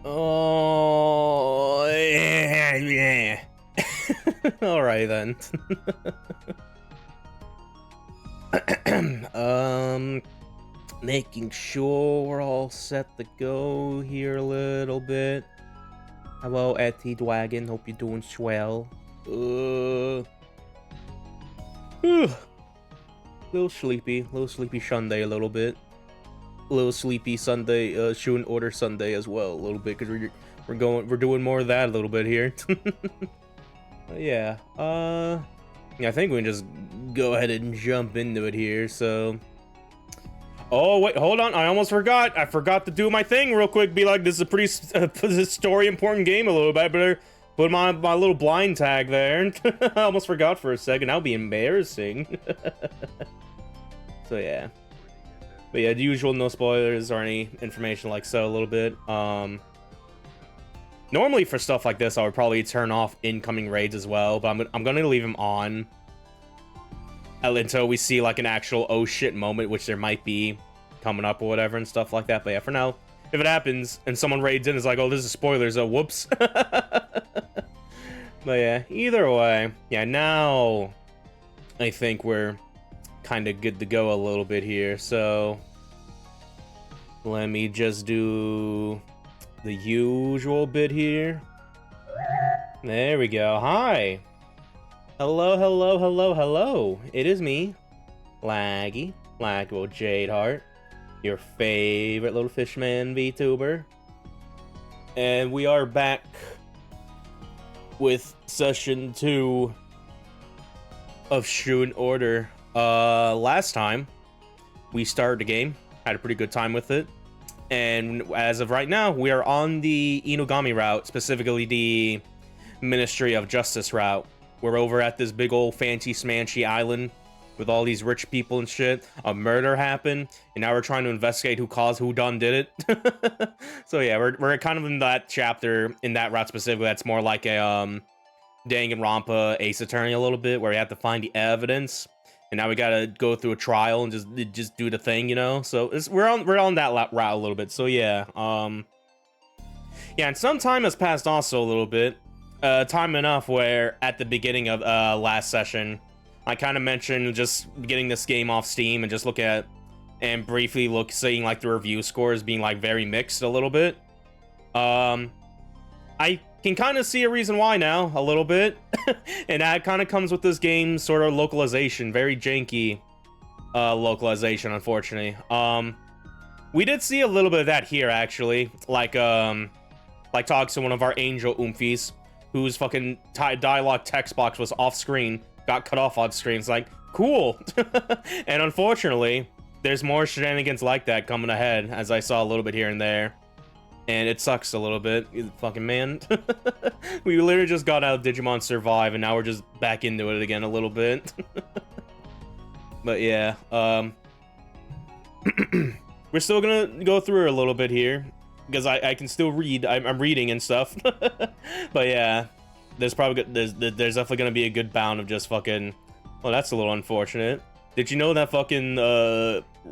Oh, yeah. Alright then. Making sure we're all set to go here a little bit. Hello, Etty Dwagon. Hope you're doing swell. Little sleepy Sunday a little bit. A little sleepy Sunday, Shuten Order Sunday as well a little bit, because we're doing more of that a little bit here. Yeah, I think we can just go ahead and jump into it here. So, oh wait, hold on, I almost forgot. I forgot to do my thing real quick. Be like, this is a pretty story important game a little bit. Better put my little blind tag there. I almost forgot for a second. That'll be embarrassing. So yeah. But yeah, the usual no spoilers or any information like so a little bit. Normally for stuff like this, I would probably turn off incoming raids as well, but I'm gonna leave them on until we see like an actual oh shit moment, which there might be coming up or whatever and stuff like that. But yeah, for now, if it happens and someone raids in, it's like, oh, this is spoilers. Oh, whoops. But yeah, either way, yeah, now I think we're kind of good to go a little bit here. So let me just do the usual bit here. There we go. Hi. Hello. It is me, Laguo Jadeheart, your favorite little fishman VTuber. And we are back with session 2 of Shuten Order. Last time we started the game, had a pretty good time with it. And as of right now, we are on the Inugami route, specifically the Ministry of Justice route. We're over at this big old fancy smanchy island with all these rich people and shit. A murder happened, and now we're trying to investigate who done did it. So yeah, we're kind of in that chapter, in that route specifically. That's more like a Danganronpa Ace Attorney a little bit, where we have to find the evidence. And now we gotta go through a trial and just do the thing, you know. So we're on that route a little bit. So yeah, yeah, and some time has passed also a little bit. Time enough where at the beginning of last session, I kind of mentioned just getting this game off Steam and just look at and briefly seeing like the review scores being like very mixed a little bit. I can kind of see a reason why now, a little bit. And that kind of comes with this game's sort of localization, very janky localization, unfortunately. We did see a little bit of that here, actually. Like talks to one of our angel oomfies, whose fucking dialogue text box was off screen, got cut off on screen. It's like, cool. And unfortunately, there's more shenanigans like that coming ahead, as I saw a little bit here and there. And it sucks a little bit, fucking man. We literally just got out of Digimon Survive, and now we're just back into it again a little bit. But yeah, we're still gonna go through it a little bit here, because I can still read. I'm reading and stuff. But yeah, there's definitely gonna be a good bound of just fucking. Well, that's a little unfortunate. Did you know that fucking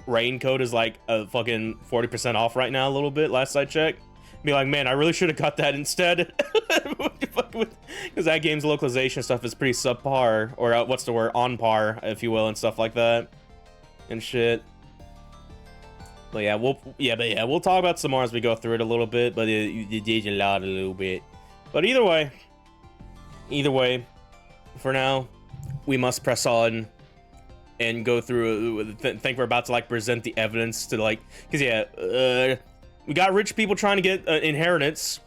raincoat is like a fucking 40% off right now? A little bit. Last I checked. Be like, man, I really should have got that instead. Because that game's localization stuff is pretty subpar, or what's the word, on par, if you will, and stuff like that, and shit. But yeah, we'll talk about some more as we go through it a little bit. But you did a little bit. But either way, for now, we must press on and go through. Think we're about to like present the evidence to like, because yeah, we got rich people trying to get inheritance,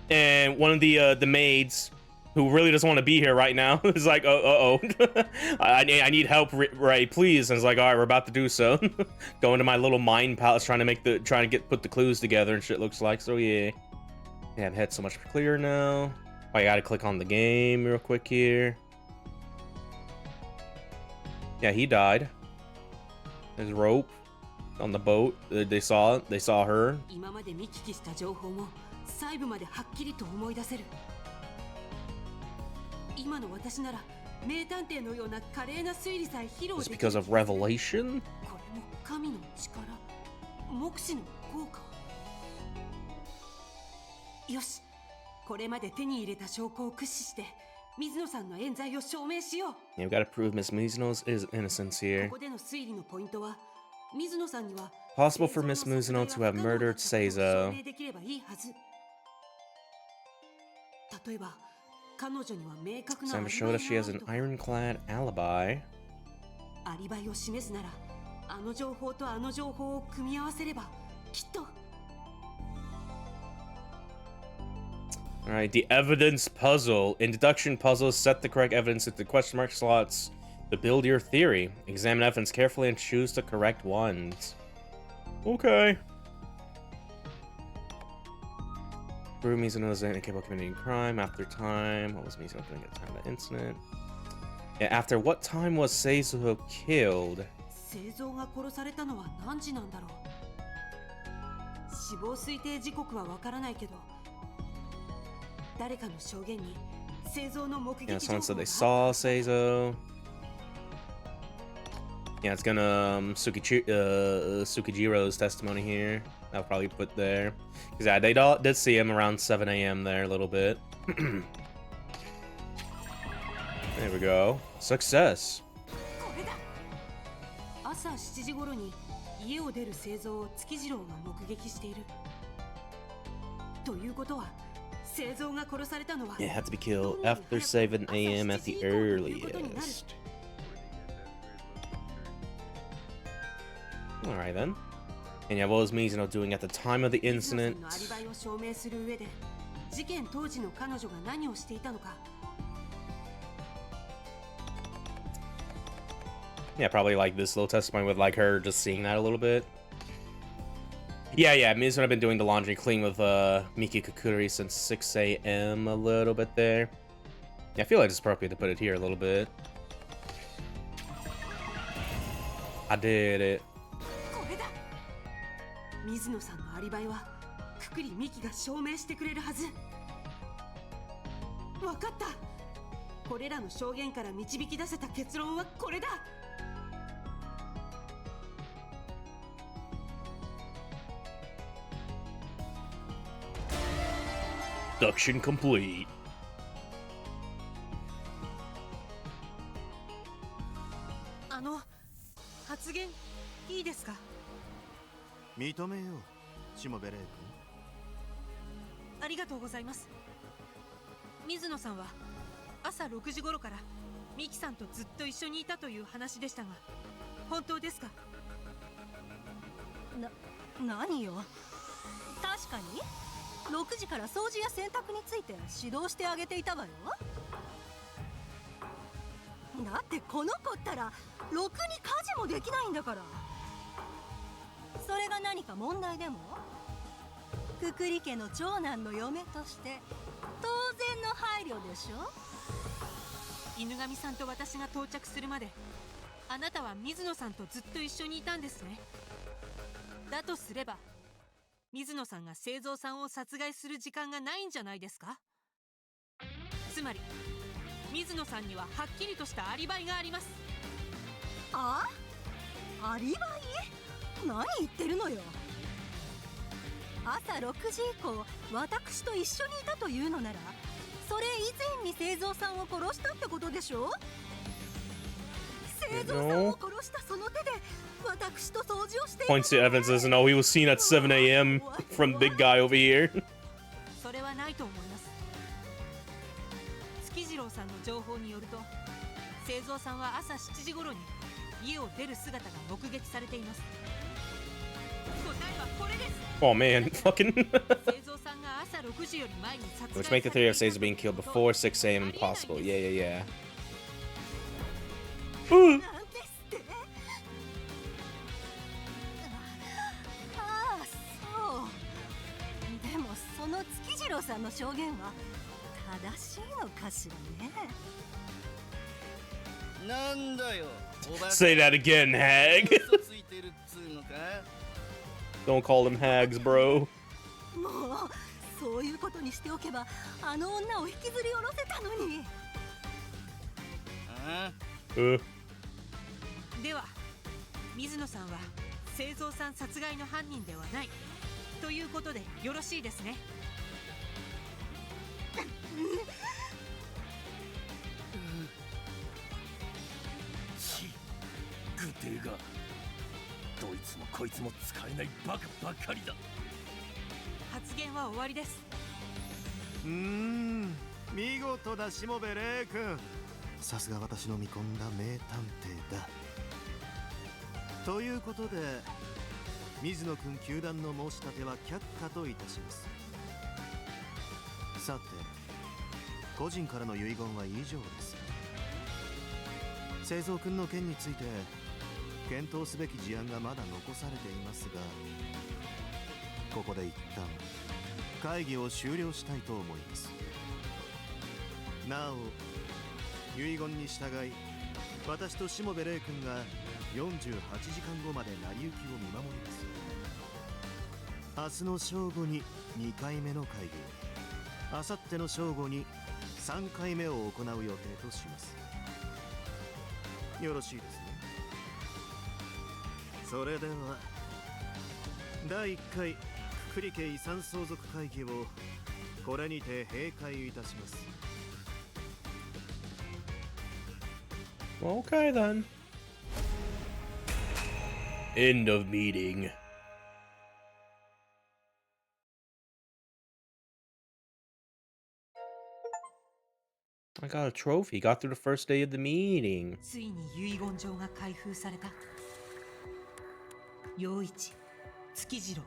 and one of the maids, who really doesn't want to be here right now, is like, I need help, Ray, please. And it's like, all right, we're about to do so. Go into my little mind palace, trying to put the clues together and shit. Looks like so. Yeah, I've had so much clearer now. Oh, I gotta click on the game real quick here. Yeah, he died. His rope on the boat. They saw it. They saw her. It's because of revelation? よし、これまで手に入れた証拠を駆使して水野さんの冤罪を証明しよう。 Yeah, we gotta prove Miss Mizuno's innocence here. ここでの推理のポイントは、水野さんには Possible for Miss Mizuno to have murdered Seizo. 証明できればいいはず。例えば彼女には明確なア Sam リ showed バイ us she が has ある an と。 ironclad alibi. アリバイを示すなら、あの情報とあの情報を組み合わせればきっと。 Alright, the evidence puzzle. In deduction puzzles, set the correct evidence into the question mark slots to build your theory. Examine evidence carefully and choose the correct ones. Okay. Prove Mizuno is incapable of committing crime after time. What was Mizuno doing at the time of the incident? Yeah, after what time was Seizo killed? 製造が殺されたのは何時なんだろう。死亡推定時刻はわからないけど、誰かの証言に製造の目撃 Yeah, 情報 someone が said they saw Seizo. Yeah, it's gonna Tsukijiro's testimony here. I'll probably put there. Because yeah, they did see him around 7 a.m. there a little bit. There we go. Success. これだ。朝7時頃に家を出る製造を月次郎が目撃している。ということは、製造が殺されたのは Yeah, had to be killed after 7 a.m. at the earliest. Alright then. And yeah, what was Mizuno doing at the time of the incident? アリバイを証明する上で、事件当時の彼女が何をしていたのか。 Yeah, probably like this little testimony with like her just seeing that a little bit. Yeah, Mizuno have been doing the laundry clean with Miki Kukuri since 6 a.m. a little bit there. Yeah, I feel like it's appropriate to put it here a little bit. I did it. これだ。水野さんのアリバイはくくりミキが証明してくれるはず。わかった。これらの証言から導き出せた結論はこれだ。 Deduction complete. 発言いいですか。認めよう、しもべれい君。ありがとうございます。水野さんは朝6時頃からミキさんとずっと一緒にいたという話でしたが、本当ですか。何よ。確かに6時から掃除や洗濯について指導してあげていたわよ。だってこの子ったらろくに家事もできないんだから。それが何か問題でも？くくり家の長男の嫁として当然の配慮でしょ。犬神さんと私が到着するまであなたは水野さんとずっと一緒にいたんですね。だとすれば水野さんが製造さんを殺害する時間がないんじゃないですか。つまり水野さんにははっきりとしたアリバイがあります。あ？アリバイ？何言ってるのよ。朝6時以降私と一緒にいたというのなら、それ以前に製造さんを殺したってことでしょ。製造さんを殺したその手で私と掃除をしている。 Points to evidence says no, he was seen at 7 a.m. from big guy over here. それはないと思います。月次郎さんの情報によると、製造さんは朝7時頃に家を出る姿が目撃されています。答えはこれです。 Oh man, fucking. 製造さんが朝6時より前に殺害 Which され make て the theory of Seizo being killed before 6 a.m. impossible. Yeah. なんですって。ああ、そう。でもその月次郎さんの証言は正しいのかしらね。なんだよ、おば Say that again, hag. 嘘ついてるっつうのか。 Don't call them hags, bro. もうそういうことにしておけばあの女を引きずり下ろせたのに。ああ、では水野さんは製造さん殺害の犯人ではないということでよろしいですね。具体がどいつもこいつも使えないバカばかりだ。発言は終わりです。見事だしもべレイ君。さすが私の見込んだ名探偵だ。ということで水野君球団の申し立ては却下といたします。さて個人からの遺言は以上です。製造君の件について検討すべき事案がまだ残されていますが、ここで一旦会議を終了したいと思います。なお遺言に従い私としもべレイ君が48時間後まで成り行きを見守ります。明日の正午に2回目の会議、明後日の正午に3回目を行う予定とします。よろしいですね。それでは第1回くくり家遺産相続会議をこれにて閉会いたします。 Okay then. End of meeting. I got a trophy. Got through the first day of the meeting. ついに遺言状が開封された。陽一、月次郎、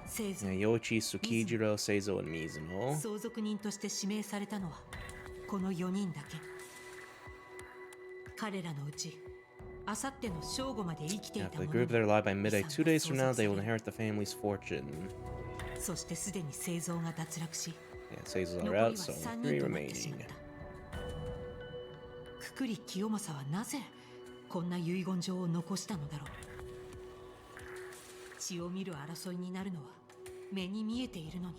聖蔵、 Yoichi, Tsukijiro, Seizo, and Mizuno. 相続人として指名されたのはこの4人だけ。彼らのうち明後日の正午まで生きてい Yeah, た if 者 the group there alive by midday, 2 days from now, they will 遺産が inherit the family's fortune. そしてすでに製造が脱落し、 Yeah, Seizo's 残 are りは out, so 3 3人となってしまっ remaining. た。くくり清正はなぜこんな遺言状を残したのだろう。血を見る争いになるのは目に見えているのに、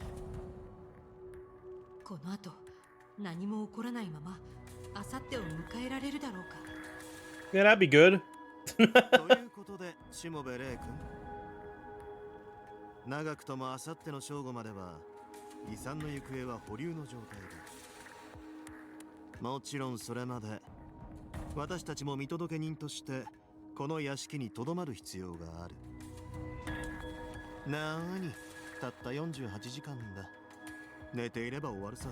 この後何も起こらないまま明後日を迎えられるだろうか。 Yeah, that'd be good. ということでしもべレイ君、長くとも明後日の正午までは遺産の行方は保留の状態だ。もちろんそれまで私たちも見届け人としてこの屋敷に留まる必要がある。なーに、たった48時間だ。寝ていれば終わるさ。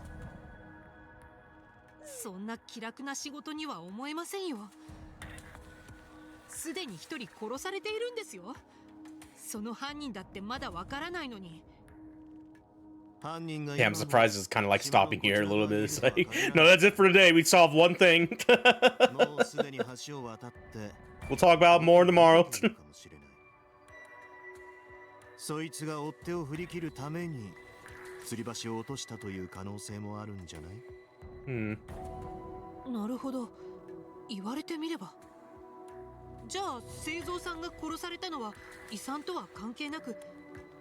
そんな気楽な仕事には思えませんよ。すでに一人殺されているんですよ。その犯人だってまだわからないのに。 Yeah, I'm surprised it's kind of like stopping here a little bit. It's like, no, that's it for today. We solved one thing. もうすでに橋を渡って We'll talk about more tomorrow. そいつが追っ手を振り切るために吊り橋を落としたという可能性もあるんじゃない？ なるほど、言われてみれば。じゃあ製造さんが殺されたのは遺産とは関係なく、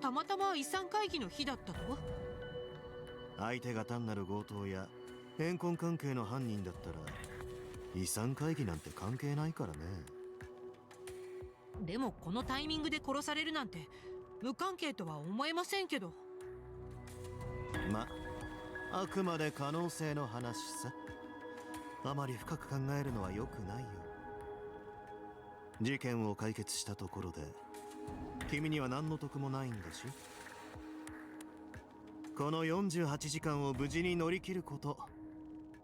たまたま遺産会議の日だったと？相手が単なる強盗や怨恨関係の犯人だったら遺産会議なんて関係ないからね。でもこのタイミングで殺されるなんて無関係とは思えませんけど。ま、あくまで可能性の話さ。あまり深く考えるのは良くないよ。事件を解決したところで君には何の得もないんだし、この48時間を無事に乗り切ること、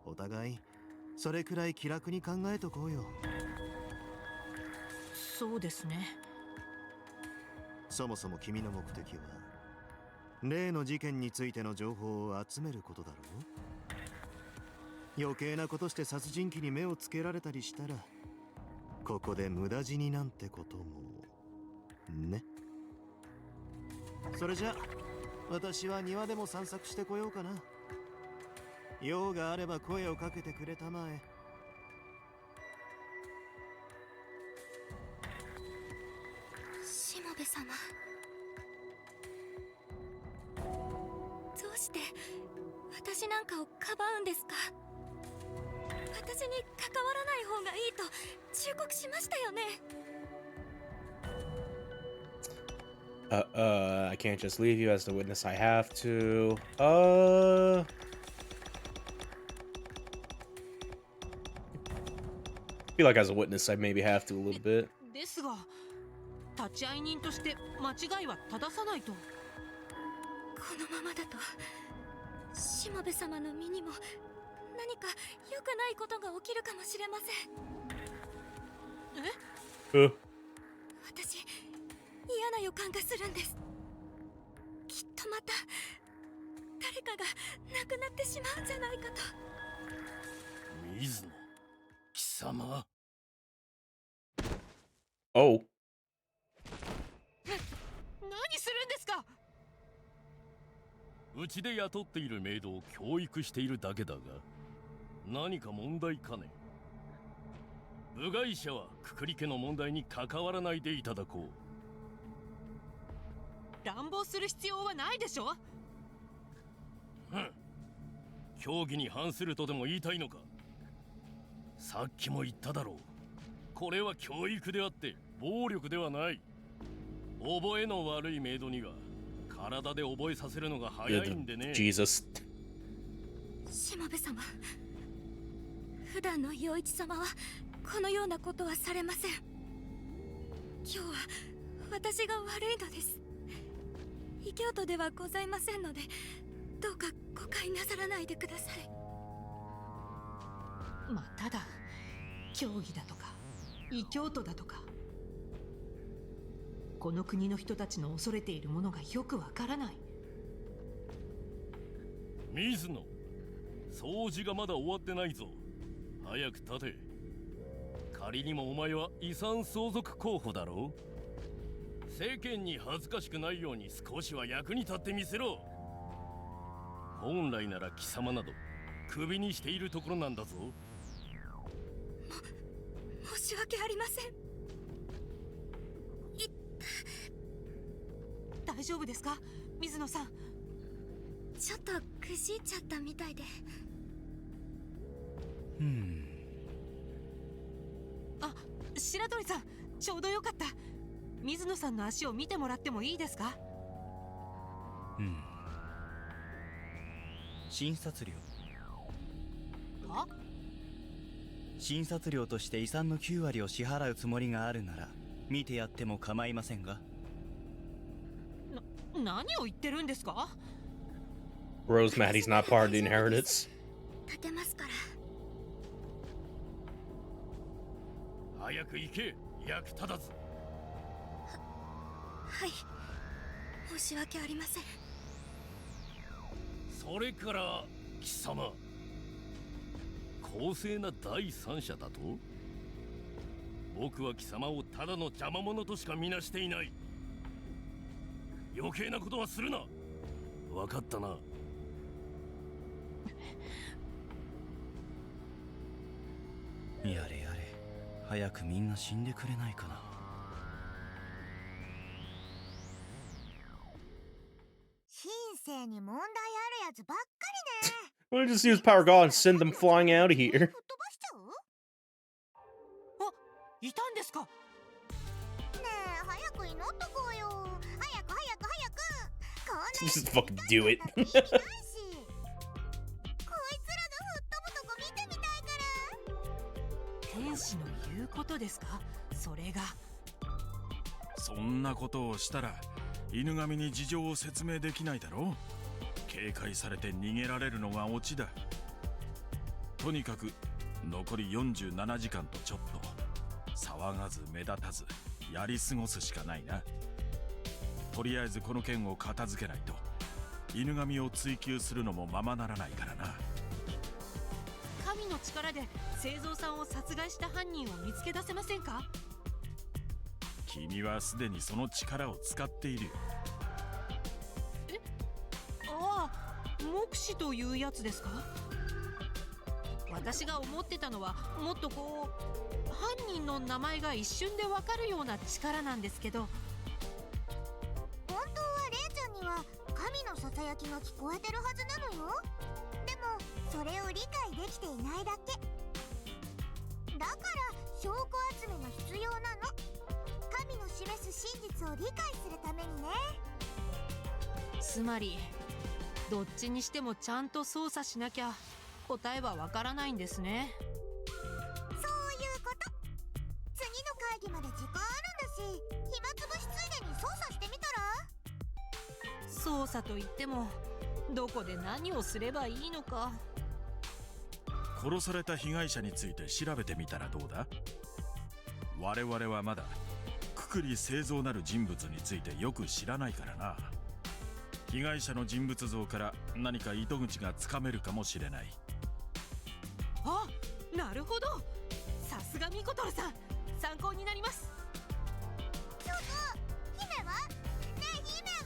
お互いそれくらい気楽に考えとこうよ。そうですね。そもそも君の目的は例の事件についての情報を集めることだろう。余計なことして殺人鬼に目をつけられたりしたらここで無駄死になんてこともね。それじゃ私は庭でも散策してこようかな。用があれば声をかけてくれたまえ。しもべ様、どうして私なんかをかばうんですか？私に関わらない方がいいと忠告しましたよね。I can't just leave you as the witness. I have to. feel like as a witness, I maybe have to a little bit. ですが立会人として間違いは正さないと。このままだとしもべ様の身にも何か良くないことが起きるかもしれません。私嫌な予感がするんです。きっとまた誰かが亡くなってしまうんじゃないかと。水野貴様。Oh. 何するんですか。うちで雇っているメイドを教育しているだけだが、何か問題かね。部外者はくくり家の問題に関わらないでいただこう。乱暴する必要はないでしょ。競技に反するとでも言いたいのか。さっきも言っただろう。これは教育であって暴力ではない。覚えの悪いメイドには体で覚えさせるのが早いんでね。Jesus. しもべ様、普段の陽一様はこのようなことはされません。今日は私が悪いのです。異教徒ではございませんので、どうか誤解なさらないでください。まあただ教義だとか異教徒だとか、この国の人たちの恐れているものがよくわからない。水野、掃除がまだ終わってないぞ。早く立て。仮にもお前は遺産相続候補だろう。世間に恥ずかしくないように少しは役に立ってみせろ。本来なら貴様などクビにしているところなんだぞ。申し訳ありません。大丈夫ですか水野さん。ちょっとくじいちゃったみたいで。あ、白鳥さん、ちょうどよかった。水野さんの足を見てもらってもいいですか。診察料。あ、診察料として遺産の9割を支払うつもりがあるなら見てやっても構いませんが。何を言ってるんですか。 Rosemary's not part of the inheritance. 立てますから。早く行け、役立たず。はい、申し訳ありません。それから貴様、公正な第三者だと。僕は貴様をただの邪魔者としか見なしていない。余計なことはするな。分かったな。やれやれ、早くみんな死んでくれないかな。品性に問題あるやつばっかりね。 Why don't you just use Power God and send them flying out of 吹っ here? 飛ばしちゃう？あ、いたんですか。ねえ、早く祈っとこうよ。早く早く早く。こんな Just fucking do it. こいつらが吹っ飛ぶとこ見てみたいから。天使の言うことですか。それが。そんなことをしたら犬神に事情を説明できないだろう。警戒されて逃げられるのがオチだ。とにかく残り47時間とちょっと、騒がず目立たずやり過ごすしかないな。とりあえずこの件を片付けないと犬神を追求するのもままならないからな。神の力で製造さんを殺害した犯人を見つけ出せませんか。君はすでにその力を使っている。ああ、目視というやつですか。私が思ってたのはもっとこう犯人の名前が一瞬でわかるような力なんですけど。本当はレイちゃんには神のささやきが聞こえてるはずなのよ。でもそれを理解できていないだけだから、証拠集めが必要なの。神の示す真実を理解するためにね。つまりどっちにしてもちゃんと操作しなきゃ答えはわからないんですね。そういうこと。捜査といってもどこで何をすればいいのか。殺された被害者について調べてみたらどうだ？我々はまだくくり製造なる人物についてよく知らないからな。被害者の人物像から何か糸口がつかめるかもしれない。あ、なるほど。さすがミコトルさん、参考になります。そこ、姫は？ねえ姫は？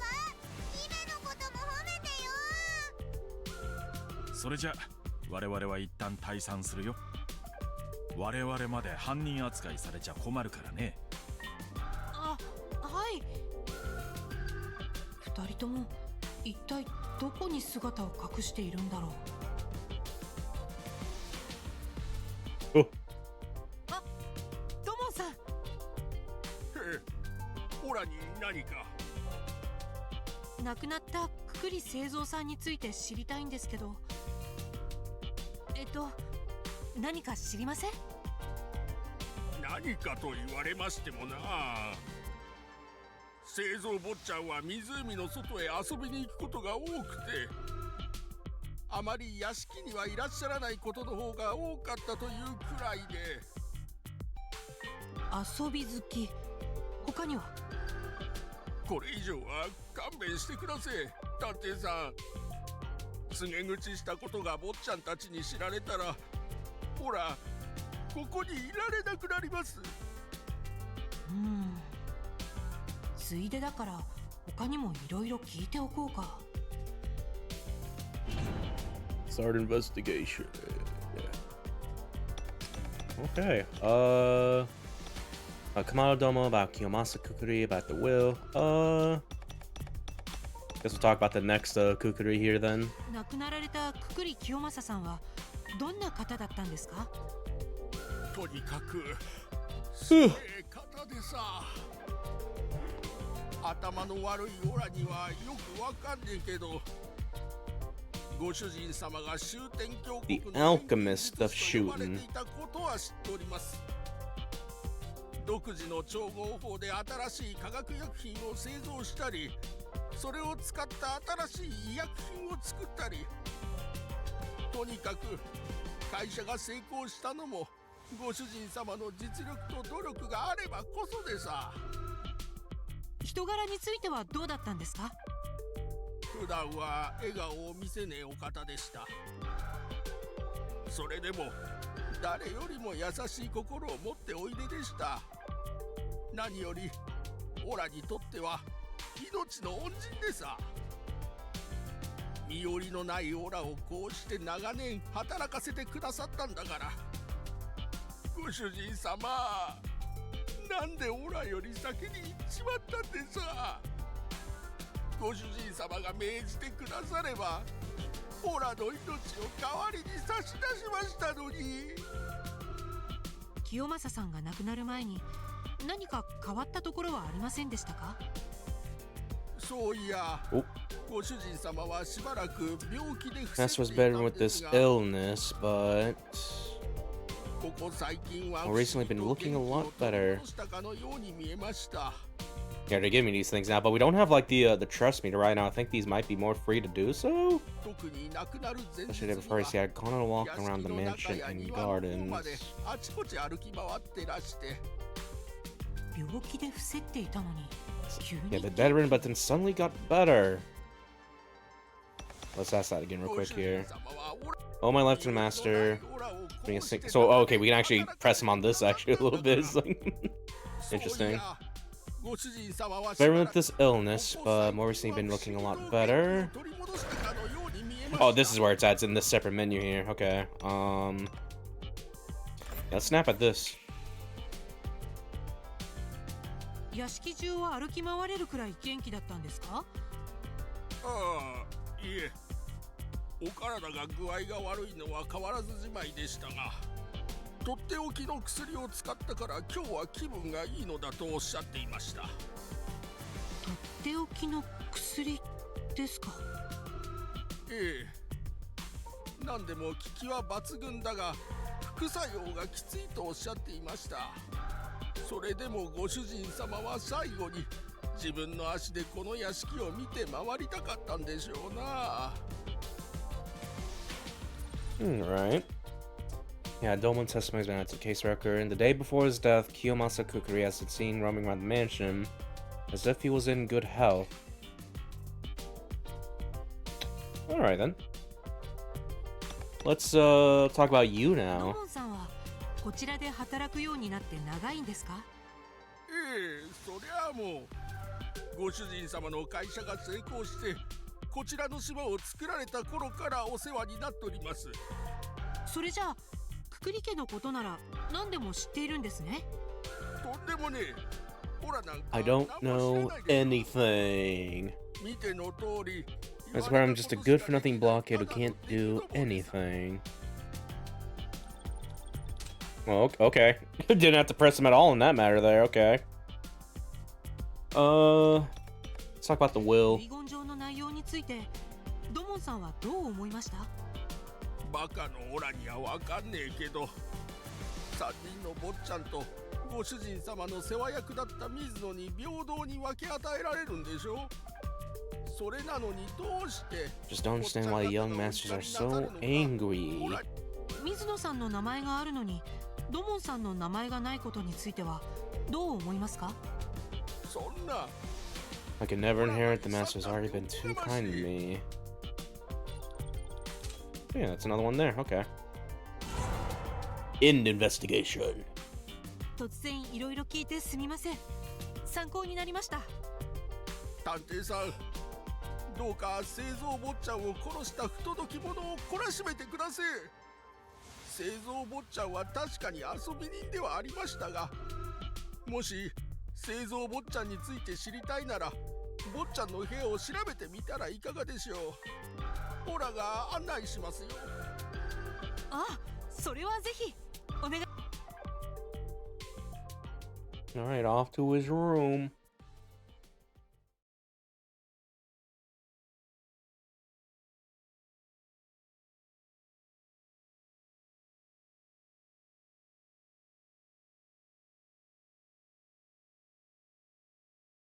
姫のことも褒めてよ。それじゃ我々は一旦退散するよ。我々まで犯人扱いされちゃ困るからね。あ、はい。二人とも一体どこに姿を隠しているんだろう。お、あ、土門さん。へえ、オラに何か？亡くなったくくり製造さんについて知りたいんですけど。何か知りません？何かと言われましてもな。製造坊ちゃんは湖の外へ遊びに行くことが多くて、あまり屋敷にはいらっしゃらないことの方が多かったというくらいで。遊び好き、他には？これ以上は勘弁してください、探偵さん。告げ口したことが坊ちゃんたちに知られたら、ほら、ここにいられなくなります。ついでだから他にもいろいろ聞いておこうか。Start investigation. Yeah. Okay. Kamado Domo about Kiyomasa Kukuri about the will. Guess we'll talk about the next Kukuri here then. 亡くなられたくくり清正さんはどんな方だったんですか？とにかくすげえ方でさ。頭の悪いオラにはよくわかんねえけど、ご主人様が終点峡谷 The の Alchemist of と呼ばれ Shuten. ていたことは知っております。独自の調合法で新しい化学薬品を製造したり、それを使った新しい医薬品を作ったり、とにかく会社が成功したのもご主人様の実力と努力があればこそでさ。人柄についてはどうだったんですか？普段は笑顔を見せねえお方でした。それでも誰よりも優しい心を持っておいででした。何よりオラにとっては命の恩人でさ。身寄りのないオラをこうして長年働かせてくださったんだから。ご主人様、なんでオラより先に行っちまったんでさ。ご主人様が命じてくださればオラの命を代わりに差し出しましたのに。清正さんが亡くなる前に何か変わったところはありませんでしたか？そういや、お、ご主人様はしばらく病気で伏 Ness せ was ってい better たん with で this すが、 illness, but ここ最近は Well, recently been looking a lot better. したかのように見えました。 yeah, they're giving me these things now, but we don't have like the trust meter right now. I think these might be more free to do so. 特に亡くなる前日 Especially に before は he had gone on a walk 屋 around 敷 the の中 mansion や and 庭の方まで gardens. あちこち歩き回ってらして。病気で伏せっていたのに急 Yeah, に the veteran, but then suddenly got better. Let's ask that again real ご quick 主 here. 人様はオラ Oh, my left hand master. Bring a sync. So, oh, okay, we can actually press him on this actually a little bit. It's like interesting. ご主人様は Veteran with this illness, but more recently been looking a lot better. 取り戻したかのように見えました。 Oh, this is where it's at. It's in this separate menu here. Okay. Yeah, let's snap at this. 屋敷中を歩き回れるくらい元気だったんですか？ああ、いえ、お体が具合が悪いのは変わらずじまいでしたが、とっておきの薬を使ったから今日は気分がいいのだとおっしゃっていました。とっておきの薬ですか？ええ、何でも効きは抜群だが副作用がきついとおっしゃっていました。それでもご主人様は最後に自分の足でこの屋敷を見て回りたかったんでしょうな。Alright. Yeah, Dolman's testimony has been added to the case record. And the day before his death, Kiyomasa Kukuri has been seen roaming around the mansion as if he was in good health. Alright then. Let's talk about you 土 now. 門さんはこちらで働くようになって長いんですか？ええ、そりゃあもうご主人様の会社が成功してこちらの島を作られた頃からお世話になっております。それじゃあくくり家のことなら何でも知っているんですね。とんでもねえ。ほらなんか I don't 何も know 知らないで anything. 見ての通り That's why I'm just a good for nothing blockhead who can't do anything. Well, okay. Didn't have to press him at all in that matter there, okay. Let's talk about the will. 遺言状の内容について土門さんはどう思いました？バカのオラにはわかんねえけど3人の坊ちゃんとご主人様の世話役だった水野に平等に分け与えられるんでしょ。それなのにどうして Just don't understand why the young masters are so angry. 水野さんの名前があるのに土門さんの名前がないことについてはどう思いますか？そんな I could never inherit. The master's already been too kind to me. Yeah, that's another one there. Okay. End investigation. 突然いろいろ聞いてすみません。参考になりました。探偵さんどうか製造坊ちゃんを殺した不届き者を懲らしめてください。製造坊ちゃんは確かに遊び人ではありましたが、もし製造坊ちゃんについて知りたいなら坊ちゃんの部屋を調べてみたらいかがでしょう。オラが案内しますよ。あ、それはぜひお願い。Alright, off to his room.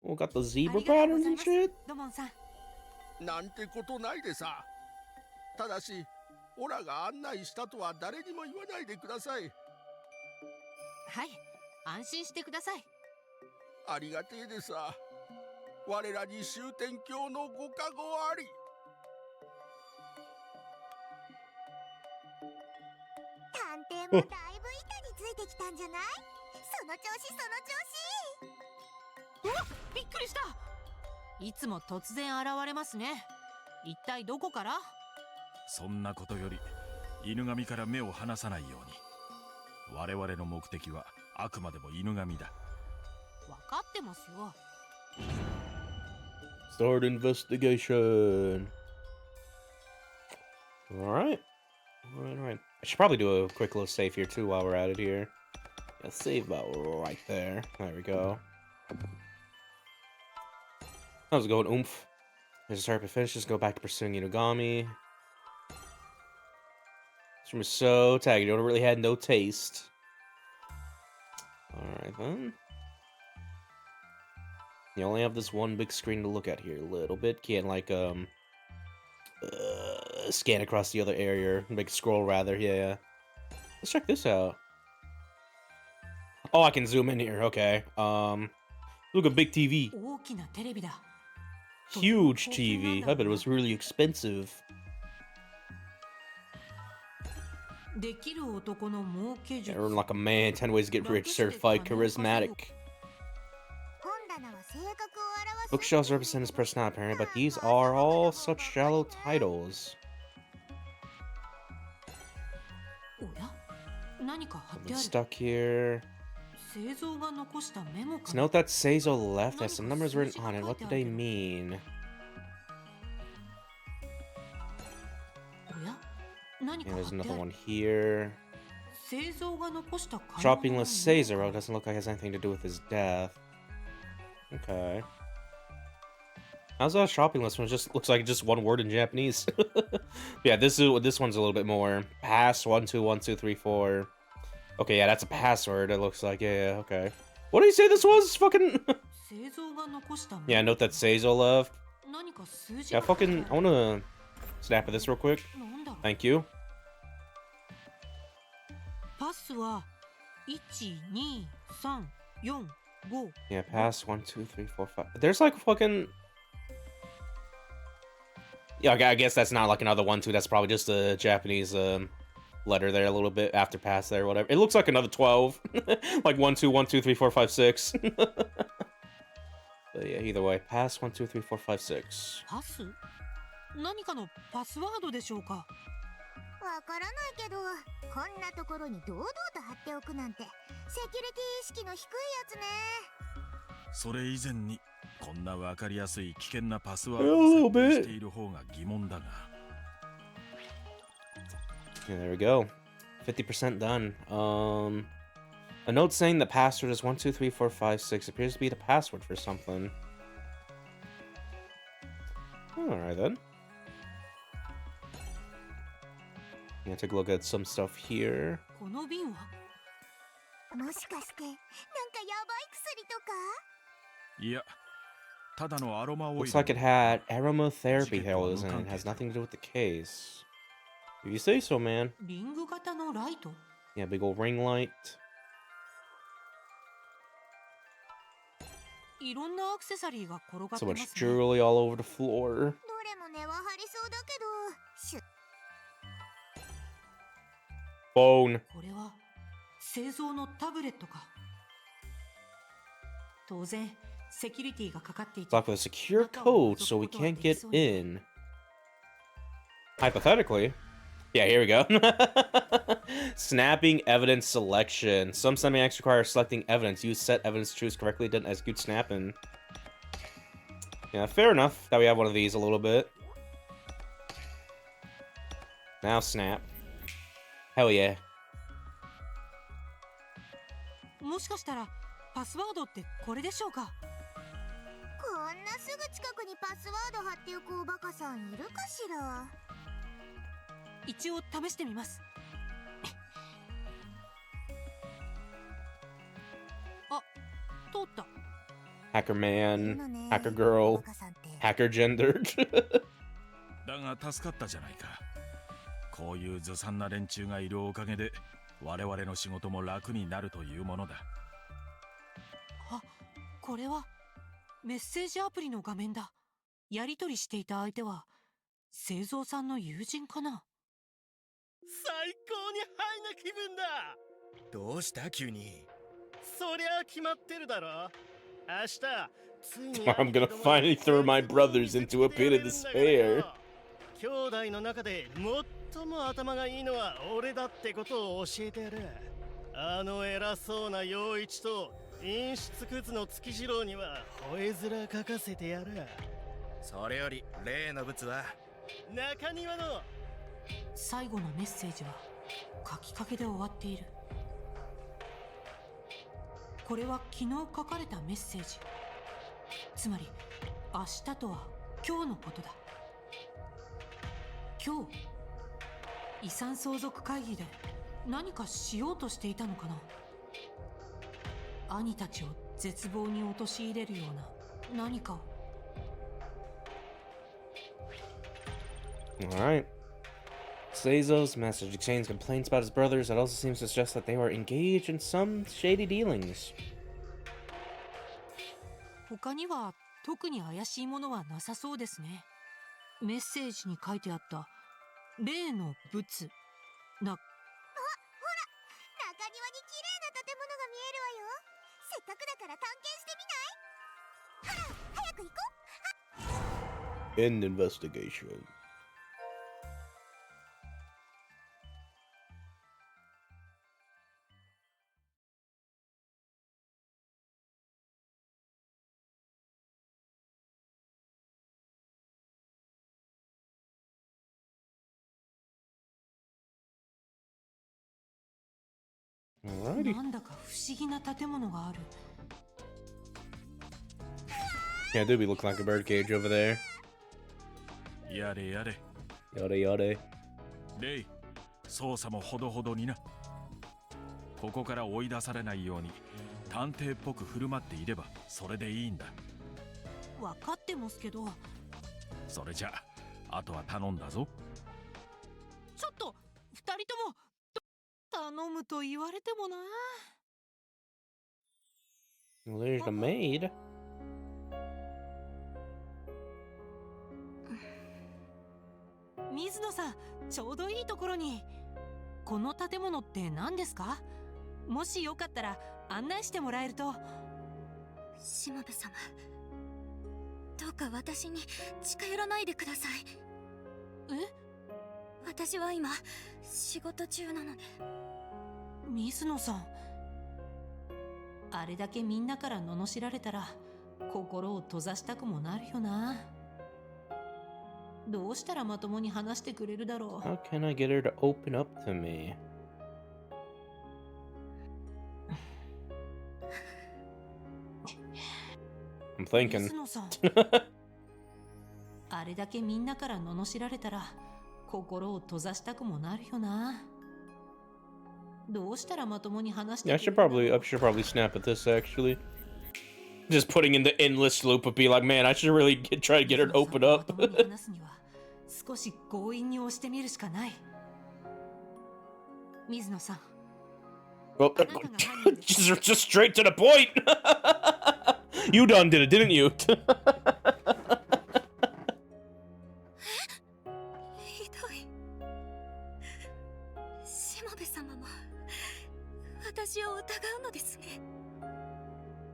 Oh, got the zebra patterns and shit? 土門さん。なんてことないでさ。ただしオラが案内したとは誰にも言わないでください。はい、安心してください。ありがてえでさ。我らに終点教のご加護あり。探偵もだいぶ板についてきたんじゃない？その調子その調子。うわ、びっくりした。いつも突然現れますね。一体どこから？そんなことより犬神から目を離さないように。我々の目的はあくまでも犬神だ。わかってますよ。Start investigation. Alright. Alright. I should probably do a quick little save here too while we're at it here. Yeah, save about right there. There we go. How's it going, oomph? There's a start to finish. Just go back to pursuing Inugami. This room is so tagged. You don't really had no taste. Alright then. You only have this one big screen to look at here a little bit. Can't like scan across the other area. Make a scroll rather, yeah. Let's check this out. Oh, I can zoom in here, okay. Look at big TV. 大きなテレビだ。 Huge TV. I bet it was really expensive. できる男の儲け術。 Earn like a man, 10 ways to get rich, certified, charismatic. 本棚は性格を表す。 Bookshelves represent his personality, apparently, but these are all such shallow titles. おや、何か貼って Something ある。 stuck here. 製造が残したメモか Let's な。 note that Seizo left has some numbers written on it. What do they mean? おや、何か Yeah, 貼 there's って another あ one る。 here. 製造が残した買い物 Shopping の list Seizuro doesn't look like it has anything to do with his death. Okay. How's that shopping list one? Just looks like just one word in Japanese. Yeah, this one's a little bit more. Pass 1 2 1 2 3 4. Okay, yeah, that's a password. It looks like, yeah, okay. What did he say this was? Fucking Yeah, note that Seizo left. 何か数字 Yeah, が書いてあ fucking. る I wanna snap at this real quick. なんだろう Thank you. パスは12345 Yeah, pass 1, 2, 3, 4, 5. There's like fucking. Yeah, I guess that's not like another 1, 2. That's probably just a Japanese letter there a little bit after pass there, whatever. It looks like another 12. Like 1, 2, 1, 2, 3, 4, 5, 6. But yeah, either way, pass 1, 2, 3, 4, 5, 6. パス何かのパスワードでしょうか。わからないけど、こんなところに堂々と貼っておくなんてセキュリティ意識の低いやつね。それ以前にこんなわかりやすい危険なパスワードを設定している方が疑問だが。Yeah, there we go. 50% done. A note saying the password is 1, 2, 3, 4, 5, 6 appears to be the password for something. Alright then. Yeah, take a look at some stuff here. この瓶はもしかしてなんかやばい薬とか？いや、ただのアロマオイル。 Looks like it had aromatherapy pills and it has nothing to do with the case. If you say so, man. リング型のライト Yeah, big old ring light. いろんなアクセサリーが転がって So ま much すね。 jewelry all over the floor. どれも値は張りそうだけど、Phone. これは製造のタブレットか。当然セキュリティがかかってい It's て locked with a secure code, so we can't get in. Hypothetically. Yeah, here we go. Snapping evidence selection. Some semi-acts require selecting evidence. Use set evidence to choose correctly, then execute snapping. Yeah, fair enough that we have one of these a little bit. Now snap. Hell yeah. もしかしたらパスワードってこれでしょうか。こんなすぐ近くにパスワード貼っておくおバカさんいるかしら。一応試してみます。あ、通った。 Hacker man, hacker girl, hacker gendered. だが助かったじゃないか。こういうずさんな連中がいるおかげで我々の仕事も楽になるというものだ。あ、これはメッセージアプリの画面だ。やり取りしていた相手は製造さんの友人かな。最高にハイな気分だ。どうした急に。そりゃ決まってるだろ。明日ついに I'm gonna finally throw my brothers into a pit of despair. 兄弟の中で最も頭がいいのは俺だってことを教えてやる。あの偉そうな陽一と陰湿クズの月次郎には吠え面かかせてやる。それより例の物は中庭の最後のメッセージは書きかけで終わっている。これは昨日書かれたメッセージ。つまり明日とは今日のことだ。今日遺産相続会議で何かしようとしていたのかな。兄たちを絶望に陥れるような何かを。 Alright. Seizo's message exchanged complaints about his brothers. It also seems to suggest that they were engaged in some shady dealings. 他には特に怪しいものはなさそうですね。メッセージに書いてあった例の物な。中庭に綺麗な建物が見えるわよ。せっかくだから探検してみない？ほら、早く行こう。 End investigation. Alrighty. なんだか不思議な建物がある。 Yeah, do we look like a birdcage over there? やれやれ。 Yada yada. レイ、操作もほどほどにな。ここから追い出されないように探偵っぽく振る舞っていればそれでいいんだ。分かってますけど。それじゃあ、あとは頼んだぞ。ちょっと二人とも頼むと言われてもな。Well, there's the maid. 水野さん、ちょうどいいところに。この建物って何ですか？もしよかったら案内してもらえると。しもべ様、どうか私に近寄らないでください。え？私は今仕事中なので。水野さん、あれだけみんなから罵られたら心を閉ざしたくもなるよな。どうしたらまともに話してくれるだろう。 How can I get her to open up to me? I'm thinking. 水野さんあれだけみんなから罵られたら心を閉ざしたくもなるよな。どうしたらまともに話して Yeah, I should probably snap at this actually. Just putting in the endless loop would be like, man, I should really try to get her to open up. 話すには少し強引に押してみるしかない。水野さん、 Well, just straight to the point. You done did it, didn't you? ひどい。しもべ様も私を疑うのですね。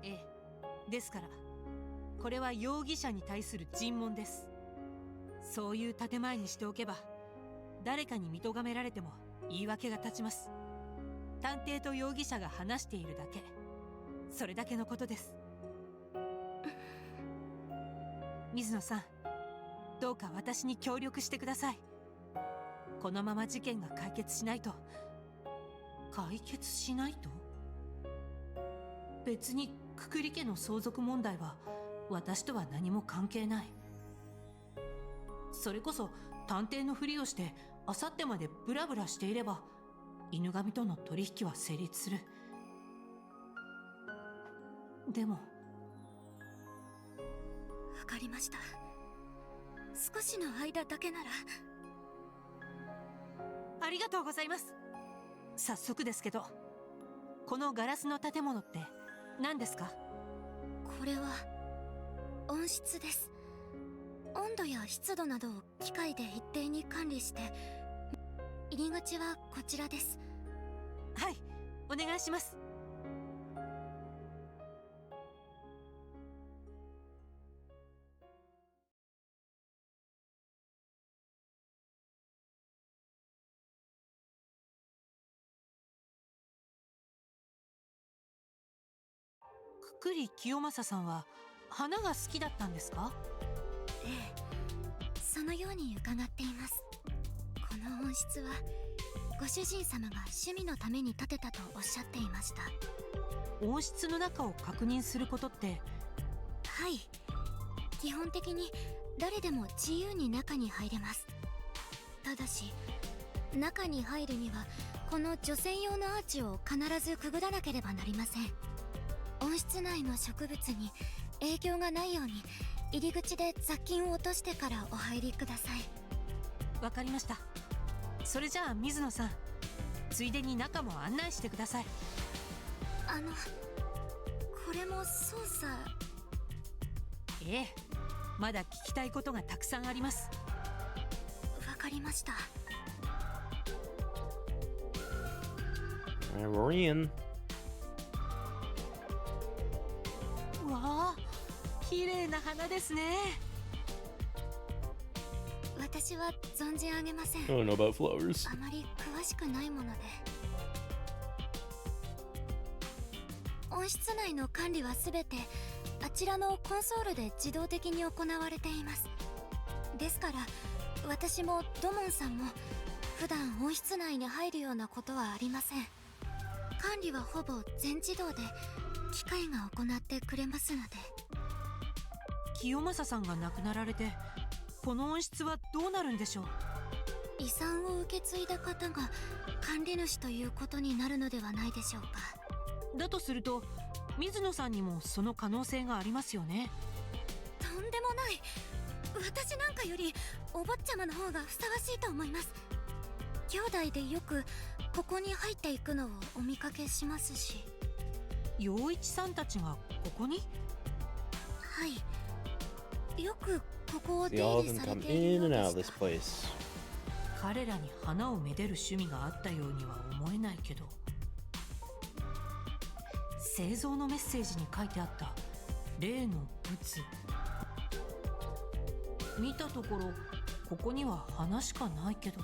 ええ、ですからこれは容疑者に対する尋問です。そういう建前にしておけば誰かに見とがめられても言い訳が立ちます。探偵と容疑者が話しているだけ、それだけのことです。水野さん、どうか私に協力してください。このまま事件が解決しないと。解決しないと？別にくくり家の相続問題は私とは何も関係ない。それこそ探偵のふりをしてあさってまでブラブラしていれば犬神との取引は成立する。でも。わかりました。少しの間だけなら。ありがとうございます。早速ですけど、このガラスの建物って何ですか？これは温室です。温度や湿度などを機械で一定に管理して、入り口はこちらです。はい、お願いします。くくり清正さんは花が好きだったんですか？ええ、そのように伺っています。この温室はご主人様が趣味のために建てたとおっしゃっていました。温室の中を確認することって？はい、基本的に誰でも自由に中に入れます。ただし中に入るにはこの除染用のアーチを必ずくぐらなければなりません。温室内の植物に影響がないように入り口で雑菌を落としてからお入りください。わかりました。それじゃあ水野さん、ついでに中も案内してください。これも操作？ええ、まだ聞きたいことがたくさんあります。わかりました。We're in. わあ、綺麗な花ですね。私は存じ上げません。 I don't know about flowers. あまり詳しくないもので。温室内の管理はすべてあちらのコンソールで自動的に行われています。ですから私も土門さんも普段温室内に入るようなことはありません。管理はほぼ全自動で機械が行ってくれますので。清正さんが亡くなられてこの温室はどうなるんでしょう？遺産を受け継いだ方が管理主ということになるのではないでしょうか。だとすると水野さんにもその可能性がありますよね。とんでもない。私なんかよりお坊ちゃまの方がふさわしいと思います。兄弟でよくここに入っていくのをお見かけしますし。陽一さんたちがここに？はい、よくここを出 See, all 入 of り them され come ている in よ and う out で of し this た。 place. 彼らに花をめでる趣味があったようには思えないけど、製造のメッセージに書いてあった例の仏、見たところここには花しかないけど。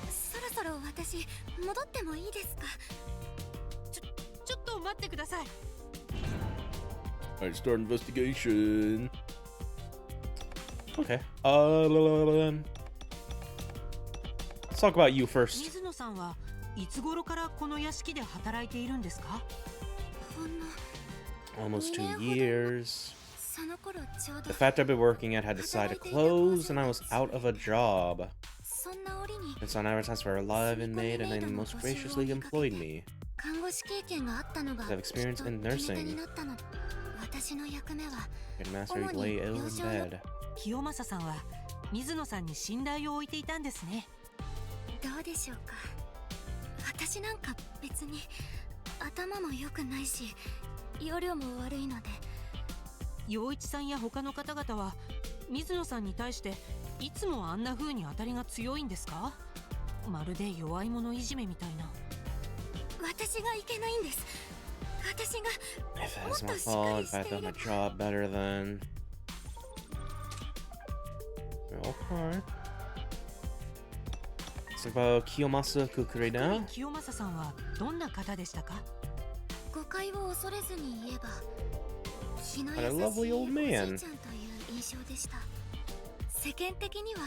そろそろ私戻ってもいいですか？ちょっと待ってください。 Alright, start investigation. Okay. Let's talk about you first. 水野さんはいつ頃からこの屋敷で働いているんですか？ほんの Almost 2 2 years. その頃ちょうど The factory I've been working at had decided to close, and I was out of a job. そんな折に And so I advertised for a live inmate, and they most graciously employed me. 看護師経験があったのが I've experienced きっと in 決め手 nursing. になったの。私の役目は Good master, you lay ill in bed. 清正さんは水野さんに信頼を置いていたんですね。どうでしょうか。私なんか別に頭も良くないし容量も悪いので。陽一さんや他の方々は水野さんに対していつもあんな風に当たりが強いんですか？まるで弱い者いじめみたいな。私がいけないんです。私が If it was my fault, if I thought my job better, then. Okay. Let's talk about Kiyomasa Kukuri now. 清正さんはどんな方でしたか？誤解を恐れずに言えば気の What a 優しい lovely お old じい man. ちゃんという印象でした。世間的には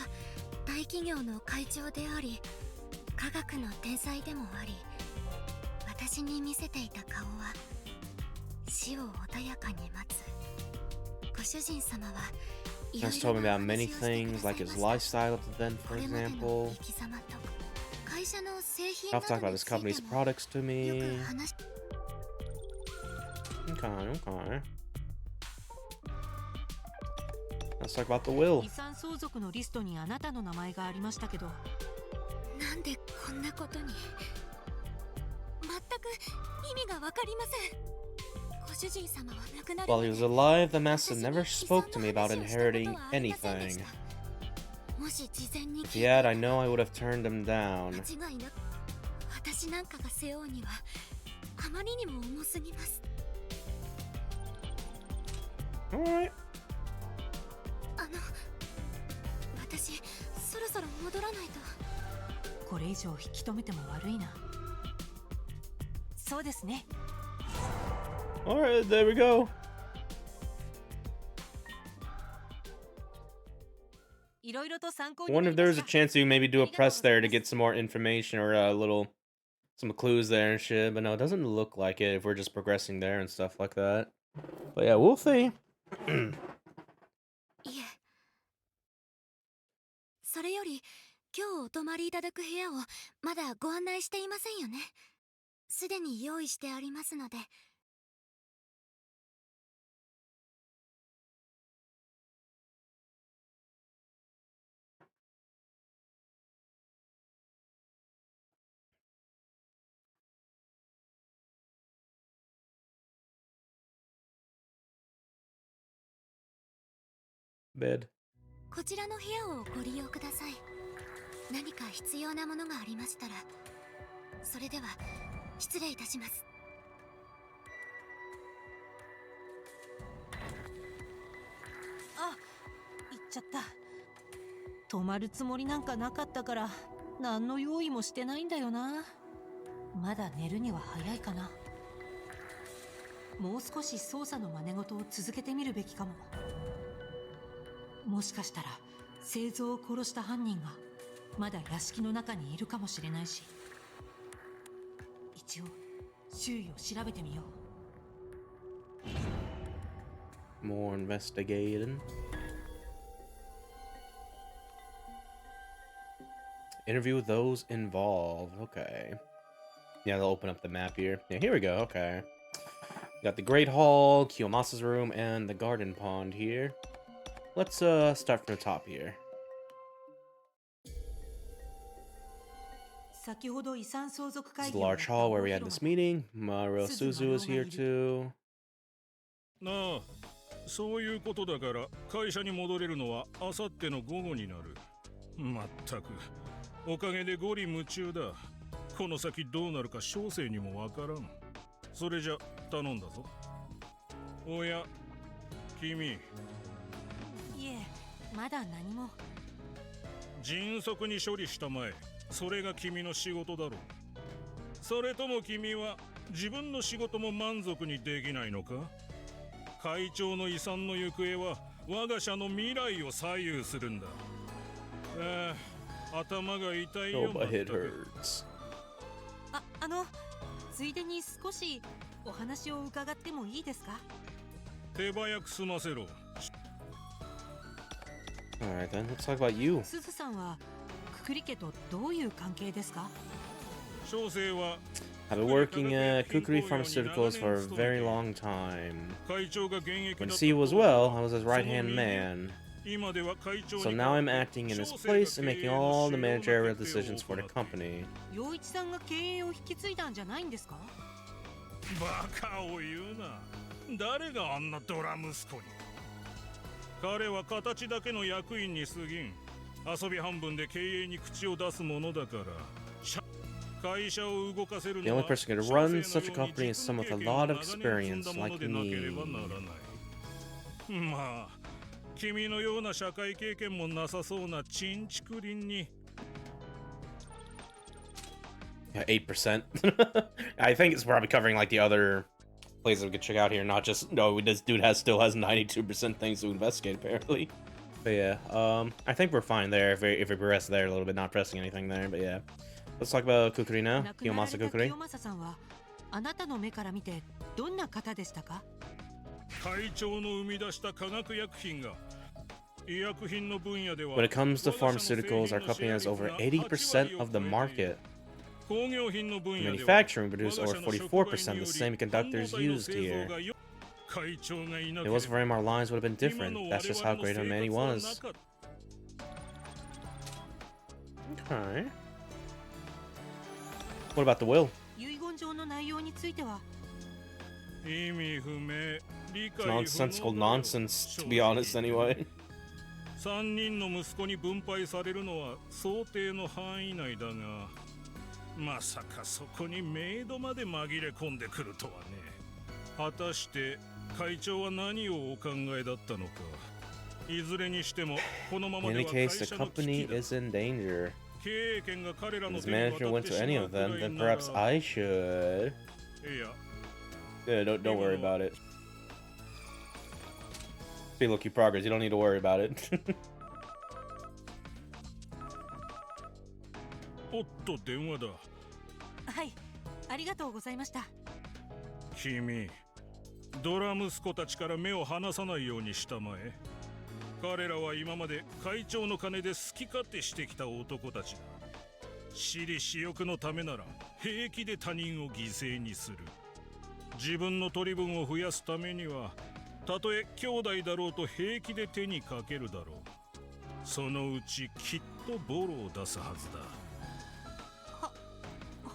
大企業の会長であり科学の天才でもあり、私に見せていた顔は死を穏やかに待つ。ご主人様は Just told me about many things, like his lifestyle up to then, for example. I've talked about his company's products to me. Okay. Let's talk about the will. 遺産相続のリストにあなたの名前がありましたけど、なんでこんなことに。全く意味がわかりません。ご主人様は亡くなる While he was alive, the master never spoke to me about inheriting anything. もし事前に If he had, I know I would have turned him 間 down. 違いなく私なんかが背負うにはあまりにも重すぎます。 Alright. 私そろそろ戻らないと。これ以上引き止めても悪いな。そうですね。Alright, there we go. いろいろと参考 I にな wonder り if ま there's し a た。 chance you maybe do a press there to get some more information or a little some clues there and shit, but no, it doesn't look like it if we're just progressing there and stuff like that. But yeah, we'll see. いえ。それより今日お泊まりいただく部屋をまだご案内していませんよね。すでに用意してありますので。Bed. こちらの部屋をご利用ください。何か必要なものがありましたら。それでは失礼いたします。あ、行っちゃった。泊まるつもりなんかなかったから何の用意もしてないんだよな。まだ寝るには早いかな。もう少し捜査の真似事を続けてみるべきかも。もしかしたら製造を殺した犯人がまだ屋敷の中にいるかもしれないし、一応周囲を調べてみよう。 More investigating. Interview those involved. Okay. Yeah, they'll open up the map here. Yeah, here we go. Okay. Got the Great Hall, Kiyomasa's room, and the garden pond here. Let's start from the top here. This is the large hall where we had this meeting. Maru Suzu is here too. なあ、そういうことだから会社に戻れるのは明後日の午後になる。まったく、おかげでゴリ夢中だ。この先どうなるか小生にもわからん。それじゃ頼んだぞ。おや、君。いえ、まだ何も。迅速に処理したまえ。それが君の仕事だろう。それとも君は自分の仕事も満足にできないのか？会長の遺産の行方は我が社の未来を左右するんだ。頭が痛いよ。Oh, my head hurts. ついでに少しお話を伺ってもいいですか？手早く済ませろ。Alright then, let's talk about you. すずさんはくくり家とどういう関係ですか？小生は I've been working at Kukuri Pharmaceuticals for a very long time. When C was well, I was his right-hand man. So now I'm acting in his place and making all the managerial decisions for the company. 陽一さんが経営を引き継いだんじゃないんですか？バカを言うな。誰があんなドラ息子に。彼は形だけの役員に過ぎん。遊び半分で経営に口を出すものだから。The only person who can run such a company is someone with a lot of experience like me. まあ、君のような社会経験もなさそうなチンチクリンに。Yeah, 8%. I think it's probably covering like the other places we could check out here, not just this dude still has 92% things to investigate apparently. But yeah, I think we're fine there if we progress there a little bit, not pressing anything there. But yeah, let's talk about Kukuri now. Kiyomasa Kukuri. 清正さんはあなたの目から見てどんな方でしたか？会長の生み出した化学薬品が When it comes to pharmaceuticals, our company has over 80% of the market. In manufacturing, we produce over 44% of the semiconductors used here. If it wasn't for him, our lines would have been different. That's just how great of a man he was. Okay. What about the will? 遺言状の内容については It's nonsensical nonsense, to be honest, anyway. 3人の息子に分配されるのは想定の範囲内だが、まさかそこにメイドまで紛れ込んでくるとはね。果たして会長は何をお考えだったのか。いずれにしてもこのまま In で any は case, 会 the 社の危 company 機だ。 is in danger. 経営権が彼らの If 手 his に manager 渡っ went て to し any まう of く them, らい then なら、 perhaps I should. いや、 Yeah, don't worry about it. Be low-key progress, you don't need to worry about it. おっと電話だ。はい、ありがとうございました。君、ドラ息子たちから目を離さないようにしたまえ。彼らは今まで会長の金で好き勝手してきた男たちだ。私利私欲のためなら平気で他人を犠牲にする。自分の取り分を増やすためにはたとえ兄弟だろうと平気で手にかけるだろう。そのうちきっとボロを出すはずだ。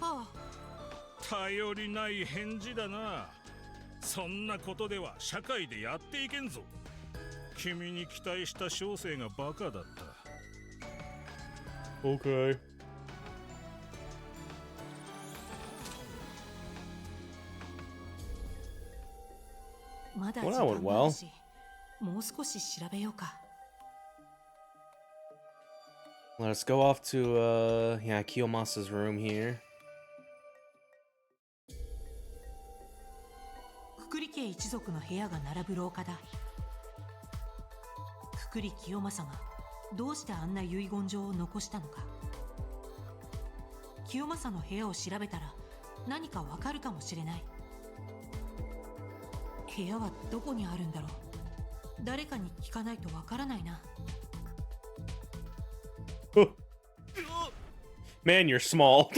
はあ、頼りない返事だな。そんなことでは社会でやっていけんぞ。君に期待した小生がバカだった。Okay.まだ Well, 時 that 間 went がある well. し、もう少し調べようか。Let's go off to, Kiyomasa's room here. くくり家一族の部屋が並ぶ廊下だ。くくり清正がどうしてあんな遺言状を残したのか。清正の部屋を調べたら何かわかるかもしれない。部屋はどこにあるんだろう。誰かに聞かないとわからないな。Man, you're small.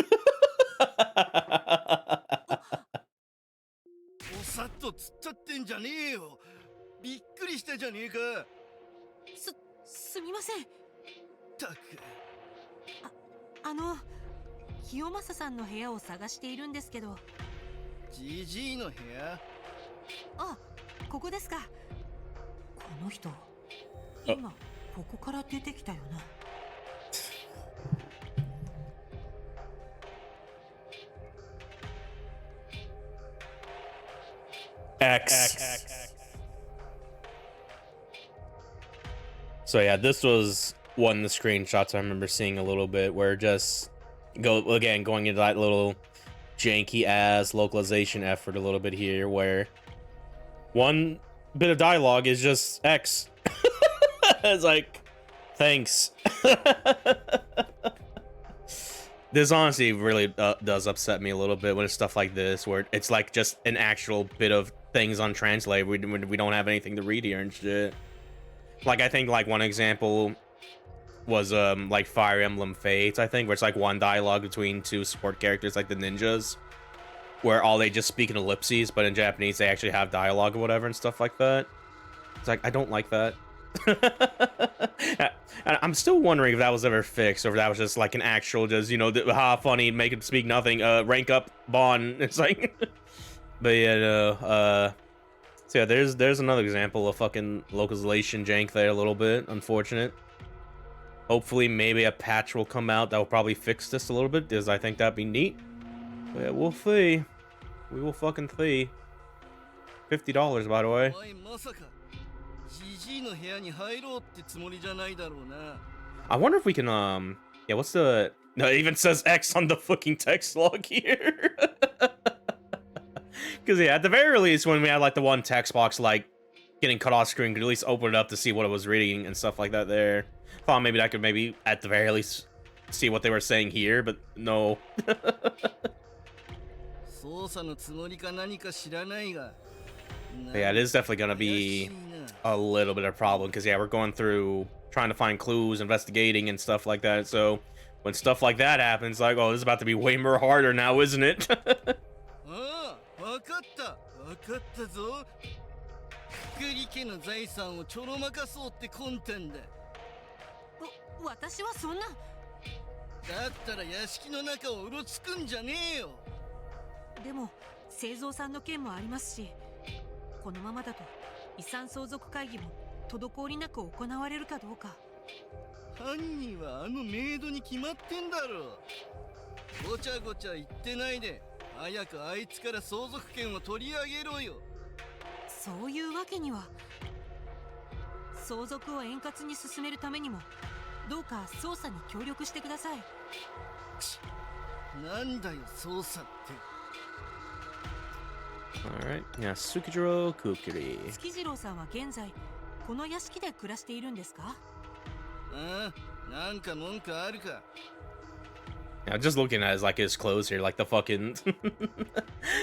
おさっとつっちゃってんじゃねえよ。びっくりしたじゃねえか。すみません。たく。清正さんの部屋を探しているんですけど。じじいの部屋？あ、ここですか。この人、今ここから出てきたよな。X. So yeah, this was one of the screenshots I remember seeing a little bit, where just going into that little janky ass localization effort a little bit here, where one bit of dialogue is just X. It's like, thanks. This honestly really does upset me a little bit when it's stuff like this, where it's like just an actual bit of things untranslated. We don't have anything to read here and shit. Like, I think like one example was like Fire Emblem Fates, I think, where it's like one dialogue between two support characters, like the ninjas, where all they just speak in ellipses, but in Japanese they actually have dialogue or whatever and stuff like that. It's like, I don't like that. I'm still wondering if that was ever fixed, or if that was just like an actual, just, you know, funny, make him speak nothing, rank up Bond. It's like, but yeah, no, so yeah, there's another example of fucking localization jank there a little bit. Unfortunate. Hopefully, maybe a patch will come out that will probably fix this a little bit, because I think that'd be neat. But yeah, we'll see. We will fucking see. $50, by the way. I wonder if we can, yeah, what's the... No, it even says X on the fucking text log here. Because, yeah, at the very least, when we had, like, the one text box, like, getting cut off screen, could at least open it up to see what it was reading and stuff like that there. Thought maybe I could maybe, at the very least, see what they were saying here, but no. Yeah, it is definitely going to be a little bit of a problem, because, yeah, we're going through trying to find clues, investigating, and stuff like that, so when stuff like that happens, like, oh, this is about to be way more harder now, isn't it? Alright, yeah, Tsukijiro Kukuri. Yeah, just looking at his, like, his clothes here, like the fucking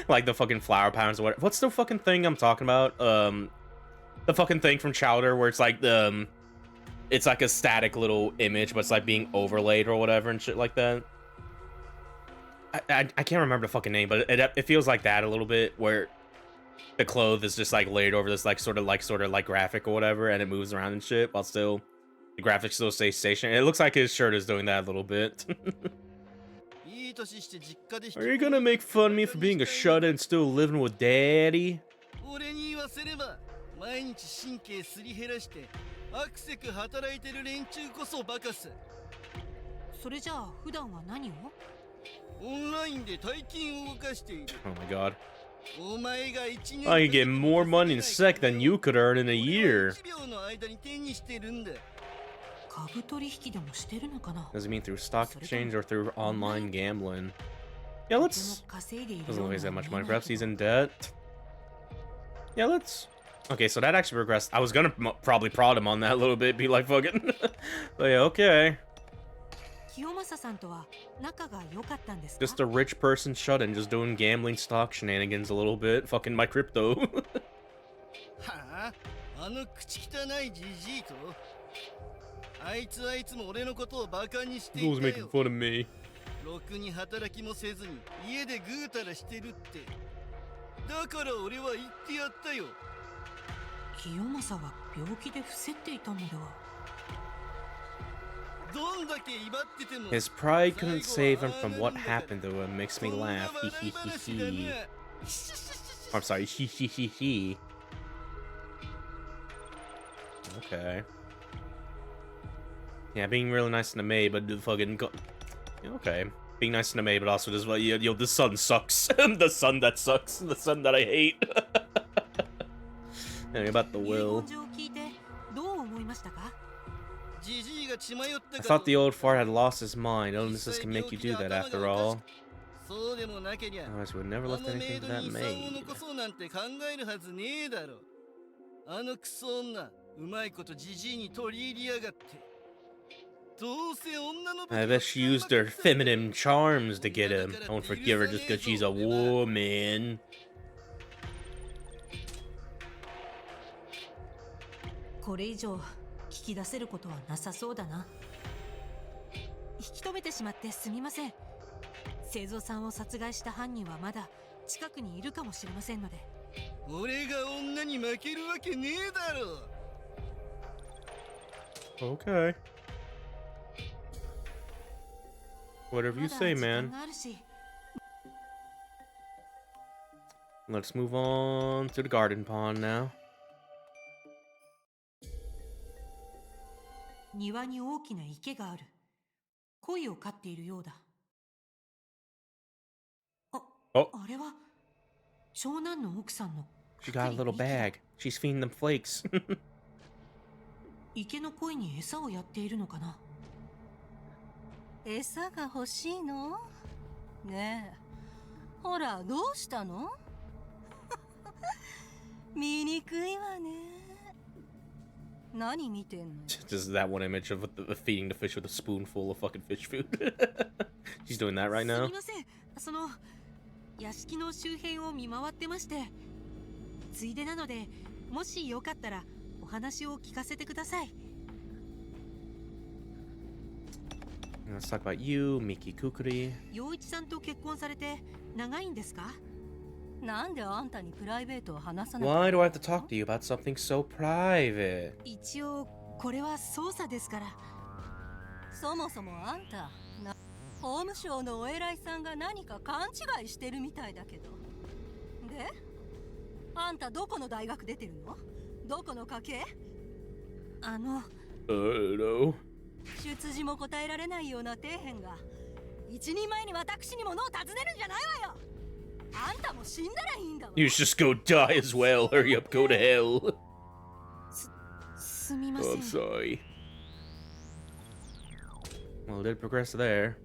like the fucking flower patterns or whatever. What's the fucking thing I'm talking about? The fucking thing from Chowder where it's like the it's like a static little image, but it's like being overlaid or whatever and shit like that. I can't remember the fucking name, but it feels like that a little bit, where the clothes is just like laid over this like sort of like graphic or whatever, and it moves around and shit, while still the graphics still stay stationary. It looks like his shirt is doing that a little bit. Are you gonna make fun of me for being a shut-in and still living with daddy? Oh my god. I can get more money in a sec than you could earn in a year. Does it mean through stock exchange or through online gambling? Yeah, let's... Doesn't look like he's got much money. Perhaps he's in debt? Yeah, let's... Okay, so that actually progressed. I was gonna probably prod him on that a little bit, be like, fucking... But yeah, okay. Just a rich person shut-in, just doing gambling stock shenanigans a little bit. Fucking my crypto. Who's making fun of me? ろくに働きもせずに家でぐうたらしてるって。だから俺は言ってやったよ。清正は病気で伏せっていたのでは。どんだけ威張ってても His pride couldn't save him from what happened to him. Makes me laugh. I'm sorry. Okay. Yeah, being really nice to May, but fucking okay. Being nice to May, but also just like, yo, the sun sucks. The sun that sucks. The sun that I hate. Anyway, about the will. I thought the old fart had lost his mind. Illnesses can make you do that after all. Otherwise, we would never left anything to that maid. I bet she used her feminine charms to get him. I won't forgive her just because she's a woman. これ以上聞き出せることはなさそうだな。引き止めてしまってすみません。製造さんを殺害した犯人はまだ近くにいるかもしれませんので。俺が女に負けるわけねえだろ。 Okay. Whatever you say, man. Let's move on to the garden pond now. 庭に大きな池がある。鯉を飼っているようだ。あれは長男の奥さんの。She got a little bag. She's feeding them flakes. 池の鯉に餌をやっているのかな。餌が欲しいの？ねえ、ほらどうしたの？見にくいわね。何見てんの？ Just that one image of feeding the fish with a spoonful of fucking fish food. She's doing that right now. すみません。その屋敷の周辺を見回ってまして、ついでなので、もしよかったらお話を聞かせてください。Let's talk about you, Miki Kukuri. 陽一さんと結婚されて長いんですか？なんであんたにプライベートを話さなきゃ。 Why do I have to talk to you about something so private? 一応これは捜査ですから。そもそもあんた、法務省のお偉いさんが何か勘違いしてるみたいだけど。で、あんたどこの大学出てるの？どこの家系？No. 出自も答えられないような底辺が一人前に私にものを尋ねるんじゃないわよ。あんたも死んだらいいんだわ。 You just go die as well. Hurry up, go to hell. すみません。I'm sorry. Well, it did progress there.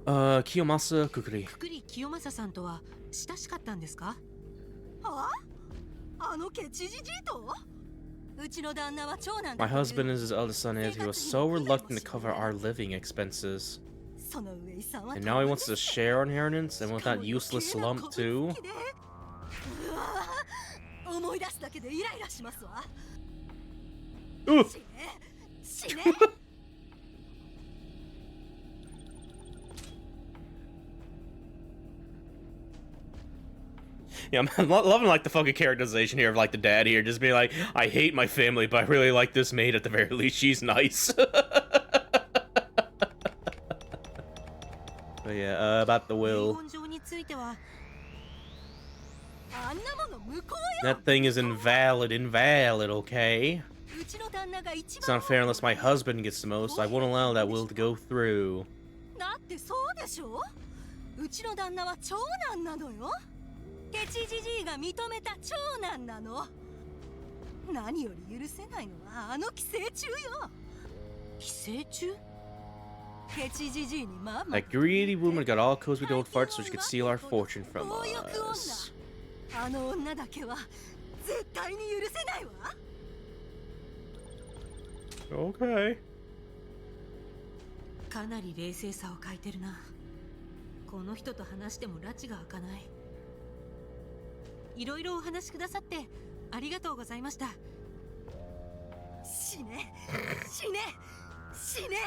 Kiyomasa Kukuri. くくり清正さんとは親しかったんですか？はあ？あのケチじじいと？うちの旦那は長男だ。 My husband is his eldest son is. He was so reluctant to cover our living expenses. その上遺産は And now he wants to share our inheritance and with that useless lump too. 思い出すだけでイライラしますわ。 Ooh. 死ね。Yeah, I'm loving like the fucking characterization here of like the dad here, just being like, I hate my family, but I really like this maid at the very least. She's nice. But yeah, about the will. 遺言状については あんなもの無効よ。 That thing is invalid, okay? うちの旦那が一 It's 番 not fair unless my husband gets the most. I won't allow that will to go through. だってそうでしょ。うちの旦那は長男なのよ。ケチじじいが認めた長男なの。何より許せないのはあの寄生虫よ。寄生虫？ ケチじじいにまあま That greedy woman got all cozy with the old fart so she could steal our fortune from 強欲女。 us. あの女だけは絶対に許せないわ。 Okay. かなり冷静さを欠いてるな。この人と話しても拉致が開かない。いろいろお話しくださってありがとうございました。死ね死ね死ね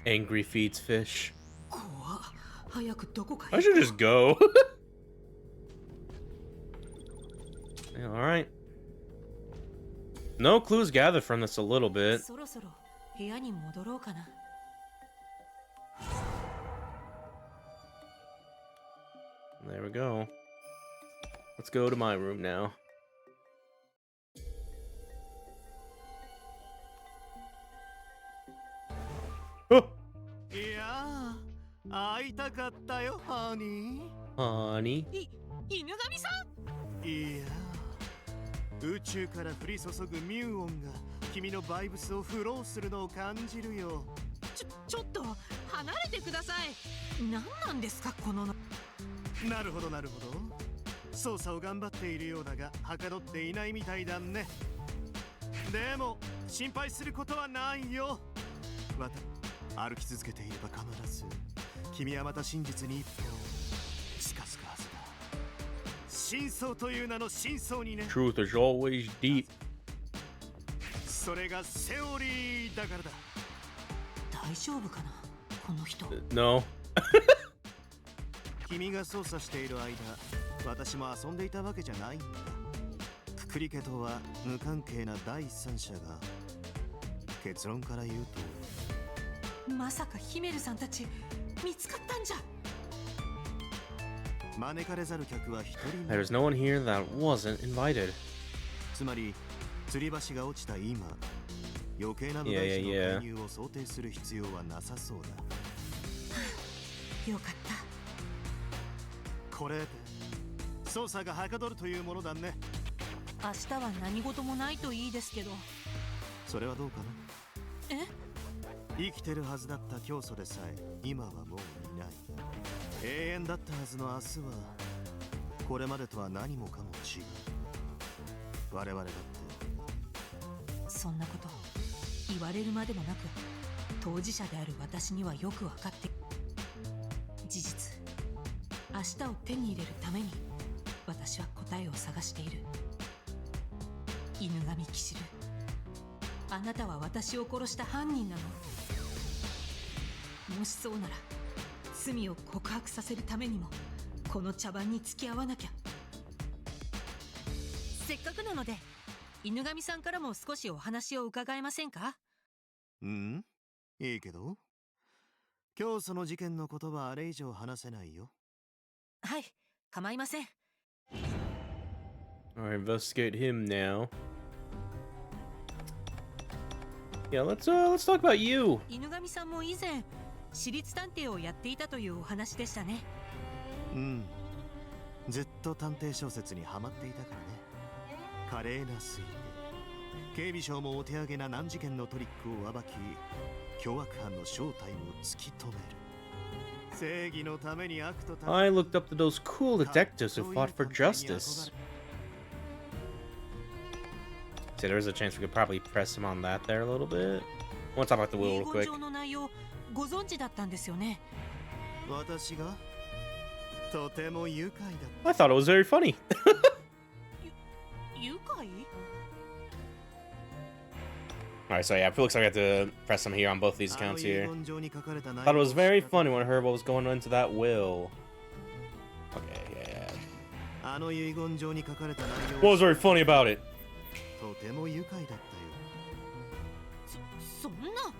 Angry feeds fish. 怖っ。早くどこか I へ。 should just go. Yeah, all right. No clues gathered from this a little bit. そろそろ部屋に戻ろうかな。 There we go. Let's go to my room now. Oh, いやー、会いたかったよ、ハニ honey. 犬神さん。ー。いやー、宇宙から降り注ぐミューオンが君のバイブスをフローするのを感じるよ。ちょっと離れてください。何なんですかこの。なるほどなるほど。操作を頑張っているようだがはかどっていないみたいだね。でも心配することはないよ。歩き続けていれば必ず君はまた真実に一歩近づくはずだ。真相という名の真相にね。 Truth is always deep. それがセオリーだからだ。大丈夫かなこの人。 No. 君が操作している間、私も遊んでいたわけじゃないんだ。くくり家とは無関係な第三者が。結論から言うと、まさかヒメルさんたち見つかったんじゃ。招かれざる客は一人も。 There's no one here that wasn't invited. つまり吊り橋が落ちた今、余計な部外者の介入を想定する必要はなさそうだ。よかった。これで操作がはかどるというものだね。明日は何事もないといいですけど。それはどうかな。え？生きてるはずだった教祖でさえ今はもういない。永遠だったはずの明日はこれまでとは何もかも違う。我々だって。そんなこと言われるまでもなく、当事者である私にはよく分かって。事実、明日を手に入れるために私は答えを探している。犬神騎士ル、あなたは私を殺した犯人なの。もしそうなら罪を告白させるためにもこの茶番に付き合わなきゃ。せっかくなので犬神さんからも少しお話を伺えませんか？うん、いいけど今日その事件のことはあれ以上話せないよ。はい、構いません。 Alright, investigate him now. Yeah, let's talk about you. 犬神さんも以前私立探偵をやっていたというお話でしたね。うん、ずっと探偵小説にハマっていたからね。華麗な推理、警備省もお手上げな難事件のトリックを暴き、凶悪犯の正体を突き止める。正義のために悪と I looked up to those cool detectives who fought for justice. See, there is a chance we could probably press him on that there a little bit. I want to talk about the will 遺 real 言 quick. 状の内容ご存知だったんですよね。私がとても愉快だ。 I thought it was very funny. 愉快？ Alright, so yeah, it looks like I have to press him here on both these あの accounts 遺 here. 言状に書かれた内 Thought 容 it was very funny when I heard what was going into that will. Okay, yeah. あの遺言状に書かれた内 What 容 was very funny about it? とても愉快だったよ。そんな。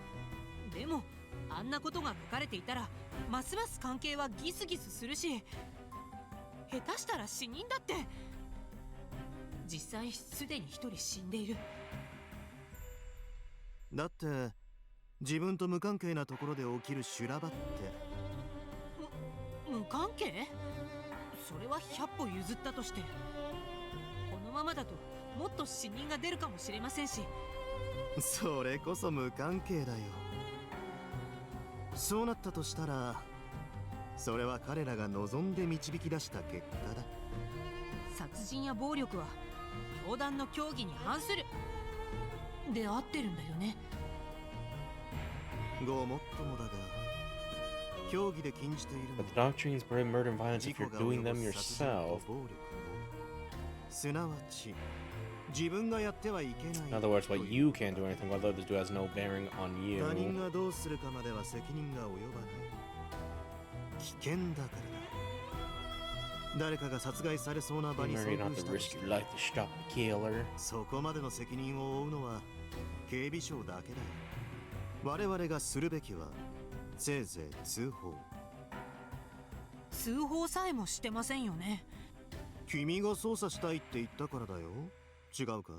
でもあんなことが書かれていたらますます関係はギスギスするし、下手したら死人だって。実際すでに一人死んでいる。だって自分と無関係なところで起きる修羅場って。無関係？それは100歩譲ったとして、このままだともっと死人が出るかもしれませんし。それこそ無関係だよ。そうなったとしたらそれは彼らが望んで導き出した結果だ。殺人や暴力は教団の教義に反するで合ってるんだよね。ごもっともだが教義で禁じているの But the doctrines prohibit murder and violence if you're doing them yourself. 暴力もすなわち自分がやってはいけない In other words, what you can't do anything, what others do has no bearing on 他人 you. がどうするかまでは責任が及ばない危険だからだ誰かが殺害されそうな場に You 遭 know, you don't 遇 have し to たと risk して your life to stop the killer. そこまでの責任を負うのは警備省だけだよ我々がするべきはせいぜい通報通報さえもしてませんよね。君が操作したいって言ったからだよ違うか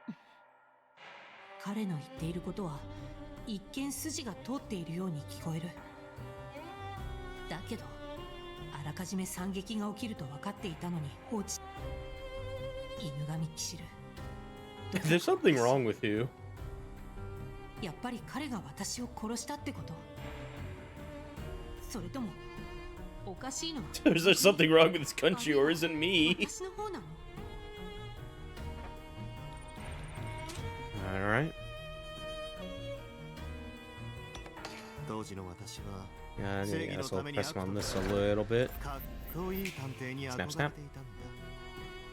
い彼の言っていることは一見筋が通っているように聞こえる。だけどあらかじめ惨劇が起きると分かっていたのに放置。犬神騎士る。 There's something wrong with you. やっぱり彼が私を殺したってこと？それともおかしいのは Is there something wrong with this country, or is it me? 私の方なの？ Alright. 当時の私は Yeah, I 正 guess 義の I'll ために press 悪 on と this a little bit. かっこいい探偵に憧れていたんだ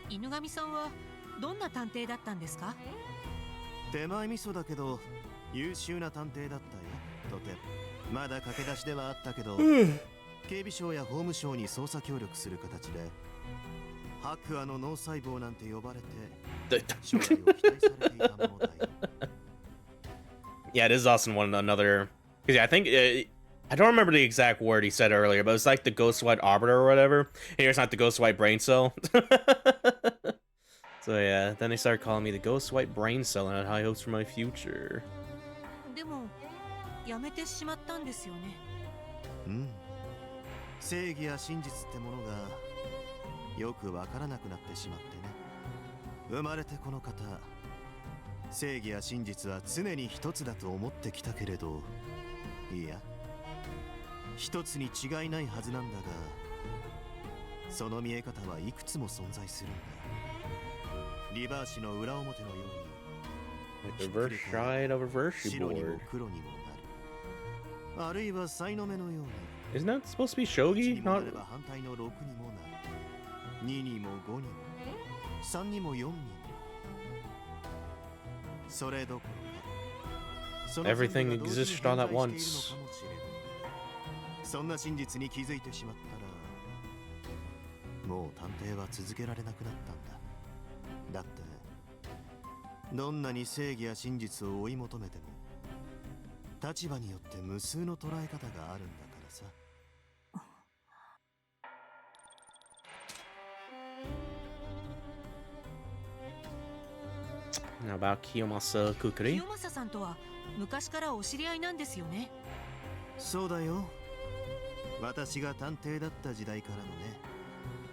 犬神さんはどんな探偵だったんですか？手前味噌だけど優秀な探偵だったよとてまだ駆け出しではあったけど警備省や法務省に捜査協力する形で白亜の脳細胞なんて呼ばれて将来を期待されていたものだよ Yeah, it is also one another. Because yeah, I think I don't remember the exact word he said earlier, but it's like the ghost white arbiter or whatever. Here it's not the ghost white brain cell. So yeah, then they started calling me the ghost white brain cell, and I had high hopes for my future. でもやめてしまったんですよね。うん正義や真実ってものがよくわからなくなってしまってね生まれてこの方正義や真実は常に一つだと思ってきたけれどいや一つに違いないはずなんだがその見え方はいくつも存在するんだリバーシの裏表のように Like the reverse side of a reverse 白にも board. 黒にもなるあるいは才の目のように Isn't that supposed to be 1 shogi? にも Not. なれば反対の6にもなる2にも5にも3にも4にもそれどころかその全 Everything 部が同時に exists all at 偏在しているのかも once. しれないそんな真実に気づいてしまったらもう探偵は続けられなくなったんだだってどんなに正義や真実を追い求めても立場によって無数の捉え方があるんだからさ How about Kiyomasa Kukuri? 清正さんとは昔からお知り合いなんですよね。そうだよ私が探偵だった時代からのね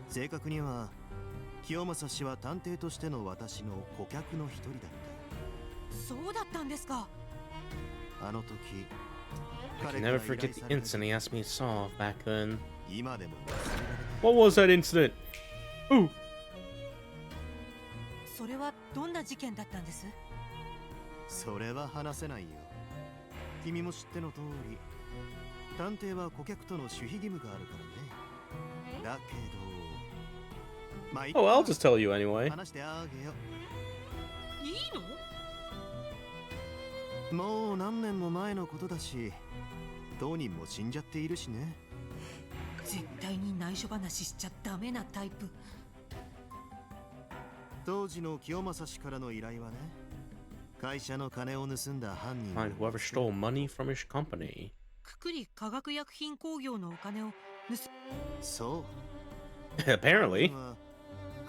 正確には清正氏は探偵としての私の顧客の一人だっそうだったんですか。たあの時 I 彼 can から never 依頼 forget さ the れた incident he asked me to solve back then. 今でも忘れられない What was that incident? Ooh. それはどんな事件だったんです？それは話せないよ君も知っての通り探偵は顧客との守秘義務があるからねだけどまあいいか Oh, I'll just tell you anyway. 話してあげよいいの？もう何年も前のことだし当人も死んじゃっているしね絶対に内緒話しちゃダメなタイプ。当時の清正氏からの依頼はね会社の金を盗んだ犯人 Find whoever stole money from his company. くくり化学薬品工業のお金を盗そう Apparently. 犯人は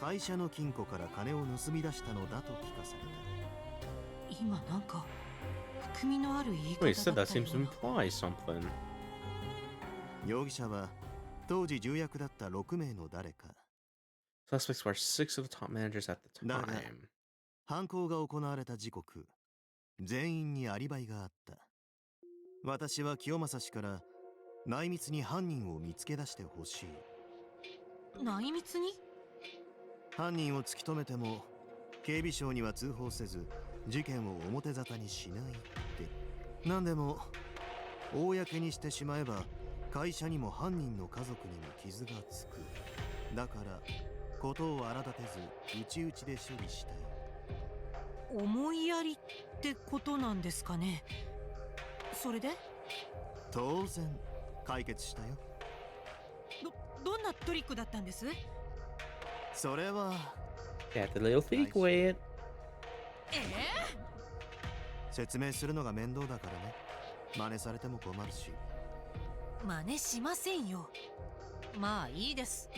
会社の金庫から金を盗み出したのだと聞かされ今なんか含みのある言い Wait, he 方 said だ that ったよ seems to うな。 imply something. た容疑者は当時重役だった6名の誰か Suspects were 6 of the top managers at the Nah, time. 犯行が行われた時刻全員にアリバイがあった私は清正氏から内密に犯人を見つけ出してほしい内密に？犯人を突き止めても警備省には通報せず事件を表沙汰にしないって何でも公にしてしまえば会社にも犯人の家族にも傷がつくだからことを荒立てず内々で処理したい。思いやりってことなんですかね。それで当然解決したよ。どんなトリックだったんです？それは Got the little secret. 説明するのが面倒だからね。真似されても困るし。真似しませんよ。まあいいです。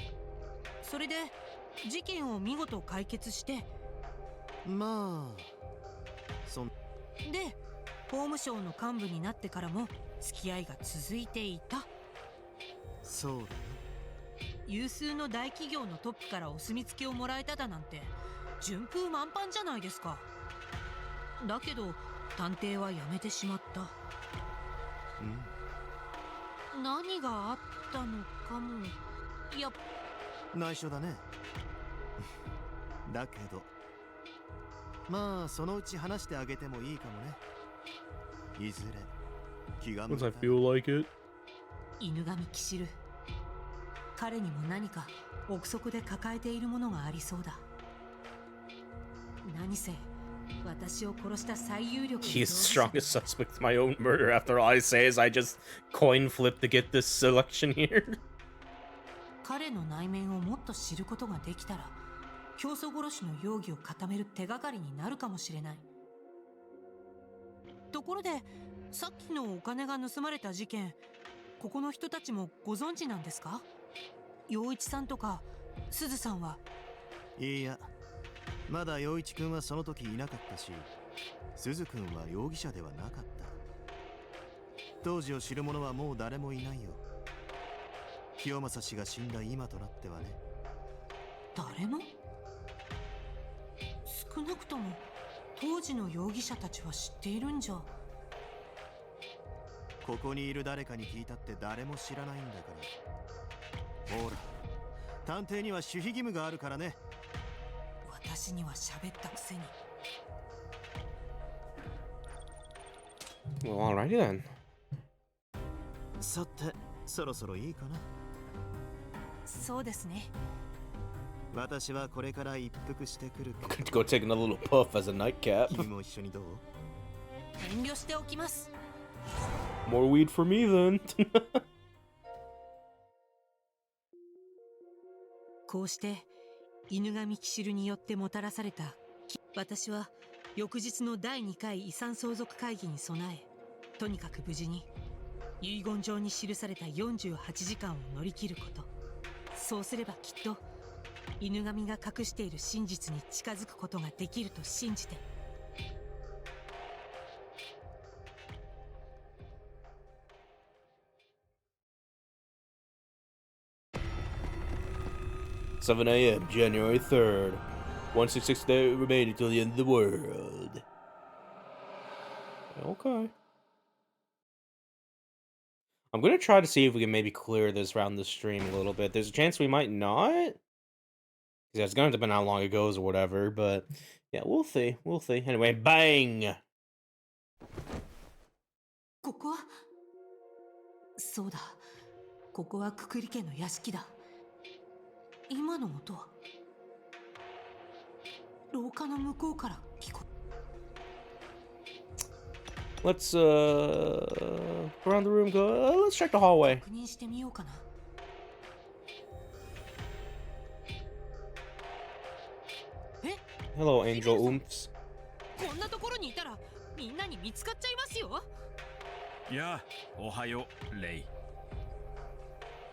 それで事件を見事解決して、まあそんで法務省の幹部になってからも付き合いが続いていた。そうだよ。有数の大企業のトップからお墨付きをもらえただなんて順風満帆じゃないですか。だけど探偵は辞めてしまった。何があったのかも内緒だね。だけどまあそのうち話してあげてもいいかもね。いずれ気が向い Once た I feel like it. 犬神キシル、彼にも何か憶測で抱えているものがありそうだ。何せ私を殺した最有力の He's strongest suspect in my own murder. After all I say is I just coin flip to get this selection here. 彼の内面をもっと知ることができたら、教祖殺しの容疑を固める手がかりになるかもしれない。ところで、さっきのお金が盗まれた事件、ここの人たちもご存知なんですか？陽一さんとかすずさんは。いや、まだ陽一くんはその時いなかったし、すずくんは容疑者ではなかった。当時を知る者はもう誰もいないよ。清正氏が死んだ今となってはね。誰も？少なくとも当時の容疑者たちは知っているんじゃ。ここにいる誰かに聞いたって誰も知らないんだから。ほら、探偵には守秘義務があるからね。私には喋ったくせに。Well, alrighty then. さて、そろそろいいかな。そうですね。私はこれから一服してくるけ Going to go take another little puff as a nightcap. ど、君も一緒にどう？遠慮しておきます。More weed for me then. こうして犬神キシルによってもたらされた、私は翌日の第2回遺産相続会議に備え、とにかく無事に遺言状に記された48時間を乗り切ること。そうすればきっと犬神が隠している真実に近づくことができると信じて。7 a.m. January 3rd. 166 days remaining till the end of the world. Okay. I'm gonna try to see if we can maybe clear this around the stream a little bit. There's a chance we might not. Yeah, it's gonna depend how long it goes or whatever, but yeah, we'll see. We'll see. Anyway, bang! ここは、そうだ、ここはくくり家の屋敷だ。今の音は廊下の向こうから聞こえ。 Let's around the room go. Let's check the hallway. 確認してみようかな。え？ Hello, Angel Oomps. こんなところにいたらみんなに見つかっちゃいますよ。いや、おはよう、レイ。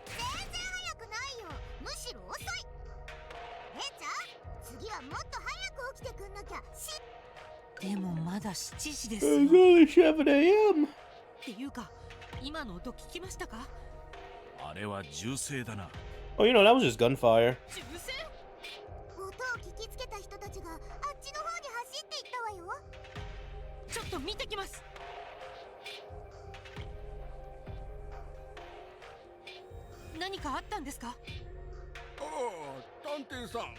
全然早くないよ。むしろ遅い。姉ちゃん、次はもっと早く起きてくんなきゃ。でもまだ7時ですよ。 It's only 7 a.m. っていうか、今の音聞きましたか？あれは銃声だな。 Oh, you know, that was just gunfire. 銃声？音を聞きつけた人たちがあっちの方に走っていったわよ。ちょっと見てきます。何かあったんですか？ああ、探偵さん。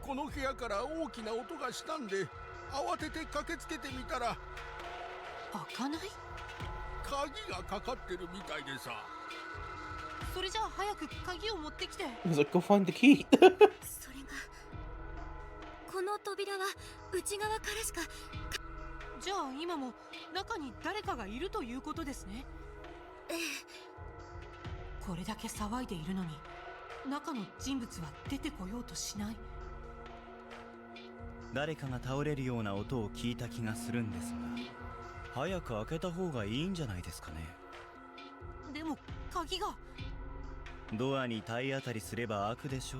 この部屋から大きな音がしたんで、慌てて駆けつけてみたら、開かない？鍵がかかってるみたいでさ。それじゃあ早く鍵を持ってきて。 He's like, go find the key. それがこの扉は内側からしか。じゃあ今も中に誰かがいるということですね。ええ。これだけ騒いでいるのに中の人物は出てこようとしない。誰かが倒れるような音を聞いた気がするんですが、早く開けた方がいいんじゃないですかね。でも鍵が。ドアに体当たりすれば開くでしょ。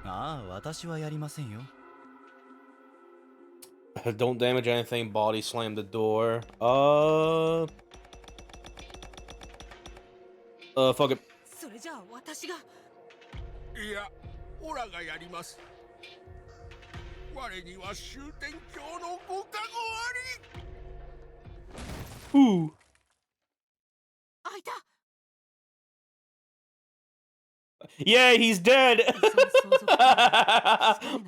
ああ、私はやりませんよ。Don't damage anything, body slam the door. Fuck it. それじゃあ私が。いや、オラがやります。我には終点教のご加護あり。 Ooh. 開いた。 Yeah, he's dead.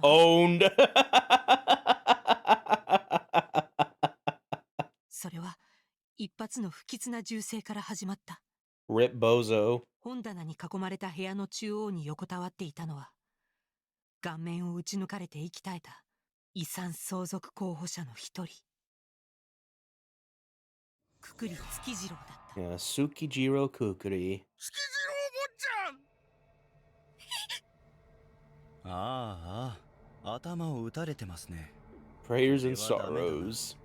Owned. それは一発の不吉な銃声から始まった。 Rip Bozo. 本棚に囲まれた部屋の中央に横たわっていたのは、顔面を撃ち抜かれて息絶えた遺産相続候補者の一人、くくり月次郎だった。 Yeah, Tsukijiro Kukuri. 月次郎坊ちゃん。ああ、頭を打たれてますね。 Prayers and sorrows.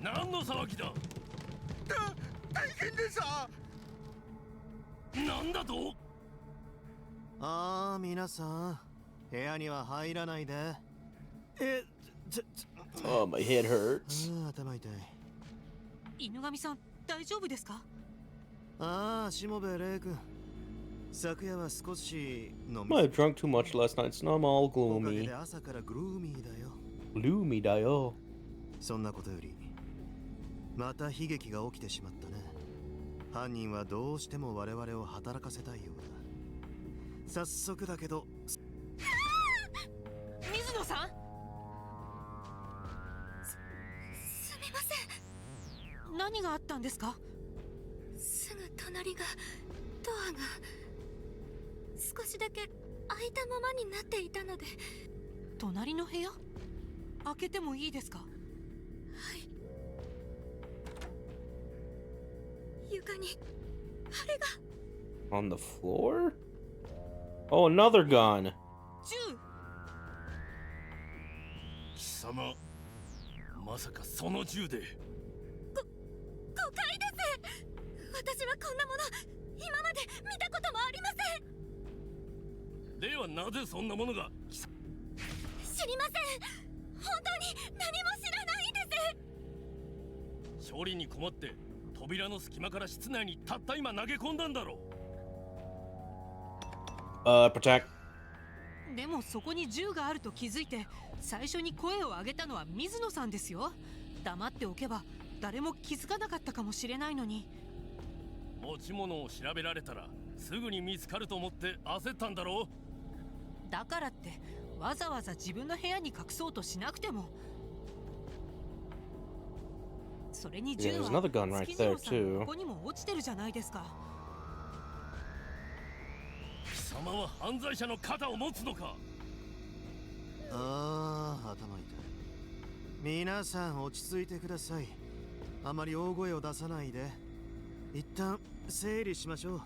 何の騒ぎだ。大変でさ。なんだと。ああ、皆さん部屋には入らないで。Oh, my head hurts. 頭痛い。犬神さん大丈夫ですか。ああ、しもべレイ君。昨夜は少し飲み。 I drank too much last night, so now I'm all おかげ gloomy. で朝からグルーミーだよ。 Gloomy da yo. そんなことよりまた悲劇が起きてしまったね。犯人はどうしても我々を働かせたいようだ。早速だけど。水野さん。すみません。何があったんですか。すぐ隣がドアが少しだけ開いたままになっていたので。隣の部屋開けてもいいですか。はい。床にあれが。 On the floor? Oh, another gun. 銃。貴様、まさかその銃で。誤解です。私はこんなもの今まで見たこともありません。ではなぜそんなものが。知りません。本当に何も知らないんです。処理に困って扉の隙間から室内にたった今投げ込んだんだろう。Protect. でもそこに銃があると気づいて最初に声を上げたのは水野さんですよ。黙っておけば誰も気づかなかったかもしれないのに。持ち物を調べられたらすぐに見つかると思って焦ったんだろう。だからってわざわざ自分の部屋に隠そうとしなくても。それに銃 Yeah, there's は another gun right 月次 there 郎さんの too. ここにも落ちてるじゃないですか。貴様は犯罪者の肩を持つのか。ああ、頭痛い。皆さん落ち着いてください。あまり大声を出さないで。一旦整理しましょう。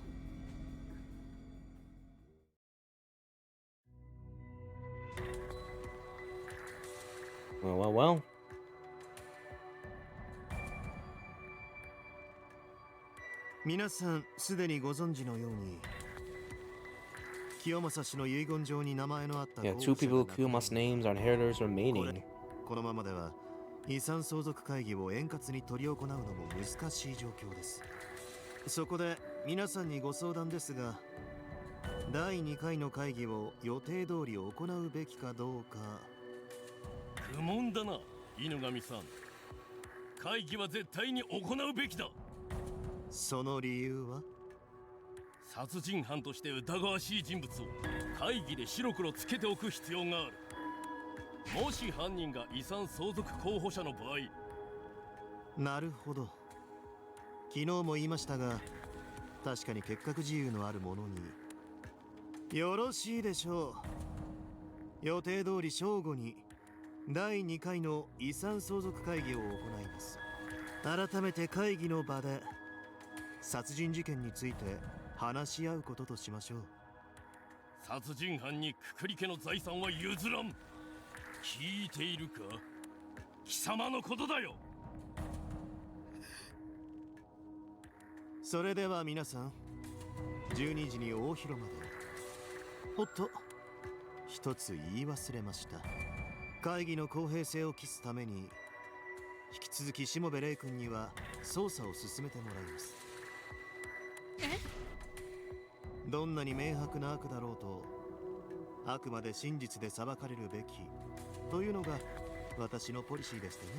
Well. 皆さんすでにご存知のように清正氏の遺言状に名前のあった Yeah, 候 two 補者 people が with Kuma's names are inheritors remaining. このままでは遺産相続会議を円滑に執り行うのも難しい状況です。そこで皆さんにご相談ですが、第2回の会議を予定通り行うべきかどうか。愚問だな、犬神さん。会議は絶対に行うべきだ。その理由は？殺人犯として疑わしい人物を会議で白黒つけておく必要がある。もし犯人が遺産相続候補者の場合。なるほど。昨日も言いましたが、確かに結核自由のあるものに。よろしいでしょう。予定通り正午に第2回の遺産相続会議を行います。改めて会議の場で殺人事件について話し合うこととしましょう。殺人犯にくくり家の財産は譲らん。聞いているか？貴様のことだよ。それでは皆さん、12時に大広間で。おっと、一つ言い忘れました。会議の公平性を期すために、引き続き下部玲君には捜査を進めてもらいます。どんなに明白な悪だろうと、あくまで真実で裁かれるべきというのが私のポリシーでしてね。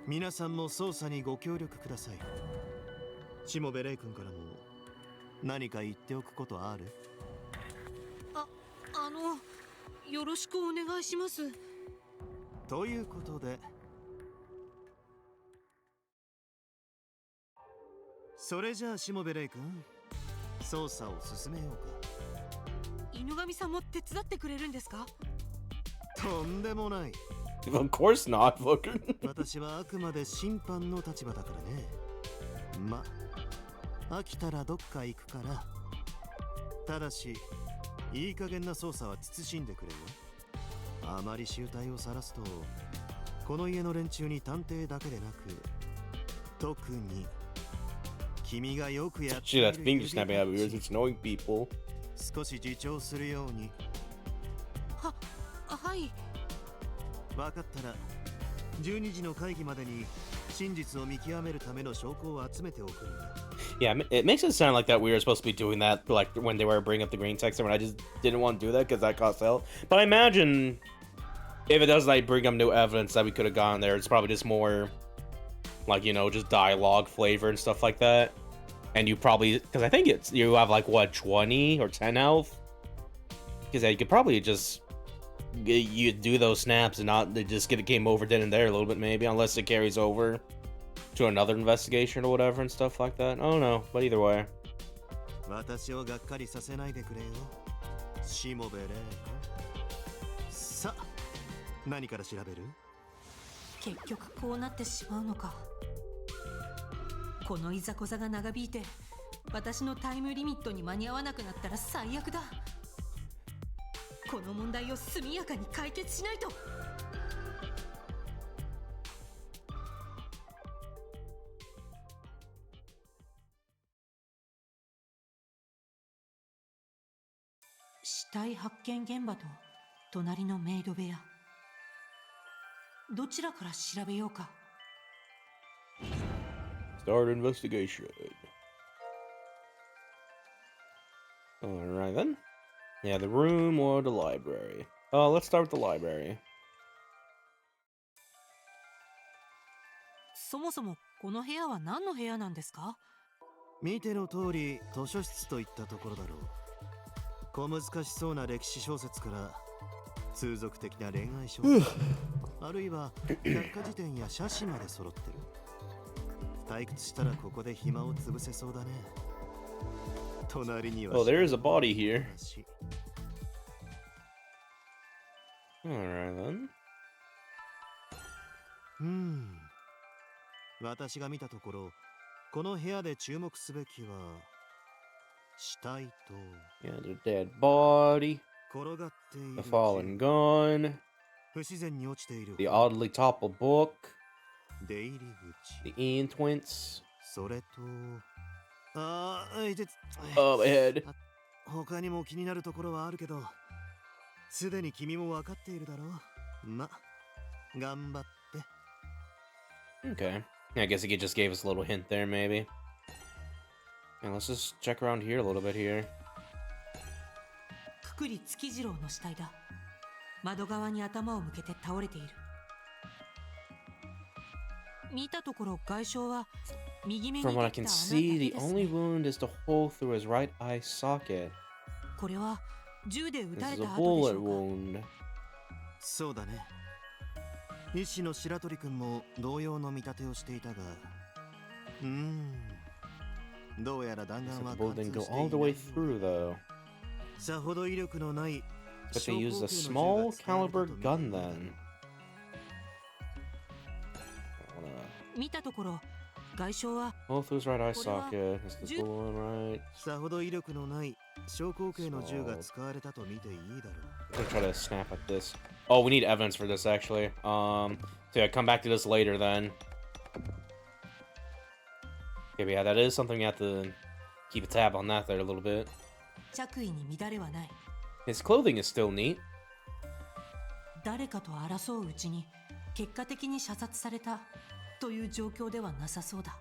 皆さんも捜査にご協力ください。下部玲君からも何か言っておくことある？よろしくお願いします。ということで、それじゃあ下部玲君、捜査を進めようか。犬神さんも手伝ってくれるんですか？とんでもない。Of course not, fucker. 私はあくまで審判の立場だからね。ま、飽きたらどっか行くから。ただし、いい加減な捜査は慎んでくれよ。あまり醜態を晒すと、この家の連中に探偵だけでなく、特に君がよくやってい Shit, る that finger snapping out of yours, it's annoying people. 少し自重するように。はい。分かったら12時の会議までに真実を見極めるための証拠を集めておくんだ。Yeah, it makes it sound like that we were supposed to be doing that, like when they were bringing up the green text, and I just didn't want to do that because that costs hell. But I imagine if it does like bring up new evidence that we could have gone there, it's probably just more like, you know, just dialogue flavor and stuff like that. And you probably, because I think it's you have like what 20 or 10 health, because you could probably just you do those snaps and not just get a game over then and there a little bit maybe, unless it carries over to another investigation or whatever and stuff like that. I don't know, but either way. 私をがっかりさせないでくれよ、しもべれ。さあ、何から調べる？結局こうなってしまうのか。このいざこざが長引いて、私のタイムリミットに間に合わなくなったら最悪だ。この問題を速やかに解決しないと。死体発見現場と隣のメイド部屋、どちらから調べようか。Start investigation. Alright then. Yeah, the room or the library. Let's start with the library. そもそもこの部屋は何の部屋なんですか？見ての通り図書室といったところだろう。小難しそうな歴史小説から通俗的な恋愛小説あるいは百科事典や写真まで揃ってる。退屈したらここで暇を潰せそうだね。隣には Oh, there is a body here. Alright then. 私が見たところ、この部屋で注目すべきは死体と Yeah, the dead body, 転がっている the fallen gun, 不自然に落ちている the oddly toppled book, 出入り口、 the Intuits. それとOh, my head. 他にも気になるところはあるけど、すでに君も分かっているだろう。ま、頑張って。Okay. I guess he just gave us a little hint there, maybe. And let's just check around here a little bit here. くくり月次郎の死体だ。窓側に頭を向けて倒れている。見たところ外傷は右目に From what I でき can た穴だ see, け the ですね。 only wound is the hole through his right eye socket. これは銃で撃 This たれ is a た後でし bullet ょうか。 wound. そうだね。医師の白鳥くんも同様の見立てをしていたが、どうやら弾 So 丸 the は bullet 貫 didn't 通 go してい all the な way いよ through though. さほど威力のない But they used a 小口径 small の銃が使われたと caliber 見ていいだ gun ろ then. う I wanna... 見たところ外傷は Both those right eye これは socket. Is the bullet right? さほど威力のない小口径の銃が使われたと見ていいだろう I'm gonna try to snap at this. Oh, we need evidence for this actually. So yeah, come back to this later then. Okay, but yeah, that is something you have to keep a tab on that there a little bit. 着衣に乱れはない。 His clothing is still neat. 誰かと争ううちに結果的に射殺されたという状況ではなさそうだ。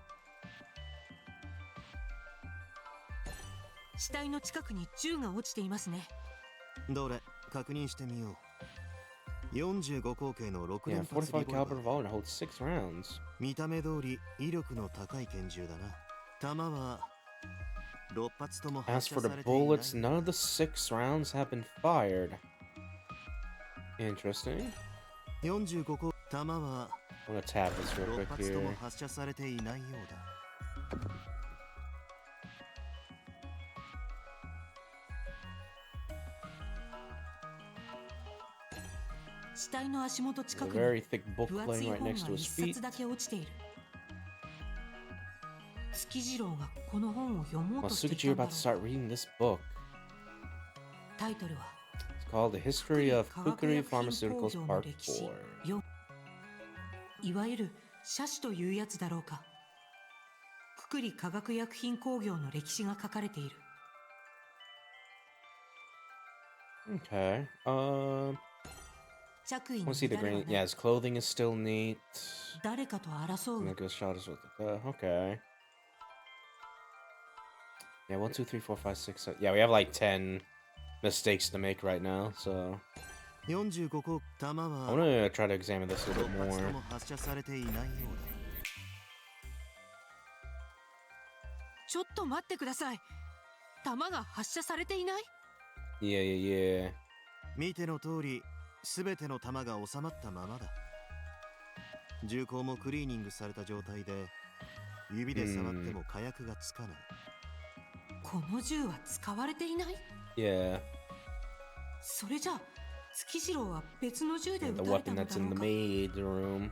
死体の近くに銃が落ちていますね。どれ確認してみよう45口径の6 Yeah, 連発リ45ボルバ caliber ー revolver holds 6 rounds. 見た目通り威力の高い拳銃だな弾は6発とも As 発 for 射 the されていない bullets, none of the 6 rounds have been fired. Interesting. 45口弾は I'm gonna tab this real 6 quick 発とも here. 発射されていないようだ死体の足元近 A くに very thick book 分厚い laying right 本が next to 一 his feet. 冊だけ落ちている。月次郎がこの本を読もう Well, としてい Sukichi, た you're んだ about to ろう。 start reading this book. タイトルは It's called The History of 化学 Kukuri 薬品 Pharmaceuticals 工業の Part 歴史 4. 4いわゆる社史というやつだろうか。くくり化学薬品工業の歴史が書かれている。 Okay. 着衣 I に want to see the 乱れは green. な Yeah, い。 his clothing is still neat. 誰かと争 And う that goes shot as well. Okay. Yeah, 1, 2, 3, 4, 5, 6, 7. Yeah, we have like 10 mistakes to make right now, so 45口弾 I は want to try to examine this a little 6 bit 発と more. も発射されていないようだちょっと待ってください。弾が発射されていない？ Yeah, yeah, yeah. 見ての通り全ての弾が収まったままだ銃口もクリーニングされた状態で指で触っても火薬がつかないこの銃は使われていない？ Yeah. それじゃあ月次郎は別の銃で And 撃 the たれた weapon の that's だろ in う the か。 maid room.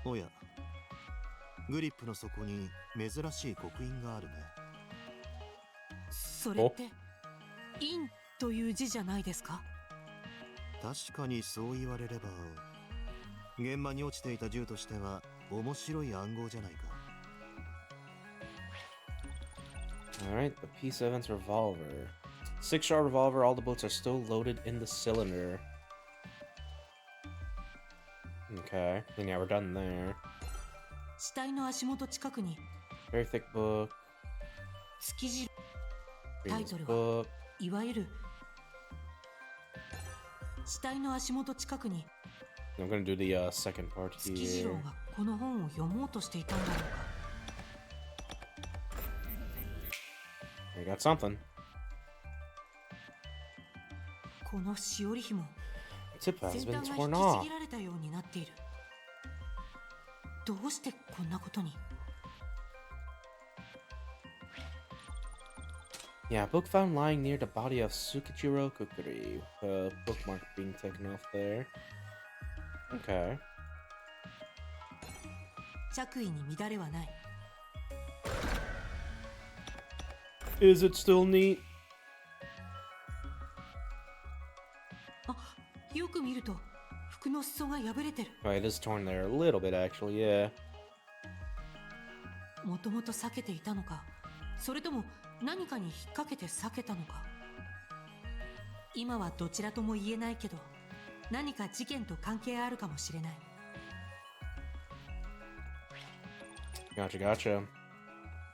おやグリップの底に珍しい刻印があるねそれって「陰」という字じゃないですか？確かにそう言われれば現場に落ちていた銃としては面白い暗号じゃないか Alright, the P7's revolver. 6-shot revolver, all the bullets are still loaded in the cylinder. Okay, then yeah, we're done there. 死体の足元近くに Very thick book. 月次 Read this タイトルは book. いわゆる死体の足元近くに I'm gonna do the second part 月次郎 here. がこの本を読もうとしていたんだろうか。 We got something. このしおり紐 Tip has 先 been 端が torn 引き off. ちぎられたようになっている。どうしてこんなことに？ Yeah, book found lying near the body of Tsukijiro Kukuri. Bookmark being taken off there. Okay. 着衣に乱れはない。 Is it still neat? あ、よく見ると服の裾が破れてる。 Right, it is torn there a little bit actually, yeah. もともと避けていたのか、それとも何かに引っ掛けて避けたのか。今はどちらとも言えないけど、何か事件と関係あるかもしれない。 Gotcha, gotcha.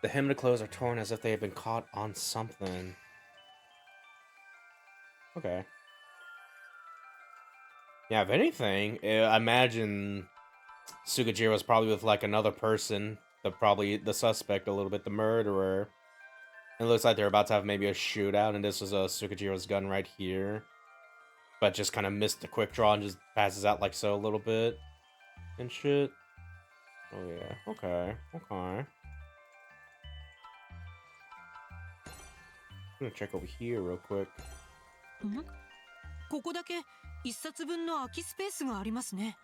The hem of the clothes are torn as if they have been caught on something. Okay. Yeah, if anything, I imagine Tsukijiro was probably with like another person, probably the suspect a little bit, the murderer. It looks like they're about to have maybe a shootout, and this was Tsukijiro's gun right here. But just kind of missed the quick draw and just passes out like so a little bit. And shit. Oh yeah, okay, okay. I'm gonna check over here real quick. ここだけ一冊分の空きスペースがありますね。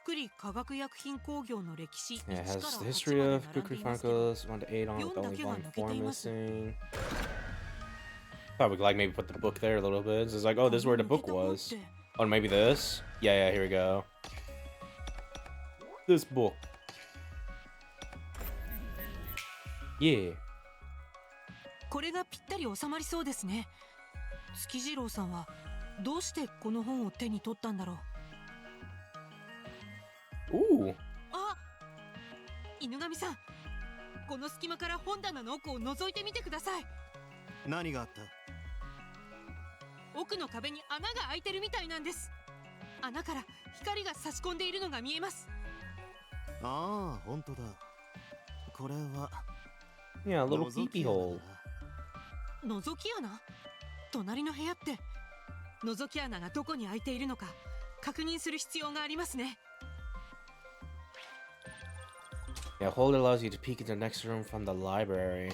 くくり化学薬品工業の歴史 Yeah, 1 it か has ら the 8 history まで of 並んで Kukri いますけど、 Chronicles 1 to 8 on with 4 only だけが one 抜け 4ています。 missing. Thought we could like maybe put the book there a little bit. It's like, oh, this is where the book was. Oh, maybe this? Yeah, here we go. This book. Yeah. これがぴったり収まりそうですね。月次郎さんはどうしてこの本を手に取ったんだろう。 Ooh. あ、犬神さん、この隙間から本棚の奥を覗いてみてください。何があった？奥の壁に穴が開いてるみたいなんです。穴から光が差し込んでいるのが見えます。ああ、本当だ。これは Yeah, a little peepee hole. 覗き穴？隣の部屋って覗き穴がどこに開いているのか確認する必要がありますね。 Yeah, hole allows you to peek into the next room from the library.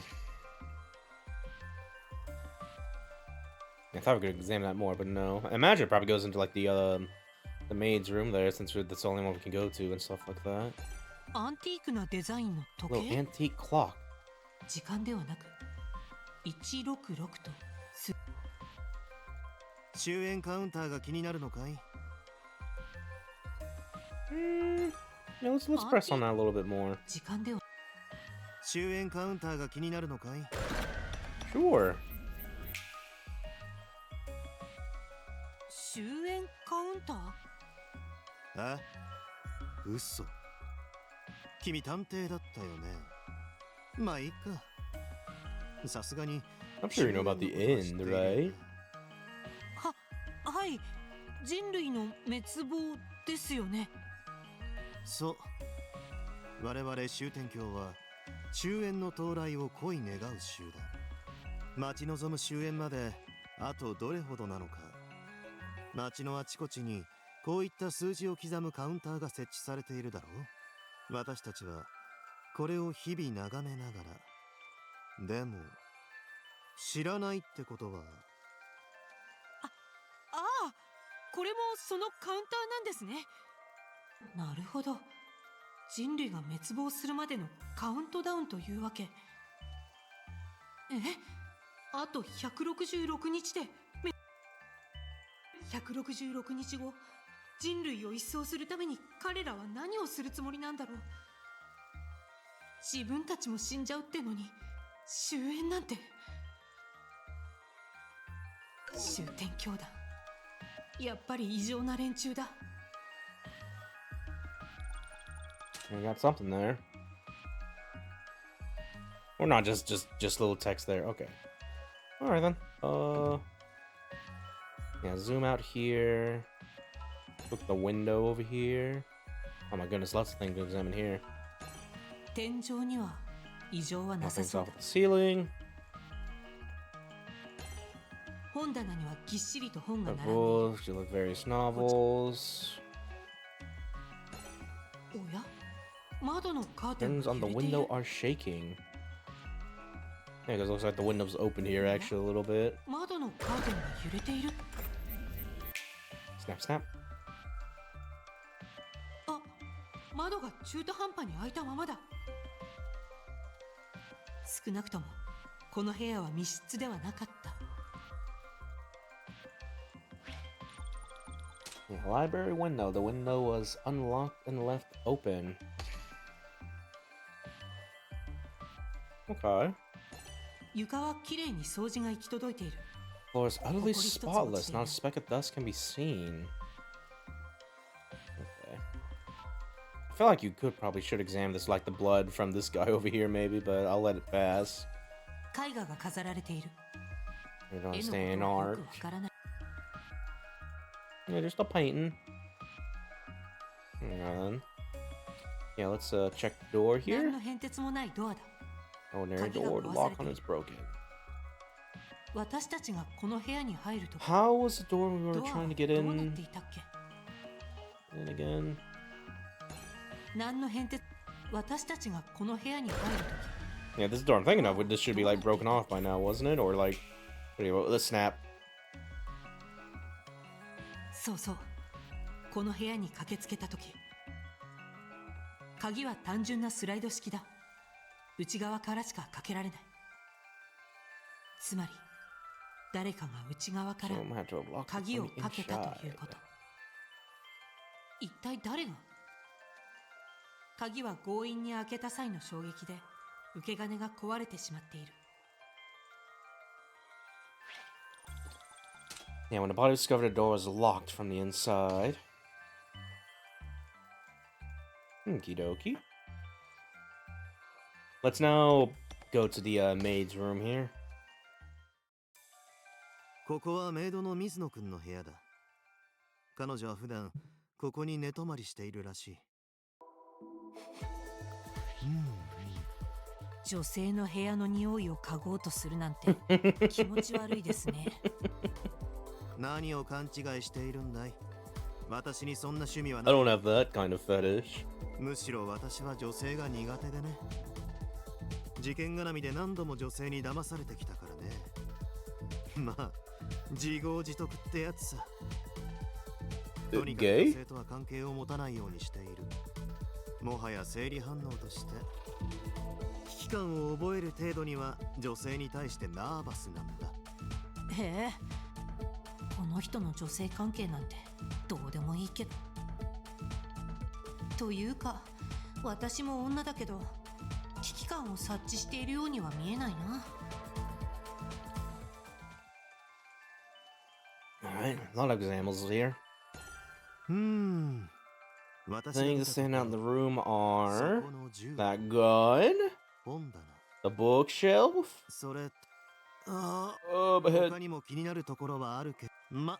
I thought we could examine that more, but no. I imagine it probably goes into like the maid's room there, since that's the only one we can go to and stuff like that. アンティークなデザインの時 Little 計？ antique clock. 時間ではなく166と終焉カウンターが気になるのかい？ Yeah, let's press on that a little bit more. 時間では終焉カウンターが気になるのかい？ Sure. 終焉カウンター？あ？嘘。君探偵だったよね。まあいいか。さすがに I'm sure you know about the end, right? はい、人類の滅亡ですよね。そう。我々終天教は終焉の到来を恋願う集団。待ち望む終焉まであとどれほどなのか。街のあちこちにこういった数字を刻むカウンターが設置されているだろう。私たちはこれを日々眺めながら。でも知らないってことは。ああ、これもそのカウンターなんですね。なるほど。人類が滅亡するまでのカウントダウンというわけ。あと166日で166日後、人類を一掃するために彼らは何をするつもりなんだろう。自分たちも死んじゃうってのに終焉なんて。終天教団、やっぱり異常な連中だ。 You got something there. Or not, just little text there. Okay. All right then. Yeah, zoom out here. Look at the window over here. Oh my goodness, lots of things to examine here. 天井には異常はなさ Nothing's そう off だ。 the ceiling. 本棚にはぎっしりと本が The 並んでいる。 books, you look various novels. おや、窓のカーテン Curtains が on 揺 the れている。 window are shaking. Yeah, because it looks like the window's open here actually a little bit. 窓のカーテンが揺れている。 Snap, snap. あ、窓が中途半端に開いたままだ。少なくともこの部屋は密室ではなかった。 Yeah, library window. The window was unlocked and left open. Okay. 床はきれいに掃除が行き届いている。 Floor is utterly spotless. Not a speck of dust can be seen. Okay. I feel like you should examine this, like the blood from this guy over here, maybe, but I'll let it pass. 絵画が飾られている。 You don't 絵の understand ことはよ art. くわからない。 Yeah, just a painting. And yeah, let's check the door 何 here. の変哲もないドアだ。 Ordinary door. The lock on it is broken. 私たちがこの部屋に入るとき、 How was the door we were ドアは trying to ど get うなっ in? ていたっけ？ And again. 何の変哲、私たちがこの部屋に入るとき、Yeah, this is the door I'm thinking of. This should be like broken off by now, wasn't it? Or like, let's snap. そうそう。この部屋に駆けつけた時、鍵は単純なスライド式だ。内側からしか開けられない。つまり誰かが内側から鍵をかけたということ。一体誰が？鍵は強引に開けた際の衝撃で受け金が壊れてしまっている。Yeah, when the body discovered the door was locked from the inside. Okie dokie. Let's now go to the maid's room here. ここはメイドの水野くんの部屋だ。彼女は普段ここに寝泊まりしているらしい。女性の部屋の匂いを嗅ごうとするなんて気持ち悪いですね。何を勘違いしているんだい？私にそんな趣味は I ない。 don't have that kind of fetish. むしろ私は女性が苦手でね。事件絡みで何度も女性に騙されてきたからね。まあ、自業自得ってやつさ。とにかく女性とは関係を持たないようにしている。もはや生理反応として危機感を覚える程度には女性に対してナーバスなんだ。へえ、この人の女性関係なんてどうでもいいけど。というか私も女だけど危機感を察知しているようには見えないな。 Alright, a lot of examples here. Things that stand out in the room are that gun, the bookshelf. それ、ああ、 Oh, my head. 他にも気になるところはあるけど、ま、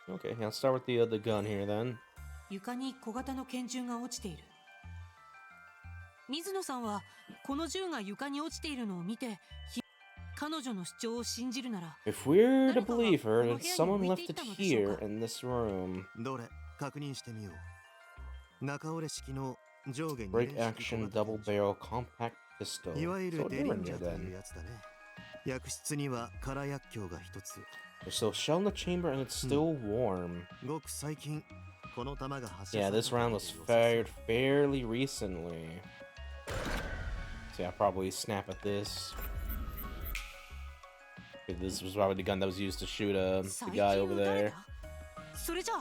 Okay, yeah, let's start with the gun here then. 床に小型の拳銃が落ちている。水野さんはこの銃が床に落ちているのを見て、彼女の主張を信じるなら、 If we're to believe her, then someone left it here in this room. どれ、確認してみよう。中折れ式の上下に Break action double barrel compact pistol. いわゆ So る what デリ different ンジャ here ーという then? やつだね。薬室には空薬莢が一つ。 There's still a shell in the chamber and it's still warm. ごく最近、この弾が発射 Yeah, され this た round was fired fairly recently. So yeah, I'll probably snap at this. Okay, this was probably the gun that was used to shoot the guy over there. それじゃ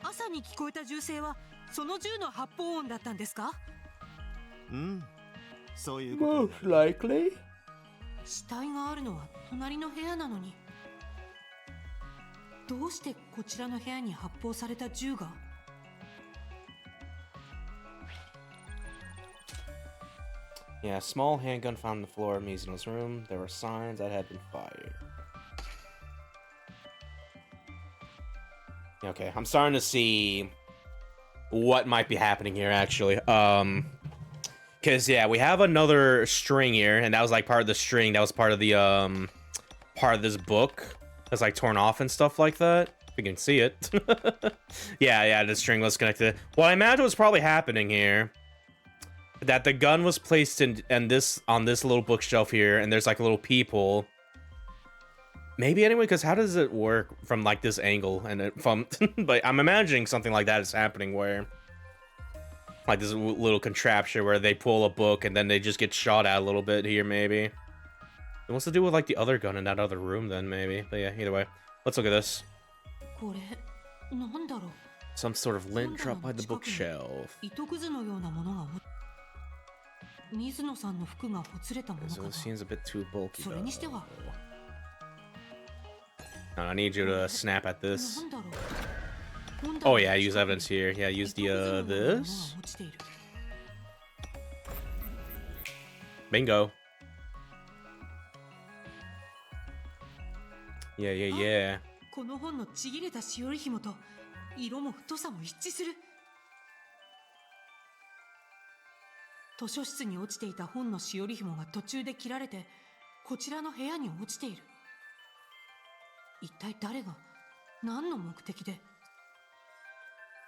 あ朝に聞こえた銃声はその銃の発砲音だったんですか？そういうこと。 Most likely. 死体があるのは隣の部屋なのに、どうしてこちらの部屋に発砲された銃が？ Yeah, a small handgun found on the floor of Mizuno's room. There were signs that had been fired. Okay, I'm starting to see what might be happening here, actually. Because, yeah, we have another string here, and that was, like, part of the string. That was part of the, part of this book. That's, like, torn off and stuff like that. If you can see it. Yeah, the string was connected. What I imagine was probably happening here, that the gun was placed on this little bookshelf here, and there's, like, a little peephole. Maybe anyway, because how does it work from, like, this angle? And from, but I'm imagining something like that is happening where, like, this little contraption where they pull a book and then they just get shot at a little bit here, maybe. It wants to do with, like, the other gun in that other room then, maybe. But yeah, either way. Let's look at this. これなんだろう。 Some sort of lint dropped by the bookshelf. 糸くずのようなものが水野さんの服がほつれたものか So な。 it seems a bit too bulky, それにしては though. I need you to snap at this. なんだろう。 Oh yeah, use evidence here. Yeah, use the this. Bingo. Yeah. この本のちぎれたしおり紐と色も太さも一致する。図書室に落ちていた本のしおり紐が途中で切られてこちらの部屋に落ちている。一体誰が何の目的で。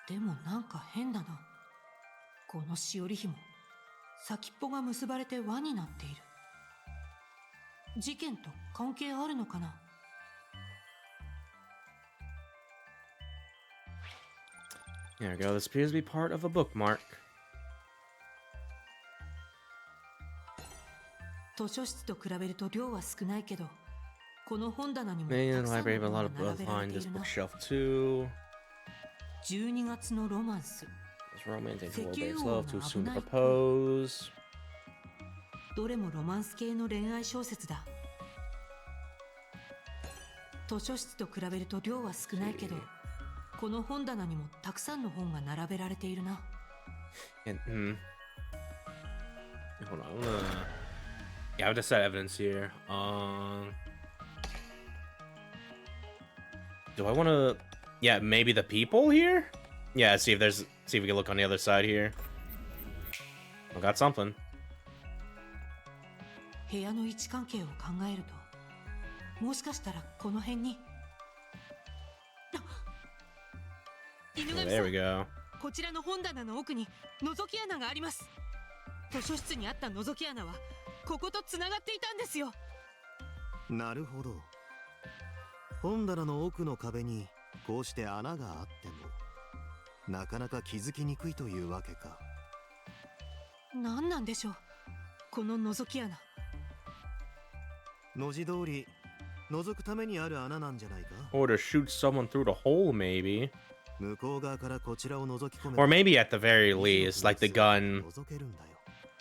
でもなんか変だな。このしおり紐先っぽが結ばれて輪になっている。事件と関係あるのかな。There we go. This appears to be part of a bookmark. 図書室と比べると量は少ないけど、この本棚にも Maybe た in く the さんの library, but a 本 lot が of 並べられ behind てい this るな。 bookshelf too. 12月のロマンス。 This romantic Sekiu world-based love too soon to 危ない。 propose. どれもロマンス系の恋愛小説だ。図書室と比べると量は少ないけど、この本棚にもたくさんの本が並べられているな。And, hold on. Yeah, I have to set evidence here. Do I want to? Yeah, maybe the people here. Yeah, see if we can look on the other side here. I got something. 部屋の位置関係を考えると、もしかしたらこの辺に。犬 Oh, 神 there さ we ん、 go. こちらの本棚の奥に覗き穴があります。図書室にあった覗き穴はこことつながっていたんですよ。なるほど。本棚の奥の壁にこうして穴があってもなかなか気づきにくいというわけか。何なんでしょう、この覗き穴。文字通り覗くためにある穴なんじゃないか。 Or to shoot someone through the hole, maybe. 向こう側からこちらを覗き込めば Or maybe at the very least, like the gun, 覗けるんだよ。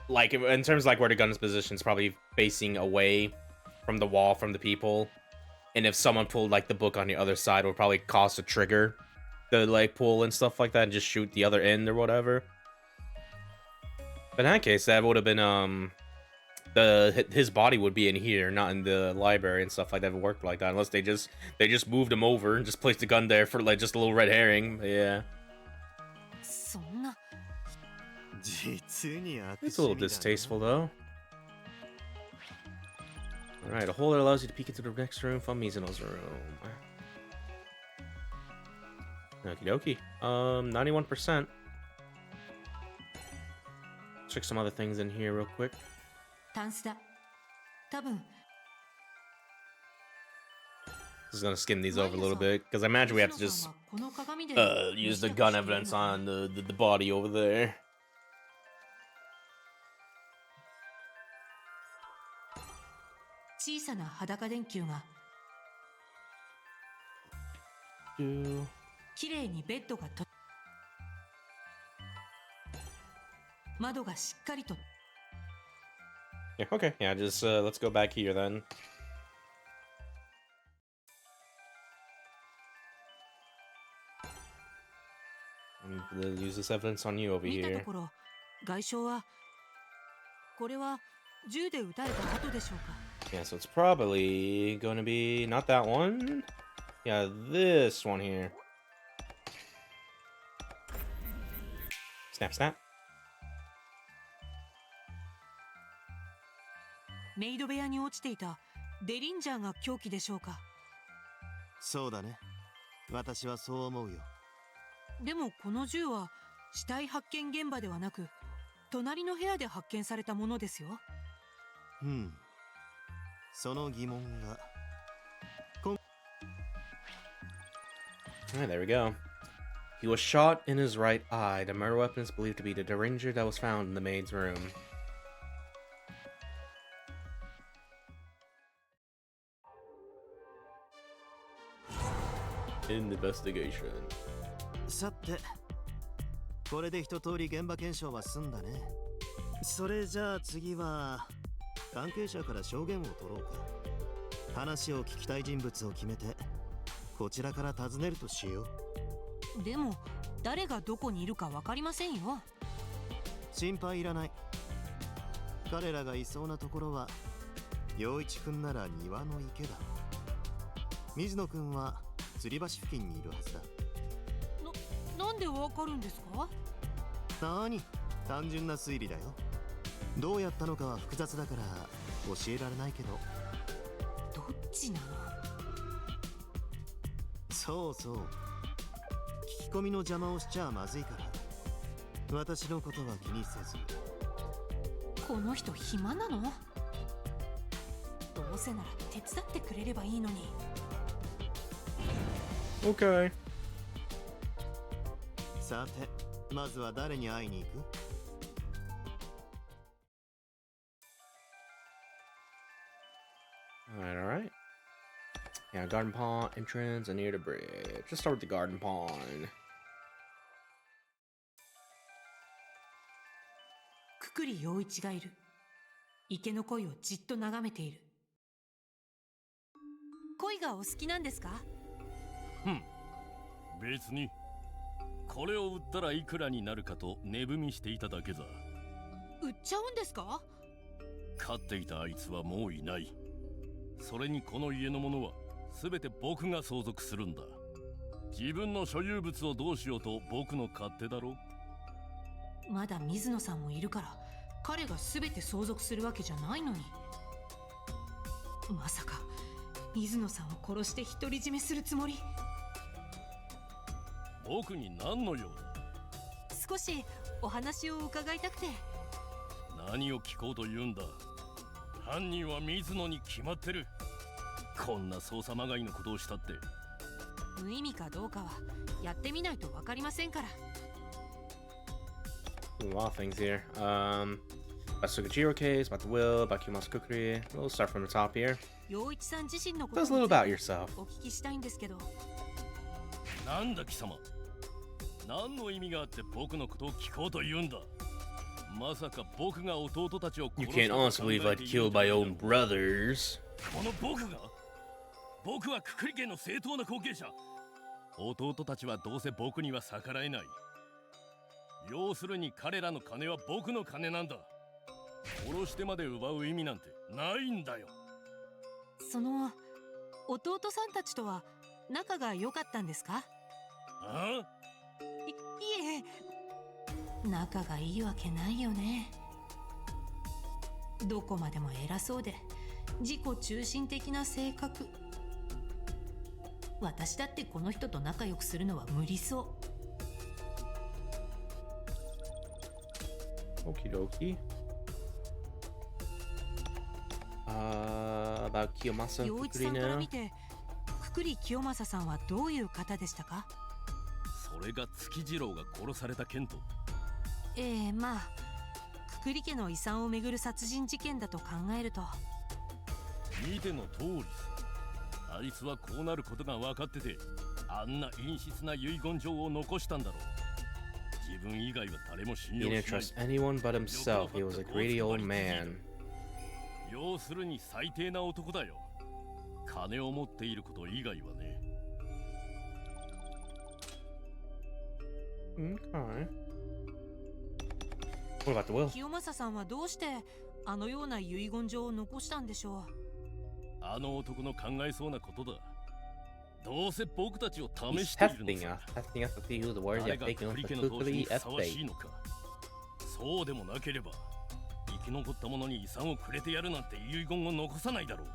like in terms of like where the gun's position is probably facing away from the wall from the people. And if someone pulled like the book on the other side, it would probably cause a trigger to like pull and stuff like that and just shoot the other end or whatever. But in that case, that would have been his body would be in here, not in the library and stuff like that. If it worked like that, unless they just moved him over and just placed the gun there for like just a little red herring. But yeah, そんな。実に悪 it's a little 趣味だな。 distasteful though. All right, a hole that allows you to peek into the next room from Mizuno's room. Okie dokie. 91%. Check some other things in here real quick. タンスだ。多分。 Just gonna skim these over a little bit because I imagine we have to just この鏡で use the gun evidence on the body over there. 小さな裸電球が Do きれいにベッドがと窓がしっかりと yeah, okay, yeah, just let's go back here then. And use this evidence on you over 見たと here. ころ外傷はこれは銃で撃たれた後でしょうか。 Yeah, so it's probably going to be not that one. Yeah, this one here. Snap, snap. メイド部屋に落ちていたデリンジャーが凶器でしょうか。そうだね。私はそう思うよ。でもこの銃は死体発見現場ではなく隣の部屋で発見されたものですよ。その疑問が。Alright, there we go. He was shot in his right eye. The murder weapon is believed to be the derringer that was found in the maid's room. Investigation. さて、これで一通り現場検証は済んだね。それじゃあ次は関係者から証言を取ろうか。話を聞きたい人物を決めてこちらから尋ねるとしよう。でも誰がどこにいるか分かりませんよ。心配いらない。彼らがいそうなところは陽一くんなら庭の池だ。水野くんは吊り橋付近にいるはずだ。なんでわかるんですか？なに、単純な推理だよ。どうやったのかは複雑だから教えられないけど。どっちなの？そうそう。聞き込みの邪魔をしちゃまずいから。私のことは気にせず。この人暇なの？どうせなら手伝ってくれればいいのに。 Okay. さて、まずは誰に会いに行く？ Alright, alright. Yeah, garden pond, entrance, and near the bridge. Let's start with the garden pond. くくり陽一がいる。池の鯉をじっと眺めている。鯉がお好きなんですか？別に。これを売ったらいくらになるかと値踏みしていただけだ。売っちゃうんですか？飼っていたあいつはもういない。それにこの家のものは全て僕が相続するんだ。自分の所有物をどうしようと僕の勝手だろ。まだ水野さんもいるから彼が全て相続するわけじゃないのに。まさか水野さんを殺して独り占めするつもり？僕に何の用だ？少しお話を伺いたくて。何を聞こうと言うんだ。犯人は水野に決まってる。こんな捜査まがいのことをしたって。無意味かどうかはやってみないと分かりませんから。A lot of things here. About Sugachiro case, about the will, about Kima's cookery. We'll start from the top here. 陽一さん自身のこと Tell に us a little つい about て yourself. お聞きしたいんですけど。なんだ貴様。何の意味があって僕のことを聞こうと言うんだ。まさか僕が弟たちを You 殺した can't と honestly 考え believe て I'd いる killed んじゃ my ない own だろう。 brothers. この僕はククリ家の正当な後継者。弟たちはどうせ僕には逆らえない。要するに彼らの金は僕の金なんだ。殺してまで奪う意味なんてないんだよ。その弟さんたちとは仲が良かったんですか？ああ、いえ、仲がいいわけないよね。どこまでも偉そうで自己中心的な性格。私だってこの人と仲良くするのは無理そう。 Okie dokie. About Kiyomasa 陽 and 一さ Kukuri んから now. 見てくくり清正さんはどういう方でしたか？それが月次郎が殺された件と。まあくくり家の遺産をめぐる殺人事件だと考えると。見ての通りさ。あいつはこうなることが分かってて、あんな陰湿な遺言状を残したんだろう。自分以外は誰も信 He 用 didn't しない。 trust anyone but himself. He was a greedy old man. 要するに最低な男だよ。金を持っていること以外はね。Okay. What about the will? 清正さんはどうしてあのような遺言状を残したんでしょう？あの男の考えそうなことだ。どうせ僕たちを He's 試しているの testing さ。 us. Testing us to see who the worthy 誰 of が taking ク off リ the 家の当主に Kukuri ふさわしい estate. のか。そうでもなければ生き残った者に遺産をくれてやるなんて遺言を残さないだろう。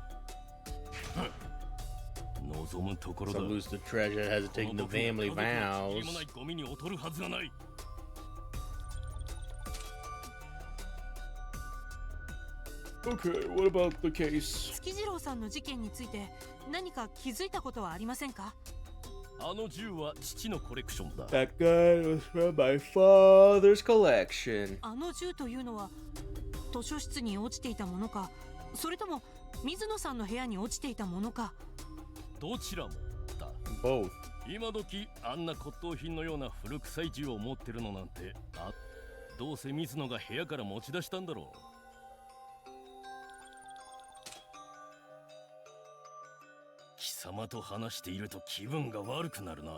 望むところだ。 So lose the treasure that has taken the family この僕が家族の vows. 塵もないゴミに劣るはずがない。 Okay, what about the case? 月次郎さんの事件について何か気づいたことはありませんか？あの銃は父のコレクションだ。 That gun was from my father's collection. あの銃というのは図書室に落ちていたものか、それとも水野さんの部屋に落ちていたものか。どちらもだ。 Both. 今時あんな骨董品のような古臭い銃を持ってるのなんて、どうせ水野が部屋から持ち出したんだろう。貴様と話していると気分が悪くなるな。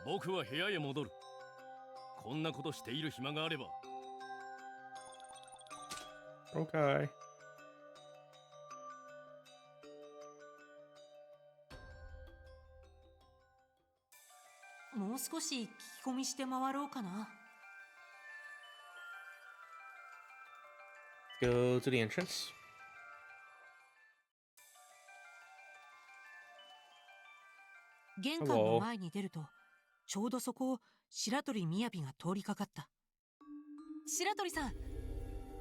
僕は部屋へ戻る。こんなことしている暇があれば。 Okay. もう少し聞き込みして回ろうかな。 Go to the entrance. 玄関の前に出るとちょうどそこを白鳥みやびが通りかかった。白鳥さん、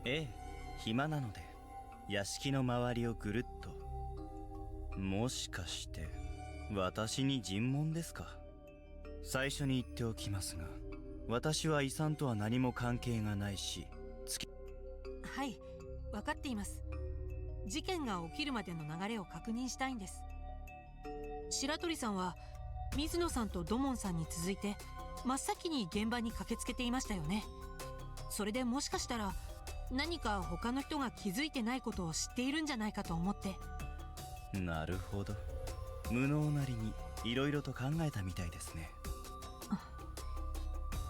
ええ、暇なので屋敷の周りをぐるっと。もしかして私に尋問ですか？最初に言っておきますが、私は遺産とは何も関係がないし、はい、分かっています。事件が起きるまでの流れを確認したいんです。白鳥さんは水野さんと土門さんに続いて真っ先に現場に駆けつけていましたよね。それでもしかしたら何か他の人が気づいてないことを知っているんじゃないかと思って。なるほど。無能なりにいろいろと考えたみたいですね。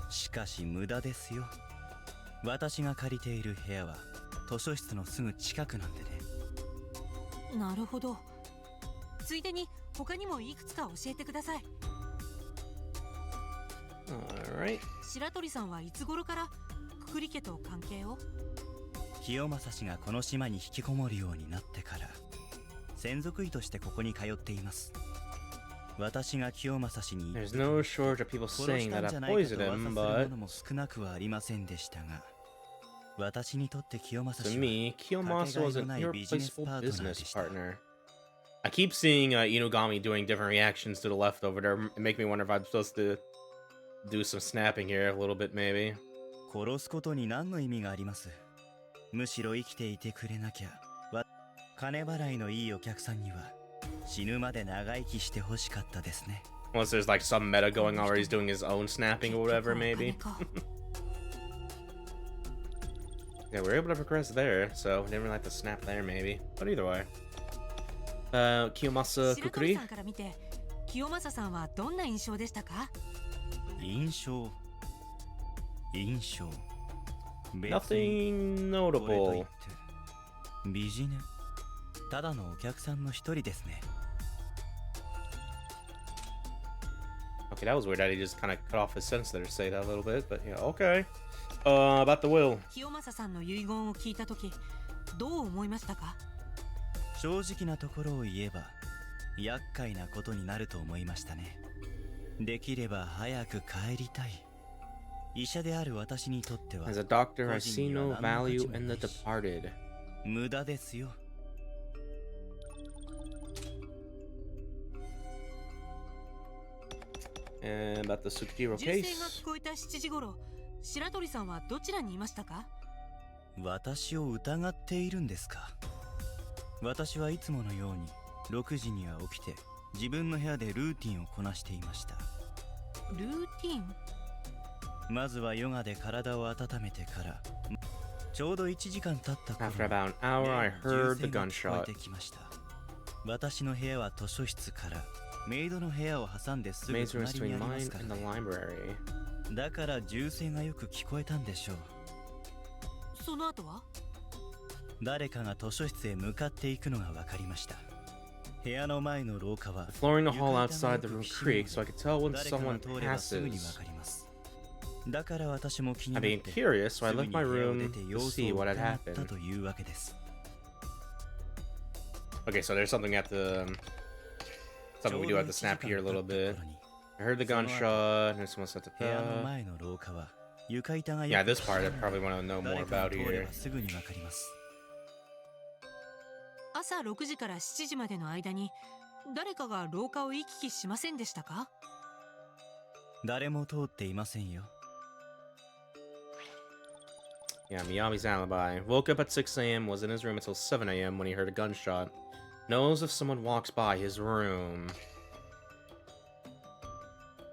しかし無駄ですよ。私が借りている部屋は図書室のすぐ近くなんでね。なるほど。ついでに他にもいくつか教えてください。Alright. 白鳥さんはいつ頃からくくり家と関係を？清正氏がこの島に引きこもるようになってから専属医としてここに通っています。私が清正氏に There's no shortage of people 殺 saying した that んじ I ゃないか poisoned と噂 him, する but ものも少なくはありませんでしたが、私にとって清正 to 氏は me, Kiyomasa was an かけがえのないビジネス irreplaceable パートナーで business した。 partner. I keep seeing Inugami doing different reactions to the left over there. It make me wonder if I'm supposed to do some snapping here a little bit, maybe. 殺すことに何の意味があります。むしろ生きていてくれなきゃ、金払いのいいお客さんには死ぬまで長生きしてほしかったですね。 Unless there's like some meta going on where he's doing his own snapping or whatever, maybe. Yeah, we were able to progress there, so we didn't really have to snap there, maybe. But either way. Kiyomasa 白鳥 Kukuri? さんから見て清正さんはどんな印象でしたか？印象。こ Nothing れとい notable. ってビジネただのお客さんの一人ですね。 Okay, that was weird that he just kind of cut off his sentence there to say that a little bit, but yeah, okay. About the will. 清正さんの遺言を聞いたときどう思いましたか？正直なところを言えば厄介なことになると思いましたね。できれば早く帰りたい。医者である私にとっては As a doctor, I see no value in the departed. 無駄ですよ。 And about the Sukijiro 銃声が case. 聞こえた7時頃、白鳥さんはどちらにいましたか？私を疑っているんですか？私はいつものように6時には起きて自分の部屋でルーティンをこなしていました。ルーティン？まずはヨガで体を温めてから、ちょうど1時間経った頃 After about an hour, I heard the 銃声が聞こ gunshot. えてきました。私の部屋は図書室からメイドの部屋を挟んですぐ Maid's room 隣 between にあります mine から and the ね。 library. だから銃声がよく聞こえたんでしょう。その後は？誰かが図書室へ向かっていくのが分かりました。部屋の前の廊下は The floor in the hall outside the room creaks, so I could tell when 誰か someone が通ればすぐに分 passes. かります。だから私も気に I なっ being て curious, so す I ぐ left に my 部屋を出 room て to 様子 see を what had 伺った happened. というわけです。 Okay, so there's something at the something we do have to snap here a little bit. I heard the gunshot, and someone said 部屋の to 前の廊下は床板が Yeah, よく this part I probably want to know more 誰かが about 通れ here. ばすぐに分かります。朝6時から7時までの間に誰かが廊下を行き来しませんでしたか？誰も通っていませんよ。 Yeah, Miyabi's alibi. Woke up at 6 a.m., was in his room until 7 a.m. when he heard a gunshot. Knows if someone walks by his room.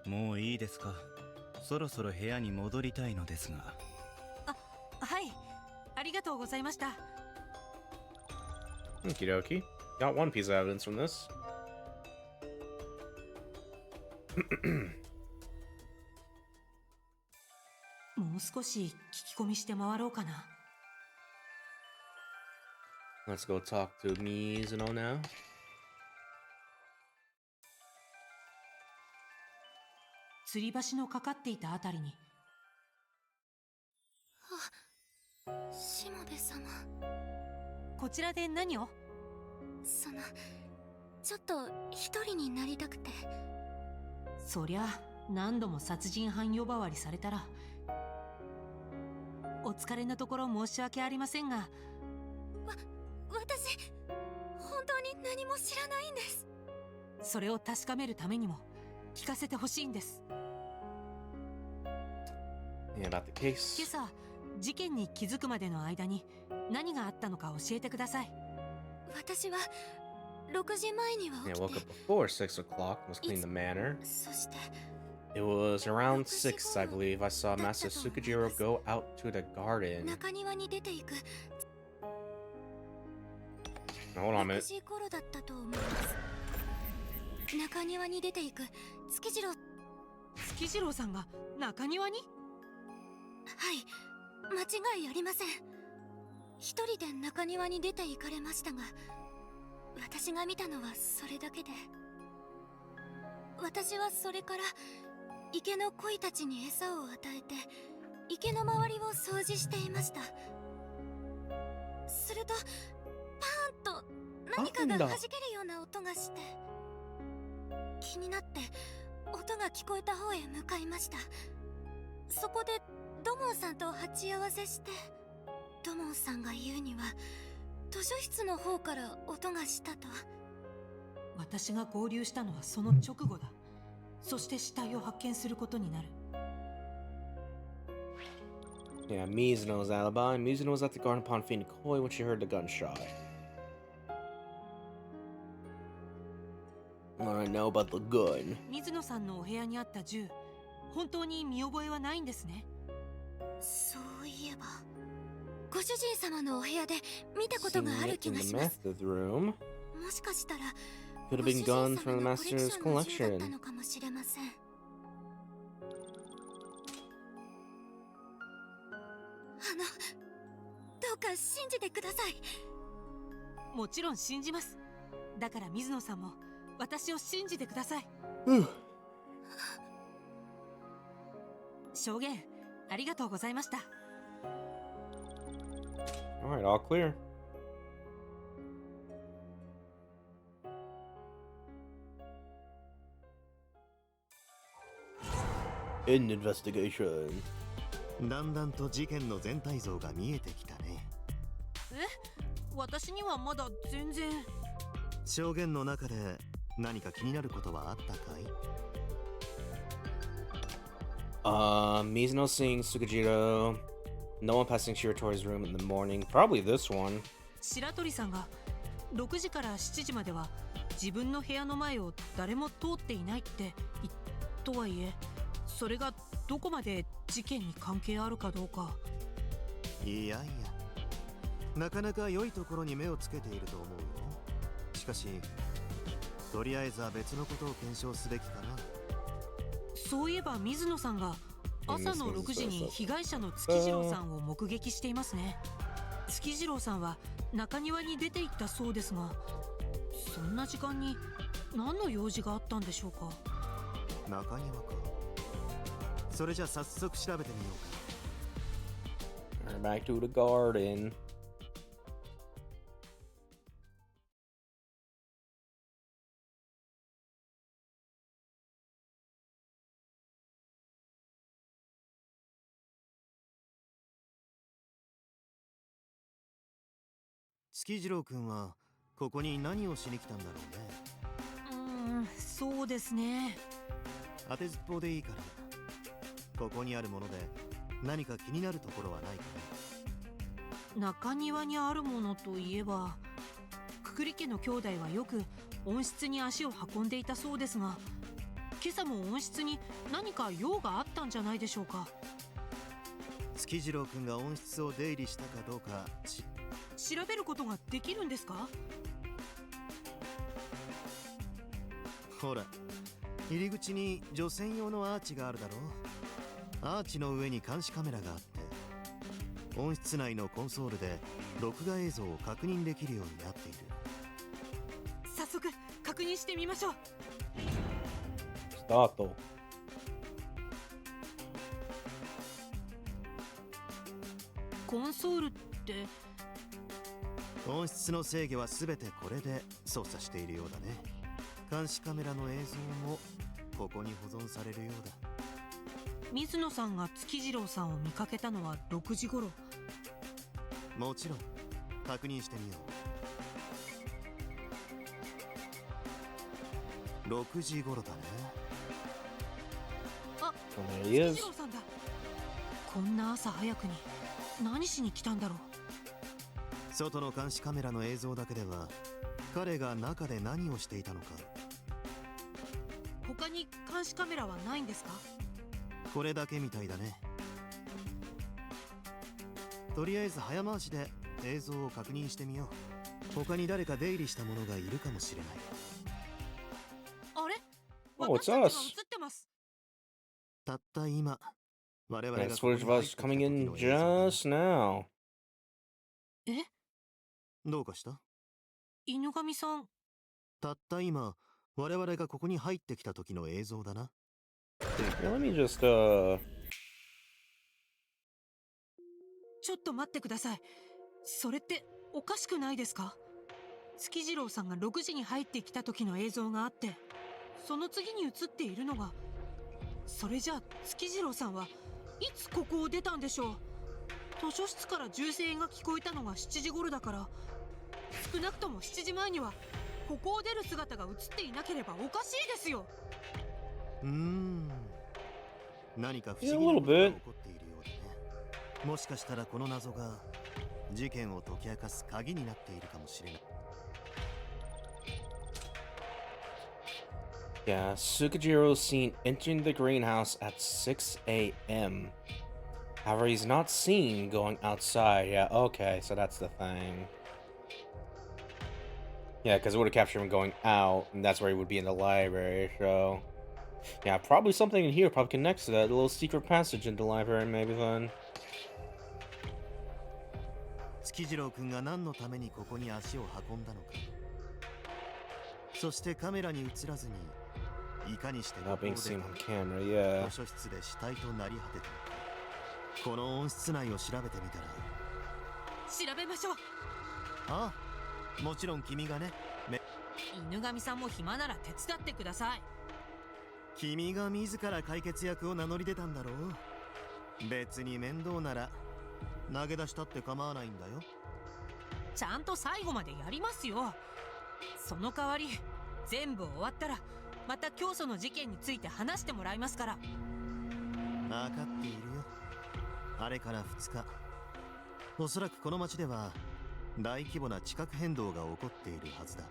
もういいですか？そろそろ部屋に戻りたいのですが。はい、ありがとうございました。Okie dokie. Got one piece of evidence from this. もう少し聞き込みして回ろうかな。Let's go talk to Mizuno now. 吊り橋のかかっていたあたりに。しもべ様。こちらで何を？ちょっと一人になりたくて。そりゃ何度も殺人犯呼ばわりされたら。お疲れのところ申し訳ありませんが、私本当に何も知らないんです。それを確かめるためにも聞かせてほしいんです。 Yeah, about the 今 case. 朝事件に気づくまでの間に何があったのか教えてください。私は6時前には Yeah, 起 woke き up て、 before 6 o'clock, was cleaning the manor. そして It was around 6, I believe, I saw Master Tsukijiro go out to the garden. 中庭に出ていく Hold on a 6 minute. 時頃だったと思います。中庭に出ていく月次郎。はい、月次郎さんが中庭に？間違いありません。一人で中庭に出て行かれましたが、私が見たのはそれだけで、私はそれから池の鯉たちに餌を与えて池の周りを掃除していました。するとパーンと何かが弾けるような音がして、気になって音が聞こえた方へ向かいました。そこで土門さんと鉢合わせして、土門さんが言うには図書室の方から音がしたと。私が合流したのはその直後だ。そして死体を発見することになる。 Yeah, Mizuno's alibi. Mizuno was at the garden upon feeding koi when she heard the gunshot. What I know about the gun. 水野さんのお部屋にあった銃、本当に見覚えはないんですね。そういえばご主人様のお部屋で見たことがあ Seen る it 気 in が the します。 method room. もしかしたら Could have ご been 主人 guns 様 from the のコレク master's ションの銃だった collection. のかもしれません。どうか信じてください。もちろん信じます。だから水野さんも私を信じてください。証言ありがとうございました。 Alright, all clear. In investigation. だんだんと事件の全体像が見えてきたね。私にはまだ全然。証言の中で何か気になることはあったかい？ Mizuno seeing Tsukijiro. No one passing Shiratori's room in the morning. Probably this one. 白鳥さんが6時から7時までは自分の部屋の前を誰も通っていないってとはいえ、それがどこまで事件に関係あるかどうか。いやいや、なかなか良いところに目をつけていると思うよ。しかしとりあえずは別のことを検証すべきかな。そういえば水野さんが朝の6時に被害者の月次郎さんを目撃していますね。月次郎さんは中庭に出て行ったそうですが、そんな時間に何の用事があったんでしょうか。中庭か。それじゃ早速調べてみようか。 Back to the garden.月次郎くんはここに何をしに来たんだろうね。そうですね。当てずっぽうでいいから、ここにあるもので何か気になるところはないかな。中庭にあるものといえば、くくり家の兄弟はよく温室に足を運んでいたそうですが、今朝も温室に何か用があったんじゃないでしょうか。月次郎くんが温室を出入りしたかどうか調べることができるんですか？ほら、入り口に女専用のアーチがあるだろう。アーチの上に監視カメラがあって、温室内のコンソールで録画映像を確認できるようになっている。早速確認してみましょう。スタート。コンソールって温室の制御は全てこれで操作しているようだね。監視カメラの映像もここに保存されるようだ。水野さんが月次郎さんを見かけたのは6時頃。もちろん確認してみよう。6時頃だね。あ、 Oh, there 月 he 次 is. 郎さんだ。こんな朝早くに何しに来たんだろう。外の監視カメラの映像だけでは彼が中で何をしていたのか。他に監視カメラはないんですか？これだけみたいだね。とりあえず早回しで映像を確認してみよう。他に誰か出入りした者がいるかもしれない。あれ、 Oh, 私 it's たちが us. 映ってます。たった今我々 Yeah, が it's ここに footage of 入っ us てきた coming 時 in の映像だね。 just now. え、どうかした？犬神さん。たった今我々がここに入ってきた時の映像だな。 Yeah, let me just ちょっと待ってください。それっておかしくないですか？月次郎さんが6時に入ってきた時の映像があって、その次に映っているのが、それじゃあ月次郎さんはいつここを出たんでしょう。図書室から銃声が聞こえたのが7時頃だから、少なくとも7時前にはここを出る姿が映っていなければおかしいですよ。何か不 Yeah, 思 a 議な little ことが bit. 起こっているようだね。もしかしたらこの謎が事件を解き明かす鍵になっているかもしれない。 Yeah, Sukijiro is seen entering the greenhouse at 6 a.m. However, he's not seen going outside. Yeah, okay, so that's the thing. Yeah, because it would have captured him going out, and that's where he would be in the library, so... Yeah, probably something in here probably connects to that little secret passage in the library, maybe then. 月次郎くんが何のためにここに足を運んだのか。そしてカメラに映らずにいかにしてこ Not こを being 出 seen た on のか。 camera, yeah. 図書室で死体となり果てたのか。この温室内を調べてみたら。調べましょう。ああ、もちろん君がね。犬神さんも暇なら手伝ってください。君が自ら解決役を名乗り出たんだろう。別に面倒なら投げ出したって構わないんだよ。ちゃんと最後までやりますよ。その代わり全部終わったらまた教祖の事件について話してもらいますから。分かっているよ。あれから2日、おそらくこの町では大規模な地殻変動が起こっているはずだ。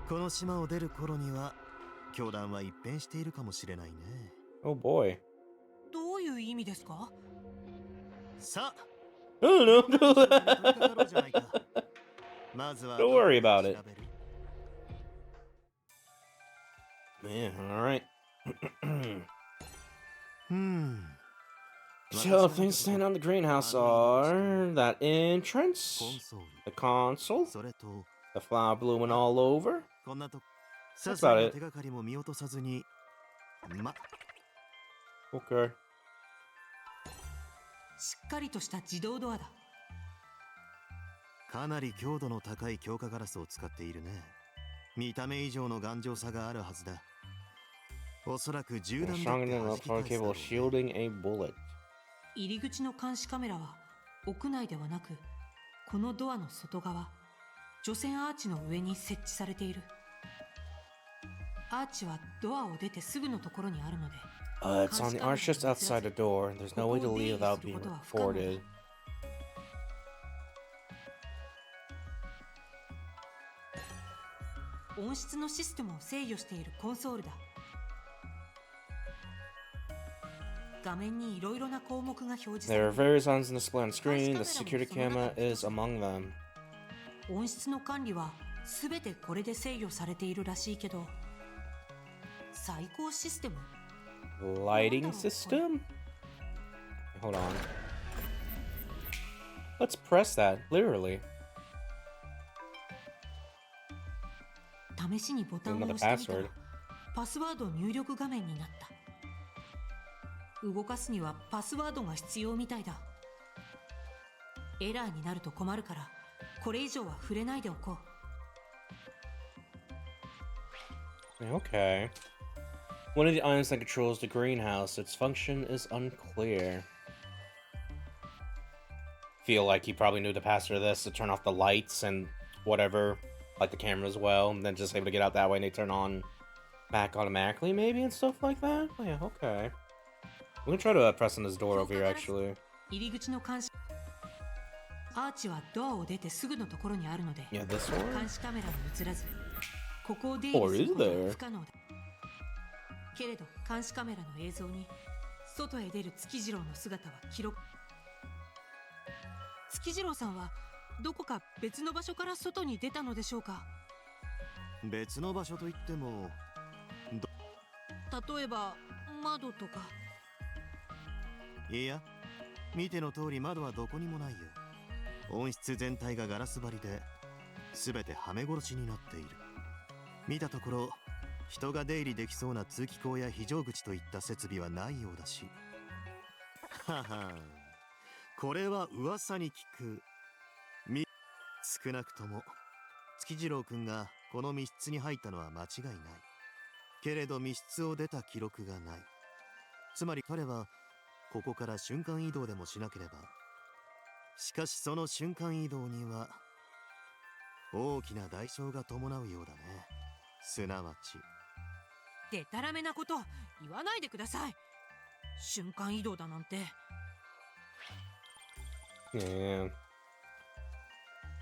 この島を出る頃には教団は一変しているかもしれないね。 Oh boy. どういう意味ですか？さあ、 Oh no! 取り掛かろうじゃないか。まずは Don't worry about it. 調べる？ Man, alright. So, things stand on the greenhouse are that entrance, コンソール、 the console, それと the flower blooming all over. こんなとこ、 That's 些細 about な it. 手がかりも見落とさずに。ま、 Okay. しっかりとした自動ドアだ。かなり強度の高い強化ガラスを使っているね。見た目以上の頑丈さがあるはずだ。おそらく銃弾だっ Strong て enough 弾き for 返すだろ cable うね。 shielding a bullet. 入り口の監視カメラは屋内ではなく、このドアの外側、除染アーチの上に設置されている。アーチはドアを出てすぐのところにあるので、 It's on the arch just outside the door. There's no way to leave without being reported. 音質のシステムを制御しているコンソールだ。画面にいろいろな項目が表示さ There れ are ている。 various items on display on the screen. The security camera is among them. 音質の管理は全てこれで制御されているらしいけど、最高システム？ Lighting system? Hold on. Let's press that, literally. 試しにボタンを押してみたらパスワード入力画面になった。動かすにはパスワードが必要みたいだ。エラーになると困るからこれ以上は触れないでおこう。 Okay. One of the items that controls the greenhouse. Its function is unclear. Feel like he probably knew the password of this to turn off the lights and whatever, like the camera as well, and then just able to get out that way and they turn on back automatically maybe and stuff like that. Oh, yeah, okay. We're gonna try to press on this door over here actually. 入り口の監視アーチはドアを出てすぐのところにあるので Yeah, this one? 監視カメラに映らずここを出入りすることは不可能だけれど監視カメラの映像に外へ出る月次郎の姿は記録月次郎さんはどこか別の場所から外に出たのでしょうか別の場所といっても例えば窓とかいや見ての通り窓はどこにもないよ温室全体がガラス張りで全てはめ殺しになっている見たところ人が出入りできそうな通気口や非常口といった設備はないようだしははこれは噂に聞く少なくとも月次郎くんがこの密室に入ったのは間違いないけれど密室を出た記録がないつまり彼はここから瞬間移動でもしなければしかしその瞬間移動には大きな代償が伴うようだねすなわちでたらめなこと言わないでください瞬間移動だなんて Yeah.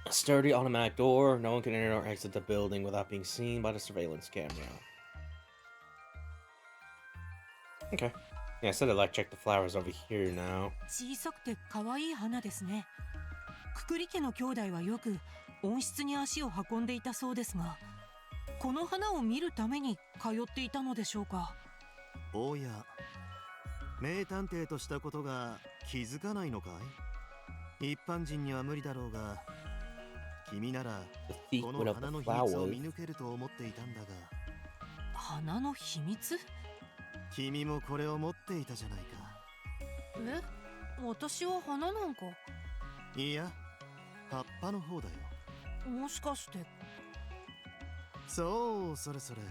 A sturdy automatic door. No one can enter or exit the building without being seen by the surveillance camera. Okay. Yeah, I said I'd like check the flowers over here now. 小さくて可愛い花ですねくくり家の兄弟はよく温室に足を運んでいたそうですがこの花を見るために通っていたのでしょうかおや名探偵としたことが気づかないのかい一般人には無理だろうが君なら The thief こ went の up 花 the の秘密を flowers. 見抜けると思っていたんだが花の秘密君もこれを持っていたじゃないかえ私は花なんかいや葉っぱの方だよもしかしてそうそれそれ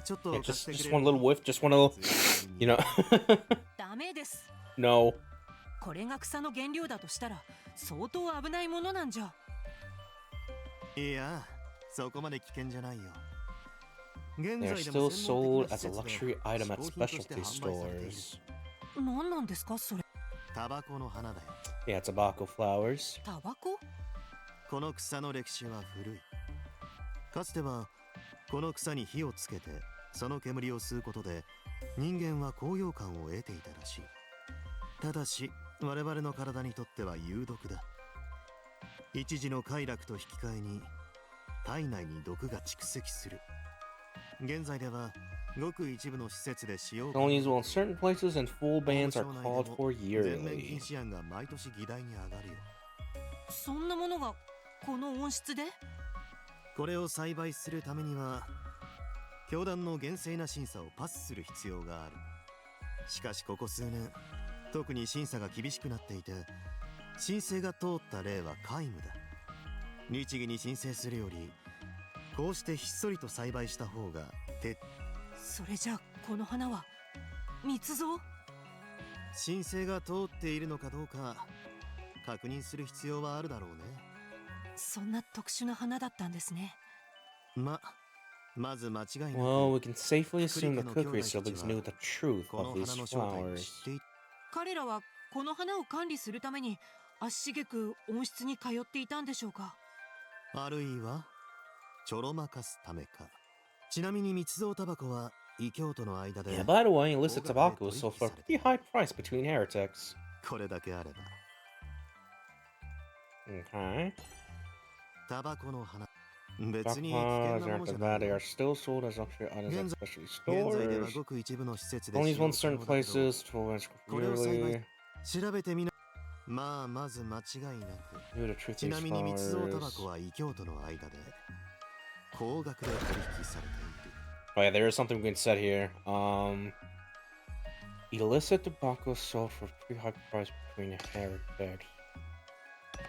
ちょっと Yeah, 貸してく just れ one little whiff, just one little, you know. ダメです No. これが草の原料だとしたら相当危ないものなんじゃいやそこまで危険じゃないよ現 They're 在で still も専門 sold 的な as 施 a 設で luxury item at 嗜好品として specialty 販売されている stores. 何なんですかそれタバコの花だよ Yeah, tobacco flowers. タバコこの草の歴史は古いかつてはこの草に火をつけてその煙を吸うことで人間は高揚感を得ていたらしいただし我々の体にとっては有毒だ一時の快楽と引き換えに体内に毒が蓄積する現在ではごく一部の施設で使用 Only usable in certain places and full bans are called for 全面禁 yearly. 止案が毎年議題に上がるよそんなものがこの温室でこれを栽培するためには教団の厳正な審査をパスする必要があるしかしここ数年特に審査が厳しくなっていて申請が通った例は皆無だ律儀に申請するよりこうしてひっそりと栽培した方がそれじゃあこの花は密造申請が通っているのかどうか確認する必要はあるだろうねそんな特殊な花だったんですねまず間違いなく Well, we can safely assume the cookery siblings knew the truth この of these 花の正体を知 flowers. ってい彼らはこの花を管理するために足しげく温室に通っていたんでしょうかあるいはちょろまかすためかちなみに密造タバコは異教徒の間で Yeah, by the way, illicit tobacco is sold for a pretty high price between heretics. これだけあれば Okay. タバコの花別に危 Tobacco 険な are ものじゃ bad. ない They are still sold as luxury items at specialty 現在では stores. ごく一部の施設で Only 使用 usable in 可 certain 能だけど places. 12 inch これを栽 yearly. 培調べてみなまず間違いなく Due to truth ち these なみに密造タバ flowers. コは異教徒の間で高額で取引されている Oh yeah, there is something we can set here. Illicit tobacco sold for a pretty high price between heretics.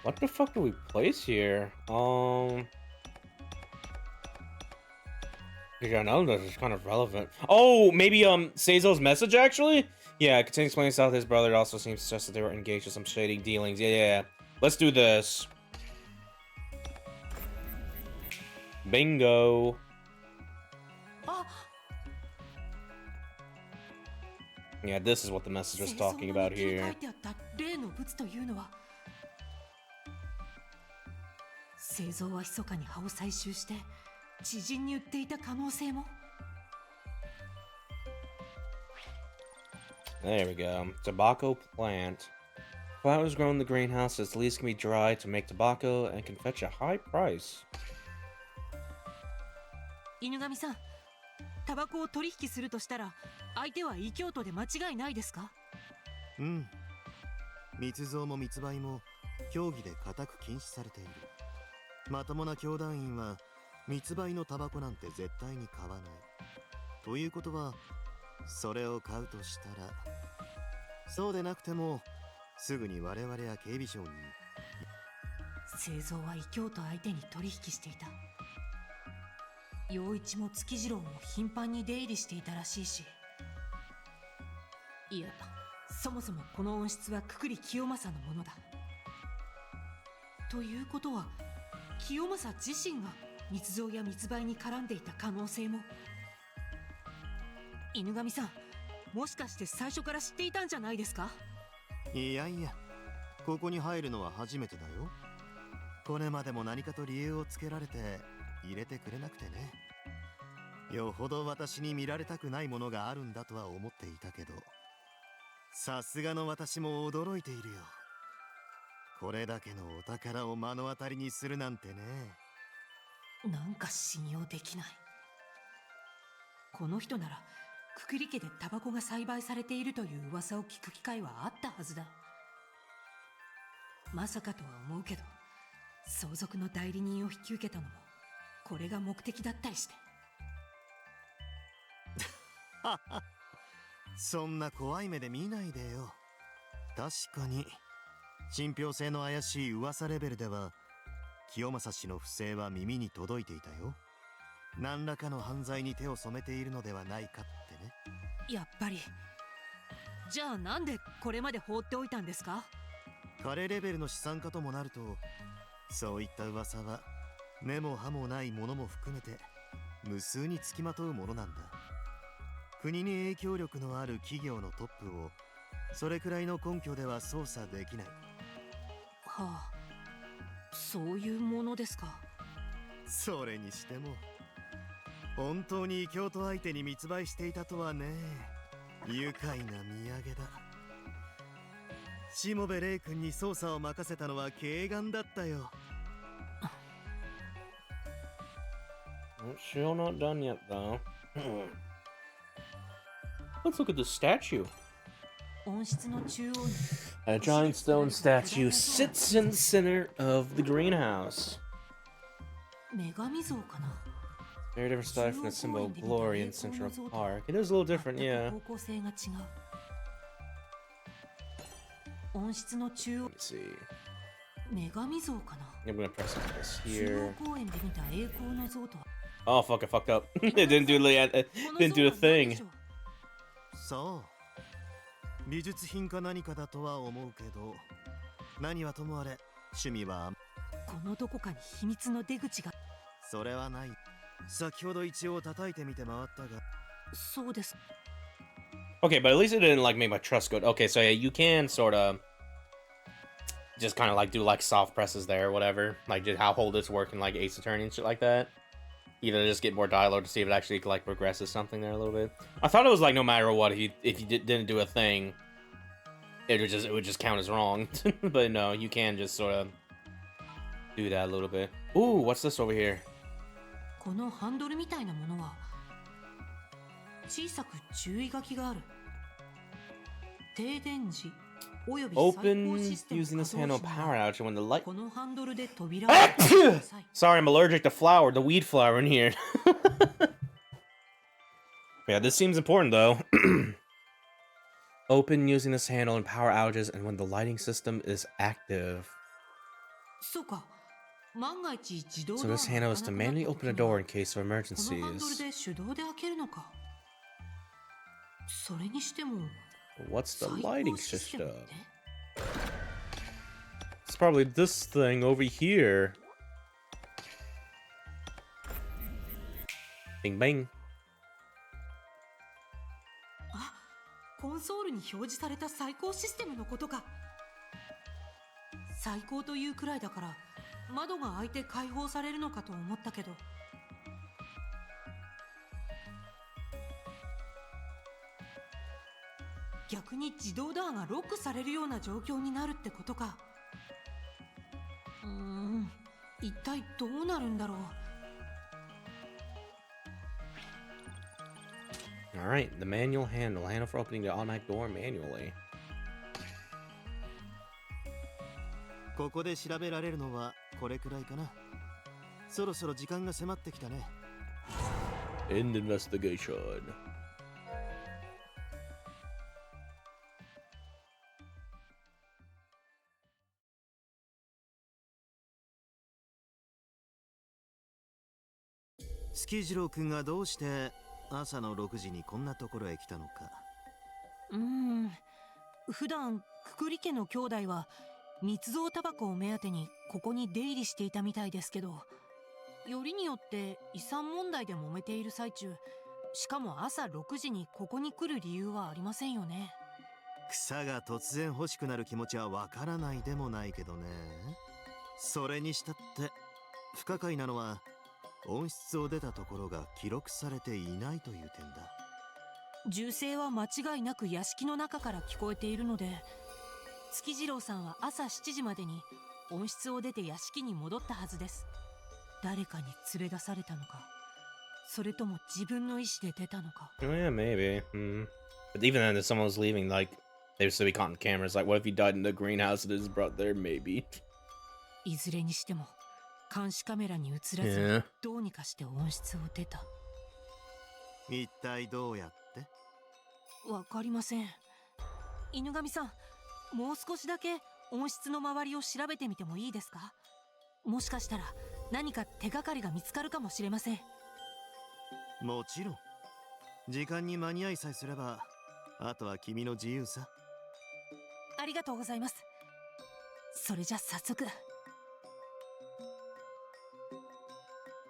What the fuck do we place here? Yeah, no, this is kind of relevant. Oh, maybe Seizo's message actually? Yeah, continuing explaining south his brother also seems to suggest that they were engaged in some shady dealings. Yeah. Let's do this. Bingo. Yeah, this is what the message was talking about here. 製造は密かに葉を採集して知人に売っていた可能性も。 There we go. Tobacco plant. Flowers grown in the greenhouse, its leaves can be dried to make tobacco and can fetch a high price. 犬神さん、タバコを取引するとしたら相手は異教徒で間違いないですか？うん。密造も密売も競技で固く禁止されている。まともな教団員は密売のタバコなんて絶対に買わない。ということは、それを買うとしたら、そうでなくてもすぐに我々や警備省に。製造は異教徒相手に取引していた。陽一も月次郎も頻繁に出入りしていたらしいし、いや、そもそもこの温室はくくり清正のものだ。ということは清正自身が密造や密売に絡んでいた可能性も。犬神さん、もしかして最初から知っていたんじゃないですか？いやいや、ここに入るのは初めてだよ。これまでも何かと理由をつけられて入れてくれなくてね。よほど私に見られたくないものがあるんだとは思っていたけど、さすがの私も驚いているよ。これだけのお宝を目の当たりにするなんてね。なんか信用できない。この人ならくくり家でタバコが栽培されているという噂を聞く機会はあったはずだ。まさかとは思うけど、相続の代理人を引き受けたのもこれが目的だったりして。そんな怖い目で見ないでよ。確かに信憑性の怪しい噂レベルでは清正氏の不正は耳に届いていたよ。何らかの犯罪に手を染めているのではないかってね。やっぱり。じゃあなんでこれまで放っておいたんですか？彼レベルの資産家ともなると、そういった噂は根も葉もないものも含めて無数につきまとうものなんだ。国に影響力のある企業のトップをそれくらいの根拠では操作できない。はあ、そういうものですか。それにしても本当に異教徒相手に密売していたとはね。愉快な土産だ。しもべレイ君に操作を任せたのは慶願だったよ。Still not done yet, though. Let's look at the statue. 温室の中央に A giant stone statue sits in the center of the greenhouse. 女神像かな。 Very different style from the symbol of glory in Central Park. It is a little different, yeah. 方向性が違う。温室の中央。 Let's see. 女神像かな。 I'm gonna press this 中 here. 央公園で見た栄光の像とは。 Oh fuck! I fucked up. It didn't do the didn't do the thing. そう。美術品か何かだとは思うけど、何はともあれ趣味はこのどこかに秘密の出口が。それはない。先ほど一応叩いてみて回ったが。そうです。 Okay, but at least it didn't like make my trust go. Okay, so yeah, you can sort of just kind of like do like soft presses there or whatever, like just how hold it's working like Ace Attorney and shit like that. Either just get more dialogue to see if it actually like progresses something there a little bit. I thought it was like no matter what, if you didn't do a thing, it would just count as wrong. But no, you can just sort of do that a little bit. Ooh, what's this over here? このハンドルみたいなものは小さく注意書きがある。停電時および最高 Open システム using this 稼 handle 働時 power に outage when the light. このハンドルで扉を開けてください。 Sorry, I'm allergic to flour, the weed flour in here. Yeah, this seems important though. Open using this handle in power outages and when the lighting system is active. そうか。万が一自動 So ドア this が handle 開 is か to なくなった manually open a 時には door in case of このハンドル emergencies. で手動で開けるのか。それにしても What's the 最高 lighting システムっ system? て It's probably this thing over here. Bing bang. あ、コンソールに表示された最高システムのことか。最高というくらいだから窓が開いて開放されるのかと思ったけど、逆に自動ドアがロックされるような状況になるってことか。一体どうなるんだろう。Alright, the manual handle. Handle for opening the automatic door manually. ここで調べられるのはこれくらいかな。そろそろ時間が迫ってきたね。 End investigation. 月次郎くんがどうして朝の6時にこんなところへ来たのか。普段くくり家の兄弟は密造タバコを目当てにここに出入りしていたみたいですけど、よりによって遺産問題で揉めている最中、しかも朝6時にここに来る理由はありませんよね。草が突然欲しくなる気持ちはわからないでもないけどね。それにしたって不可解なのは温室を出たところが記録されていないという点だ。銃声は間違いなく屋敷の中から聞こえているので、月次郎さんは朝7時までに温室を出て屋敷に戻ったはずです。誰かに連れ出されたのか、それとも自分の意思で出たのか。Oh yeah, maybe. But even then, if someone was leaving, like, they would still be caught on cameras. Like, what if he died in the greenhouse that is brought there? Maybe. いずれにしても監視カメラに映らず、Yeah. どうにかして温室を出た。一体どうやって？わかりません。犬神さん、もう少しだけ温室の周りを調べてみてもいいですか？もしかしたら何か手がかりが見つかるかもしれません。もちろん。時間に間に合いさえすれば、あとは君の自由さ。ありがとうございます。それじゃ早速。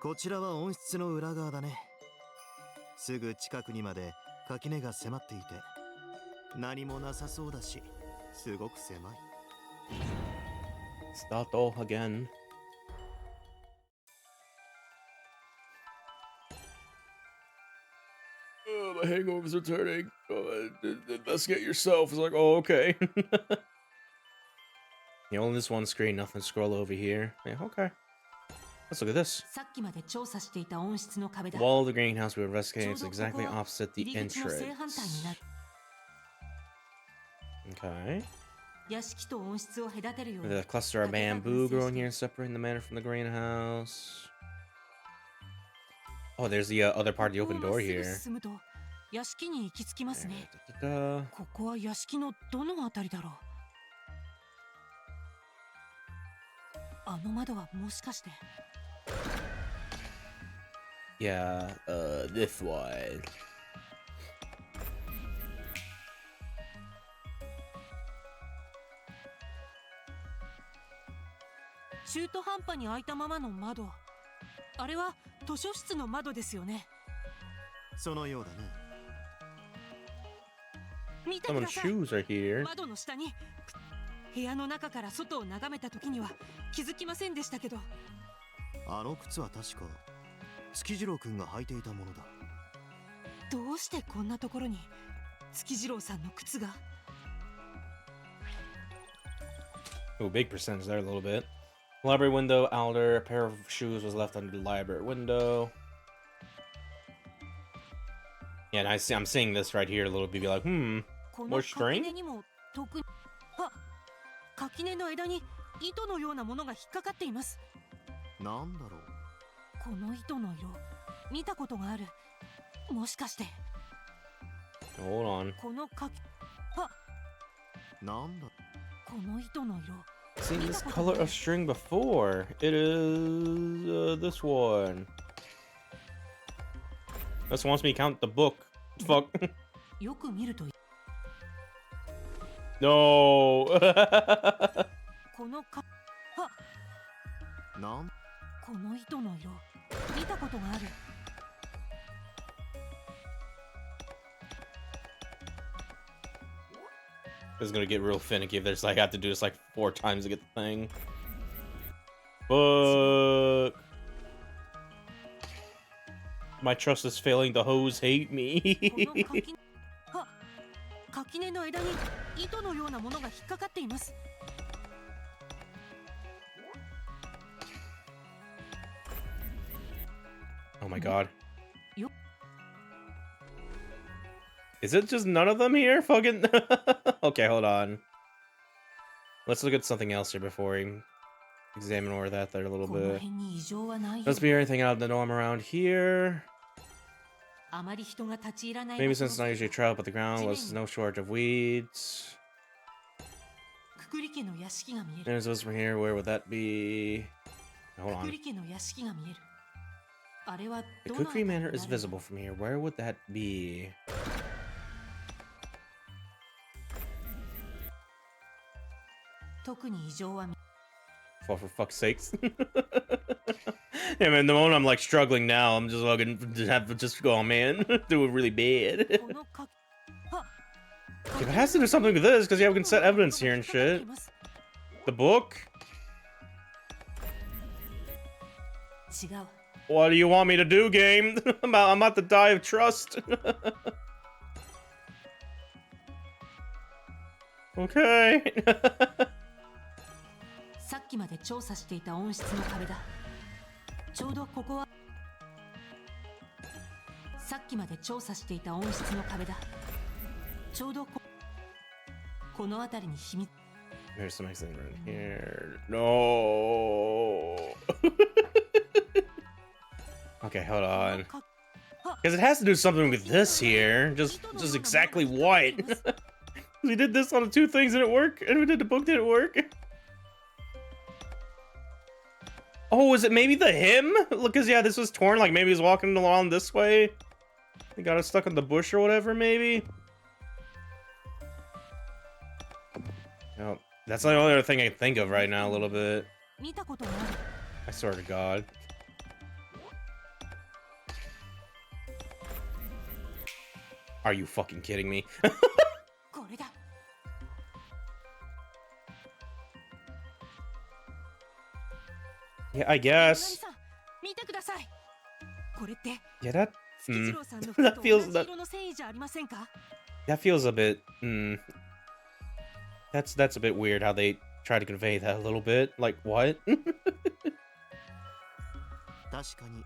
こちらは温室の裏側だね。すぐ近くにまで垣根が迫っていて、何もなさそうだし、すごく狭い。Start all again. Oh, my hangover's returning. Investigate yourself. It's like, oh, okay. You only this one screen, nothing to scroll over here. Yeah, okay. Let's look at this. さっきまで調査していた温室の壁だ。 Wall of the greenhouse we were investigating is ちょうどここ exactly は opposite the 入り口の正反対にな entrance. る。 Okay. 屋敷と温室を隔てるように With a cluster of bamboo growing here, separating the manor from the greenhouse. Oh, there's the other part of the ここ open をまっ door すぐ here. 進むと屋敷に行き着きますね。 Da-da-da-da. ここは屋敷のどのあたりだろう。あの窓はもしかして。 Yeah, this one. 中途半端に開いたままの窓、あれは図書室の窓ですよね。そのようだね。見てく Someone's ださい。 shoes are here. 窓の下に。部屋の中から外を眺めた時には気づきませんでしたけど、あの靴は確か月次郎くんが履いていたものだ。どうしてこんなところに月次郎さんの靴が。 Oh, big percentage there a little bit. Library window, Alder. A pair of shoes was left under the library window. Yeah, and I'm seeing this right here a little bit. Be like, こ more の string? 垣根にも特に、あ、垣根の枝に糸のようなものが引っかかっています。なんだろう。この糸の色、見たことがある。もしかして Hold on. このなんだ。この糸の色、Seen this color of string before. It is this one. This wants me to count the book. Fuck. よく見ると No. このかなんこの糸の色見たことがある This is gonna get real finicky if there's like I have to do this like 4 times to get the thing. Fuck. My trust is failing. The hoes hate この me. 垣あ垣根の枝に糸のようなものが引っかかっています Oh my god. Yup. Is it just none of them here? Fucking. Okay, hold on. Let's look at something else here before we examine more of that there a little この bit. 辺に異常はないよ Must be anything out of the norm around here. あまり人が立ち入らない Maybe 場所 since it's not usually trout, but the ground was no shortage of weeds. くくり家の屋敷が見える There's this from here. Where would that be? Hold くく on. り家の屋敷が見えるあれは The どの cookery 辺りに manor なる is visible from here. Where would that be? 特に異常は見 For fuck's sakes. Yeah, man, the moment I'm like struggling now, I'm just fucking just go, oh, man, do it really bad. このか If it has to do something with this, because yeah, we can set evidence here and shit. The book? 違う What do you want me to do, game? I'm about to die of trust. Okay. さっきまで調査していた温室の壁だちょうどここはさっきまで調査していた温室の壁だちょうどこの辺りに秘密 There's some nice thing right here. No. Okay, hold on. Because it has to do something with this here. Just exactly what? We did this on the 2 things, didn't work, and we did the book, didn't work. Oh, is it maybe the him? Because yeah, this was torn. Like maybe he's walking along this way. He got us stuck in the bush or whatever. Maybe. Oh, that's the only other thing I can think of right now. A little bit. 見たことがある I swear to God. Are you fucking kidding me? これだ Yeah, I guess. さん見てくださいこれって Yeah, that. 月次郎さんの That 服と feels 同 that じ色の繊維じゃありませんか that feels a bit. That's a bit weird how they try to convey that a little bit. Like what? 確かに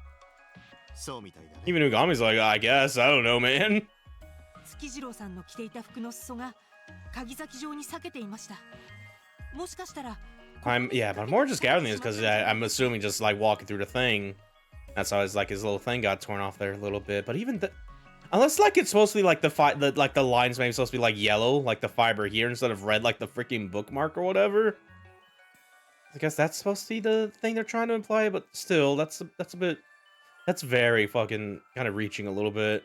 そうみたいだね Even Ugami's like, I guess. I don't know, man. 月次郎さんの着ていた服の裾が鍵崎状に裂けていましたもしかしたら Yeah, but I'm more just gathering this because I'm assuming just like walking through the thing. That's how his little thing got torn off there a little bit. But even unless like it's supposed to be like the lines maybe supposed to be like yellow, like the fiber here instead of red, like the freaking bookmark or whatever. I guess that's supposed to be the thing they're trying to imply, but still, that's very fucking kind of reaching a little bit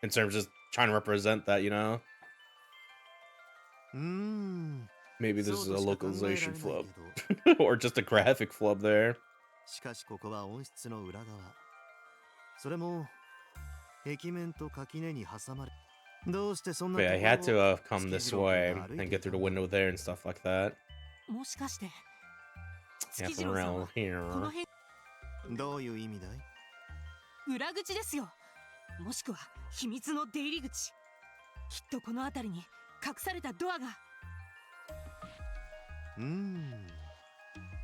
in terms of just trying to represent that, you know? Maybe this is a localization flub. Or just a graphic flub there. しかしここは温室の裏側それも壁面と垣根に挟まれどうしてそんな But I had to come this way and get through the window there and stuff like that. もしかして Yeah, 月次 from 郎さんは around here. どこのういう意味だい辺裏口ですよもしくは秘密の出入り口きっとこの辺りに隠されたドアが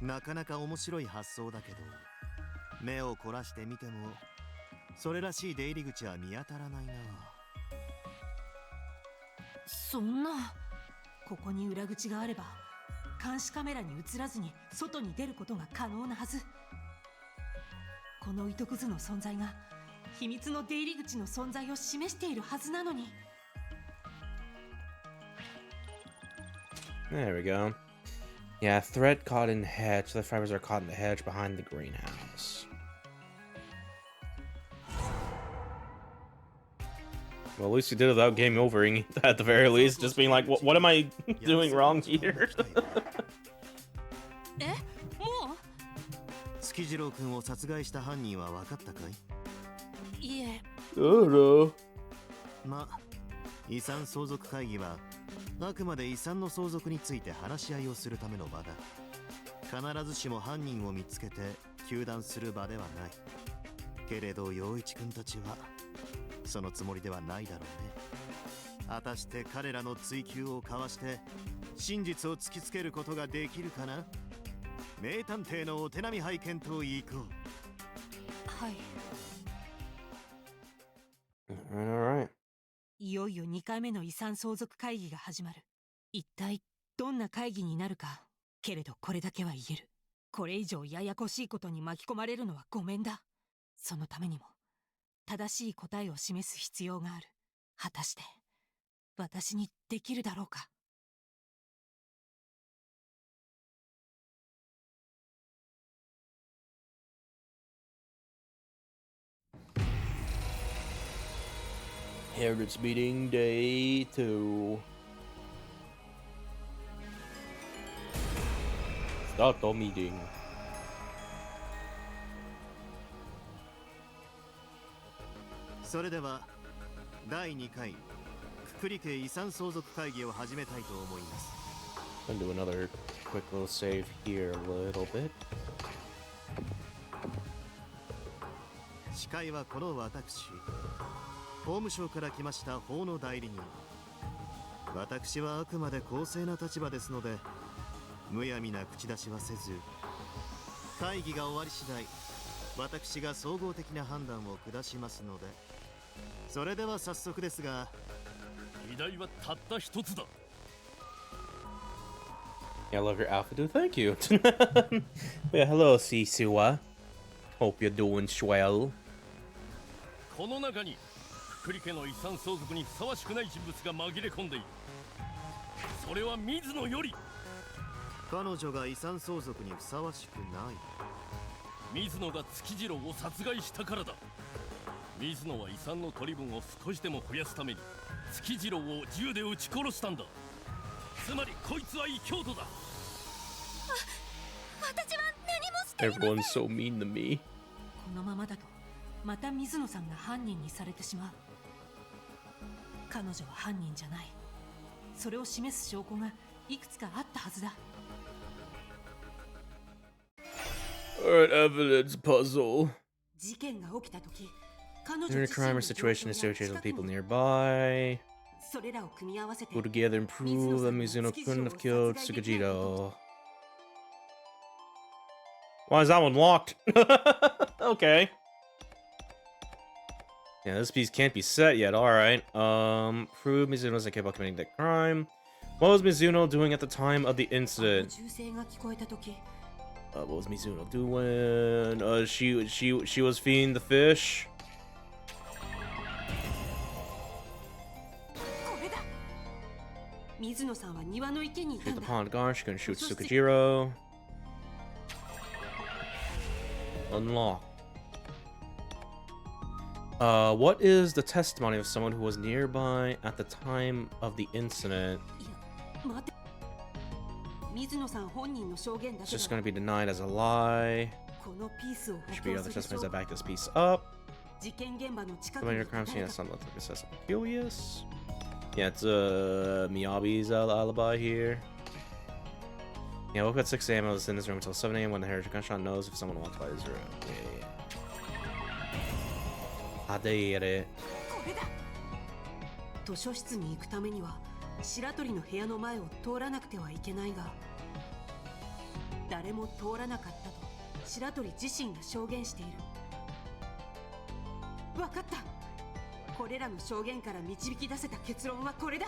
なかなか面白い発想だけど目を凝らしてみてもそれらしい出入り口は見当たらないなそんなここに裏口があれば監視カメラに映らずに外に出ることが可能なはずこの糸くずの存在が秘密の出入り口の存在を示しているはずなのに There we go. Yeah, thread caught in hedge. The fibers are caught in the hedge behind the greenhouse. Well, at least you did it without game overing at the very least. Just being like, what am I doing wrong here? えも月次郎君を殺害した犯人は分かったかい？ういえ Oh no. まあ、遺産相続会議はあくまで遺産の相続について話し合いをするための場だ。必ずしも犯人を見つけて糾弾する場ではない。けれど陽一君たちはそのつもりではないだろうね。果たして彼らの追及をかわして真実を突きつけることができるかな。名探偵のお手並み拝見といこう。はい Alright. いよいよ2回目の遺産相続会議が始まる。一体どんな会議になるか。けれどこれだけは言える。これ以上ややこしいことに巻き込まれるのはごめんだ。そのためにも正しい答えを示す必要がある。果たして私にできるだろうか。Heritage meeting day 2. Start the meeting. それでは第2回くくり家遺産相続会議を始めたいと思います。 I'm gonna do another quick little save here a little bit. 司会はこの私、法務省から来ました法の代理人。私はあくまで公正な立場ですので、むやみな口出しはせず、会議が終わり次第、私が総合的な判断を下しますので、それでは早速ですが、議題はたった一つだ。 Yeah, I love your outfit, dude. Thank you. Yeah, hello, Sisua. Hope you're doing swell. この中にくくり家の遺産相続にふさわしくない人物が紛れ込んでいる。それは水野より。彼女が遺産相続にふさわしくない。水野が月次郎を殺害したからだ。水野は遺産の取り分を少しでも増やすために月次郎を銃で撃ち殺したんだ。つまりこいつは異教徒だ。私は何もしていません。 Everyone's so mean to me. このままだとまた水野さんが犯人にされてしまう。彼女は犯人じゃない。それを示す証拠がいくつかあったはずだ。 Alright, evidence puzzle. 事件が起きた時、彼女 In a 自 crime 身 or の状 situation 況 associated や with people 近くに nearby. それらを組み合わせて Go together and prove that Mizuno couldn't have killed Tsukijiro. Why is that one locked? Okay. Yeah, this piece can't be set yet. Alright. Prove Mizuno wasn't capable of committing the crime. What was Mizuno doing at the time of the incident? 銃声が聞こえた時、 What was Mizuno doing? She was feeding the fish. これだ。水野さんは庭の池にいた Shoot ん the だ。 pond guard. She couldn't shoot Tsukijiro. Unlock. What is the testimony of someone who was nearby at the time of the incident? いや、待て。水野さん本人の証言だ It's け just だ。 gonna be denied as a lie. このピースを There 補 should be 強 other する testimonies 証 that back this piece up. 事件現場の近く When に your crime scene 誰 has か some look like it's curious. Yeah, it's Miyabi's alibi here. Yeah, I woke up at 6 a.m. I was in this room until 7 a.m. when I heard a gunshot knows if someone walked by his room. Yeah. I did it. これだ。図書室に行くためには白鳥の部屋の前を通らなくてはいけないが、誰も通らなかったと白鳥自身が証言している。わかった。これらの証言から導き出せた結論はこれだ。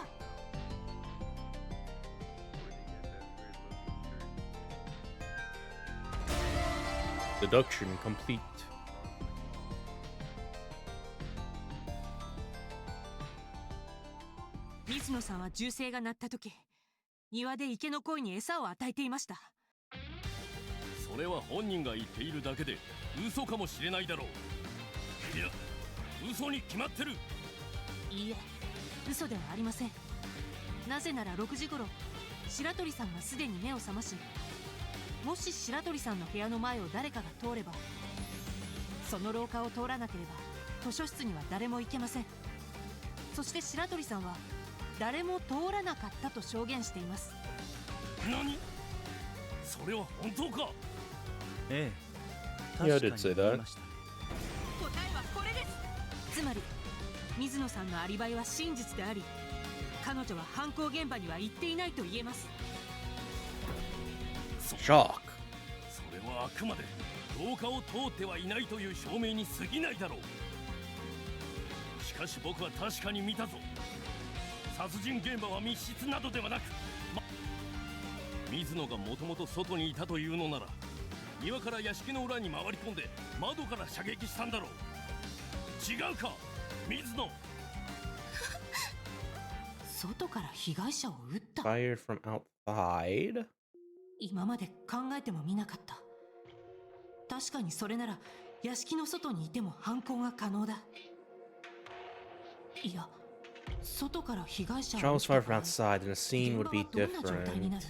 Deduction complete. 水野さんは銃声が鳴った時、庭で池の鯉に餌を与えていました。それは本人が言っているだけで嘘かもしれないだろう。いや、嘘に決まってる。いいえ、嘘ではありません。なぜなら6時頃白鳥さんがすでに目を覚まし、もし白鳥さんの部屋の前を誰かが通れば、その廊下を通らなければ図書室には誰も行けません。そして白鳥さんは誰も通らなかったと証言しています。何？それは本当か？ええ、 Yeah, I 確 did か say に that. 言いましたね。答えはこれです。つまり水野さんのアリバイは真実であり、彼女は犯行現場には行っていないと言えます。ショック。それはあくまで廊下を通ってはいないという証明に過ぎないだろう。しかし僕は確かに見たぞ。殺人現場は密室などではなく、水野がもともと外にいたというのなら、庭から屋敷の裏に回り込んで窓から射撃したんだろう。違うか水野。外から被害者を撃った？ Fired from outside? 今まで考えてもみなかった。確かにそれなら屋敷の外にいても犯行が可能だ。いや、外から被害者を撃 Charles った fired from 場合、 outside, and the scene 現 would 場 be はどんな状態にな different. る？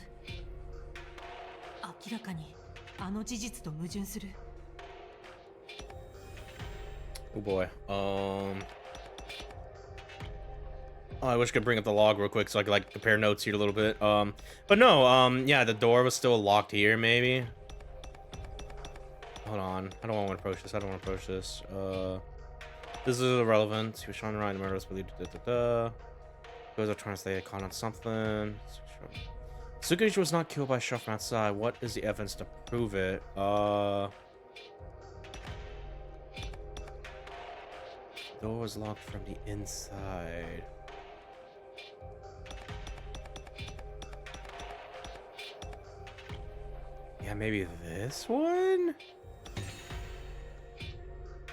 明らかにあの事実と矛盾する。 Oh boy. Oh, I wish I could bring up the log real quick so I could like compare notes here a little bit. But no, yeah, the door was still locked here, maybe. Hold on. I don't want to approach this. I don't want to approach this. This is irrelevant. He was trying to ride the murder was believed. Those are trying to stay caught on something. Tsukaichi was not killed by a shot from outside. What is the evidence to prove it? Door was locked from the inside. Yeah, maybe this one?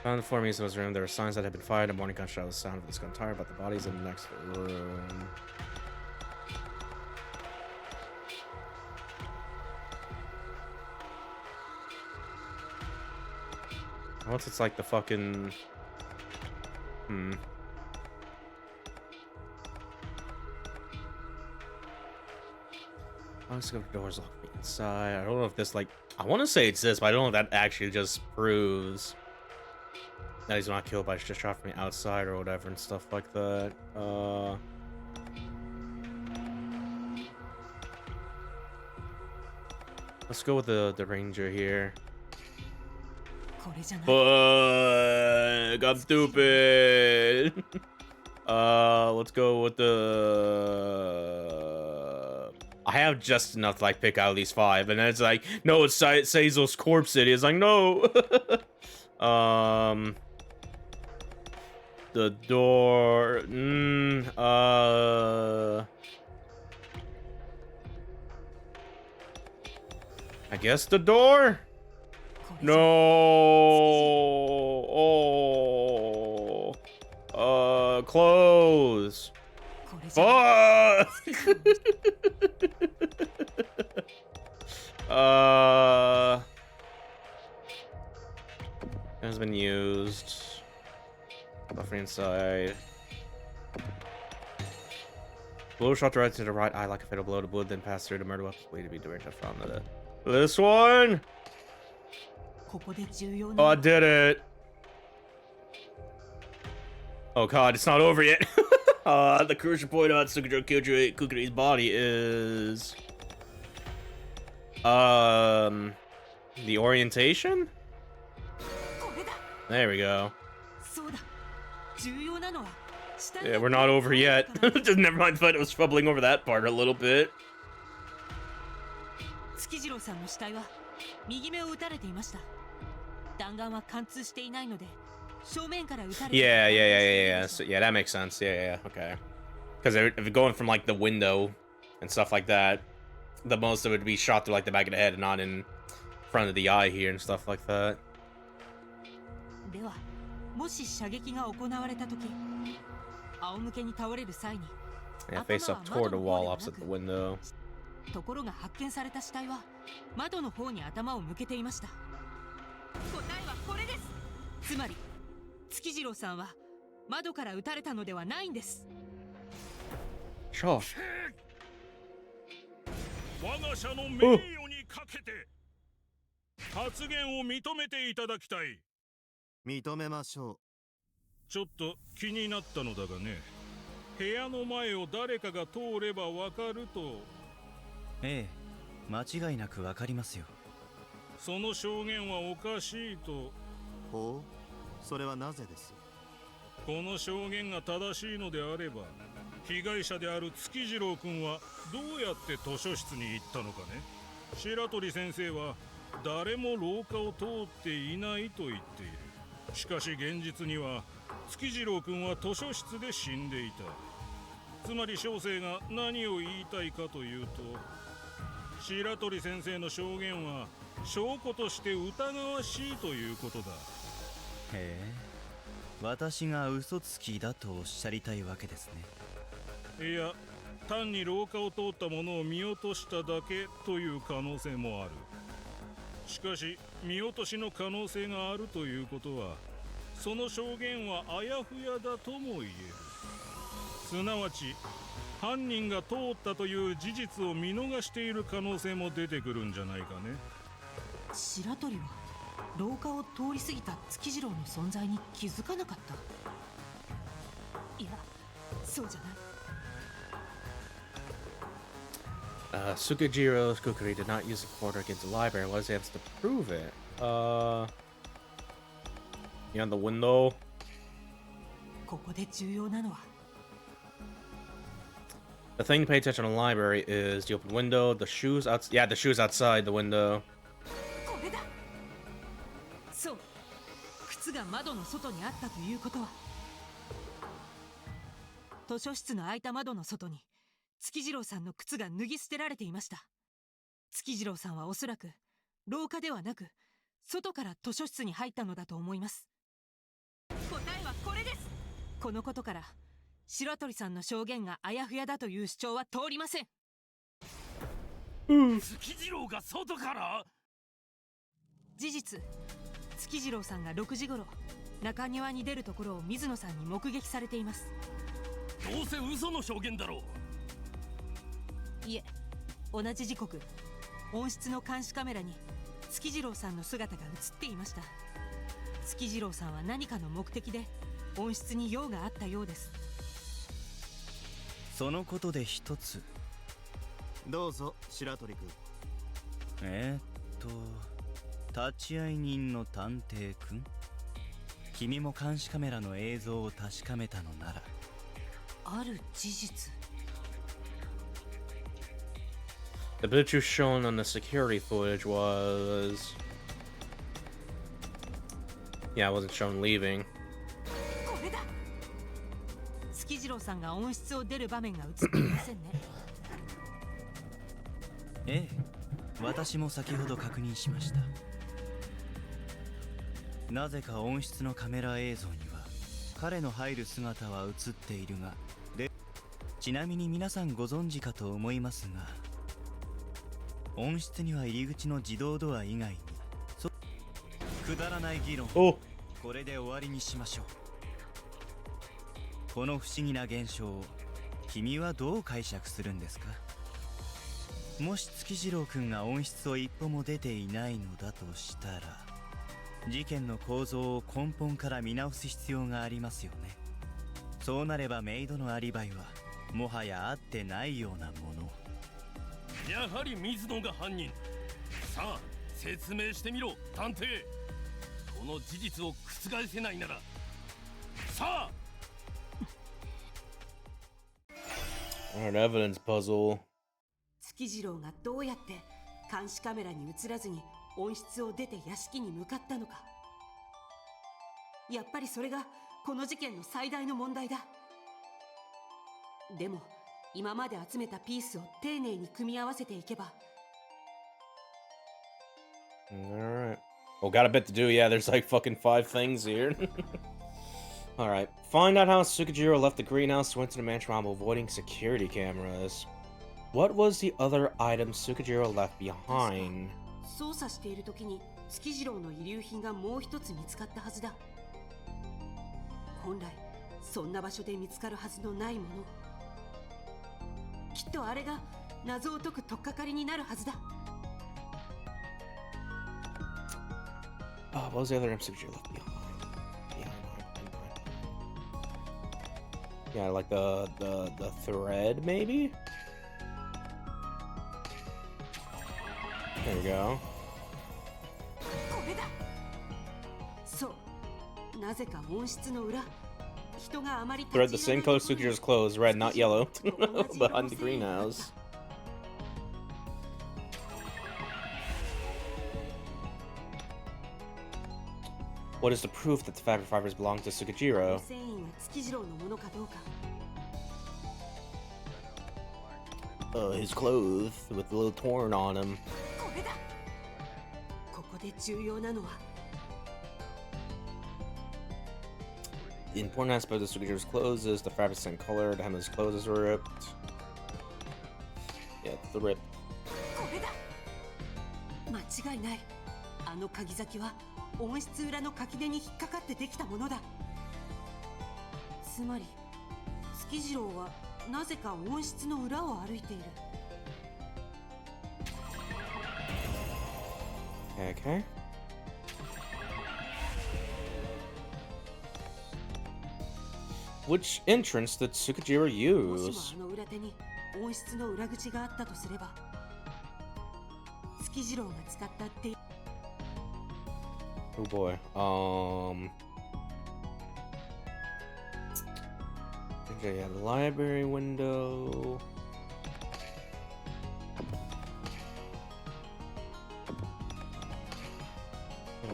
Found the floor music was room. There were signs that had been fired. A morning gunshot was the sound of this gun tired, but the body's in the next room. Once it's like the fucking... Let's go. Doors locked from the inside. I don't know if this like... I want to say it's this, but I don't know if that actually just proves that he's not killed by just shot from the outside or whatever and stuff like that. Let's go with the ranger here. これじゃない。 Fuck, I'm stupid. Let's go with the... I have just enough to like pick out these 5, and then it's like, no, it's Seizo's corpse city. It's like, no. The door. I guess the door. No. Oh. Close. これじゃない。 Fuck. Has been used. Buffer inside. Blow shot right to the right eye like a fatal blow. The blood then passed through the murder weapon's way to be direct. I found that. This one. ここで重要 Oh, な I did it. Oh god, it's not over yet. The crucial point on Kukuri's body is the orientation? これだ。 There we go. そうだ。重要なのは下に Yeah, we're not over yet. Just never mind, but it was troubling over that part a little bit. 月次郎さんの死体は右目を撃たれていました。弾丸は貫通していないので正面から撃たれて Yeah. So, yeah, that makes sense. Yeah, okay. Because if you're going from like the window and stuff like that, the most it would be shot through like the back of the head and not in front of the eye here and stuff like that. ではもし射撃が行われた時、仰向けに倒れる際に Yeah, face up toward the wall opposite the window. ところが発見された死体は窓の方に頭を向けていました。答えはこれです。つまり月次郎さんは窓から撃たれたのではないんです。Sure. 我が社の名誉にかけて発言を認めていただきたい。認めましょちょっと気になったのだがね、部屋の前を誰かが通ればわかると。ええ、間違いなくわかりますよ。その証言はおかしいと。う。ほう、それはなぜです？この証言が正しいのであれば、被害者である月次郎君はどうやって図書室に行ったのかね。白鳥先生は誰も廊下を通っていないと言っている。しかし現実には月次郎君は図書室で死んでいた。つまり小生が何を言いたいかというと、白鳥先生の証言は証拠として疑わしいということだ。へえ、私が嘘つきだとおっしゃりたいわけですね。いや、単に廊下を通ったものを見落としただけという可能性もある。しかし見落としの可能性があるということは、その証言はあやふやだとも言える。すなわち犯人が通ったという事実を見逃している可能性も出てくるんじゃないかね。白鳥は廊下を通り過ぎた月次郎の存在に気づかなかった。いや、そうじゃない。Sukajiro's kukuri did not use the portal against the library and was able to prove it. Beyond the window. ここで重要なのは The thing to pay attention in the library is the open window, the shoes yeah, the shoes outside the window. これだ。そう、靴が窓の外にあったということは、図書室の開いた窓の外に月次郎さんの靴が脱ぎ捨てられていました。月次郎さんはおそらく廊下ではなく外から図書室に入ったのだと思います。答えはこれです。このことから白鳥さんの証言があやふやだという主張は通りません。月次郎が外から？事実、月次郎さんが6時頃中庭に出るところを水野さんに目撃されています。どうせ嘘の証言だろう。いえ、同じ時刻温室の監視カメラに月次郎さんの姿が映っていました。月次郎さんは何かの目的で温室に用があったようです。そのことで一つ。どうぞ、白鳥君。立ち会い人の探偵君、君も監視カメラの映像を確かめたのなら。ある事実。The picture shown on the security footage was... Yeah, I wasn't shown leaving. これだ。月次郎さんが温室を出る場面が映っていませんね。ええ、私も先ほど確認しました。なぜか温室のカメラ映像には彼の入る姿は映っているが、ちなみに皆さんご存知かと思いますが、温室には入り口の自動ドア以外にくだらない議論、これで終わりにしましょう。この不思議な現象を君はどう解釈するんですか？もし月次郎君が温室を一歩も出ていないのだとしたら、事件の構造を根本から見直す必要がありますよね。そうなればメイドのアリバイはもはや合ってないようなもの。やはり水野が犯人。さあ説明してみろ探偵。この事実を覆せないなら、さあ。Alright, evidence puzzle. 月次郎がどうやって監視カメラに映らずに温室を出て屋敷に向かったのか。やっぱりそれがこの事件の最大の問題だ。でも今まで集めたピースを丁寧に組み合わせていけば。 Alright. Well, got a bit to do. Yeah, there's like fucking 5 things here. Alright. Find out how Sukijiro left the greenhouse, went to the mansion while avoiding security cameras. What was the other item Tsukijiro left behind? 操作している時に月次郎の遺留品がもう一つ見つかったはずだ。本来そんな場所で見つかるはずのないもの。きっとあれが謎を解く取っかかりになるはずだ。What was the other item Tsukijiro left behind? Yeah, like the thread, maybe? There we go. これだ。そう。なぜか温室の裏。人があまり Thread the same color Tsukijiro's clothes, red, not yellow, behind the greenhouse. What is the proof that the fabric fibers belong to Tsukijiro? 繊維が月次郎のものかどうか。His clothes with a little torn on him. これだ。ここで重要なのは。The important aspect of Tsukijiro's clothes is the fabric's same color. The hem of his clothes is ripped. Yeah, it's the rip. これだ。間違いない。あの鍵先は温室裏の垣根に引っかかってできたものだ。つまり月次郎はなぜか温室の裏を歩いている。Okay. Which entrance did Tsukijiro もし use? もあの裏手に温室の裏口があったとすれば、月次郎が使ったって。 Oh boy. Yeah, the library window.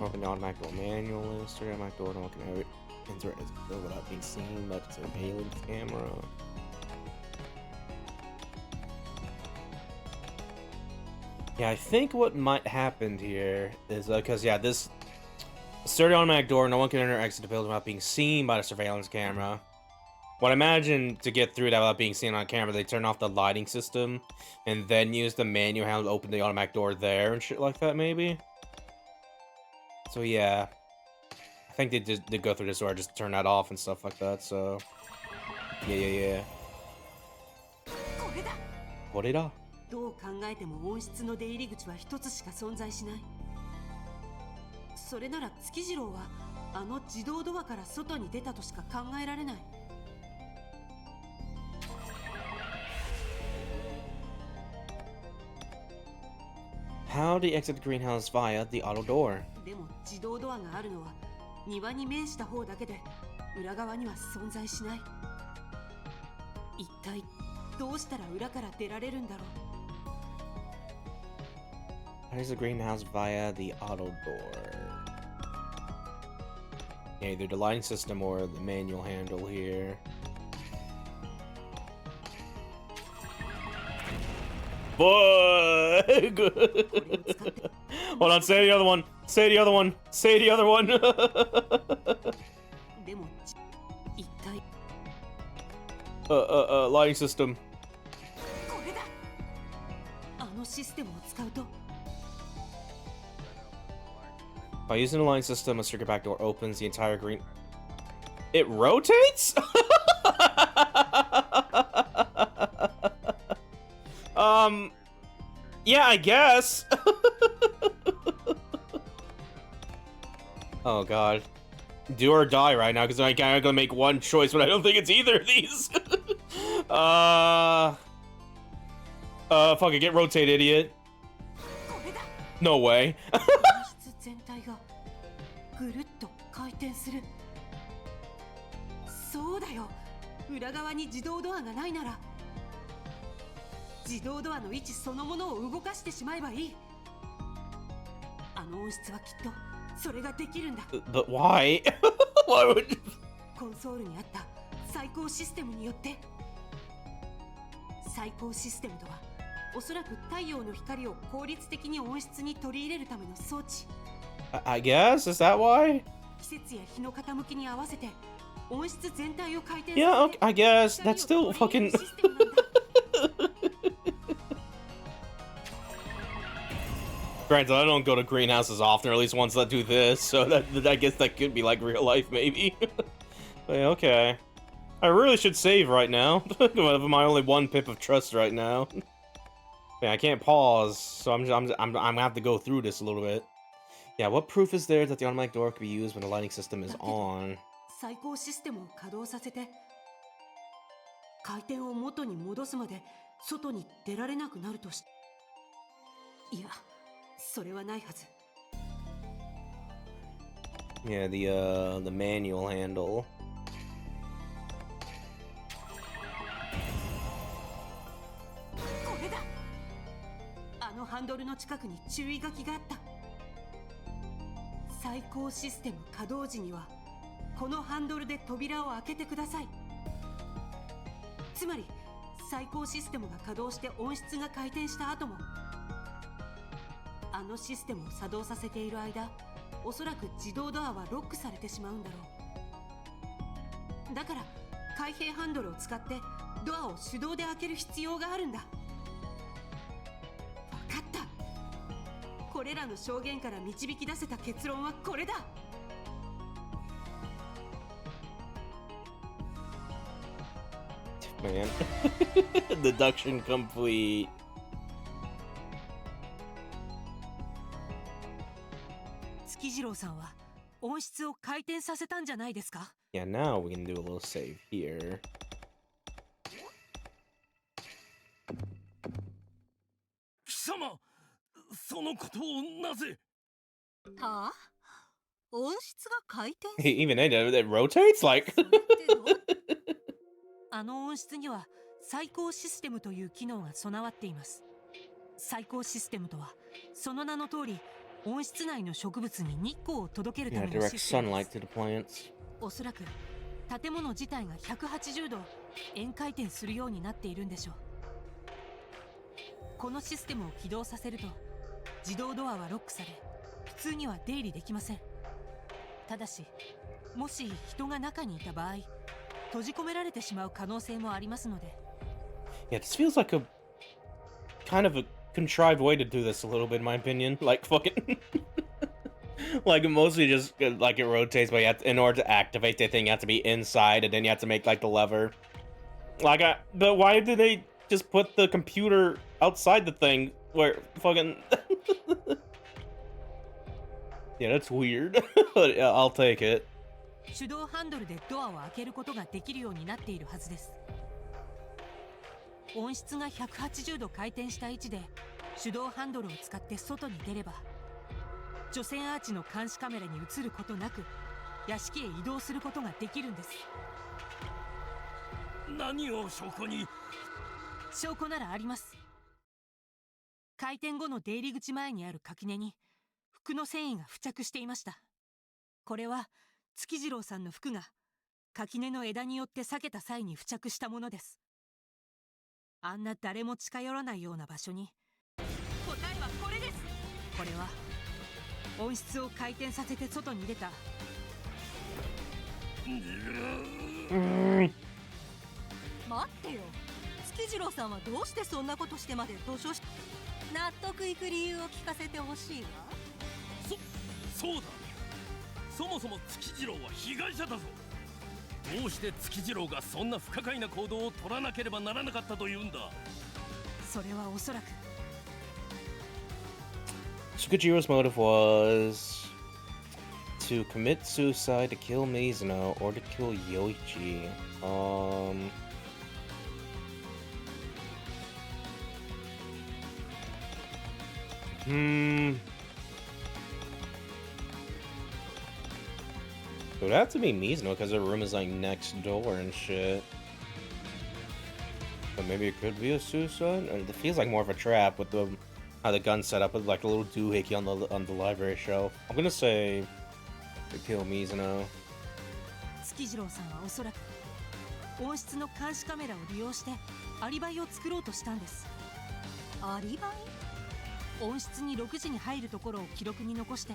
Open the automatic door manual list. Turn automatic door to look at it. Enter it without being seen by the surveillance camera. Yeah, I think what might happen here is because yeah, this sturdy automatic door, no one can enter or exit the building without being seen by the surveillance camera. What I imagine to get through that without being seen on camera, they turn off the lighting system and then use the manual handle to open the automatic door there and shit like that, maybe. So yeah, I think they did go through this door, just turn that off and stuff like that. So yeah. これだ。これだ。どう考えても温室の出入り口は一つしか存在しない。それなら月次郎はあの自動ドアから外に出たとしか考えられない。How do you exit the greenhouse via the auto door? でも自動ドアがあるのは庭に面した方だけで裏側には存在しない。一体どうしたら裏から出られるんだろう。How does the greenhouse via the auto door? Yeah, either the lighting system or the manual handle here. Bug! Hold on, say the other one. Say the other one. Say the other one. でも一体 lighting system. これだ。あのシステムを使うと。By using the lighting system, a circuit back door opens the entire green. It rotates? Yeah, I guess. Oh god. Do or die right now, because I'm gonna make one choice, but I don't think it's either of these. Fuck it, get rotated, idiot. No way. 室全体がぐるっと回転する。そうだよ。裏側に自動ドアがないなら自動ドアの位置そのものを動かしてしまえばいい。あの温室はきっとそれができるんだ。 But why? Why would... コンソールにあった最高システムによって。最高システムとはおそらく太陽の光を効率的に温室に取り入れるための装置。 I guess? Is that why? 季節や日の傾きに合わせて温室全体を回転 Yeah, okay, I guess. That's still fucking... Granted, I don't go to greenhouses often, or at least ones that do this, so that I guess that could be like real life, maybe. But yeah, okay. I really should save right now. My only one pip of trust right now. Yeah, I can't pause, so I'm gonna have to go through this a little bit. Yeah, what proof is there that the automatic door can be used when the lighting system is on? 最高システムを稼働させて回転を元に戻すまで外に出られなくなるとし、いや、それはないはず。Yeah, the manual handle. これだ。あのハンドルの近くに注意書きがあった。最高システム稼働時にはこのハンドルで扉を開けてください。つまり最高システムが稼働して温室が回転した後もあのシステムを作動させている間、おそらく自動ドアはロックされてしまうんだろう。だから開閉ハンドルを使ってドアを手動で開ける必要があるんだ。分かった。これらの証言から導き出せた結論はこれだ。Man. Deduction complete. 月次郎さんは温室を回転させたんじゃないですか？ Yeah, now we can do a little save here. 貴様、そのことをなぜ？はあ、温室が回転する Even it rotates like. あの温室には最高システムという機能が備わっています。最高システムとはその名の通り温室内の植物に日光を届けるた Yeah, めの direct システムで sunlight す。 to the plants. おそらく建物自体が180度円回転するようになっているんでしょう。このシステムを起動させると自動ドアはロックされ普通には出入りできません。ただしもし人が中にいた場合閉じ込められてしまう可能性もありますので。 Yeah, this feels like a kind of a contrived way to do this a little bit, in my opinion. Like fucking, like mostly just like it rotates, but you have to, in order to activate the thing, you have to be inside, and then you have to make like the lever. Like, but why did they just put the computer outside the thing? Where fucking. Yeah, that's weird. But yeah, I'll take it. 手動ハンドルでドアを開けることができるようになっているはずです。温室が180度回転した位置で手動ハンドルを使って外に出れば除染アーチの監視カメラに映ることなく屋敷へ移動することができるんです。何を証拠に？証拠ならあります。開店後の出入り口前にある垣根に服の繊維が付着していました。これは月次郎さんの服が垣根の枝によって裂けた際に付着したものです。あんな誰も近寄らないような場所に答えはこれです。これは温室を回転させて外に出た待ってよ。月次郎さんはどうしてそんなことしてまで図書室納得いく理由を聞かせてほしいわ。そうだ。そもそも月次郎は被害者だぞ。どうして月次郎がそんな不可解な行動を取らなければならなかったというんだ。それはおそらく Tsukujiro's motive was to commit suicide, to kill Mizuno, or to kill Yoichi. It would have to be Mizuno because her room is like next door and shit. But maybe it could be a suicide. Or it feels like more of a trap with the how the gun's set up with like a little doohickey on the library shelf. I'm gonna say to kill Mizuno. 月次郎さんはおそらく温室の監視カメラを利用してアリバイを作ろうとしたんです。アリバイ？温室に6時に入るところを記録に残して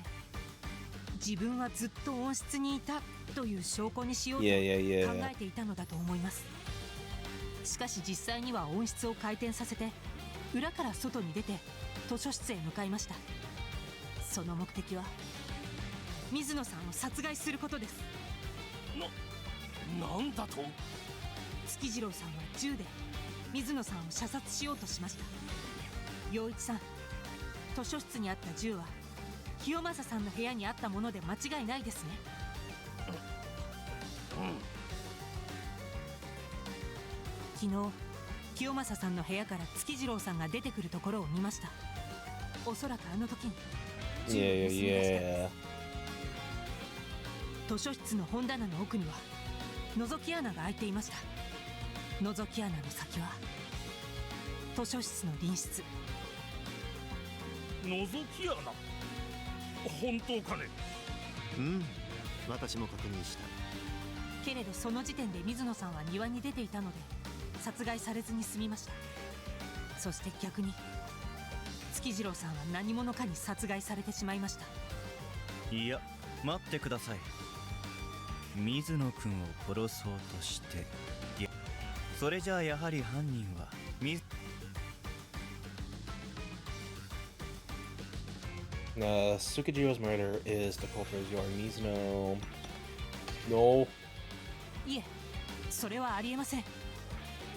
自分はずっと温室にいたという証拠にしようと考えていたのだと思います。しかし実際には温室を回転させて裏から外に出て図書室へ向かいました。その目的は水野さんを殺害することです。なんだと。月次郎さんは銃で水野さんを射殺しようとしました。陽一さん、図書室にあった銃は清正さんの部屋にあったもので間違いないですね。昨日清正さんの部屋から月次郎さんが出てくるところを見ました。おそらくあの時に銃を盗み出したんです。図書室の本棚の奥には覗き穴が開いていました。覗き穴の先は図書室の隣室。覗き穴、本当かね。うん、私も確認した。けれどその時点で水野さんは庭に出ていたので殺害されずに済みました。そして逆に月次郎さんは何者かに殺害されてしまいました。いや、待ってください。水野くんを殺そうとして、いや、それじゃあやはり犯人はTsukujiro's murder is the culprit is your Mizuno. No. いえ、それはありえません。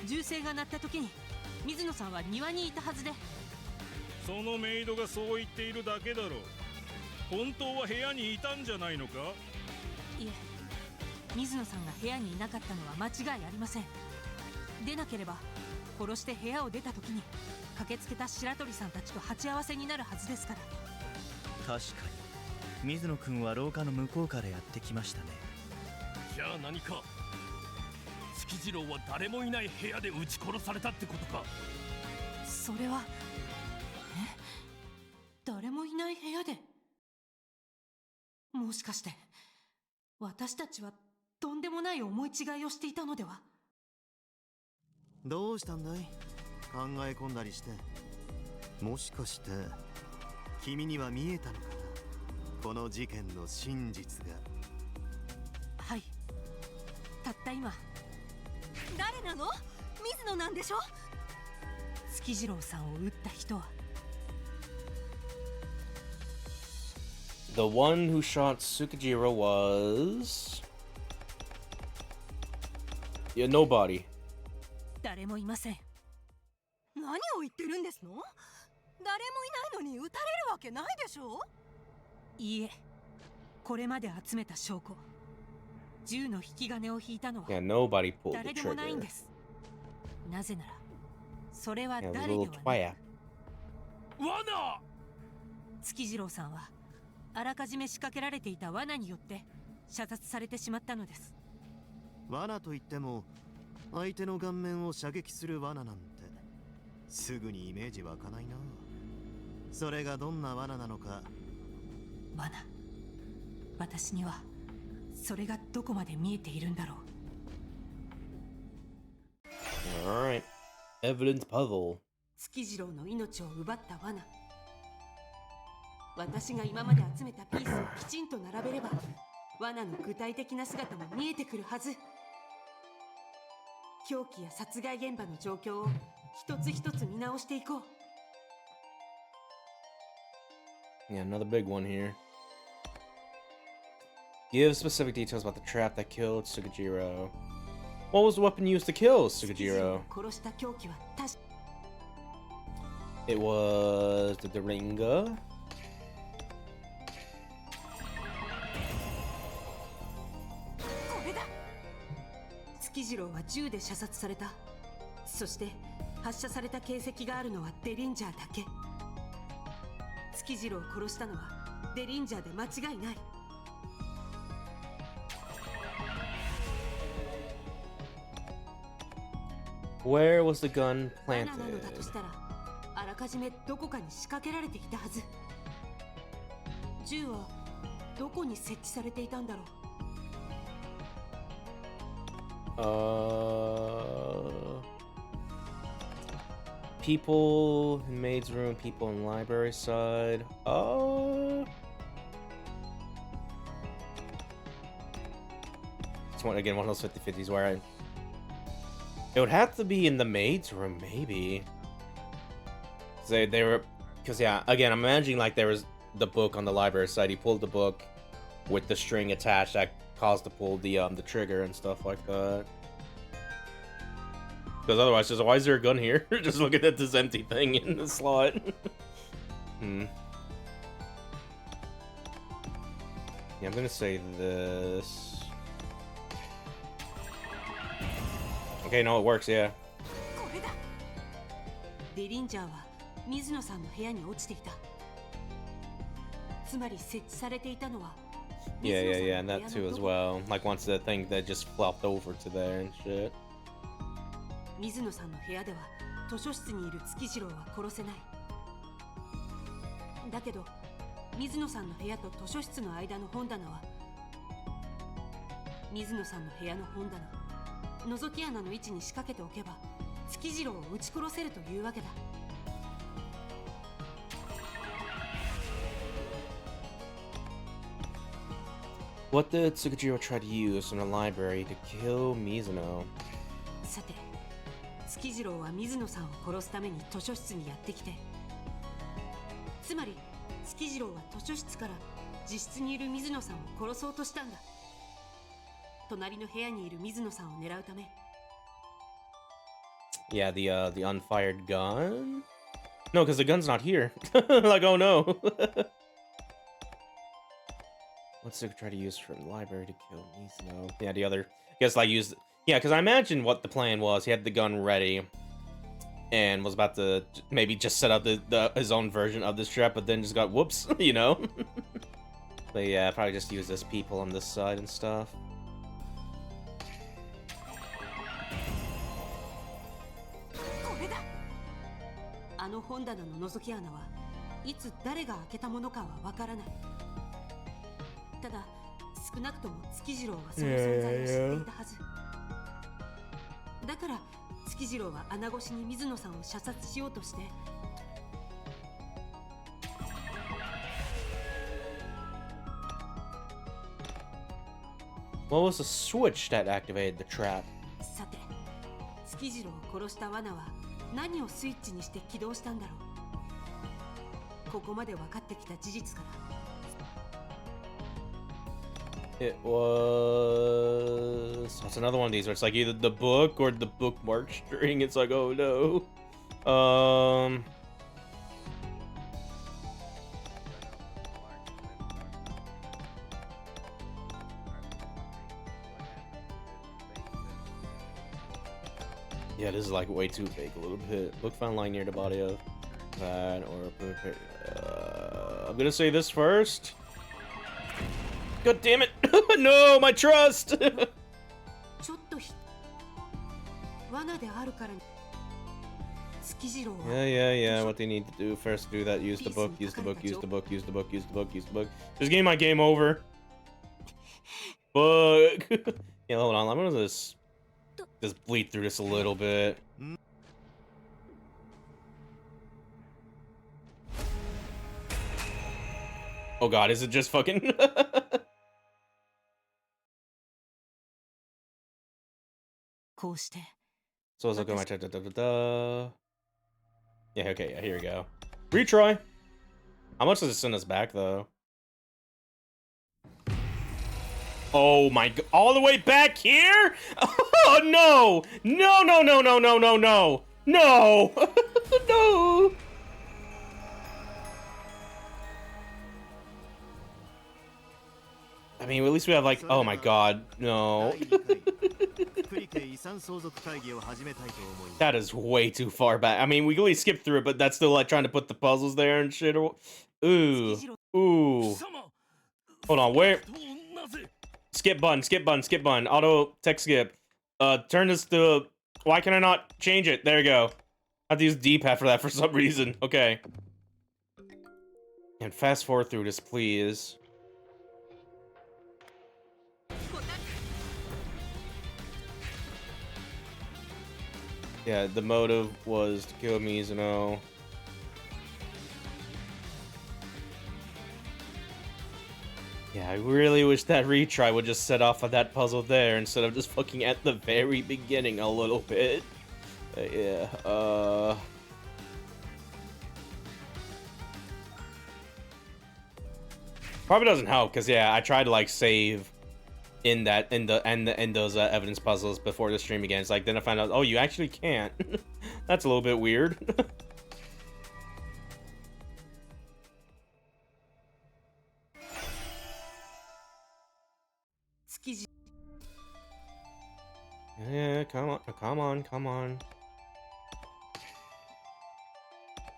銃声が鳴った時に水野さんは庭にいたはずで。そのメイドがそう言っているだけだろう。本当は部屋にいたんじゃないのか。いえ、水野さんが部屋にいなかったのは間違いありません。でなければ殺して部屋を出た時に駆けつけた白鳥さんたちと鉢合わせになるはずですから。確かに水野くんは廊下の向こうからやってきましたね。じゃあ何か月次郎は誰もいない部屋で撃ち殺されたってことか。それは誰もいない部屋で。もしかして私たちはとんでもない思い違いをしていたのでは。どうしたんだい、考え込んだりして。もしかして君には見えたのかな、この事件の真実が。はい、たった今。誰なの？水野なんでしょ？月次郎さんを撃った人はThe one who shot Tsukujiro was... Yeah, nobody. 誰もいません。何を言ってるんですの？誰もいないのに撃たれるわけないでしょ？いいえ、これまで集めた証拠、銃の引き金を引いたのは Yeah, nobody pulled the 誰でもないん trigger. です。なぜならそれは Yeah, 誰 the では little なく twat. 罠。月次郎さんはあらかじめ仕掛けられていた罠によって射殺されてしまったのです。罠といっても相手の顔面を射撃する罠なんてすぐにイメージ湧かないな。それがどんな罠なのか。罠、私にはそれがどこまで見えているんだろう。 Alright. Evidence puzzle. 月次郎の命を奪った罠、私が今まで集めたピースをきちんと並べれば罠の具体的な姿も見えてくるはず。凶器や殺害現場の状況を一つ一つ見直していこう。 Yeah, another big one here. Give specific details about the trap that killed Tsukujiro. What was the weapon used to kill 月次郎 Tsukujiro? を殺した凶器は確か It was the Daringa. これだ。月次郎は銃で射殺された。そして発射された形跡があるのはデリンジャーだけ。月次郎を殺したのはデリンジャーで間違いない。Where was the gun 罠なのだと planted? したらあらかじめどこかに仕掛けられていたはず。銃はどこに設置されていたんだろう。People in maid's room, people in library side. It's again one of those 50-50s where it would have to be in the maid's room, maybe. They were, because yeah, again, I'm imagining like there was the book on the library side. He pulled the book with the string attached that caused to pull the trigger and stuff like that. Because otherwise, just why is there a gun here? Just looking at this empty thing in the slot. Yeah, I'm gonna say this. Okay, no, it works. Yeah. これだ。デリンジャーは水野さんの部屋に落ちていた。つまり設置されていたのは Yeah, and that too as well. Like once the thing that just flopped over to there and shit. 水野さんの部屋では図書室にいる月次郎は殺せない。だけど水野さんの部屋と図書室の間の本棚は水野さんの部屋の本棚、覗き穴の位置に仕掛けておけば月次郎を撃ち殺せるというわけだ。What did Tsukujiro try to use in the library to kill Mizuno? さて、月次郎は水野さんを殺すために図書室にやってきて、つまり月次郎は図書室から自室にいる水野さんを殺そうとしたんだ。隣の部屋にいる水野さんを狙うため。Yeah, the unfired gun? No, because the gun's not here. Like, oh no. What's Tsukujiro try to use from the library to kill Mizuno? Yeah, the other... I guess like use... Yeah, because I imagine what the plan was. He had the gun ready and was about to maybe just set up his own version of this trap, but then just got whoops, you know? But yeah, probably just use this people on this side and stuff. あの本棚の覗き穴はいつ誰が開けたものかはわからない。ただ少なくとも月次郎はその存在を知っていたはず。だから月次郎は穴越しに水野さんを射殺しようとして。What was the switch that activated the trap? さて、月次郎を殺した罠は何をスイッチにして起動したんだろう。ここまで分かってきた事実から。It was... That's another one of these where it's like either the book or the bookmark string. It's like, oh no. Yeah, this is like way too big a little bit. Book found lying near the body of that or... I'm gonna say this first. God damn it! No, my trust! Yeah. What they need to do first, do that. Use the book. Use the book. Use the book. Use the book. Use the book. Use the book. Just give me my game over. Book. Yeah, hold on. I'm gonna just bleed through this a little bit. Oh god, is it just fucking... So it's like, oh my... Yeah, okay, yeah, here we go. Retry! How much does it send us back, though? Oh my god, all the way back here? Oh no! No! No! No! I mean, at least we have like, oh my god, no. That is way too far back. I mean, we can at least skip through it, but that's still like trying to put the puzzles there and shit. Ooh. Ooh. Hold on, where? Skip button. Auto text skip. Turn this to... Why can I not change it? There you go. I have to use D-pad for that for some reason. Okay. And fast forward through this, please. Yeah, the motive was to kill Mizuno. Yeah, I really wish that retry would just set off of that puzzle there instead of just fucking at the very beginning a little bit. Yeah, Probably doesn't help because yeah, I tried to like save in those evidence puzzles before the stream again. It's like then I found out, oh, you actually can't. That's a little bit weird. Yeah, come on, come on, come on.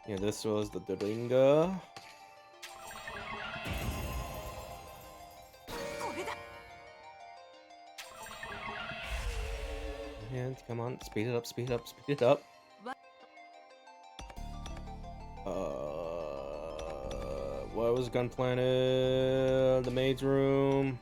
Yeah, this was the Doringa. Yeah, come on, speed it up, speed it up, speed it up. What was Gun Planet? The maid's room.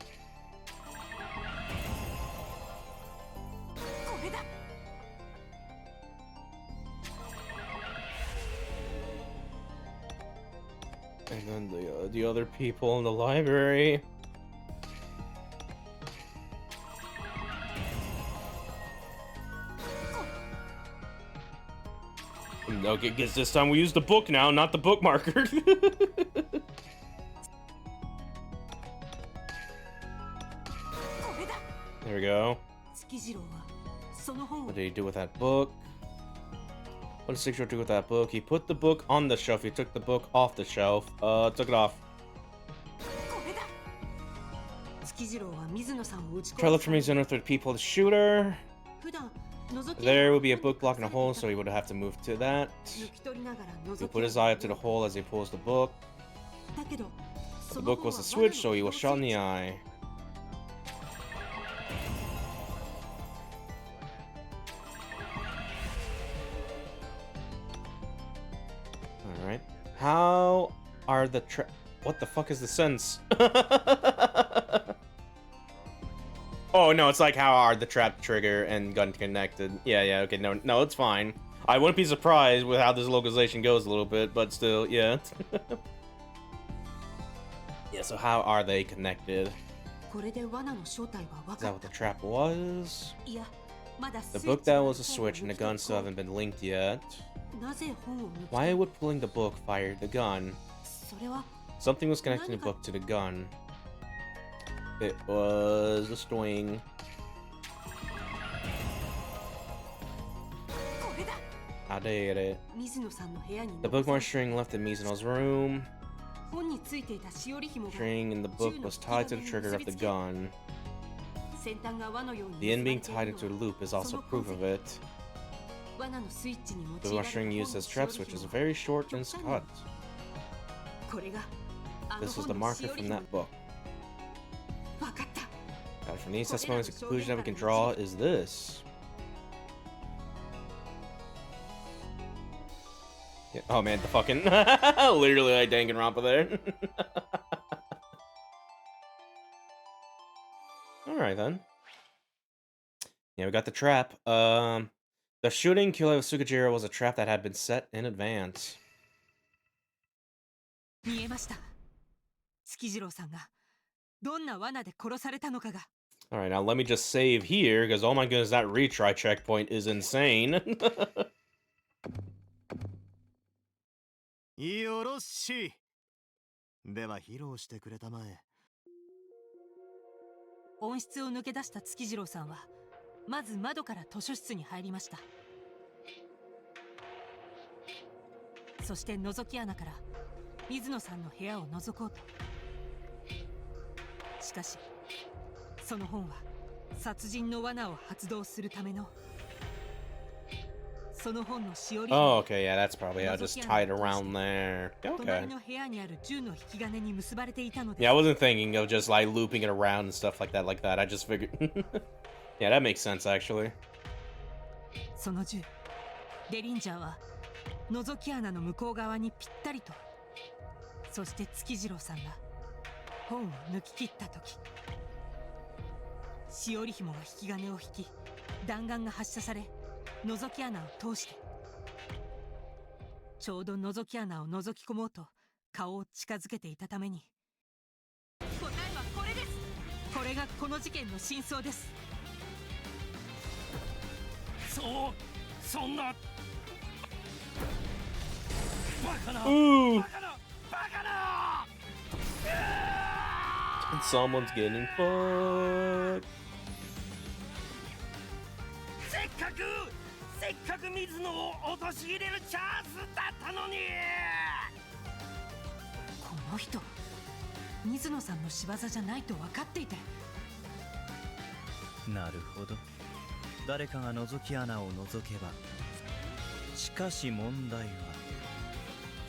And then the other people in the library. Okay, guess this time we use the book now, not the bookmarker. There we go. What did he do with that book? What did Sigiro do with that book? He put the book on the shelf. He took the book off the shelf. Took it off. Try to look for Mizuno through the people to shoot her. There will be a book blocking a hole, so he would have to move to that. He put his eye up to the hole as he pulls the book. The book was a switch, so he was shot in the eye. Alright. How are the what the fuck is the sense? Oh no, it's like how are the trap trigger and gun connected? Yeah, okay, no, it's fine. I wouldn't be surprised with how this localization goes a little bit, but still, yeah. Yeah, so how are they connected? Is that what the trap was? The book that was a switch and the gun still haven't been linked yet. Why would pulling the book fire the gun? Something was connecting the book to the gun. It was a string. I did it. The bookmark string left in Mizuno's room. String in the book was tied to the trigger of the gun. The end being tied into a loop is also proof of it. The bookmark string used as trap switch is very short and cut. This was the marker from that book. From these testimonies, the conclusion that we can draw is this. Yeah. Oh man, the fucking literally like Danganronpa there. Alright then. Yeah, we got the trap. The shooting kill of Sugajiro was a trap that had been set in advance. Alright, now let me just save here, because oh my goodness, that retry checkpoint is insane. Yoroshi. では披露してくれたまえ。温室を抜け出した月次郎さんはまず窓から図書室に入りました。そして覗き穴から水野さんの部屋を覗こうと。しかしその本は殺人の罠を発動するためのその本のしおり。 Oh, okay, yeah, that's probably how just tied around there. Okay. Yeah, I wasn't thinking of just like looping it around and stuff like that. I just figured. Yeah, that makes sense actually. その銃、デリンジャーは覗き穴の向こう側にぴったりと。そして月次郎さんが本を抜き切った時、しおり紐が引き金を引き、弾丸が発射され、覗き穴を通して、ちょうど覗き穴を覗き込もうと顔を近づけていたために。答えはこれです。これがこの事件の真相です。そんなバカなバカなバカな。Someone's getting fucked. せっかく水野を陥れるチャンスだったのに。この人水野さんの仕業じゃないと分かっていて。なるほど。誰かが覗き穴を覗けば。しかし問題は、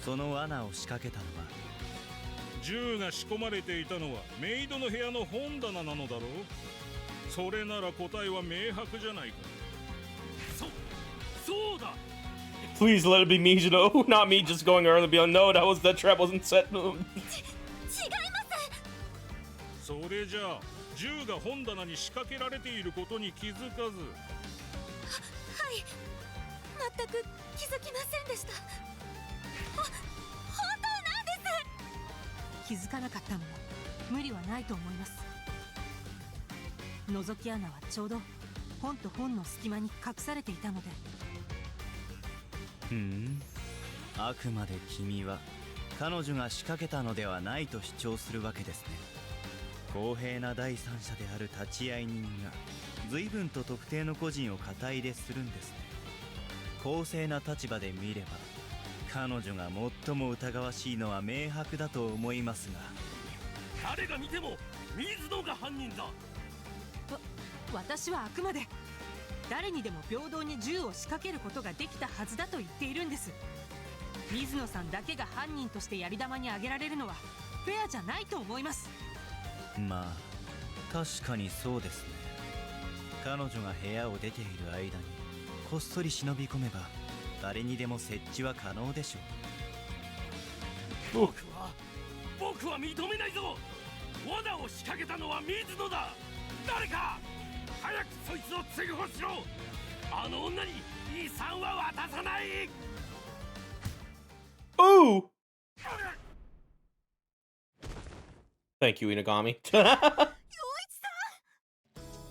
その穴を仕掛けたのは銃が仕込まれていたのはメイドの部屋の本棚なのだろう。それなら答えは明白じゃないか。そうだ。 Please let it be Mizuno, not me just going early beyond. No, that was the trap wasn't set. 違います。それじゃあ銃が本棚に仕掛けられていることに気づかず。はい、全く気づきませんでした。本当なんです。気づかなかったのも無理はないと思います。覗き穴はちょうど本と本の隙間に隠されていたので。あくまで君は彼女が仕掛けたのではないと主張するわけですね。公平な第三者である立ち会い人が随分と特定の個人を肩入れするんですね。公正な立場で見れば彼女が最も疑わしいのは明白だと思いますが、誰が見ても水野が犯人だ。私はあくまで誰にでも平等に銃を仕掛けることができたはずだと言っているんです。水野さんだけが犯人としてやり玉に挙げられるのはフェアじゃないと思います。まあ確かにそうですね。彼女が部屋を出ている間にこっそり忍び込めば誰にでも設置は可能でしょう。僕は認めないぞ。罠を仕掛けたのは水野だ。誰か早くそいつを追放しろ。あの女に遺産は渡さない。 Ooh! Thank you, Inugami.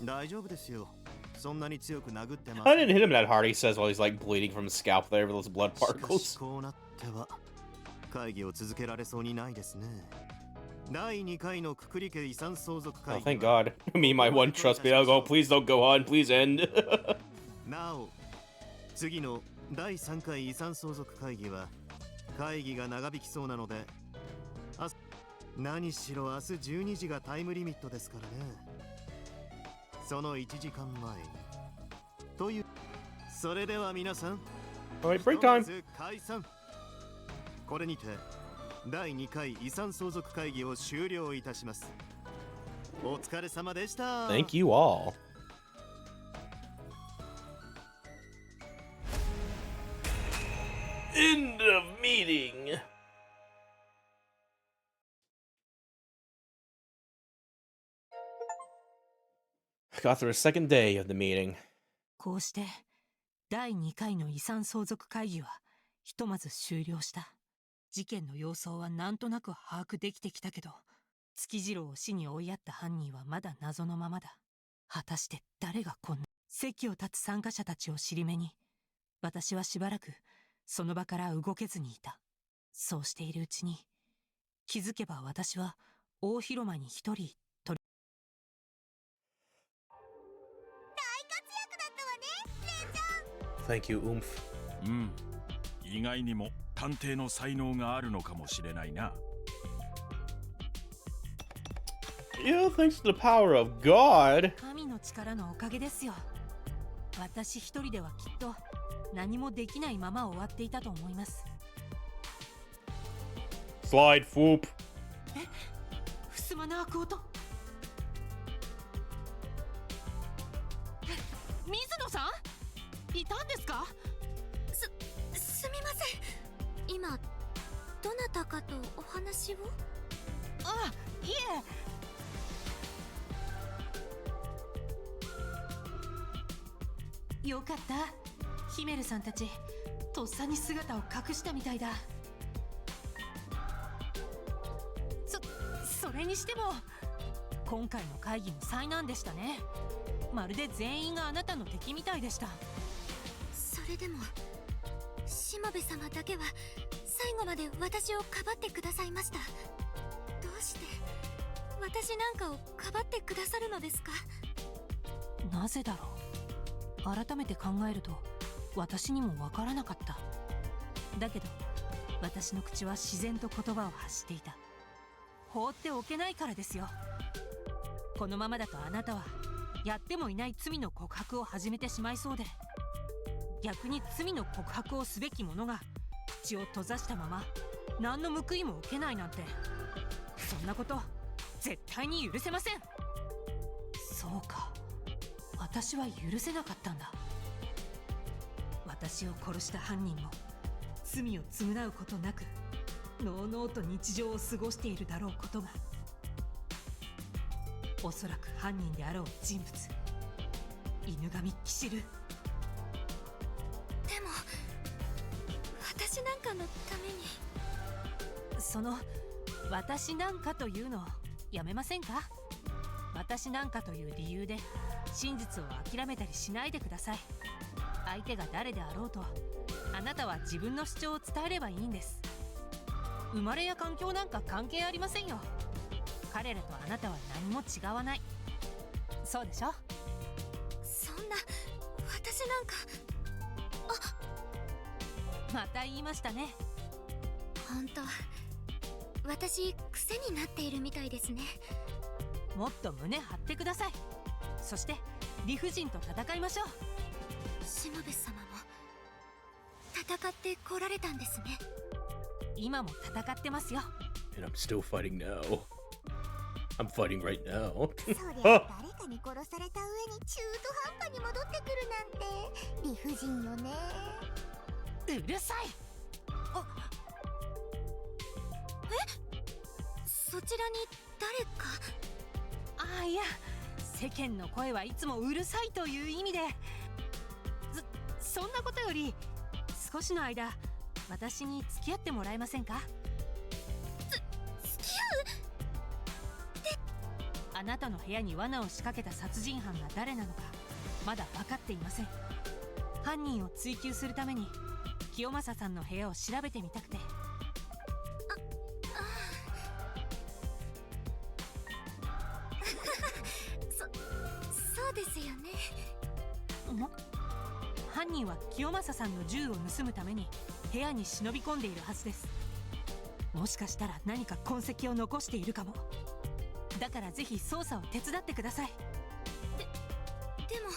大丈夫ですよ。そんなに強く殴ってま I didn't hit him that hard, he says while he's like bleeding from his scalp there with those blood しかし particles. こうなっては会議を続けられそうにないですね。第2回のくくり家遺産相続 Oh, 会議 thank God. Me and my one trust me. I'll go, please don't go on, please end. なお次の第3回遺産相続会議は会議が長引きそうなので、何しろ明日12時がタイムリミットですからね。その1時間前にという。それでは皆さん、 Alright, break ひとま time. ず解散。これにて第2回遺産相続会議を終了いたします。お疲れ様でした。 Thank you all. End of meeting. Got through a second day of the meeting. こうして第2回の遺産相続会議はひとまず終了した。事件の様相はなんとなく把握できてきたけど、月次郎を死に追いやった犯人はまだ謎のままだ。果たして誰がこんな。席を立つ参加者たちを尻目に、私はしばらくその場から動けずにいた。そうしているうちに気づけば私は大広間に一人取り。大活躍だったわね、レイちゃん。 Thank you, Oomph. 意外にも探偵の才能があるのかもしれないな。Yeah, thanks to the power of God. 神の力のおかげですよ。私一人ではきっと何もできないまま終わっていたと思います。 Slide, whoop. ふすまの開く音。水野さん、いたんですか？すみません。今どなたかとお話を？あ、いえ。よかった。ヒメルさんたちとっさに姿を隠したみたいだ。それにしても今回の会議も災難でしたね。まるで全員があなたの敵みたいでした。それでもしもべ様だけは最後まで私をかばってくださいました。どうして私なんかをかばってくださるのですか？なぜだろう。改めて考えると私にもわからなかった。だけど私の口は自然と言葉を発していた。放っておけないからですよ。このままだとあなたはやってもいない罪の告白を始めてしまいそうで、逆に罪の告白をすべき者が口を閉ざしたまま何の報いも受けないなんて、そんなこと絶対に許せません。そうか、私は許せなかったんだ。私を殺した犯人も罪を償うことなくのうのうと日常を過ごしているだろうことが、おそらく犯人であろう人物、犬神騎士ル。でも私なんかのために。その私なんかというのやめませんか？私なんかという理由で真実を諦めたりしないでください。相手が誰であろうとあなたは自分の主張を伝えればいいんです。生まれや環境なんか関係ありませんよ。彼らとあなたは何も違わない。そうでしょ？そんな、私なんか。また言いましたね。本当、私癖になっているみたいですね。もっと胸張ってください。そして理不尽と戦いましょう。しもべ様も戦ってこられたんですね。今も戦ってますよ。 And I'm still fighting now. I'm fighting right now. そりゃ誰かに殺された上に中途半端に戻ってくるなんて理不尽よね。うるさい。そちらに誰か。ああ、いや、世間の声はいつもうるさいという意味で。そんなことより少しの間私に付き合ってもらえませんか？付きあなたの部屋に罠を仕掛けた殺人犯が誰なのかまだ分かっていません。犯人を追及するために清正さんの部屋を調べてみたくて。そうですよね。犯人は清正さんの銃を盗むために部屋に忍び込んでいるはずです。もしかしたら何か痕跡を残しているかも。だからぜひ捜査を手伝ってください。でも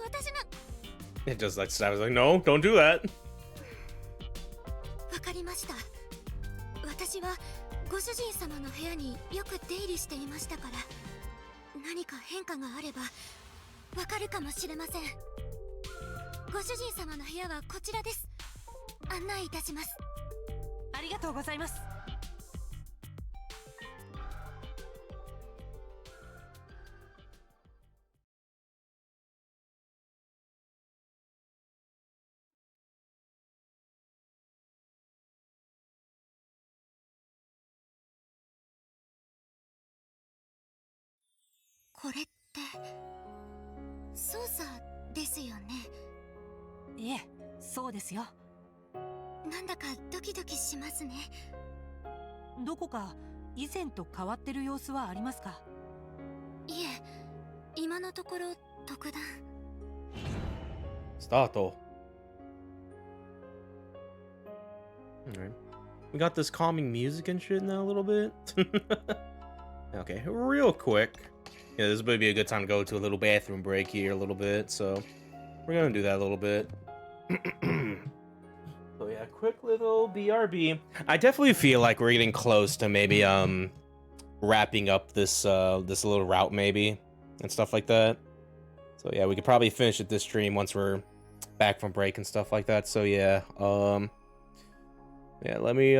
私の。 It just like stabs like, no, don't do that. わかりました。私はご主人様の部屋によく出入りしていましたから、何か変化があればわかるかもしれません。ご主人様の部屋はこちらです。案内いたします。ありがとうございます。これって捜査ですよね。いえ、そうですよ。なんだかドキドキしますね。どこか以前と変わってる様子はありますか？いえ、今のところ特段。 Start. Alright. We got this calming music and shit now a little bit. Okay, real quick. Yeah, this would be a good time to go to a little bathroom break here a little bit, so we're gonna do that a little bit. So yeah, quick little BRB. I definitely feel like we're getting close to maybe wrapping up this this little route maybe and stuff like that. So yeah, we could probably finish it this stream once we're back from break and stuff like that. So yeah, yeah, let me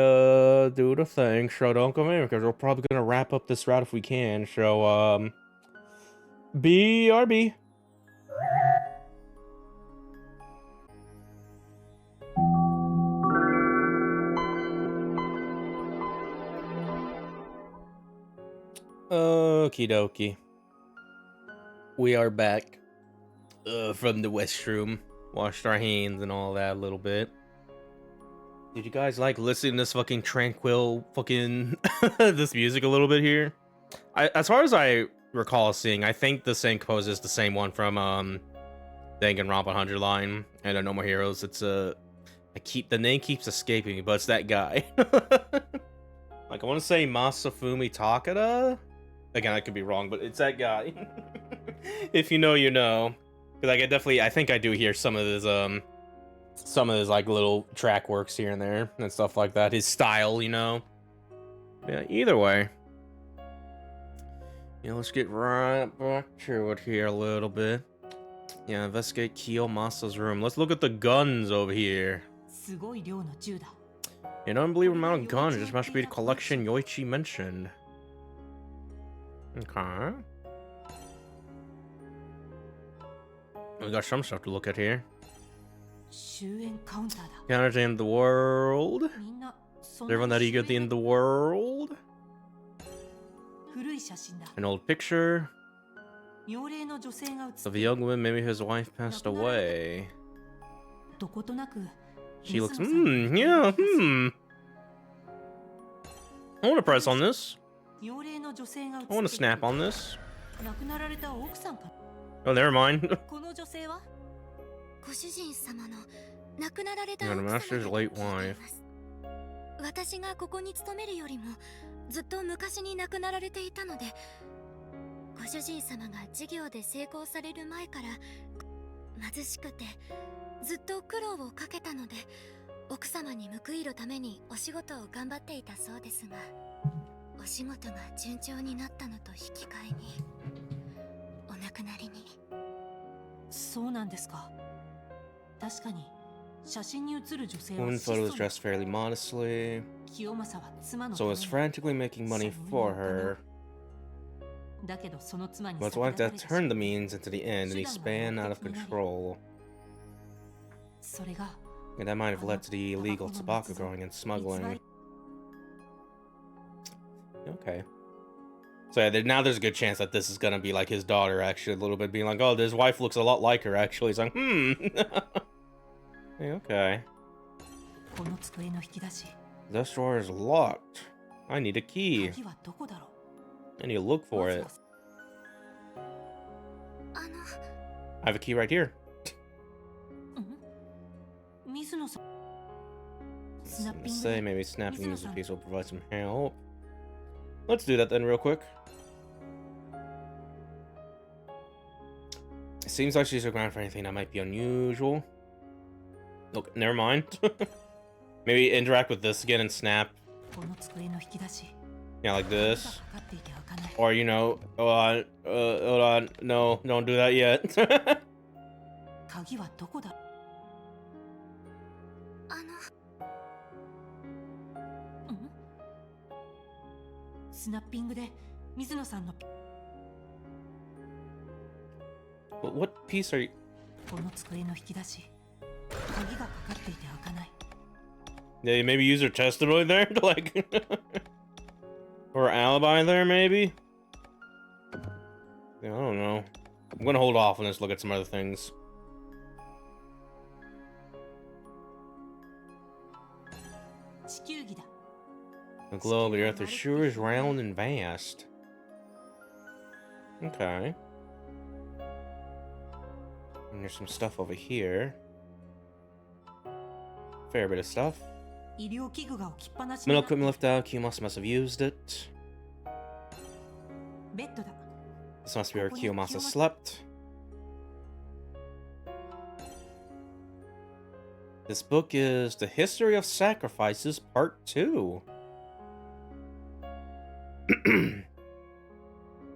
do the thing. So don't come in because we're probably gonna wrap up this route if we can. So BRB. Okie dokie. We are back from the restroom. Washed our hands and all that a little bit. Did you guys like listening to this fucking tranquil fucking this music a little bit here? As far as I recall seeing, I think the same composer is the same one from Danganronpa 100 line and No More Heroes. It's the name keeps escaping me, but it's that guy. Like, I want to say Masafumi Takada. Again, I could be wrong, but it's that guy. If you know, you know. Because I think I do hear some of his like little track works here and there and stuff like that. His style, you know. Yeah. Either way. Yeah, let's get right back to it here a little bit. Yeah, investigate Kiyomasa's room. Let's look at the guns over here. すごい量の銃だ。 An unbelievable amount of guns. This must be the collection Yoichi mentioned. Okay. We got some stuff to look at here. 終焉カウンターだ。 Counters in the world. みんなそ Is everyone that eager to in the world? 古い写真だ。 An old picture 妙齢の女性が写っ of て a young woman. Maybe his wife passed away. どことなく She looks. 水野さんの Yeah. I want to press on this. 妙齢の女性が写 I want to っている snap on this. 亡くなられた奥さんか。 Oh, never mind. この女性はご主人様の亡くなられた Yeah, 奥 the 様だ master's と late 聞いてい wife. ます。私がここに勤めるよりもずっと昔に亡くなられていたので、ご主人様が事業で成功される前から貧しくてずっと苦労をかけたので、奥様に報いるためにお仕事を頑張っていたそうですが、お仕事が順調になったのと引き換えにお亡くなりに。そうなんですか。確かに写真に写る女性は Woman 質 photo 素 was dressed fairly modestly, 清正は妻の so was ために frantically making money for her. だけどその妻に But his 先 wife 立た that れた turned the means into the end, and he span out of control. それが And that might have led to the illegal tobacco growing and smuggling. Okay. So yeah, now there's a good chance that this is gonna be like his daughter, actually, a little bit, being like, oh, his wife looks a lot like her, actually. He's like, Hey, okay. この机の引き出し This drawer is locked. I need a key. 鍵はどこだろ I need to look う。 for ま it. ずはあの I have a key right here. 水野さん Let's スナッピング say で maybe snapping this piece will provide some help. Let's do that then real quick. It seems like she's around for anything that might be unusual. Look, never mind. Maybe interact with this again and snap. この机の引き出し Yeah, like 鍵が this. かかっていて開かない。 Or, you know, hold on. No, don't do that yet. 鍵はどこだ。あのスナッピングで水野さんの What piece are you... この机の引き出し鍵がかかっていて開かない。 Yeah, maybe use her testimony there to like... or alibi there, maybe? Yeah, I don't know. I'm gonna hold off and just look at some other things. 地球儀だ。 The globe of the earth is sure is round and vast. Okay. And there's some stuff over here. Fair bit of stuff. 医療器具が置きっぱなし Metal になって equipment left out. Kiyomasa must have used it. ベッドだ。 This must be where Kiyomasa slept. This book is The History of Sacrifices Part 2.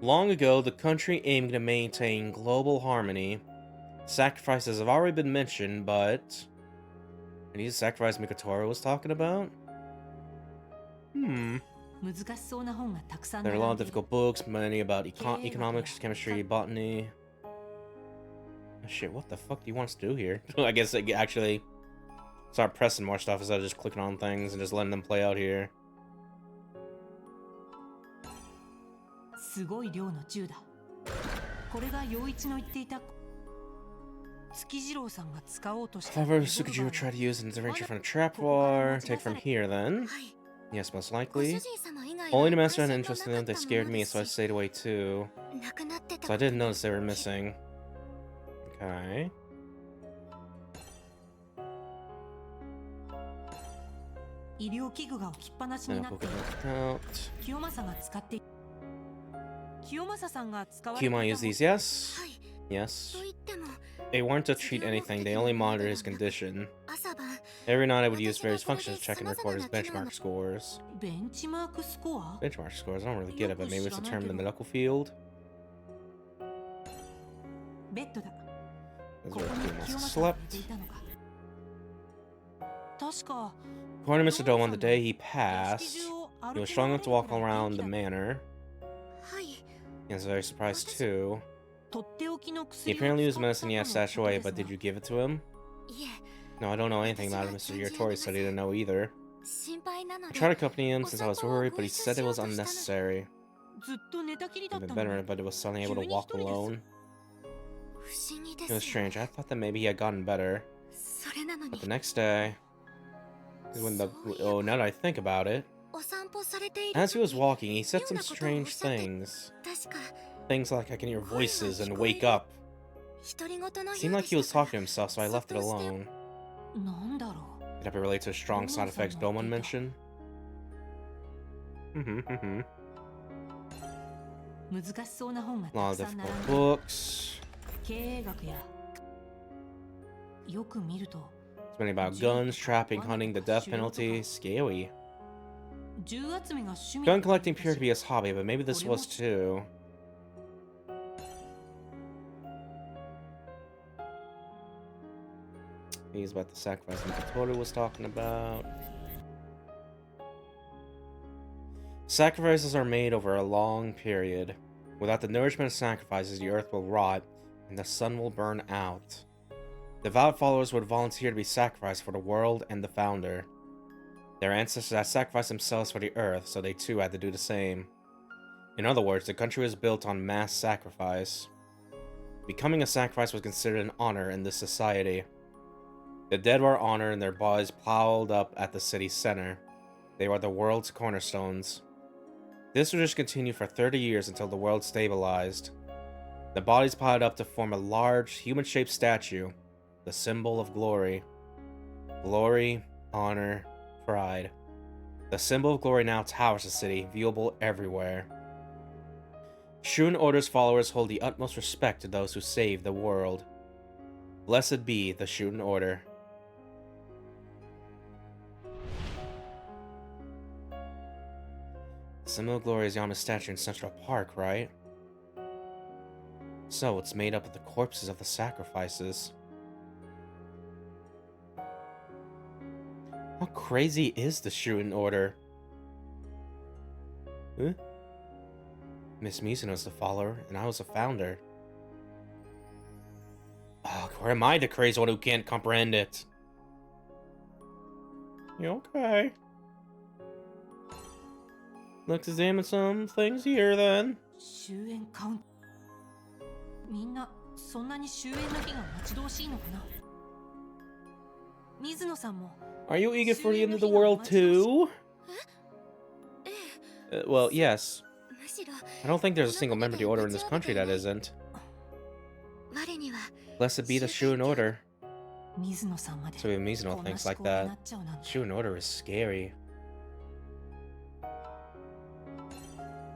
Long ago, the country aimed to maintain global harmony. Sacrifices have already been mentioned, but... Are these sacrifices Mikotori was talking about? 難しそうな本がたくさん There are a 並 lot ん of でいる difficult books, many about economics, chemistry, botany. Oh, shit, what the fuck do you want us to do here? I guess I actually start pressing more stuff instead of just clicking on things and just letting them play out here. すごい量の銃だ。これが陽一の言っていた月次郎さんが使おうとした However, Sukijiro tried to use an intervention from the trap war. Take from here then. はい、Yes, most ご主 likely. 人様以外 Only the は master 関 had 心 interest の in な them, か they ったも scared の me, です so I し stayed away too. 亡くなってた So I こと didn't も notice they were missing. Okay. 医療器具が置きっぱなしに Then なっ I'll て put it out. 清正が使って清正さんが使われてい Kumon た use these, yes? はい Yes. と言っても They weren't to treat anything, they only monitor his condition. 朝晩 Every night I would use various functions to check and record his benchmark scores. ベンチマークスコア Benchmark scores? I don't really get it, but maybe it's a term in the medical field. ベッドだ That's ここ where に Kumon 清正が寝 slept. ていたのか確か According to Mr. Dome, on the day he passed, he was strong enough to walk around the manor. はい He was very surprised too. とっておきの He 薬を apparently used 使った medicine he had との stashed こと away, です but が did you give it to him? いえ No, I don't know anything about it. Mr. Yoritori said he didn't know either. 心配なの I で tried to accompany him since I was worried, but he said it was unnecessary. ずっと寝たきりだっ He'd た been の better, に but it was suddenly able to walk alone. 不思議で It was すよ strange. I thought that maybe he had gotten better. それなのに But the next day, is when the oh, now that I think about it, お散歩されている as he was 時 walking, he said some 妙なことをおっ strange しゃって things. 確か Things like I can hear voices and wake up. 独り言の Seemed よう like で he し was たか talking to ら himself, so I left it alone. なんだろ Did it relate to the strong side effects Domon mentioned? う難しそうな本が A た lot く of さん並ん difficult で books. 経営学やよく見ると It's many about guns, trapping, hunting, the death penalty. Scary. 銃集めが趣味 Gun collecting appeared to be his hobby, but maybe this was too. He's about the sacrifice Mikotori was talking about. Sacrifices are made over a long period. Without the nourishment of sacrifices, the earth will rot, and the sun will burn out. Devout followers would volunteer to be sacrificed for the world and the founder. Their ancestors had sacrificed themselves for the earth, so they too had to do the same. In other words, the country was built on mass sacrifice. Becoming a sacrifice was considered an honor in this society. The dead were honored and their bodies piled up at the city's center. They were the world's cornerstones. This tradition continued for 30 years until the world stabilized. The bodies piled up to form a large, human-shaped statue, the symbol of glory. Glory, honor, pride. The symbol of glory now towers the city, viewable everywhere. Shuten Order's followers hold the utmost respect to those who save the world. Blessed be the Shuten Order. The symbol of glory is Yama's statue in Central Park, right? So, it's made up of the corpses of the sacrifices. How crazy is the Shuten Order? Huh? Miss Mizuno's the follower, and I was the founder. Oh, or am I the crazy one who can't comprehend it? You okay? Let's examine some things here, then. 終焉カウントみんなそんなに終焉の日が待ち遠しいのかな水野さんも Are you eager for the end of the world, too? Well, yes. むしろ I don't think there's a single member of the Order in this country that isn't. 我には Blessed be the Shuten Order. 水野さんまで So if Mizuno こんな thinks 思 like 考にな that, っちゃうなんて Shuten Order is scary.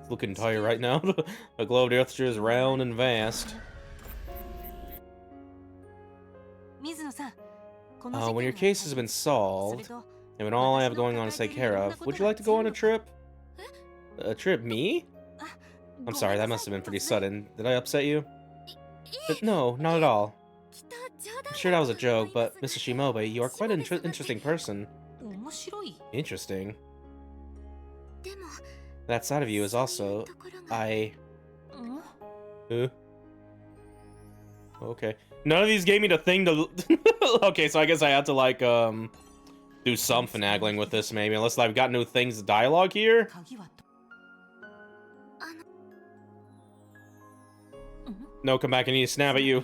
It's looking tired right now. The globe of the Earth is round and vast. 水野さんこの事 When 件 your の case has been そ solved, れと and when all I have going on is take care of, would you like to go on a trip? A trip? Me? I'm sorry, that must have been pretty sudden. Did I upset you? No, not at all. きっと冗談 I'm sure that was a だと思 joke, いま but す Mr. Shimobe, you are quite an interesting person. 面白い Interesting. でも That side of you is そういう also... ところが I... うん Okay. None of these gave me the thing to... Okay, so I guess I had to, like, do some finagling with this, maybe. Unless I've got new things to dialogue here? 鍵はと No, come back, I need to snap at you.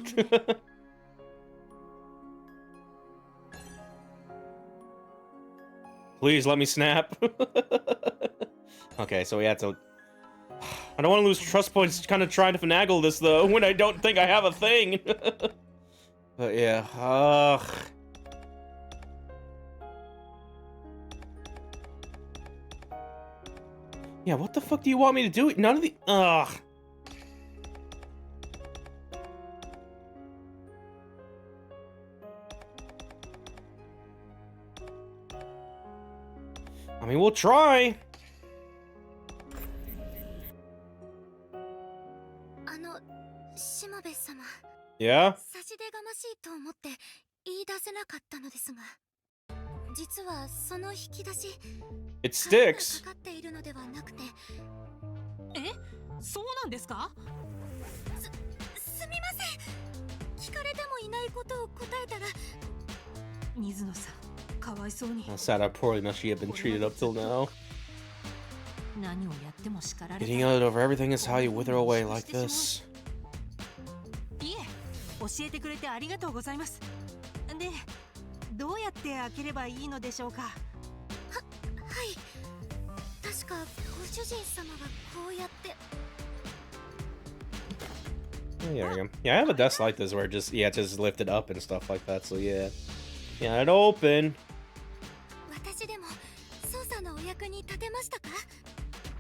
Please let me snap. Okay, so we had to... I don't want to lose trust points kind of trying to finagle this, though, when I don't think I have a thing. But yeah, yeah, what the fuck do you want me to do? None of the... Ugh. I mean, we'll try. しもべ様 Yeah? 差し出がましいと思って言い出せなかったのですが、実はその引き出し It 鍵が sticks. かかっているのではなくて、え、そうなんですか？すみません。聞かれてもいないことを答えたら、水野さん、かわいそうに。 How sad how poorly must she have been treated up till now. 何をやっても叱られ Getting out over everything is how you wither away like this. いえ、教えてくれてありがとうございます。で、どうやって開ければいいのでしょうか？はい。確かご主人様がこうやって。 Oh, yeah, there you go. Yeah, I have a desk like this where it just, yeah, it's just lifted up and stuff like that, so yeah. Yeah, it open. 私でも捜査のお役に立てましたか？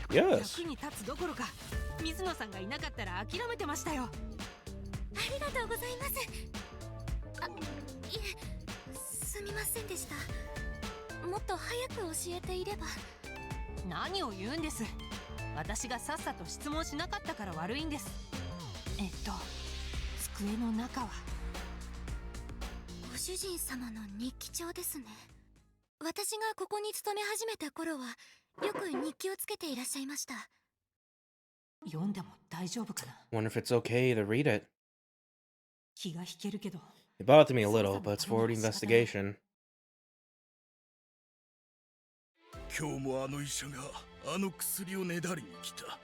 Yes. 役に立つどころか、水野さんがいなかったら諦めてましたよ。ありがとうございます。あ、いえ、すみませんでした。もっと早く教えていれば。何を言うんです。私がさっさと質問しなかったから悪いんです。机の中は。ご主人様の日記帳ですね。私がここに勤め始めた頃はよく日記をつけていらっしゃいました。読んでも大丈夫かな。 Wonder if it's okay to read it. 気が引けるけど。 It bothered me a little, but it's for the investigation. 今日もあの医者があの薬をねだりに来た。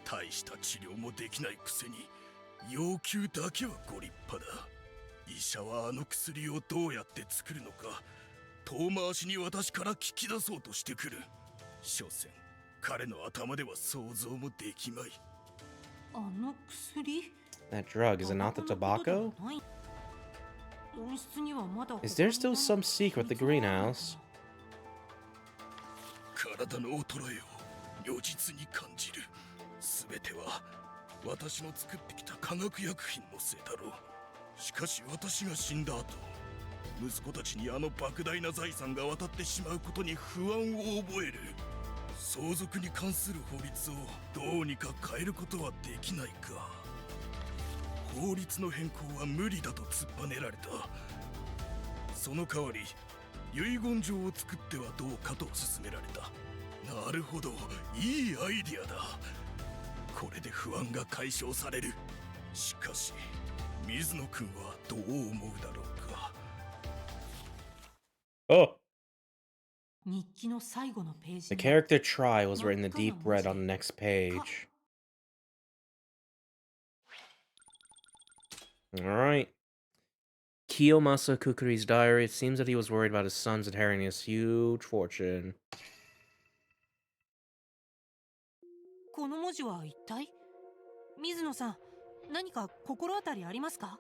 大した治療もできないくせに要求だけはご立派だ。医者はあの薬をどうやって作るのか遠回しに私から聞き出そうとしてくる。所詮彼の頭では想像もできまい。あの薬？ That drug, is it not the tobacco? 温室にはまだ Is there still some secret at the greenhouse? 体の衰えを如実に感じる。すべては私の作ってきた化学薬品のせいだろう。しかし私が死んだ後、息子たちにあの莫大な財産が渡ってしまうことに不安を覚える。相続に関する法律をどうにか変えることはできないか。法律の変更は無理だと突っぱねられた。その代わり遺言状を作ってはどうかと勧められた。なるほど、いいアイディアだ。これで不安が解消される。しかし水野君はどう思うだろうか。Oh, 日記の最後のページ the に character try was written in deep red on the next page. Alright. Kiyomasa Kukuri's diary. It seems that he was worried about his sons inheriting his huge fortune. この文字は一体？水野さん、何か心当たりありますか？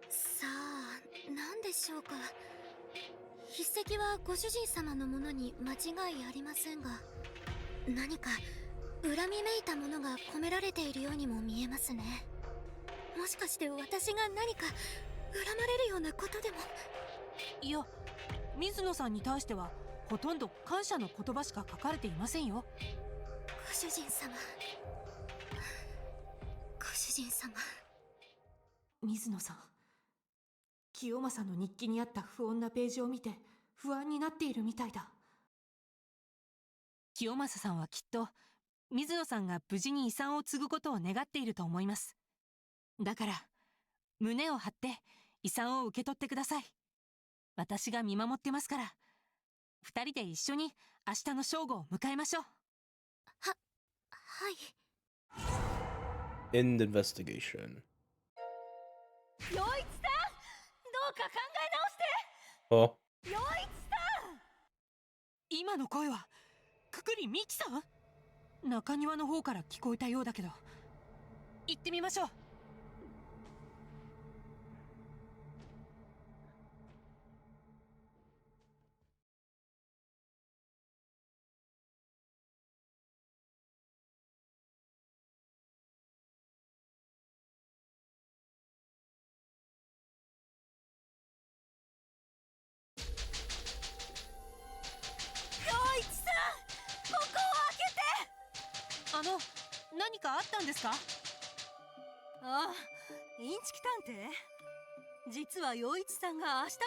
さあ、何でしょうか。筆跡はご主人様のものに間違いありませんが、何か恨みめいたものが込められているようにも見えますね。もしかして私が何か恨まれるようなことでも。いや、水野さんに対してはほとんど感謝の言葉しか書かれていませんよ。ご主人様、ご主人様。水野さん、清正の日記にあった不穏なページを見て不安になっているみたいだ。清正さんはきっと水野さんが無事に遺産を継ぐことを願っていると思います。だから胸を張って遺産を受け取ってください。私が見守ってますから、二人で一緒に明日の正午を迎えましょう。はい。 End investigation. 陽一さん、どうか考え直して。 Oh. 陽一さん。今の声はくくりみきさん？中庭の方から聞こえたようだけど、行ってみましょう。陽一さん、ここを開けて。何かあったんですか？ああ、インチキ探偵。実は陽一さんが明日の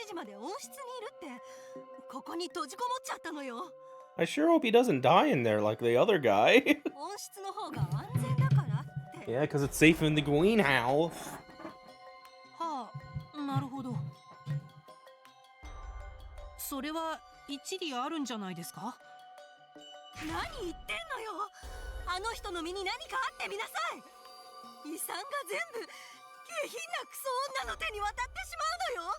11時まで温室にいるってここに閉じこもっちゃったのよ。 I sure hope he doesn't die in there like the other guy. 温室の方が安全だからって。 Yeah, because it's safe in the greenhouse. はあ、なるほど。それは一理あるんじゃないですか？何言ってんのよ。あの人の身に何かあってみなさい。遺産が全部下品なクソ女の手に渡ってしまうのよ。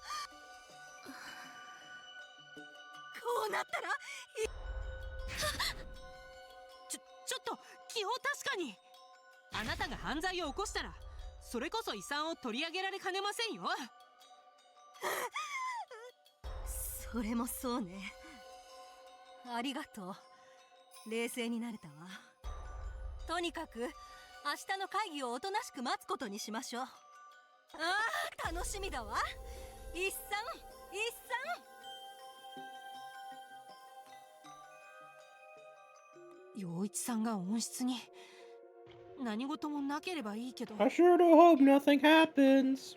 こうなったらちょっと気を確かに。あなたが犯罪を起こしたらそれこそ遺産を取り上げられかねませんよ。それもそうね。ありがとう。冷静になれたわ。とにかく明日の会議をおとなしく待つことにしましょう。ああ、楽しみだわ。一産一産。陽一さんが温室に。何事もなければいいけど。 I sure do hope nothing happens.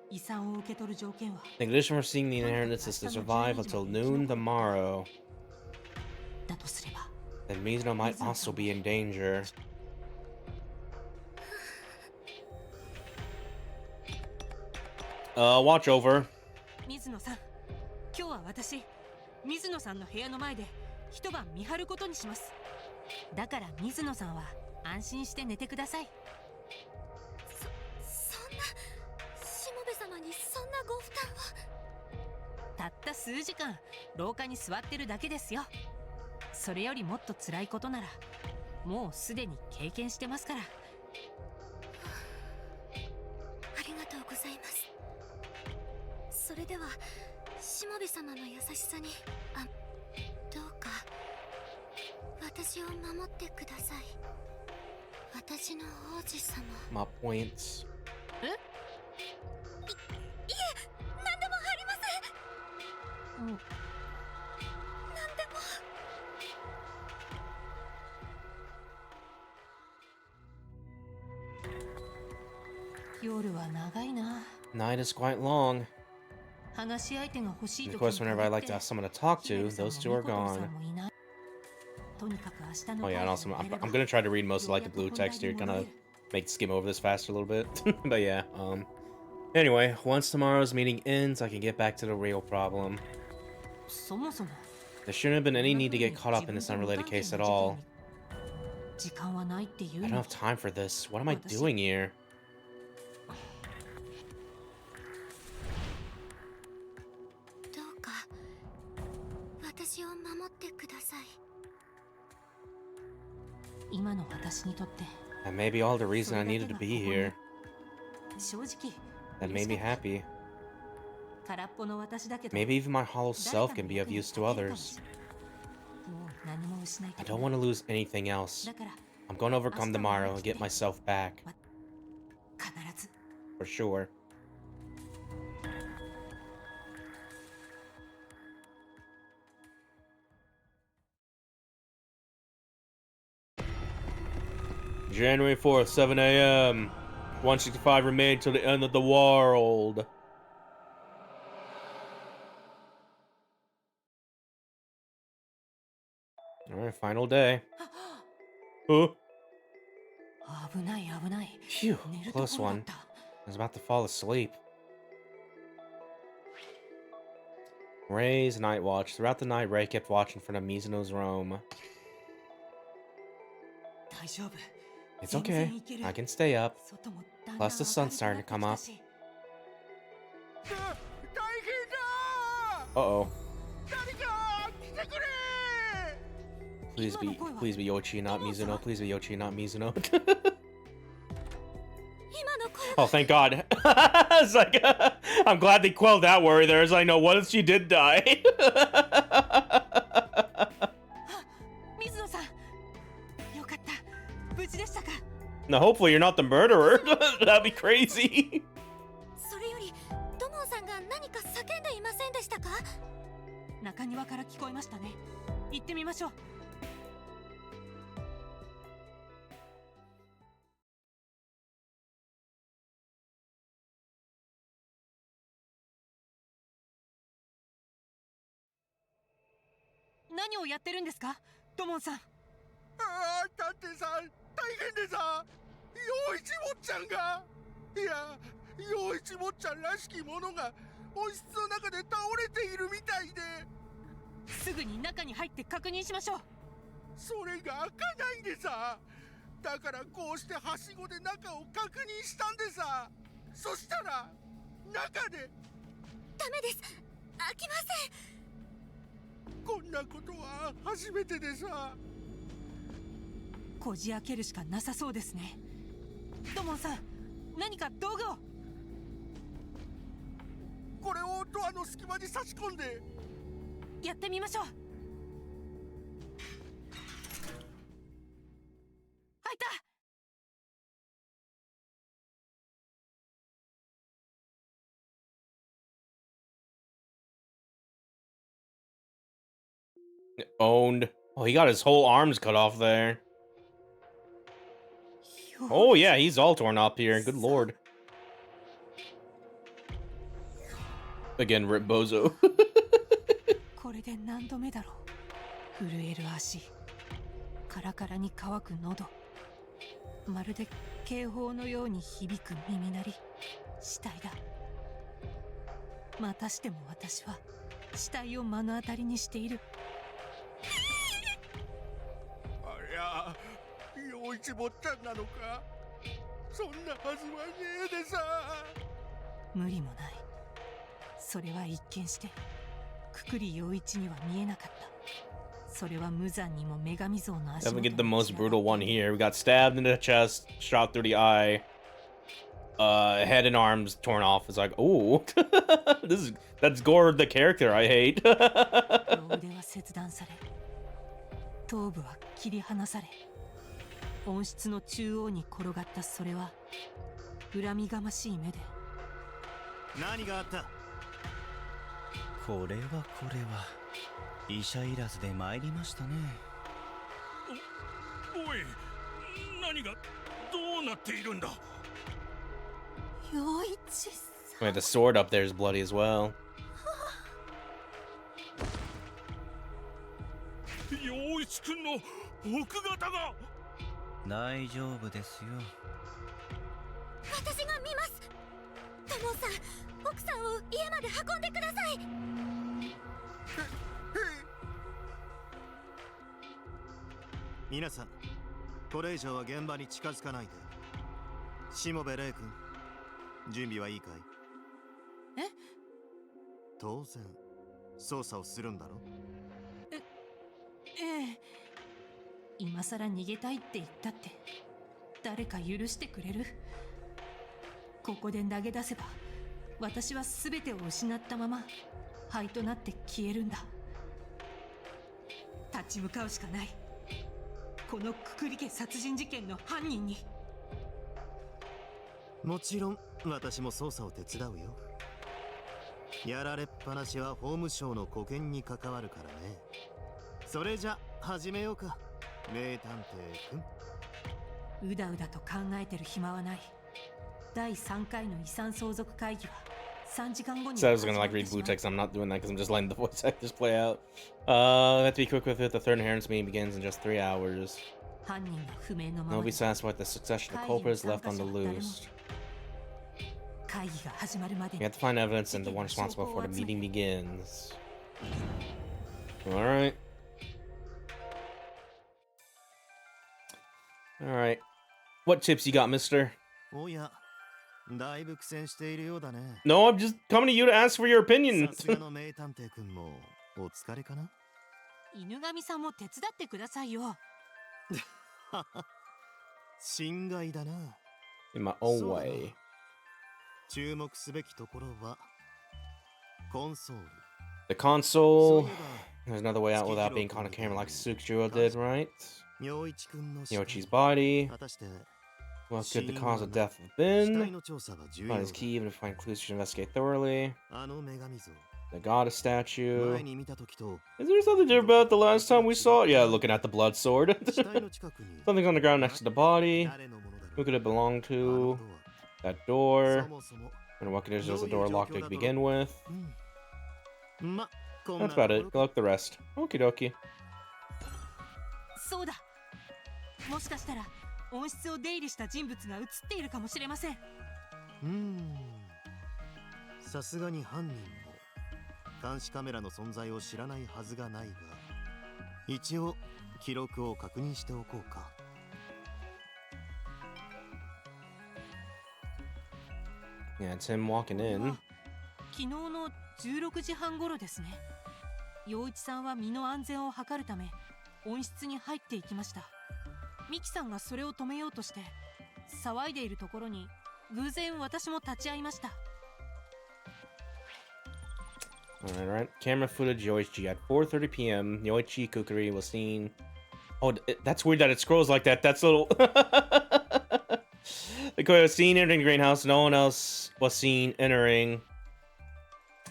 遺産を受け取る条件は The condition for seeing the inheritance is to survive until noon tomorrow. だとすれば Then Mizuno might also be in danger. Watch over. 水野さん、今日は私水野さんの部屋の前で一晩見張ることにします。だから水野さんは安心して寝てください。そんな、しもべ様にそんなご負担を。たった数時間廊下に座ってるだけですよ。それよりもっと辛いことならもうすでに経験してますから。ありがとうございます。それではしもべ様の優しさにどうか私を守ってください。私の王子様。My points. いえ、何でもありません。うん、何でも。夜は長いな。 Night is quite long. 話し相手が欲しい And と of course, whenever I like to have someone to talk to, those two are gone. とにかく明日の Oh yeah, and also I'm gonna try to read most of like the blue text here, kind of make skim over this faster a little bit. But yeah, anyway, once tomorrow's meeting ends, I can get back to the real problem. そもそも There shouldn't have been any need to get caught up in this unrelated case at all. 時間はないっていう I don't の。 have time for this. What am I doing here? どうか私を守ってください。今の私にとって That may be all the reason I needed to be here. 正直 That made me happy. 空っぽの私だけど Maybe even my hollow self can be of use to others. もう何も失い I たく don't ない want to lose anything else. だから I'm going to overcome tomorrow and get myself back. 必ず For sure. January 4th, 7 a.m. 165 remain till the end of the world. Alright, final day. Huh? 危ない危ない。 Phew, 寝るとこ close ろだっ one. た。 I was about to fall asleep. Ray's night watch. Throughout the night, Ray kept watching from the Mizuno's room. 大丈夫。 It's okay. I can stay up. 外もだんだん Plus, the sun's starting to come up. 大変だ Uh-oh. 誰か来てくれ Please be Yoichi, not Mizuno. Please be Yoichi, not Mizuno. 今の声 Oh, thank God. It's like, I'm glad they quelled that worry there. As I know, what if she did die? 水野さん、よかった。無事でしたか。 Now, hopefully, you're not the murderer. That'd be crazy. それより土門さんが何か叫んでいませんでしたか？中庭から聞こえましたね。行ってみましょう。何をやってるんですか、土門さん。ああ、探偵さん、大変でさ、陽一坊ちゃんが、いや、陽一坊ちゃんらしきものが温室の中で倒れているみたいで、すぐに中に入って確認しましょう。それが開かないんでさ、だからこうしてはしごで中を確認したんでさ、そしたら中でダメです。開きません。こんなことは初めてでさ。こじ開けるしかなさそうですね。土門さん、何か道具を。これをドアの隙間に差し込んで。やってみましょう。開いた。 Owned. Oh, he got his whole arms cut off there. Oh, yeah, he's all torn up here. Good lord. Again, Rip Bozo. これで何度目だろう。震える足、カラカラに乾く喉、まるで警報のように響く耳鳴り。死体だ。またしても私は死体を目の当たりにしている。ありゃ、陽一坊ちゃんなのか。そんなはずはねえでさ。無理もない。それは一見してくくり陽一には見えなかった。それは無残にも女神像の足元 Then we get the most brutal one here. We got stabbed in the chest, shot through the eye, head and arms torn off. It's like, oh, that's Gore the character I hate. 両腕は切断され、頭部は切り離され、温室の中央に転がったそれは恨みがましい目で。何があった？これは医者いらずで参りましたね。おい、何がどうなっているんだ。陽一さん。 Wait, the sword up there is bloody as well. 陽一くんの奥方が。大丈夫ですよ。私が見ます。土門さん、奥さんを家まで運んでください。皆さん、これ以上は現場に近づかないで。下部玲君、準備はいいかい？え？当然、捜査をするんだろ？ええ。今さら逃げたいって言ったって誰か許してくれる？ここで投げ出せば私は全てを失ったまま灰となって消えるんだ。立ち向かうしかない。このくくり家殺人事件の犯人に。もちろん私も捜査を手伝うよ。やられっぱなしは法務省の保険に関わるからね。それじゃ始めようか、名探偵くん。うだうだと考えてる暇はない。第3回の遺産相続会議は3時間後に。 So I was gonna like read blue text. I'm not doing that because I'm just letting the voice actors play out. Have to be quick with it. The third inheritance meeting begins in just 3 hours. 犯人が不明のま No ま be satisfied with the succession of culprits left on the loose. 会議が始まるまで You have to find evidence and the one responsible before the meeting begins. Alright. Alright. What tips you got, mister? おや、だいぶ苦戦しているようだね。No, I'm just coming to you to ask for your opinion. さすがの名探偵くんもお疲れかな？犬神さんも手伝ってくださいよ。心外だな。 In my own そうだな。 way. 注目すべきところはコンソール。 The そうい console. えば There's another way out without being caught on camera like Sukjiro did, right? 陽一くんの死 Yoichi's 体 body. 果たして What could the cause of death have 死体 been? の調査は重 Find 要 is だ。 key even to find clues to investigate thoroughly. あの女神像 The goddess statue. 前に見た時と Is there something different about the last time we saw it? Yeah, looking at the blood sword. 死体の近くに Something's on the ground next to the body. 誰のものだろ Who う。 could it belong あの to? ドア That door. そもそも And what condition was the door locked to begin with? ま、こんな That's about と it. ころ Good luck the rest. Okie dokie. そうだ。もしかしたら温室を出入りした人物が映っているかもしれません。さすがに犯人も監視カメラの存在を知らないはずがないが、一応記録を確認しておこうか。 Yeah, it's him walking in. 昨日の16時半頃ですね。陽一さんは身の安全を図るため温室に入っていきました。ミキさんがそれを止めようとして騒いでいるところに偶然私も立ち会いました。 Alright. Camera footage Yoichi at 4:30 p.m. Yoichi Kukuri was seen. Oh, that's weird that it scrolls like that. That's a little. The Koi was seen entering the greenhouse. No one else was seen entering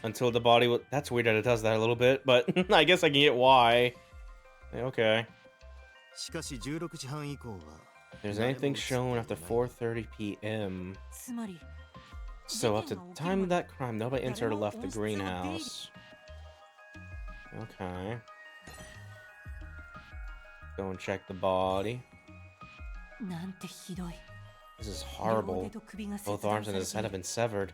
until the body was. That's weird that it does that a little bit, but I guess I can get why. Okay. しかし16時半以降は There's anything shown after 4:30 p.m. つまり So up to the time of that crime, nobody entered or left the greenhouse. Okay. Go and check the body. なんてひどい。 This is horrible. Both arms and his head have been severed.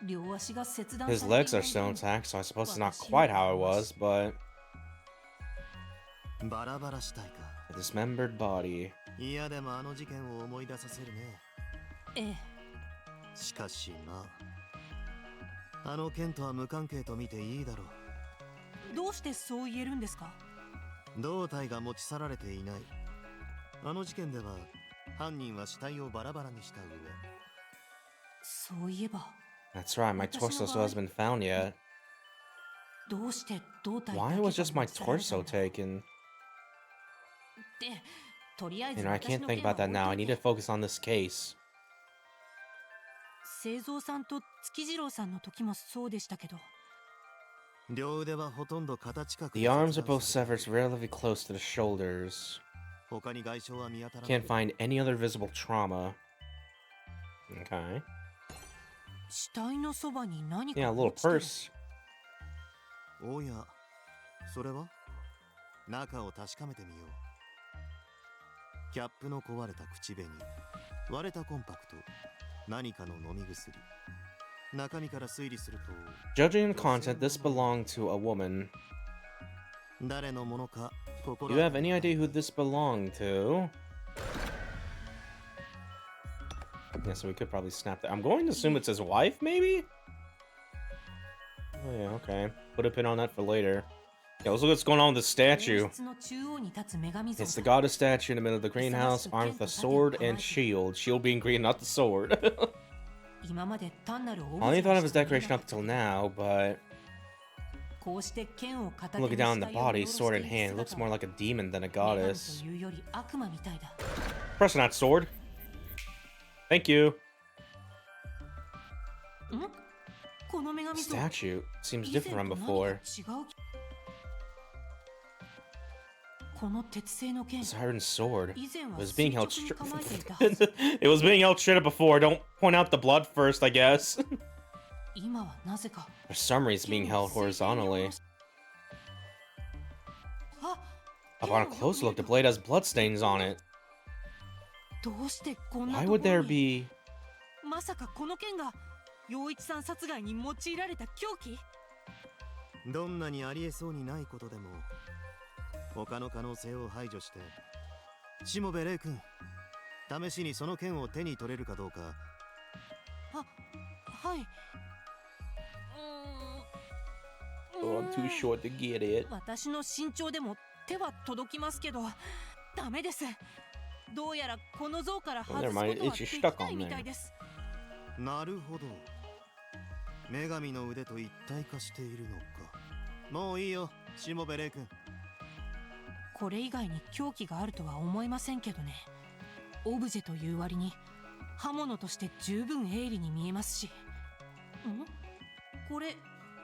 両足が切断 His されて legs い are ない still 分 intact, so I suppose it's not quite how it was, but バラバラしたいか。 a dismembered body. いやでもあの事件を思い出させるね。ええ。しかしまあ、あの件とは無関係と見ていいだろどうしてそう言えるんですか？う。胴体が持ち去られていない。あの事件では犯人は死体をバラバラにした上。そういえば。 That's right, my torso still hasn't been found yet. どうして胴体だけ Why が was just my 持ち去られた torso んだ？ taken? で、とりあえず You know, I 私 can't の think 件は about that 置い now. と I い need て to focus on this case. 製造さんと月次郎さんの時もそうでしたけど。両腕はほとんど肩近く The arms are both severed relatively close to the shoulders. 他に外傷は見当たらない。 Can't find any other visible trauma. Okay. 死体のそばに何か Yeah, a little 落ちてる。 purse. おや、それは中を確かめてみよう。キャップの壊れた口紅、割れたコンパクト、何かの飲み薬。中身から推理すると、 Judging the content, this belonged to a woman. 誰のものか Do you have any idea who this belonged to? Yeah, so we could probably snap that. I'm going to assume it's his wife, maybe? Oh, yeah, okay. Put a pin on that for later. Yeah, let's look what's going on with the statue. 温室の中央に立つ女神像 It's the goddess statue in the middle of the greenhouse, armed with a sword and shield. Shield being green, not the sword. 今まで単なるオブ I only ジェ thought に of し his か見え decoration な up かった till けど now, but こうして剣を片手に looking down 死 the 体を body, 見下ろして sword い in る hand, looks 姿 more は like a demon than a 女神 goddess. というより悪魔みたいだ。 Press that sword. Thank you. ん？この女神像 Statue seems 以前 different と from 何か before. 違う。この鉄製の剣 This iron sword 以前 it は was 垂 being 直 held に straight. 構えていたはず。 It was being held straight up before. Don't point out the blood first, I guess. 今はなぜか For some reason, it's being 剣を held 水平に下 horizontally. ろしあ、 Upon a 剣をよく close 見 look, る the と blade has bloodstains on it. どうしてこんな Why と would ころ there に be? まさかこの剣が陽一さん殺害に用いられた凶器？どんなにありえそうにないことでも、他の可能性を排除して、しもべレイ君、試しにその剣を手に取れるかどうか。はい。Oh, too short to get it. 私の身長でも手は届きますけど、ダメです。どうやらこの像から外すことはできないみたいです。なるほど。女神の腕と一体化しているのか。もういいよ、しもべレイ君。これ以外に凶器があるとは思いませんけどね。オブジェという割に刃物として十分鋭利に見えますし。これ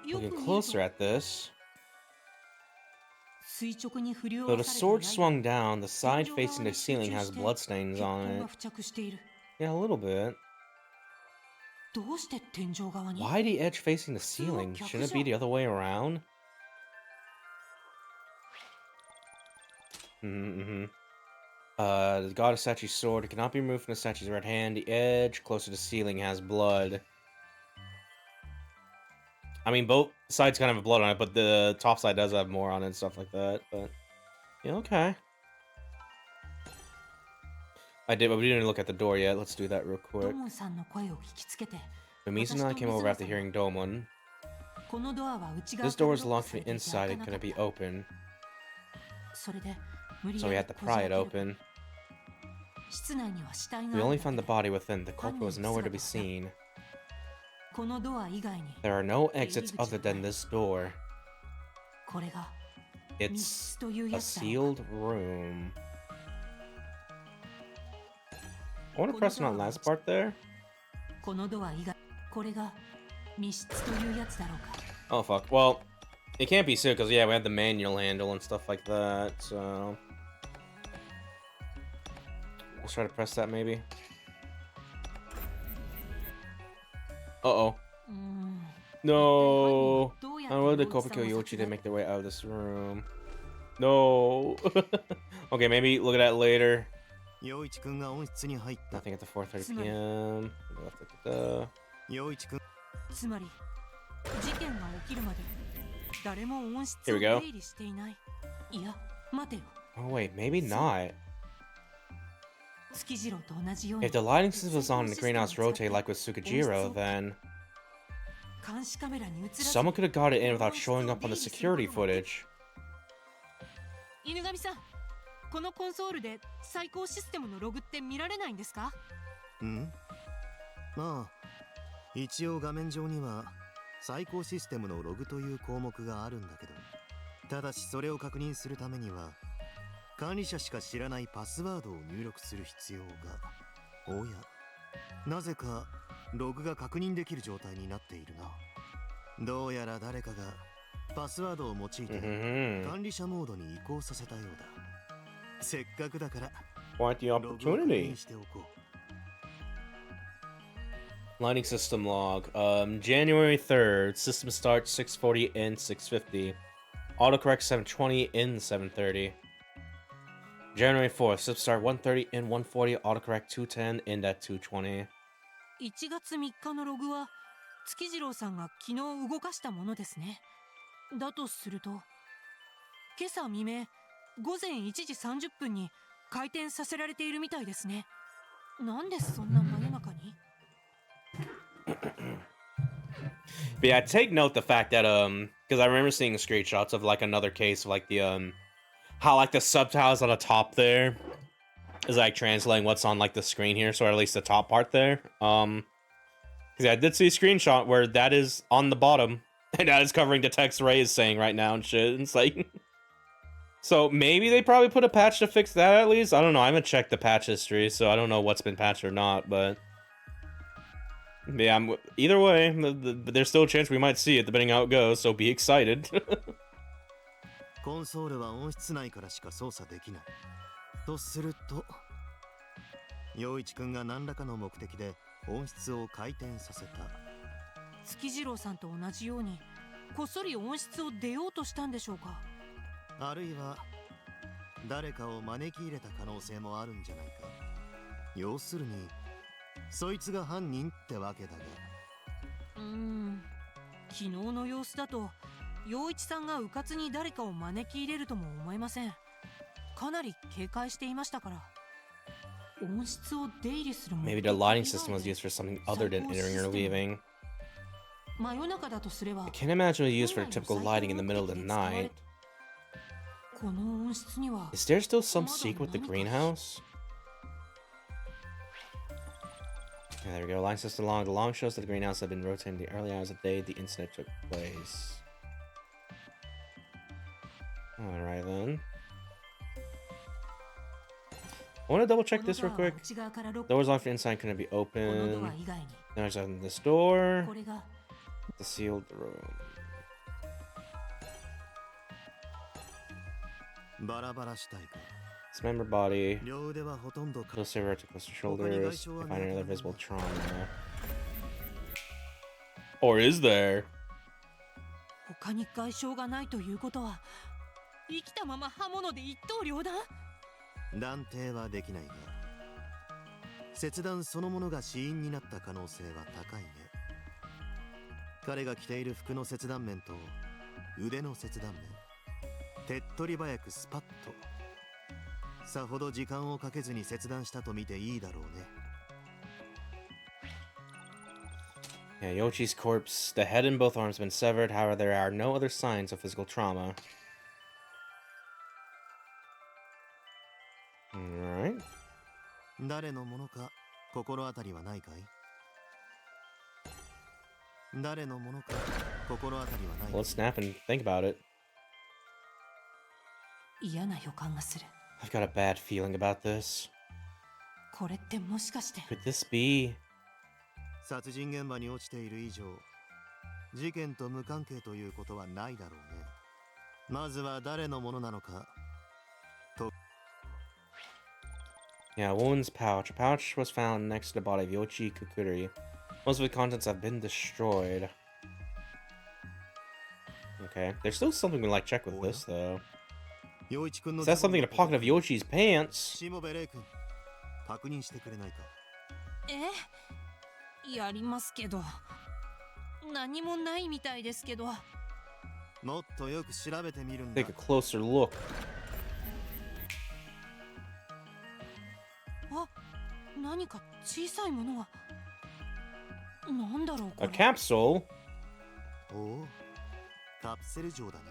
よく見ると Looking closer at this. 垂直に振り下 Though ろ the され sword た swung down, the side facing the ceiling has bloodstains on it. 付着している。 Yeah, a little bit. どうして天井側に？ Why the edge facing the ceiling? Shouldn't it be the other way around? The goddess statue's sword cannot be removed from the statue's right hand. The edge closer to the ceiling has blood. I mean, both sides kind of have blood on it, but the top side does have more on it and stuff like that. But yeah, okay. But we didn't look at the door yet. Let's do that real quick. Mizu and I came over after hearing Domon. This door is locked from the inside and couldn't be open. So we had to pry it open. We only found the body within. The culprit was nowhere to be seen. There are no exits other than this door. It's a sealed room. I want to press on that last part there. Oh fuck. Well, it can't be sealed because yeah, we have the manual handle and stuff like that, so let's try to press that maybe. Uh-oh. No. I don't know the culprit kill Yoichi to make their way out of this room. No. Okay, maybe look at that later. Nothing at the 4:30 p.m. Here we go. Oh wait, maybe not. If the lighting system was on and the greenhouse rotate like with Tsukijiro, then someone could have got it in without showing up on the security footage. 犬神さん、このコンソールで最高システムのログって見られないんですか？まあ、一応画面上には最高システムのログという項目があるんだけど、ただしそれを確認するためには管理者しか知らないパスワードを入力する必要が。おや、なぜかログが確認できる状態になっているな。どうやら誰かがパスワードを用いて管理者モードに移行させたようだ。せっかくだから Quite the opportunity. Lighting system log. January 3rd. System start 6:40 in 6:50. Autocorrect 7:20 in 7:30. January 4th. System start 1:30 in 1:40. Autocorrect 2:10 in that 2:20. 1月3日のログは月次郎さんが昨日動かしたものですね。だとすると、今朝未明午前1時30分に開店させられているみたいですね。なんでそんな真夜中に？ But yeah, take note the fact that because I remember seeing screenshots of like another case of like the how like the subtitles on the top there is like translating what's on like the screen here, so at least the top part there. Because I did see a screenshot where that is on the bottom and that is covering the text Ray is saying right now and shit. And it's like, so maybe they probably put a patch to fix that at least. I don't know. I haven't checked the patch history, so I don't know what's been patched or not. But yeah, either way, there's still a chance we might see it depending how it goes. So be excited. コンソールは音質内からしか操作できない。とすると、陽一くんが何らかの目的で音質を回転させた。月次郎さんと同じようにこっそり音質を出ようとしたんでしょうか。あるいは誰かを招き入れた可能性もあるんじゃないか。要するにそいつが犯人ってわけだが。昨日の様子だと陽一さんが迂闊に誰かを招き入れるとも思えません。かなり警戒していましたから。音質を出入りするもの。 Maybe the lighting system was used for something other than entering or leaving. 真夜中だとすれば I can't imagine it was used for typical lighting in the middle of the night. この音質には Is there still some secret with the greenhouse? Yeah, there we go. Line system along. The long shows that the greenhouse had been rotating the early hours of the day the incident took place. Alright then. I want to double check this real quick. Doors locked from inside couldn't be このドア open. 以外に Now it's open this door. これが The sealed room. バラバラしたいか。 Dismember body. 両腕はほとんど Close over to close to shoulders. Find another visible trauma. Or is there? 他に外傷がないということは生きたまま刃物で一刀両断。断定はできないが、切断そのものが死因になった可能性は高いね。彼が着ている服の切断面と腕の切断面、手っ取り早くスパッと、さほど時間をかけずに切断したと見ていいだろうね。Yeah, Yoichi's corpse. The head and both arms have been severed. However, there are no other signs of physical trauma. Alright. 誰のものか心当たりはないかい？誰のものか心当たりはないかい？ Let's snap and think about it. 嫌な予感がする。 I've got a bad feeling about this. これってもしかして Could this be? 殺人現場に落ちている以上、事件と無関係ということはないだろうね。まずは誰のものなのか。 Yeah, a woman's pouch. A pouch was found next to the body of Yoichi Kukuri. Most of the contents have been destroyed. Okay, there's still something we like check with this though. Is that something in the pocket of Yoichi's pants? しもべレイ君、確認してくれないか。やりますけど何もないみたいですけど。もっとよく調べてみるんだ。 Take a closer look. あ、何か小さいものが。なんだろうこ A れ。 capsule? おお、カプセル状だね。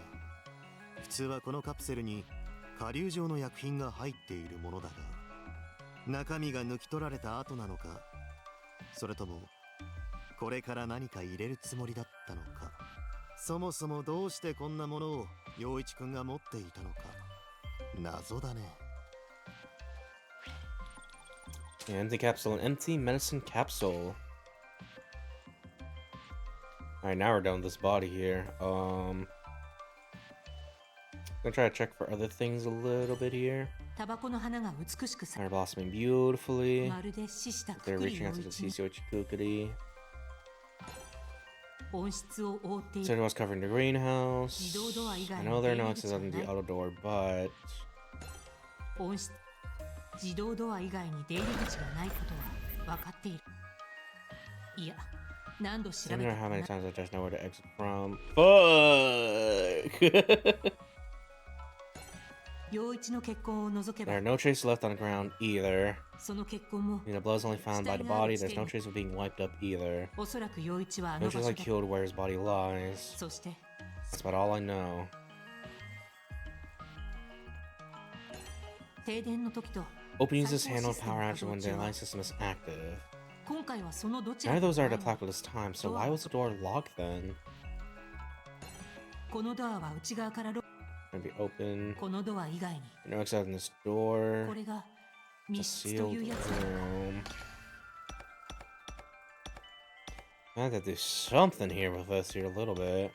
普通はこのカプセルに顆粒状の薬品が入っているものだが、中身が抜き取られた後なのか、それともこれから何か入れるつもりだったのか。そもそもどうしてこんなものを陽一くんが持っていたのか謎だね。 Yeah, empty capsule. An empty medicine capsule. Alright, now we're done with this body here. I'm gonna try to check for other things a little bit here. タバコの花が美しく咲 They're blossoming beautifully. まるで死した They're くくり reaching の out to the 一に Yoichi Kukuri. 温室を覆ってい Said it る was covered in the greenhouse. 自動ドア以外 I に know 出 there are 入 no り口 access は on な the い。 auto door, but 温室自動ドア以外に出入り口がないことは分かっている。いや、何度調 I べ don't た know か how な many times I just know where to exit from. Fuck! 陽一の血痕を除け There ば are no traces left on the ground either. その血痕も You know, blood's only found by the body. There's no trace of being wiped up either. おそらく陽一はあの No 場 trace 所 like で killed where his body lies. そして That's about all I know. 停電の時と Open uses handheld power action when the line system is active. 今回はそのどち None ら of those are か at the this time, so why was the door locked then? このドアは内側からロ Maybe open. このドア以外に No exit in this door. これが It's 密 a 室と sealed いうやつ room. I have to do something here with us here a little bit.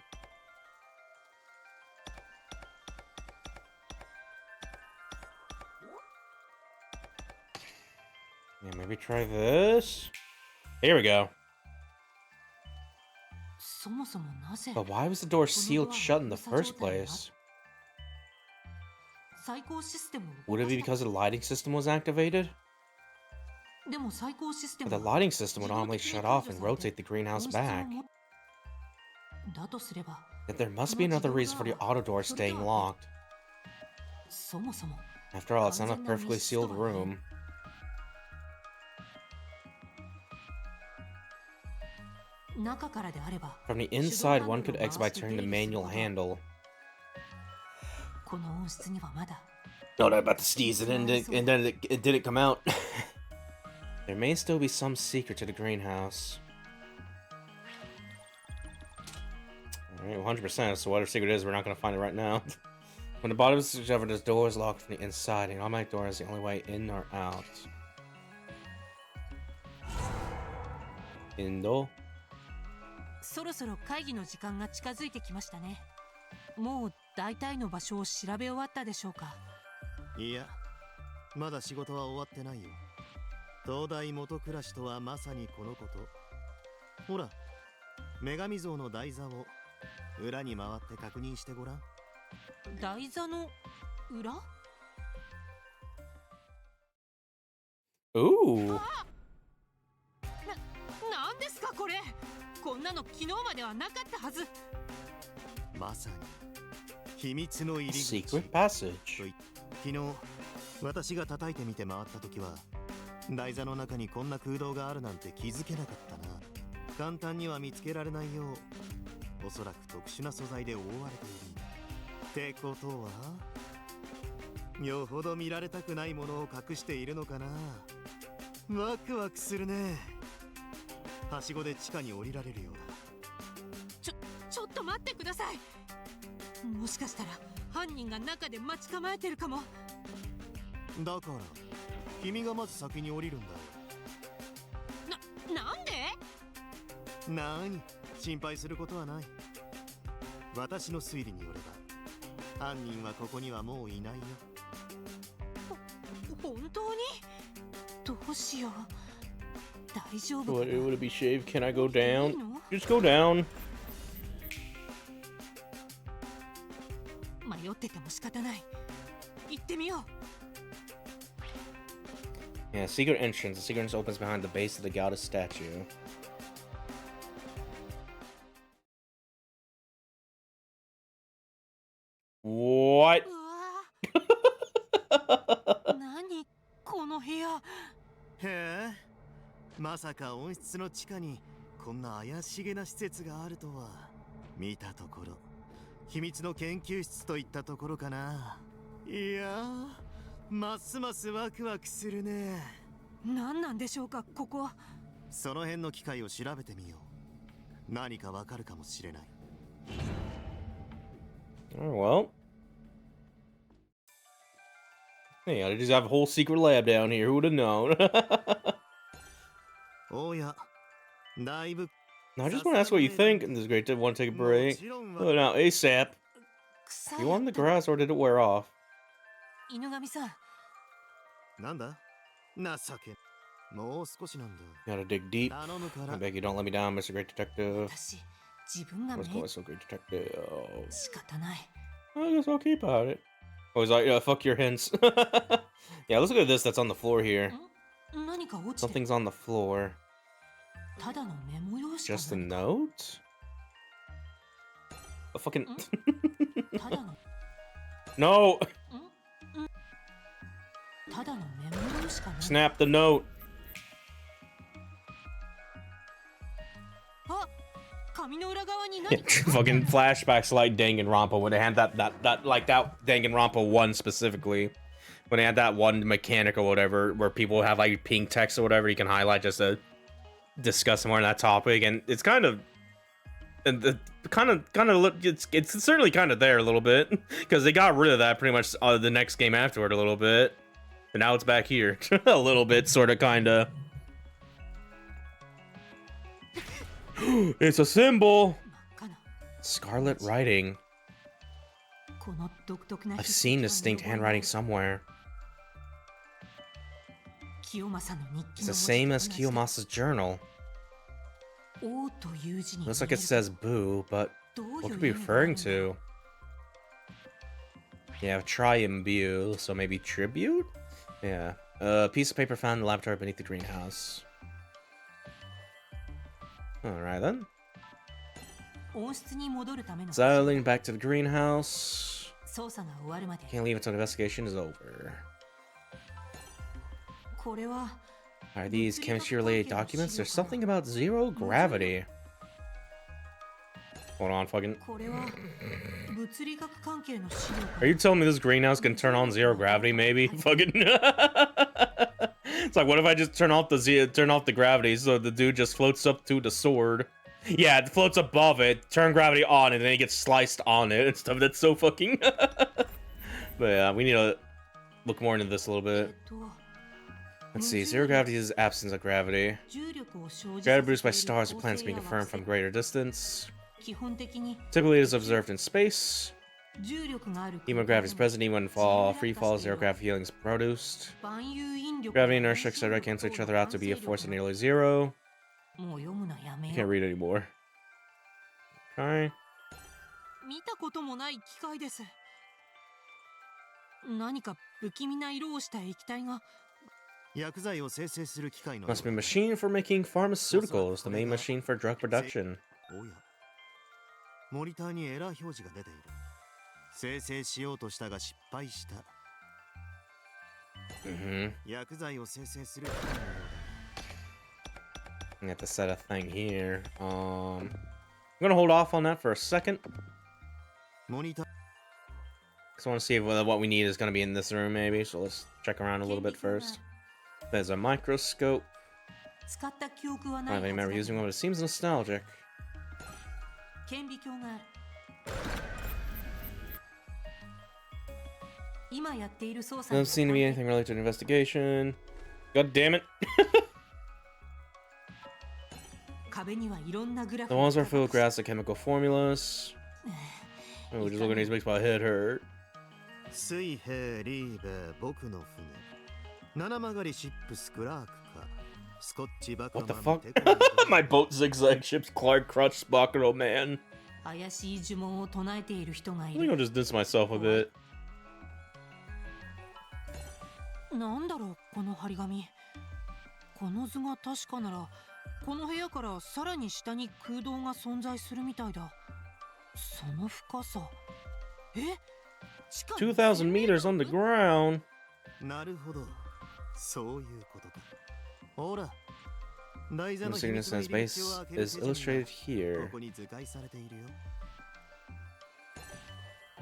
Yeah, maybe try this. Here we go. そもそもなぜ But why was the door sealed shut in the first place? 最高システムを Would it be because the lighting system was activated? でも最高システ But ム the は lighting system would normally shut off and rotate the greenhouse 音質を back. もだとすれば Yet there must be another reason for the auto door staying locked. そもそも After all, it's not a perfectly sealed room. 中からであれば From the inside, one could exit by turning the manual handle. この温室にはまだ No, I'm about to sneeze and then it didn't come out. There may still be some secret to the greenhouse. Alright, 100%, so whatever secret it is, we're not gonna find it right now. When the bottom is discovered, this door is locked from the inside, and automatic door is the only way in or out. Indo? そろそろ会議の時間が近づいてきましたね。もう大体の場所を調べ終わったでしょうか。いや、まだ仕事は終わってないよ。東大元暮らしとはまさにこのこと。ほら、女神像の台座を裏に回って確認してごらん。台座の裏？ Ooh. なんですかこれ？こんなの昨日まではなかったはず。まさに秘密の入り口。 Secret passage. 昨日私が叩いてみて回った時は台座の中にこんな空洞があるなんて気づけなかったな。簡単には見つけられないよう、おそらく特殊な素材で覆われているんだ。ってことはよほど見られたくないものを隠しているのかな。ワクワクするね。はしごで地下に降りられるようだ。ちょっと待ってください。もしかしたら犯人が中で待ち構えてるかも。だから君がまず先に降りるんだよ。なんで？なに心配することはない。私の推理によれば犯人はここにはもういないよ。本当に？どうしよう。大丈夫かな？ Would it be shaved? Can I go down? Just go down. 迷ってても仕方ない。行ってみよう。Yeah, secret entrance. The secret entrance opens behind the base of the goddess statue. What? 何この部屋。へえ、まさか温室の地下にこんな怪しげな施設があるとは。見たところ秘密の研究室といったところかな。いやー、ますますワクワクするね。何なんでしょうかここ。その辺の機械を調べてみよう。何かわかるかもしれない。Oh, well. Hey, I just have a whole secret lab down here. Who would have known? おや、だいぶ。 No, I just want to ask what you think. And this is great to want to take a break. Oh, now, ASAP. You on the grass or did it wear off? 犬神さん。なんだ？情け。もう少しなんだ。 Gotta dig deep. I beg you don't let me down, Mr. Great Detective. 私、自分が What's going on, so Great Detective? 仕方ない。 I guess I'll keep at it. Oh, he's like, fuck your hints. Yeah, let's look at this that's on the floor here. 何か落ちて。 Something's on the floor. ただのメモ用紙か Just a な。 note? A fucking... ただの。 No! ただのメモ用紙かな。 Snap the note. あ、紙の裏側に Yeah, 何か。 fucking flashbacks like Danganronpa when they had that Danganronpa 1 specifically. When they had that one mechanic or whatever where people have like pink text or whatever you can highlight just to discuss more on that topic, and it's kind of it's certainly kind of there a little bit because they got rid of that pretty much the next game afterward a little bit, and now it's back here a little bit, sort of, kind of. It's a symbol. Scarlet writing. この独特な I've seen distinct handwriting somewhere. 清正の日記 It's の the same as Kiyomasa's journal. 王という字に Looks like it says boo, but what could be referring to? Yeah, triimbue, so maybe tribute? Yeah. A piece of paper found in the laboratory beneath the greenhouse. Alright then. 温室に戻るための Settling back to the greenhouse. 捜査が終わるまで。 Can't leave until the investigation is over. これは Are these chemistry-related documents? There's something about zero gravity. Hold on, fucking. これは物理学関係の資料か。 Are you telling me this greenhouse can turn on zero gravity? Maybe. Fucking. It's like, what if I just turn off the gravity so the dude just floats up to the sword? Yeah, it floats above it, turn gravity on, and then he gets sliced on it and stuff. That's so fucking. But yeah, we need to look more into this a little bit. Let's see. Zero gravity is absence of gravity. Gravity produced by stars or planets being confirmed from greater distance. 基本的に Typically, it is observed in space. 重力がある Even when gravity is present, even when free fall, zero gravity healing is produced. 万有引力 Gravity and inertia, etc. cancel each other out to be a force of nearly zero. もう読むのやめ I よ can't read anymore. Okay. 見たこともない機械です。何か不気味な色をした液体が。薬剤を生成する機械の Must be a machine for making pharmaceuticals, the main machine for drug production. おやモニターにエラー表示が出ている。生成しようとしたが失敗した。薬剤を生成する機械のようだ。I have to set a thing here. I'm gonna hold off on that for a second. モニター Cause I want to see if what we need is gonna be in this room, maybe. So let's check around a little bit first. There's a microscope. 使った記憶は I な don't い remember はず using だ one, but it seems nostalgic. 顕微鏡がある。今やっている捜査 Doesn't seem to be anything related to an investigation. God damn it. 壁にはいろんなグラフ The walls are filled with graphs and chemical formulas. Oh, just looking at these makes my head hurt. 水平リーベー僕の船七曲りシップスクラークかスコッチバカ What マ the ン fuck? テコン My boat zigzag ships Clark Crutch Spockero man. 怪しい呪文を唱えている人がい I think I'll る。 just diss myself a bit. なんだろうこの張り紙。この図が確かならこの部屋からさらに下に空洞が存在するみたいだ。その深さ。え？地下に 2,000 meters underground. なるほどそういうことかほら台座 The の秘密 signature の says 入り base 口を開ける is 手順 illustrated が here. ここに図解されているよ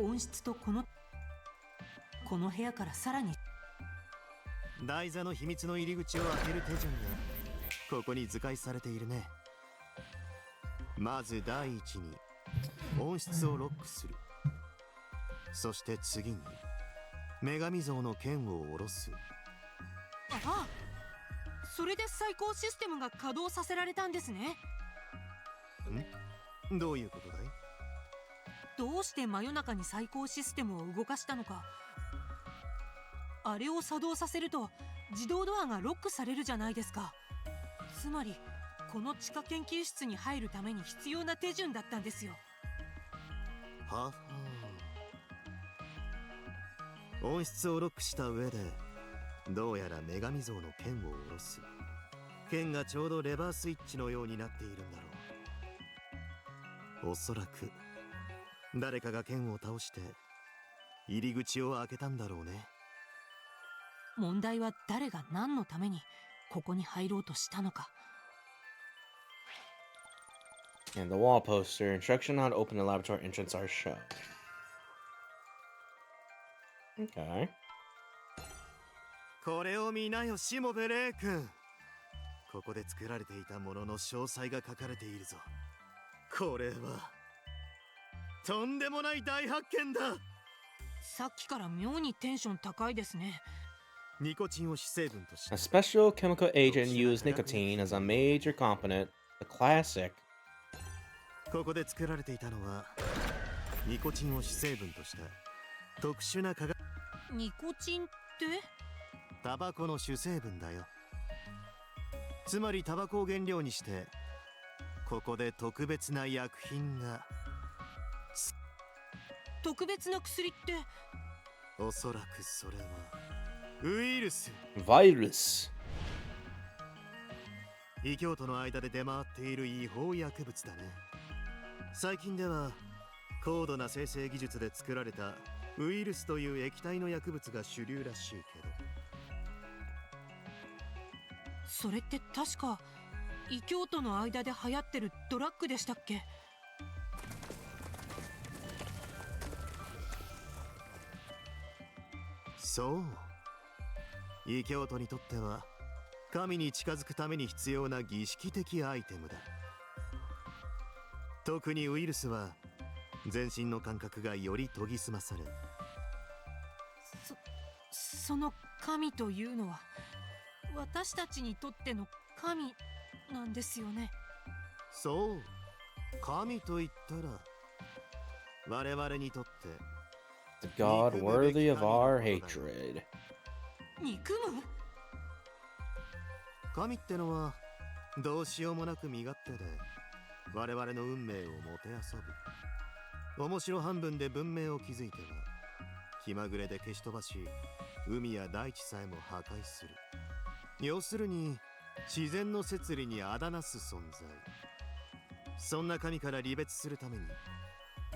音質とこの部屋からさらに台座の秘密の入り口を開ける手順がここに図解されているねまず第一に音質をロックするそして次に女神像の剣を下ろすああそれで最高システムが稼働させられたんですね。どういうことだいどうして真夜中に最高システムを動かしたのか。あれを作動させると自動ドアがロックされるじゃないですか。つまりこの地下研究室に入るために必要な手順だったんですよ。はは音質をロックした上でどうやら女神像の剣を下ろす剣がちょうどレバースイッチのようになっているんだろうおそらく誰かが剣を倒して入り口を開けたんだろうね問題は誰が何のためにここに入ろうとしたのか。 And the wall poster, instruction on how to open the laboratory entrance are shown. Okay. これを見なよしもべレイ君ここで作られていたものの詳細が書かれているぞこれはとんでもない大発見ださっきから妙にテンション高いですね。ニコチンを主成分とし A special chemical agent used nicotine as a major component. The classic. ここで作られていたのはニコチンを主成分とした特殊な化学ニコチンってタバコの主成分だよつまりタバコを原料にしてここで特別な薬品が特別な薬っておそらくそれはウイルス Virus. 異教徒の間で出回っている違法薬物だね最近では高度な生成技術で作られたウイルスという液体の薬物が主流らしいけどそれって確か異教徒の間で流行ってるドラッグでしたっけ。そう。異教徒にとっては神に近づくために必要な儀式的アイテムだ。特にウイルスは全身の感覚がより研ぎ澄まされ、その神というのは私たちにとっての神なんですよね。そう、神と言ったら我々にとって The god worthy of our hatred. 憎む？神ってのはどうしようもなく身勝手で我々の運命をもてあそぶ。面白半分で文明を築いては気まぐれで消し飛ばし、海や大地さえも破壊する。要するに自然の摂理にあだなす存在。そんな神から離別するために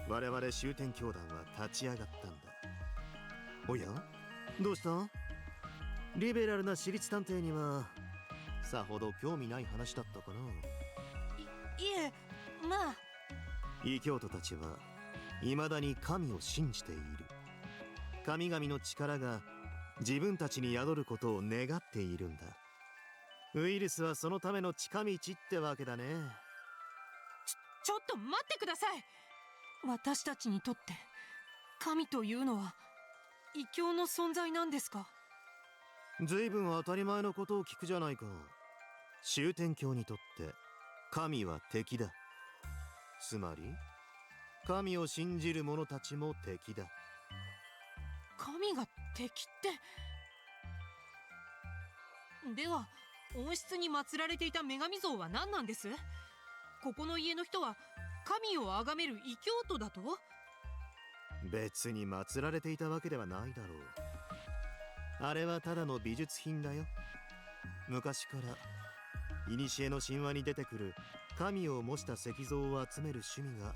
我々終点教団は立ち上がったんだ。おや、どうした？リベラルな私立探偵にはさほど興味ない話だったかな。いえ、まあ異教徒たちは未だに神を信じている。神々の力が自分たちに宿ることを願っているんだ。ウイルスはそのための近道ってわけだね。ちょっと待ってください。私たちにとって神というのは異教の存在なんですか？随分当たり前のことを聞くじゃないか。終点教にとって神は敵だ。つまり神を信じる者たちも敵だ。神が敵って？では温室に祀られていた女神像は何なんです？ここの家の人は神を崇める異教徒だと？別に祀られていたわけではないだろう。あれはただの美術品だよ。昔から古の神話に出てくる神を模した石像を集める趣味が、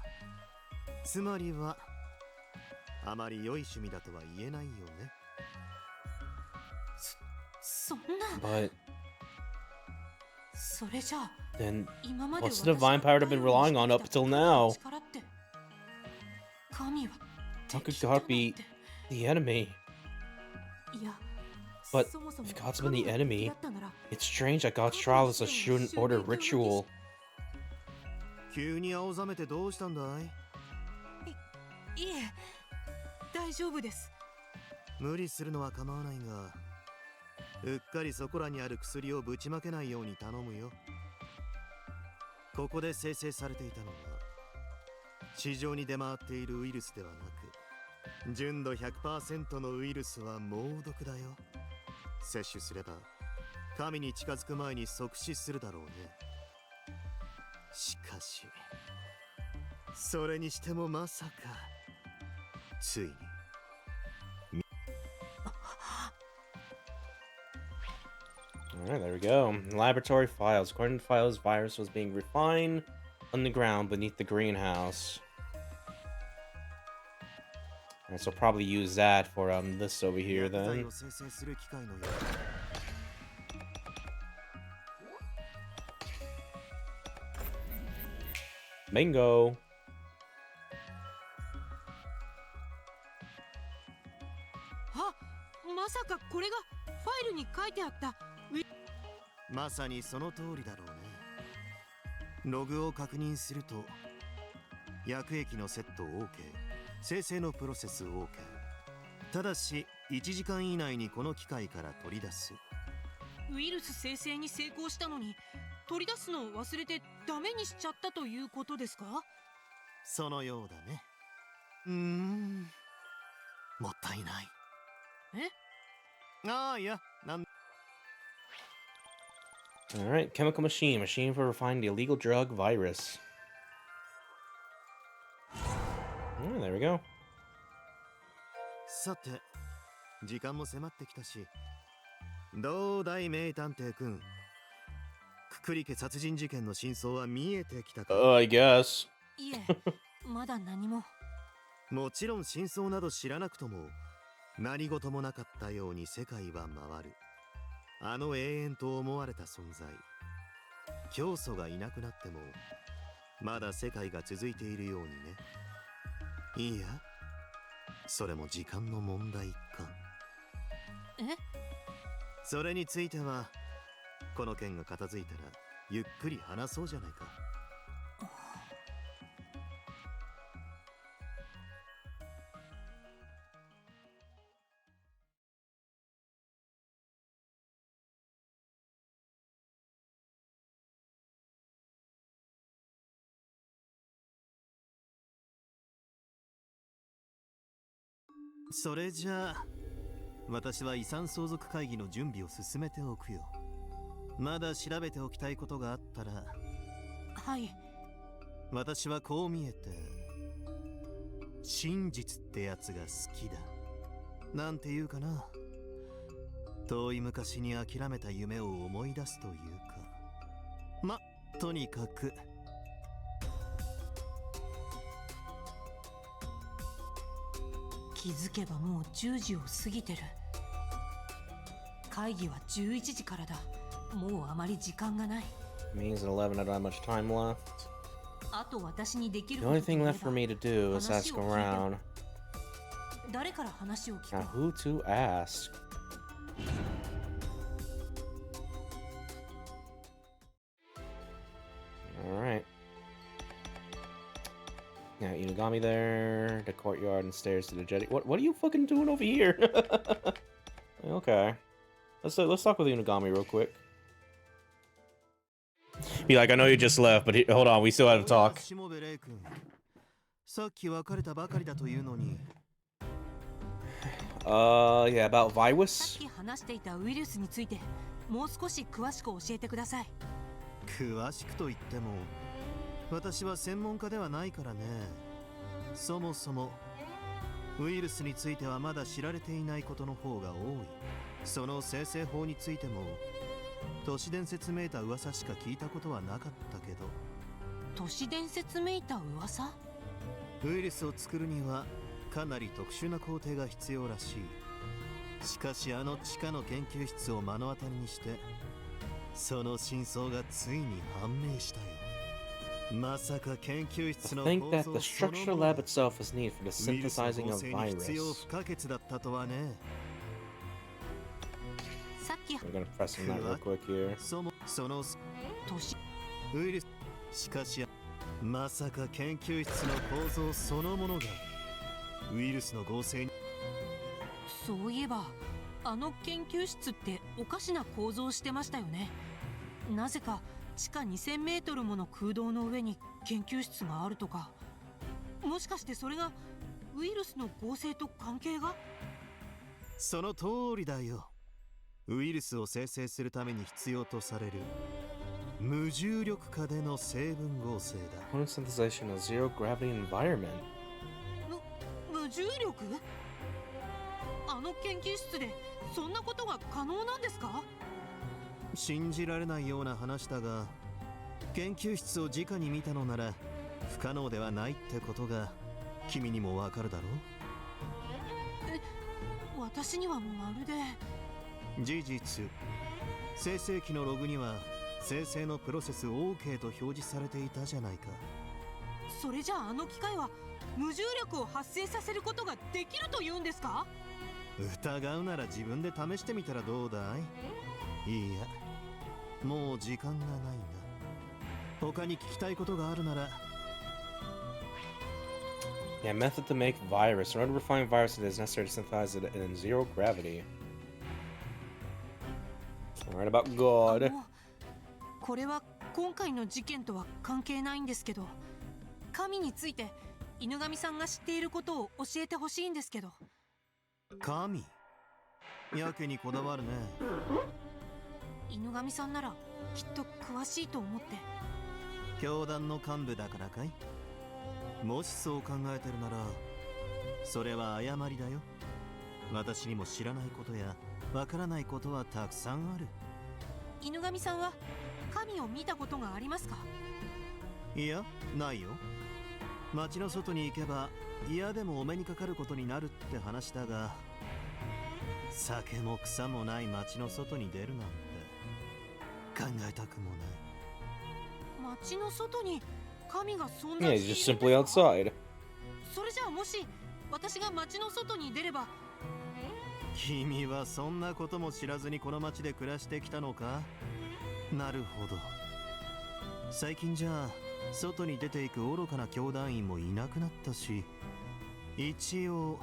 つまりはあまり良い趣味だとは言えないよね。そんな。 But それじゃあ then 今まで what's the divine power to have been relying on up till now? 神は How could God be the enemy? いや、 But そもそも if God's been the 神が敵 enemy, だったなら it's strange that God's trial is a Shuten Order ritual. 急に青ざめてどうしたんだい？いえ、大丈夫です。無理するのは構わないが、うっかりそこらにある薬をぶちまけないように頼むよ。ここで生成されていたのは市場に出回っているウイルスではなく、純度 100% のウイルスは猛毒だよ。摂取すれば神に近づく前に即死するだろうね。しかしそれにしてもまさかついにAlright, there we go. Laboratory files. According to files, virus was being refined on the ground beneath the greenhouse. Alright, so probably use that for this over here then. Bingo! あ、まさかこれがファイルに書いてあったまさにその通りだろうね。ログを確認すると薬液のセット OK、 生成のプロセス OK、 ただし1時間以内にこの機械から取り出す。ウイルス生成に成功したのに取り出すのを忘れてダメにしちゃったということですか？そのようだね。もったいない。え？ああ、いや、なん Alright, chemical machine. Machine for refining the illegal drug virus. Oh, there we go. さて、時間も迫ってきたし、どうだい名探偵くん。くくり家殺人事件の真相は見えてきたか？ I guess. いえ、まだ何も。もちろん真相など知らなくとも何事もなかったように世界は回る。あの永遠と思われた存在、教祖がいなくなってもまだ世界が続いているようにね。いいや、それも時間の問題か。え？それについてはこの件が片付いたらゆっくり話そうじゃないか。それじゃあ私は遺産相続会議の準備を進めておくよ。まだ調べておきたいことがあったら。はい。私はこう見えて真実ってやつが好きだ。なんていうかな、遠い昔に諦めた夢を思い出すというか。とにかく気づけばもう10時を過ぎてる。会議は11時からだ。もうあまり時間がない。Means at 11 I don't have much time left. あと私にできる The こと only とい thing えば left for me to do is ask around. 誰から話を聞 Now く？ who to ask? Alright. Yeah, Inugami there, the courtyard and stairs to the jetty. What are you fucking doing over here? Okay. Let's talk with Inugami real quick. Be like, I know you just left, but hold on, we still have to talk. さっき別れたばかりだというのに。Yeah, about さ virus? っき話していたウイルスについてもう少し詳しく教えてください。詳しくと言っても私は専門家ではないからね。そもそもウイルスについてはまだ知られていないことの方が多い。その生成法についても都市伝説めいた噂しか聞いたことはなかったけど。都市伝説めいた噂？ウイルスを作るにはかなり特殊な工程が必要らしい。しかしあの地下の研究室を目の当たりにしてその真相がついに判明したよ。まさか研究室の I 構 think that 造 the その structure もの lab itself is needed for the ウイルスの synthesizing 合 of 成に必要 virus. 不可欠だったとはね。さっき We're gonna press on that real quick here. その都市ウイルスしかしまさか研究室の構造そのものがウイルスの合成に。そういえばあの研究室っておかしな構造してましたよね。なぜか地下2000メートルもの空洞の上に研究室があるとか。もしかしてそれがウイルスの合成と関係が？その通りだよ。ウイルスを生成するために必要とされる無重力下での成分合成だ。 Component synthesization of zero gravity environment. 無重力？あの研究室でそんなことが可能なんですか？信じられないような話だが研究室を直に見たのなら不可能ではないってことが君にもわかるだろう。私にはまるで。事実生成器のログには生成のプロセス OK と表示されていたじゃないか。それじゃああの機械は無重力を発生させることができるというんですか？疑うなら自分で試してみたらどうだい？いいや、もう時間がないんだ。他に聞きたいことがあるなら。 Yeah, method to make virus. In order to refine virus, it is necessary to synthesize it in zero gravity. Alright, about God. これは今回の事件とは関係ないんですけど、神について犬神さんが知っていることを教えてほしいんですけど。神？やけにこだわるね。犬神さんならきっと詳しいと思って。教団の幹部だからかい？もしそう考えてるならそれは誤りだよ。私にも知らないことやわからないことはたくさんある。犬神さんは神を見たことがありますか？いや、ないよ。町の外に行けば嫌でもお目にかかることになるって話だが、酒も草もない町の外に出るなんて考えたくもない。町の外に神が存 Yeah, 在 he's して just いるんですか？ simply outside. それじゃあもし私が町の外に出れば君はそんなことも知らずにこの町で暮らしてきたのか。なるほど。最近じゃ外に出ていく愚かな教団員もいなくなったし、一応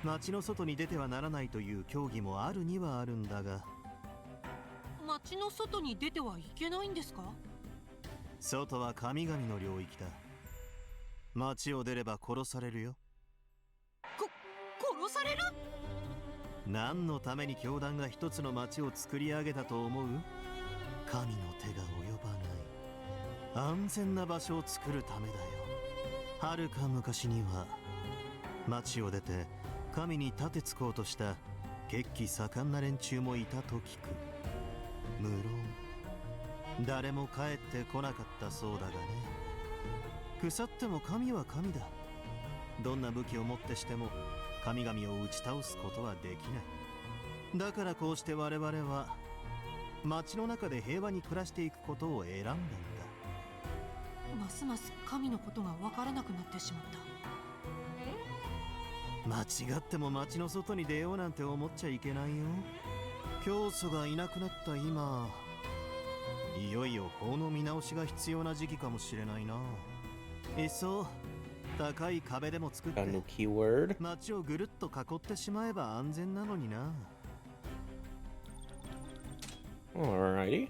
町の外に出てはならないという教義もあるにはあるんだが。町の外に出てはいけないんですか？外は神々の領域だ。町を出れば殺されるよ。殺される？何のために教団が一つの町を作り上げたと思う？神の手が及ばない安全な場所を作るためだよ。はるか昔には町を出て神に盾つこうとした血気盛んな連中もいたと聞く。無論誰も帰ってこなかったそうだがね。腐っても神は神だ。どんな武器をもってしても神々を打ち倒すことはできない。だからこうして我々は町の中で平和に暮らしていくことを選んだんだ。ますます神のことがわからなくなってしまった。間違っても町の外に出ようなんて思っちゃいけないよ。教祖がいなくなった今、いよいよ法の見直しが必要な時期かもしれないな。いっそ高い壁でも作って keyword. 街をぐるっと囲ってしまえば安全なのにな。Alrighty.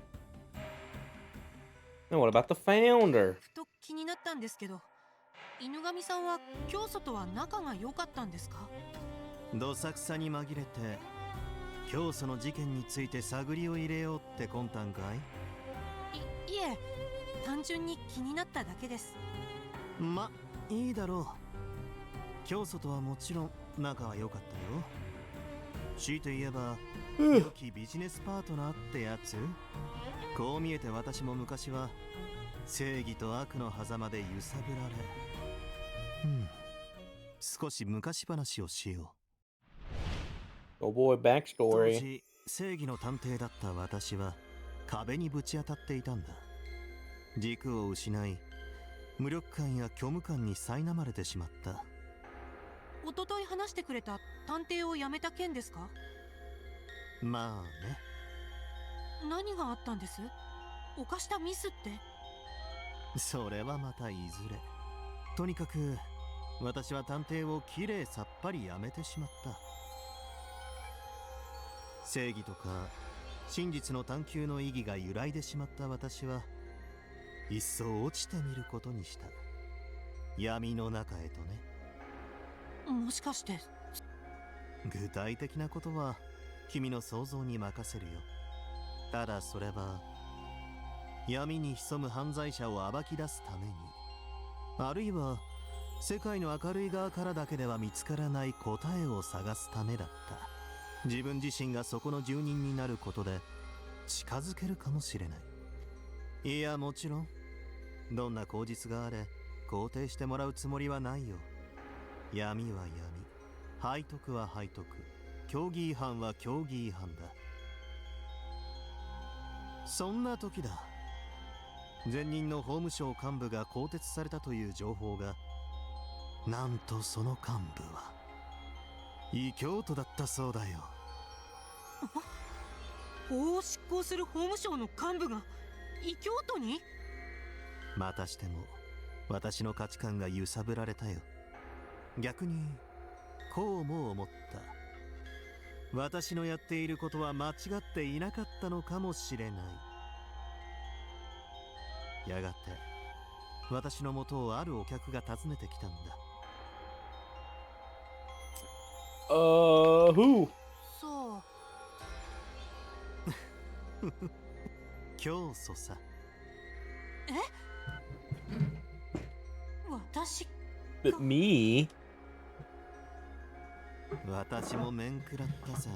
Now what about the founder? ふと気になったんですけど、犬神さんは教祖とは仲が良かったんですか？どさくさに紛れて教祖の事件について探りを入れようって魂胆かい？いえ、単純に気になっただけです。ま、いいだろう。教祖とはもちろん仲は良かったよ。強いて言えば良きビジネスパートナーってやつ。こう見えて私も昔は正義と悪の狭間で揺さぶられ。少し昔話をしよう。 Oh boy, 当 backstory. 時正義の探偵だった私は壁にぶち当たっていたんだ。軸を失い無力感や虚無感に苛まれてしまった。一昨日話してくれた探偵を辞めた件ですか？まあね。何があったんです？犯したミスって？それはまたいずれ。とにかく私は探偵をきれいさっぱりやめてしまった。正義とか真実の探求の意義が揺らいでしまった私はいっそ落ちてみることにした。闇の中へとね。もしかして具体的なことは君の想像に任せるよ。ただそれは闇に潜む犯罪者を暴き出すために、あるいは世界の明るい側からだけでは見つからない答えを探すためだった。自分自身がそこの住人になることで近づけるかもしれない。いや、もちろんどんな口実があれ肯定してもらうつもりはないよ。闇は闇、背徳は背徳、教義違反は教義違反だ。そんな時だ。前任の法務省幹部が更迭されたという情報が。なんとその幹部は異教徒だったそうだよ。法を執行する法務省の幹部が異教徒に？またしても私の価値観が揺さぶられたよ。逆にこうも思った。私のやっていることは間違っていなかったのかもしれない。やがて私のもとをあるお客が訪ねてきたんだ。Who? そう。教祖さ。私 But me? 私も面食らったさ。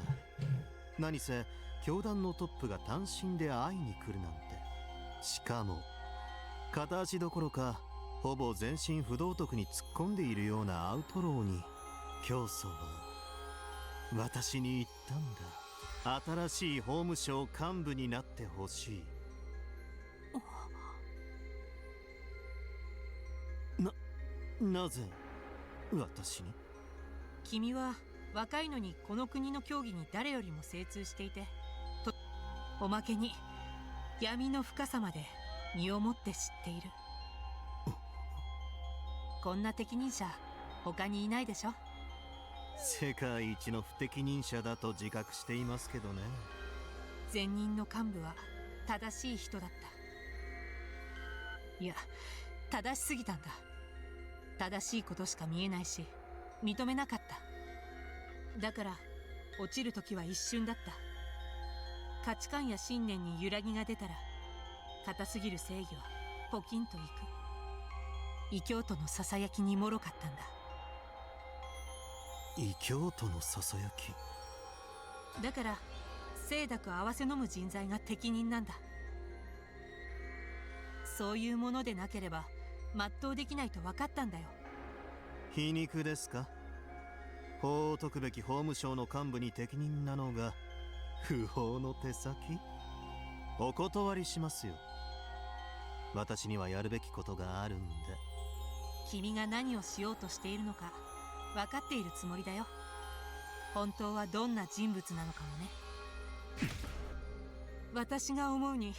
何せ教団のトップが単身で会いに来るなんて。しかも片足どころかほぼ全身不道徳に突っ込んでいるようなアウトローに、教祖は私に言ったんだ。新しい法務省幹部になってほしい。なぜ私に？君は若いのにこの国の競技に誰よりも精通していて、おまけに闇の深さまで身をもって知っている。こんな適任者他にいないでしょ。世界一の不適任者だと自覚していますけどね。前任の幹部は正しい人だった。いや、正しすぎたんだ。正しいことしか見えないし認めなかった。だから落ちる時は一瞬だった。価値観や信念に揺らぎが出たら、硬すぎる正義はポキンといく。異教徒のささやきにもろかったんだ。異教徒のささやき。だから清濁合わせ飲む人材が適任なんだ。そういうものでなければ全うできないと分かったんだよ。皮肉ですか。法を解くべき法務省の幹部に適任なのが不法の手先。お断りしますよ。私にはやるべきことがあるんで。君が何をしようとしているのか分かっているつもりだよ。本当はどんな人物なのかもね。私が思うに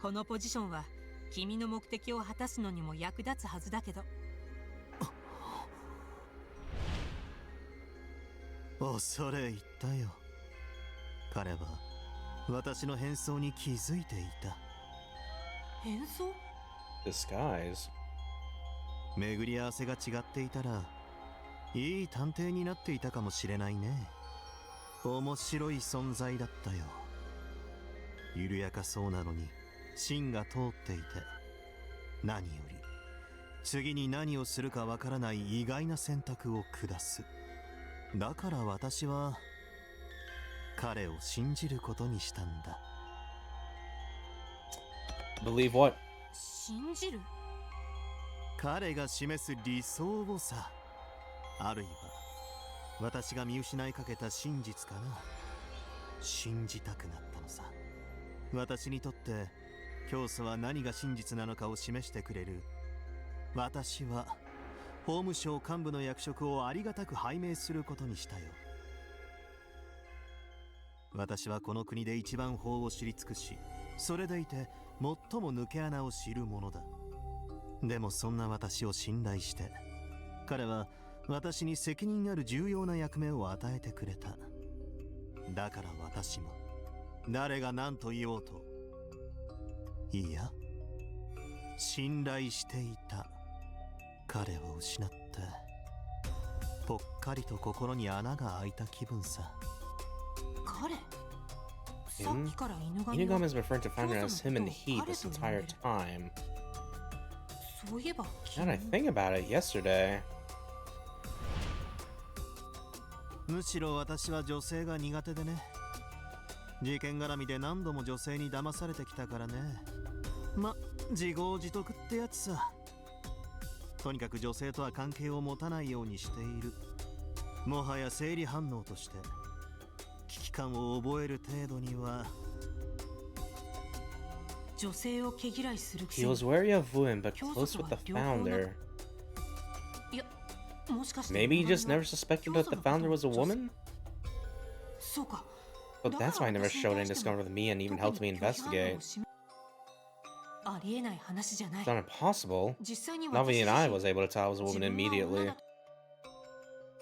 このポジションは君の目的を果たすのにも役立つはずだけど。恐れ入ったよ。彼は私の変装に気づいていた。変装？ Disguise. 巡り合わせが違っていたらいい探偵になっていたかもしれないね。面白い存在だったよ。緩やかそうなのに芯が通っていて、何より次に何をするかわからない意外な選択を下す。だから私は彼を信じることにしたんだ。Believe what? 信じる？彼が示す理想をさ。あるいは私が見失いかけた真実かな。信じたくなったのさ。私にとって教祖は何が真実なのかを示してくれる。私は法務省幹部の役職をありがたく拝命することにしたよ。私はこの国で一番法を知り尽くし、それでいて最も抜け穴を知るものだ。でもそんな私を信頼して彼は私に責任ある重要な役目を与えてくれた。だから私も誰が何と言おうと、いや信頼していた彼を失って、ぽっかりと心に穴が開いた気分さ。彼？さっきから犬神 Inugami has been referring to Founder as him and he this entire time. そういえば Now that I think about it, yesterday. むしろ私は女性が苦手でね。事件絡みで何度も女性に騙されてきたからね。ま、自業自得ってやつさ。とにかく女性とは関係を持たないようにしている。もはや生理反応として危機感を覚える程度には。女性を毛嫌いするくせ He に was wary of women but close with the founder. いや、もしかして Maybe he just never suspected that the founder was a woman? そうか。 But that's why he never showed any discomfort with me and even helped me investigate. ありえない話じゃない。 It's not impossible. 実際に Navi 私 and I was able to tell I was a woman immediately.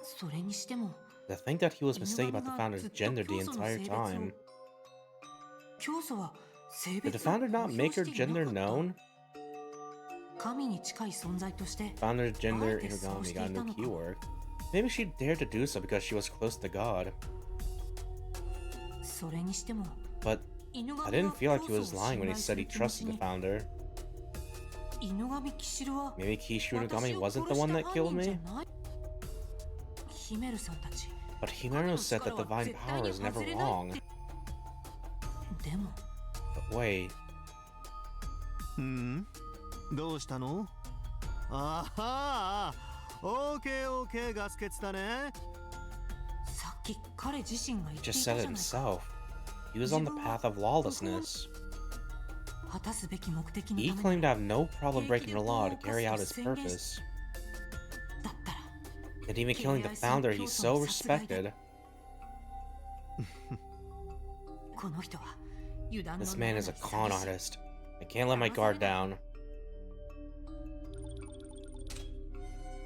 それにしても To think that he was mistaken about the founder's gender the entire time. 教祖は性 Did the 別を founder 公 not 表 make し her ていな gender かった。 known? 神に近い存在として Founder's gender あえてそう Inugami して got い a た new のか。 keyword. Maybe she dared to do so because she was close to God. それにしても But 犬 I 神 didn't は feel like he 教 was 祖を lying 信 when he 頼す said る he 気持 trusted ち the に founder. 犬神騎士は Maybe Kishiru 私 Inugami を wasn't 殺 the し one た that 犯 killed 人じゃ me? ない。ヒメルさんたち But Himeru said that divine power is never wrong. でも But wait, どうしたの？あはー、オーケーオーケー、ガス欠だね。さっき彼自身が言 he ってい just た said じ it ゃないか。 himself. He was on the path of lawlessness. 果たすべき目的の He ため claimed に to have no problem breaking the law to carry out his purpose. だったら And even killing the founder he so respected. この人は油断の This なら man ない is a 詐 con 欺師。 artist. I can't let my guard down.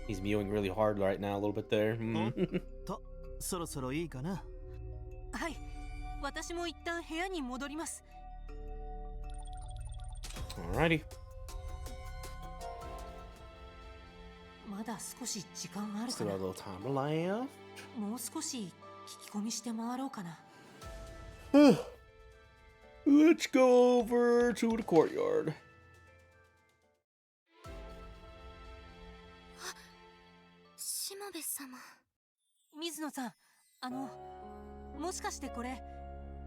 He's mewing really hard right now, a little bit there. Hmm. と、そろそろいいかな。はい、私も一旦部屋に戻ります。 Alrighty. まだ少し時間あるか Still な。 got a little time to laugh. もう少し聞き込みして回ろうかな。 Let's go over to the courtyard. しもべ様。水野さん、もしかしてこれ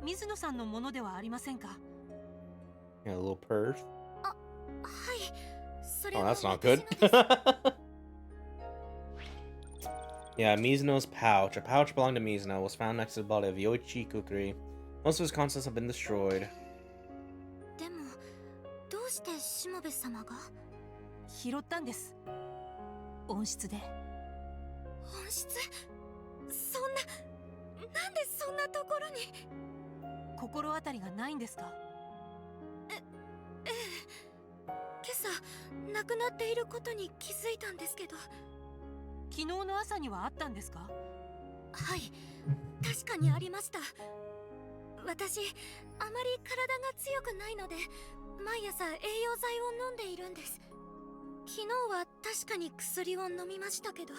水野さんのものではありませんか？ Got a little purse. はい、それ Oh, は that's not 私 good. のです。 Yeah, Mizuno's pouch. A pouch belonging to Mizuno was found next to the body of Yoichi Kukuri. Most of his contents have been destroyed. でもどうしてしもべ様が？拾ったんです。温室で。本質？そんな、なんでそんなところに？心当たりがないんですか？今朝亡くなっていることに気づいたんですけど。昨日の朝にはあったんですか？はい、確かにありました。私、あまり体が強くないので毎朝栄養剤を飲んでいるんです。昨日は確かに薬を飲みましたけど。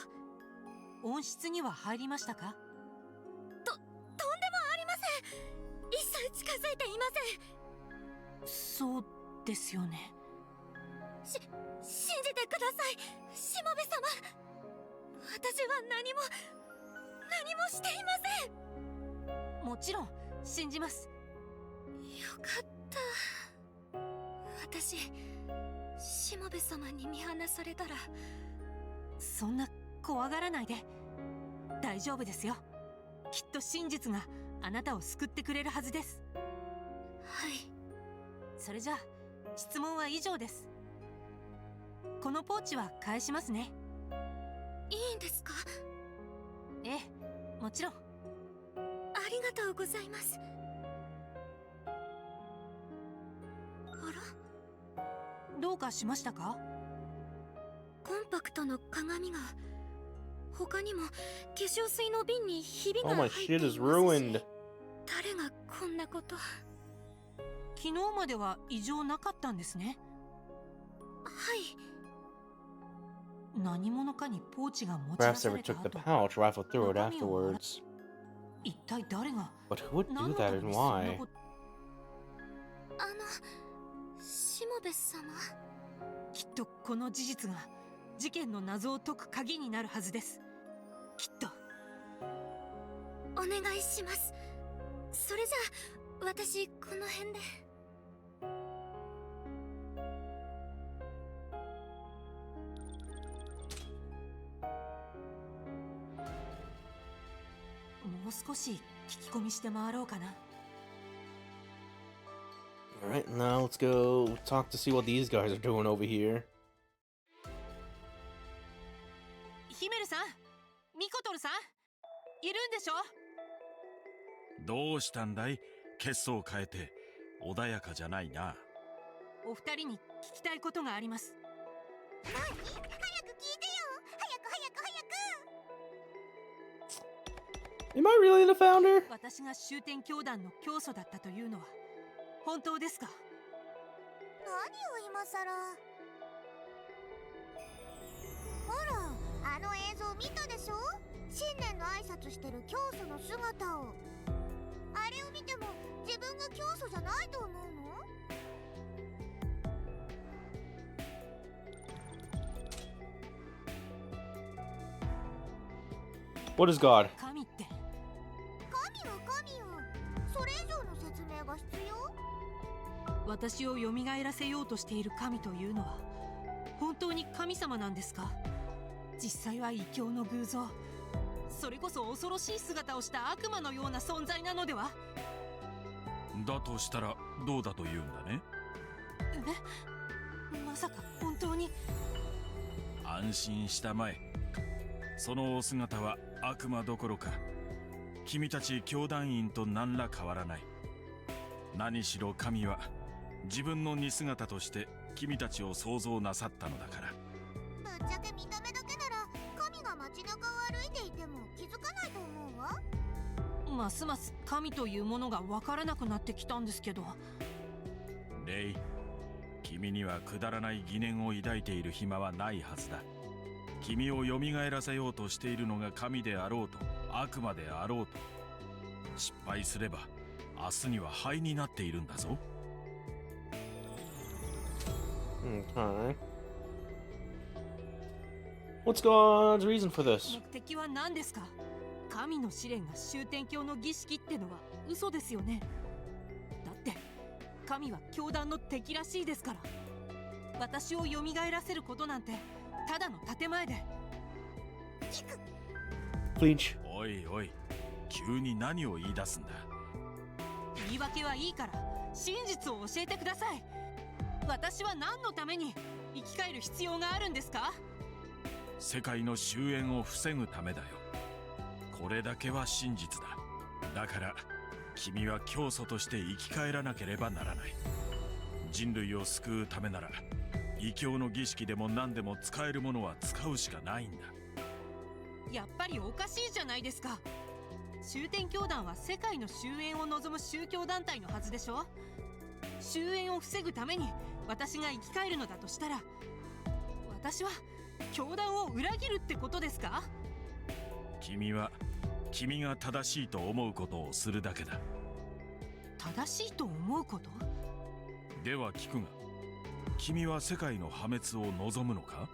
温室には入りましたか？とんでもありません。一切近づいていません。そうですよね。信じてください、しもべ様。私は何もしていません。もちろん信じます。よかった。私、しもべ様に見放されたら。そんな怖がらないで。大丈夫ですよ。きっと真実があなたを救ってくれるはずです。はい。それじゃあ質問は以上です。このポーチは返しますね。いいんですか？ええ、もちろん。ありがとうございます。あら？どうかしましたか？コンパクトの鏡が、他にも化粧水の瓶にひびが Oh, 入 my ってい shit ます is し、 ruined. 誰がこんなこと。昨日までは異常なかったんですね。はい。何者かにポーチが持ち出 Perhaps さ ever れた took the 後、 pouch, rifled through it afterwards. 一体誰が But who would 何 do のた that め and にそんな why? こと。しもべ様。きっとこの事実が事件の謎を解く鍵になるはずです。きっと。お願いします。それじゃあ私この辺で。もう少し聞き込みして回ろうかな。Alright, now let's go talk to see what these guys are doing over here. ヒメルさん、ミコトルさん、いるんでしょ？どうしたんだい？血相を変えて穏やかじゃないな。お二人に聞きたいことがあります。何？早く聞いてよ。早く早く早く。 Am I really the founder? 私が終点教団の教祖だったというのは本当ですか？何を今さら。ほら、あの映像見たでしょ？新年の挨拶してる教祖の姿を。あれを見ても自分が教祖じゃないと思うの？ What is God? 神って。神は神よ。それ以上の説明が必要？私を蘇らせようとしている神というのは本当に神様なんですか？実際は異教の偶像、それこそ恐ろしい姿をした悪魔のような存在なのでは？だとしたらどうだと言うんだね。え？まさか本当に？安心したまえ。そのお姿は悪魔どころか君たち教団員と何ら変わらない。何しろ神は自分の似姿として君たちを創造なさったのだから。ぶっちゃけ見た目だけなら神が街中を歩いていても気づかないと思うわ。ますます神というものがわからなくなってきたんですけど。レイ、君にはくだらない疑念を抱いている暇はないはずだ。君を蘇らせようとしているのが神であろうと悪魔であろうと、失敗すれば明日には灰になっているんだぞ。Okay. What's God's reason for this? 目的は何ですか？神の試練が終天教の儀式ってのは嘘ですよね。だって神は教団の敵らしいですから。私を蘇らせることなんてただの建前で。Bleach. おいおい、急に何を言い出すんだ。言い訳はいいから真実を教えてください。私は何のために生き返る必要があるんですか？世界の終焉を防ぐためだよ。これだけは真実だ。だから君は教祖として生き返らなければならない。人類を救うためなら異教の儀式でも何でも使えるものは使うしかないんだ。やっぱりおかしいじゃないですか。終天教団は世界の終焉を望む宗教団体のはずでしょ。終焉を防ぐために私が生き返るのだとしたら、私は教団を裏切るってことですか？君は君が正しいと思うことをするだけだ。正しいと思うこと？では聞くが、君は世界の破滅を望むのか？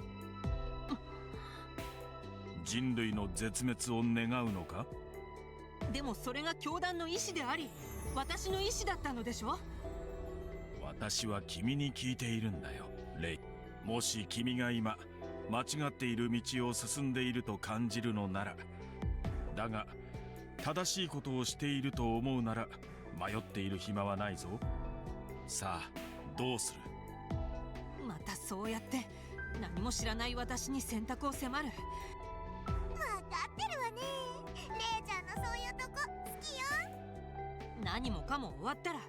人類の絶滅を願うのか？でもそれが教団の意志であり、私の意志だったのでしょ？私は君に聞いているんだよ、レイ。もし君が今間違っている道を進んでいると感じるのなら、だが正しいことをしていると思うなら迷っている暇はないぞ。さあどうする？またそうやって何も知らない私に選択を迫る。分かってるわね。レイちゃんのそういうとこ好きよ。何もかも終わったら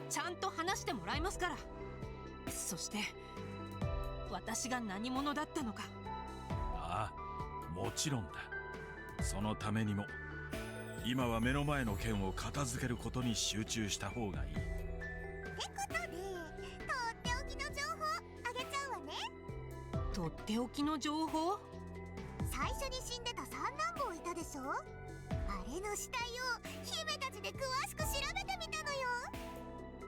ちゃんと話してもらいますから。そして私が何者だったのか。ああ、もちろんだ。そのためにも今は目の前の件を片付けることに集中した方がいい。ってことで、とっておきの情報あげちゃうわね。とっておきの情報？最初に死んでた三男坊いたでしょ。あれの死体を姫たちで詳しく調べてみたのよ。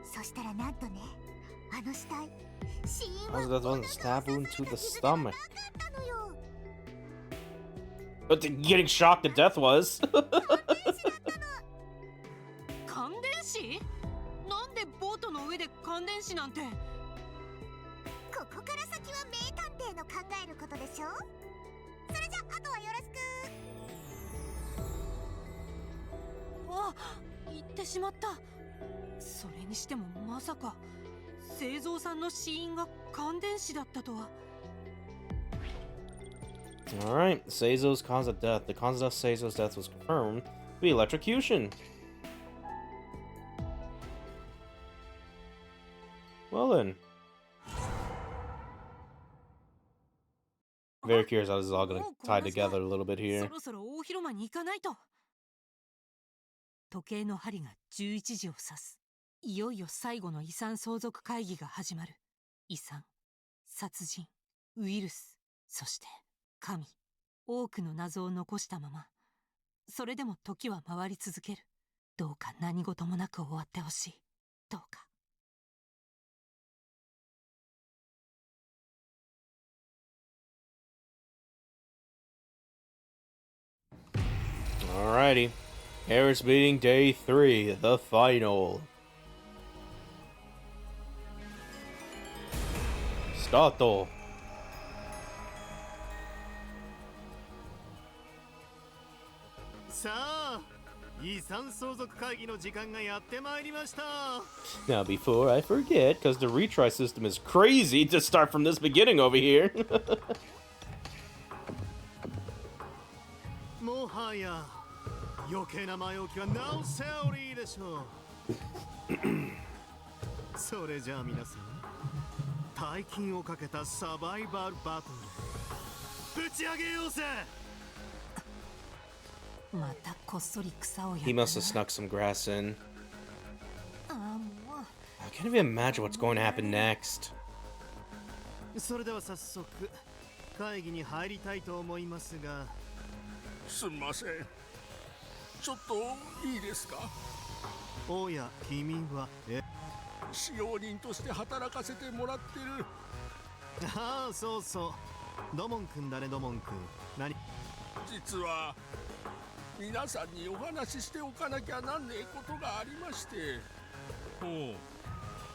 そしたらなんとね、あの死体、死因は Oh, that one stab wound to the 傷ではな stomach. かったのよ。 But getting shocked to death was. 感電死？なんでボートの上で感電死なんて。ここから先は名探偵の考えることでしょ。それじゃあとはよろしく。あ、言ってしまった。それにしてもまさか製造さんの死因が感電死だったとは。Alright, Seizo's cause of death. The cause of Seizo's death was confirmed to be electrocution. Well then. Very curious how this is all going to tie together a little bit そ here. ろそろ大広間に行かないと。時計の針が11時を指す。いよいよ最後の遺産相続会議が始まる。遺産、殺人、ウイルス、そして神。多くの謎を残したまま、それでも時は回り続ける。どうか何事もなく終わってほしい。どうか。Alrighty. Harris meeting day 3, the final. Start. さあ、遺産相続会議の時間がやってまいりました。 Now, before I forget, because the retry system is crazy to start from this beginning over here. もはや余計な前置きはなおセオリーでしょう。それじゃあ皆さん、大金をかけたサバイバルバトルぶち上げようぜ。またこっそり草をやった He な。 must have snuck some grass in. ああもう I can't even imagine what's going to happen next. それでは早速会議に入りたいと思いますが。すんません、ちょっといいですか。おや君は使用人として働かせてもらってる。ああそうそう、ドモン君だね。ドモン君、何。実は皆さんにお話ししておかなきゃなんねえことがありまして。ほう、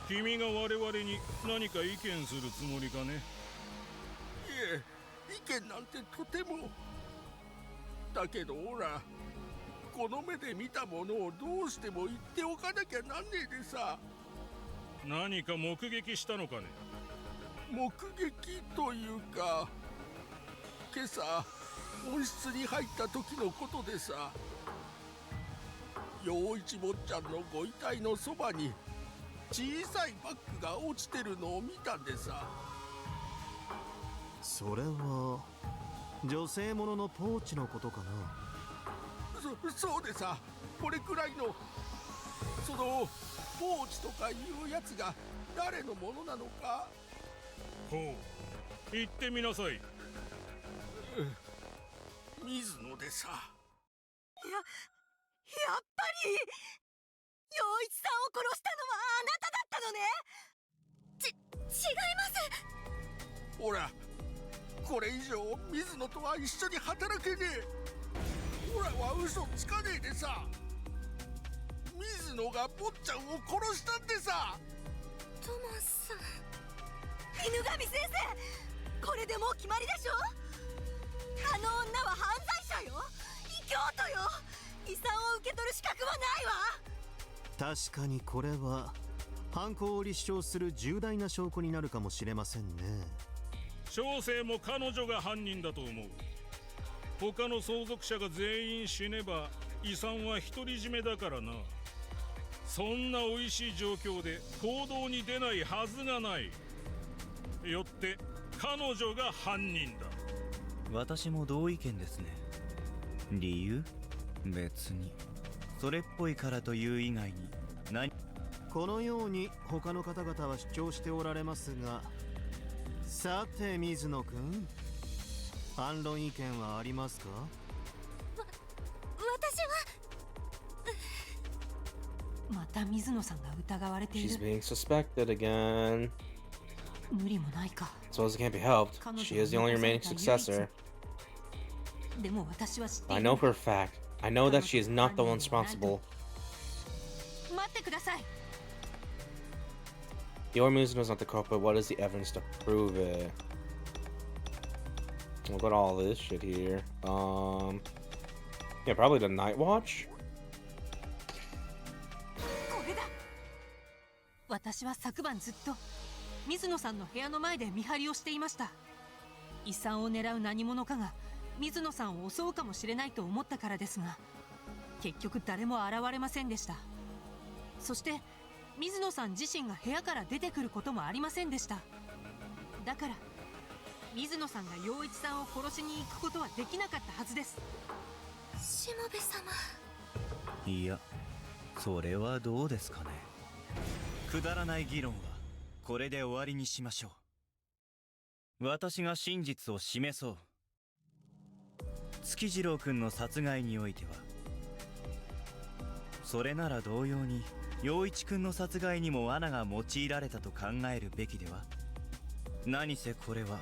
君が我々に何か意見するつもりかね。いえ、意見なんてとても。だけどほら、この目で見たものをどうしても言っておかなきゃなんねえでさ。何か目撃したのかね。目撃というか、今朝温室に入った時のことでさ。陽一坊ちゃんのご遺体のそばに小さいバッグが落ちてるのを見たんでさ。それは女性もののポーチのことかな。そうでさ、これくらいのそのポーチとかいうやつが誰のものなのか。ほう、言ってみなさい。水野でさ。やっぱり陽一さんを殺したのはあなただったのね。違います。ほら、これ以上水野とは一緒に働けねえ。オラは嘘つかねえでさ。水野が坊ちゃんを殺したんでさ。トモさん。犬神先生、これでもう決まりでしょ。あの女は犯罪者よ、異教徒よ。遺産を受け取る資格はないわ。確かにこれは犯行を立証する重大な証拠になるかもしれませんね。小生も彼女が犯人だと思う。他の相続者が全員死ねば遺産は独り占めだからな。そんな美味しい状況で行動に出ないはずがない。よって彼女が犯人だ。私も同意見ですね。理由？別にそれっぽいからという以外に何。このように他の方々は主張しておられますが、さて水野君、反論意見はありますか。私はまた水野さんが疑われてい She's る。 being suspected again. 無理もないか。 So as it can't be helped, she is the only remaining successor. でも私は知ってい I る。 know for a fact. I know that she is not the one responsible. 待ってください。 Your Mizuno is not the culprit. What is the evidence to prove it? We'll go to all this shit here. Yeah, probably the Night Watch. これだ。私は昨晩ずっと水野さんの部屋の前で見張りをしていました。遺産を狙う何者かが水野さんを襲うかもしれないと思ったからですが、結局誰も現れませんでした。そして水野さん自身が部屋から出てくることもありませんでした。だから水野さんが陽一さんを殺しに行くことはできなかったはずです。しもべ様。いや、それはどうですかね。くだらない議論はこれで終わりにしましょう。私が真実を示そう。月次郎君の殺害においては、それなら同様に陽一君の殺害にも罠が用いられたと考えるべきでは。何せこれは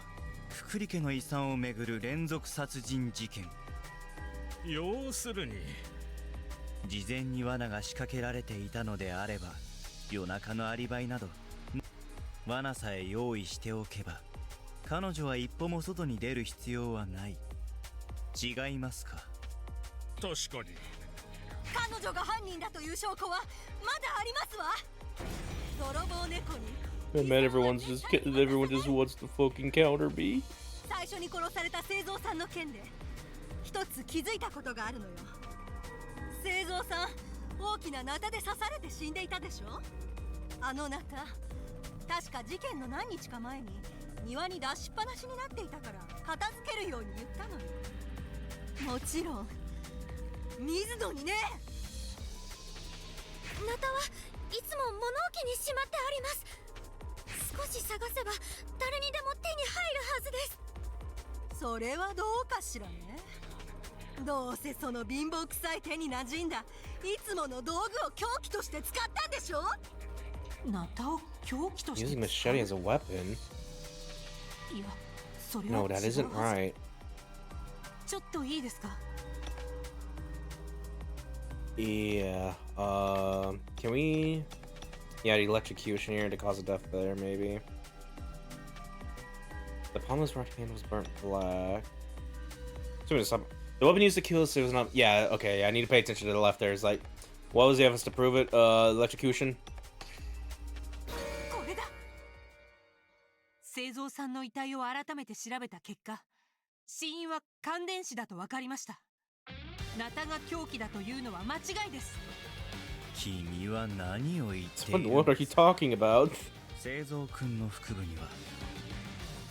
くくり家の遺産をめぐる連続殺人事件。要するに事前に罠が仕掛けられていたのであれば、夜中のアリバイなど罠さえ用意しておけば彼女は一歩も外に出る必要はない。違いますか。確かに。彼女が犯人だという証拠はまだありますわ。泥棒猫に I bet everyone just wants to fucking counter me. 最初に殺された製造さんの件で一つ気づいたことがあるのよ。製造さん、大きなナタで刺されて死んでいたでしょ。あのナタ、確か事件の何日か前に庭に出しっぱなしになっていたから片付けるように言ったのに。もちろん水野にね。ナタはいつも物置にしまってあります。少し探せば誰にでも手に入るはずです。それはどうかしらね。どうせその貧乏臭い手に馴染んだいつもの道具を凶器として使ったんでしょ。ナタを凶器として Using machete as a weapon? いや、それは No, that 違 isn't うはず。 right. ちょっといいですか。 Yeah. Can we? Yeah, the electrocution here to cause a death there, maybe. The palm of his right hand was burnt black. The weapon used to kill us, it was not. Yeah, okay, I need to pay attention to the left there. It's like, what was the evidence to prove it? Electrocution? これだ。製造さんの遺体を改めて調べた結果、死因は感電死だと分かりました。ナタが凶器だというのは間違いです。君は何を言っている What are you talking about? 製造くんの腹部には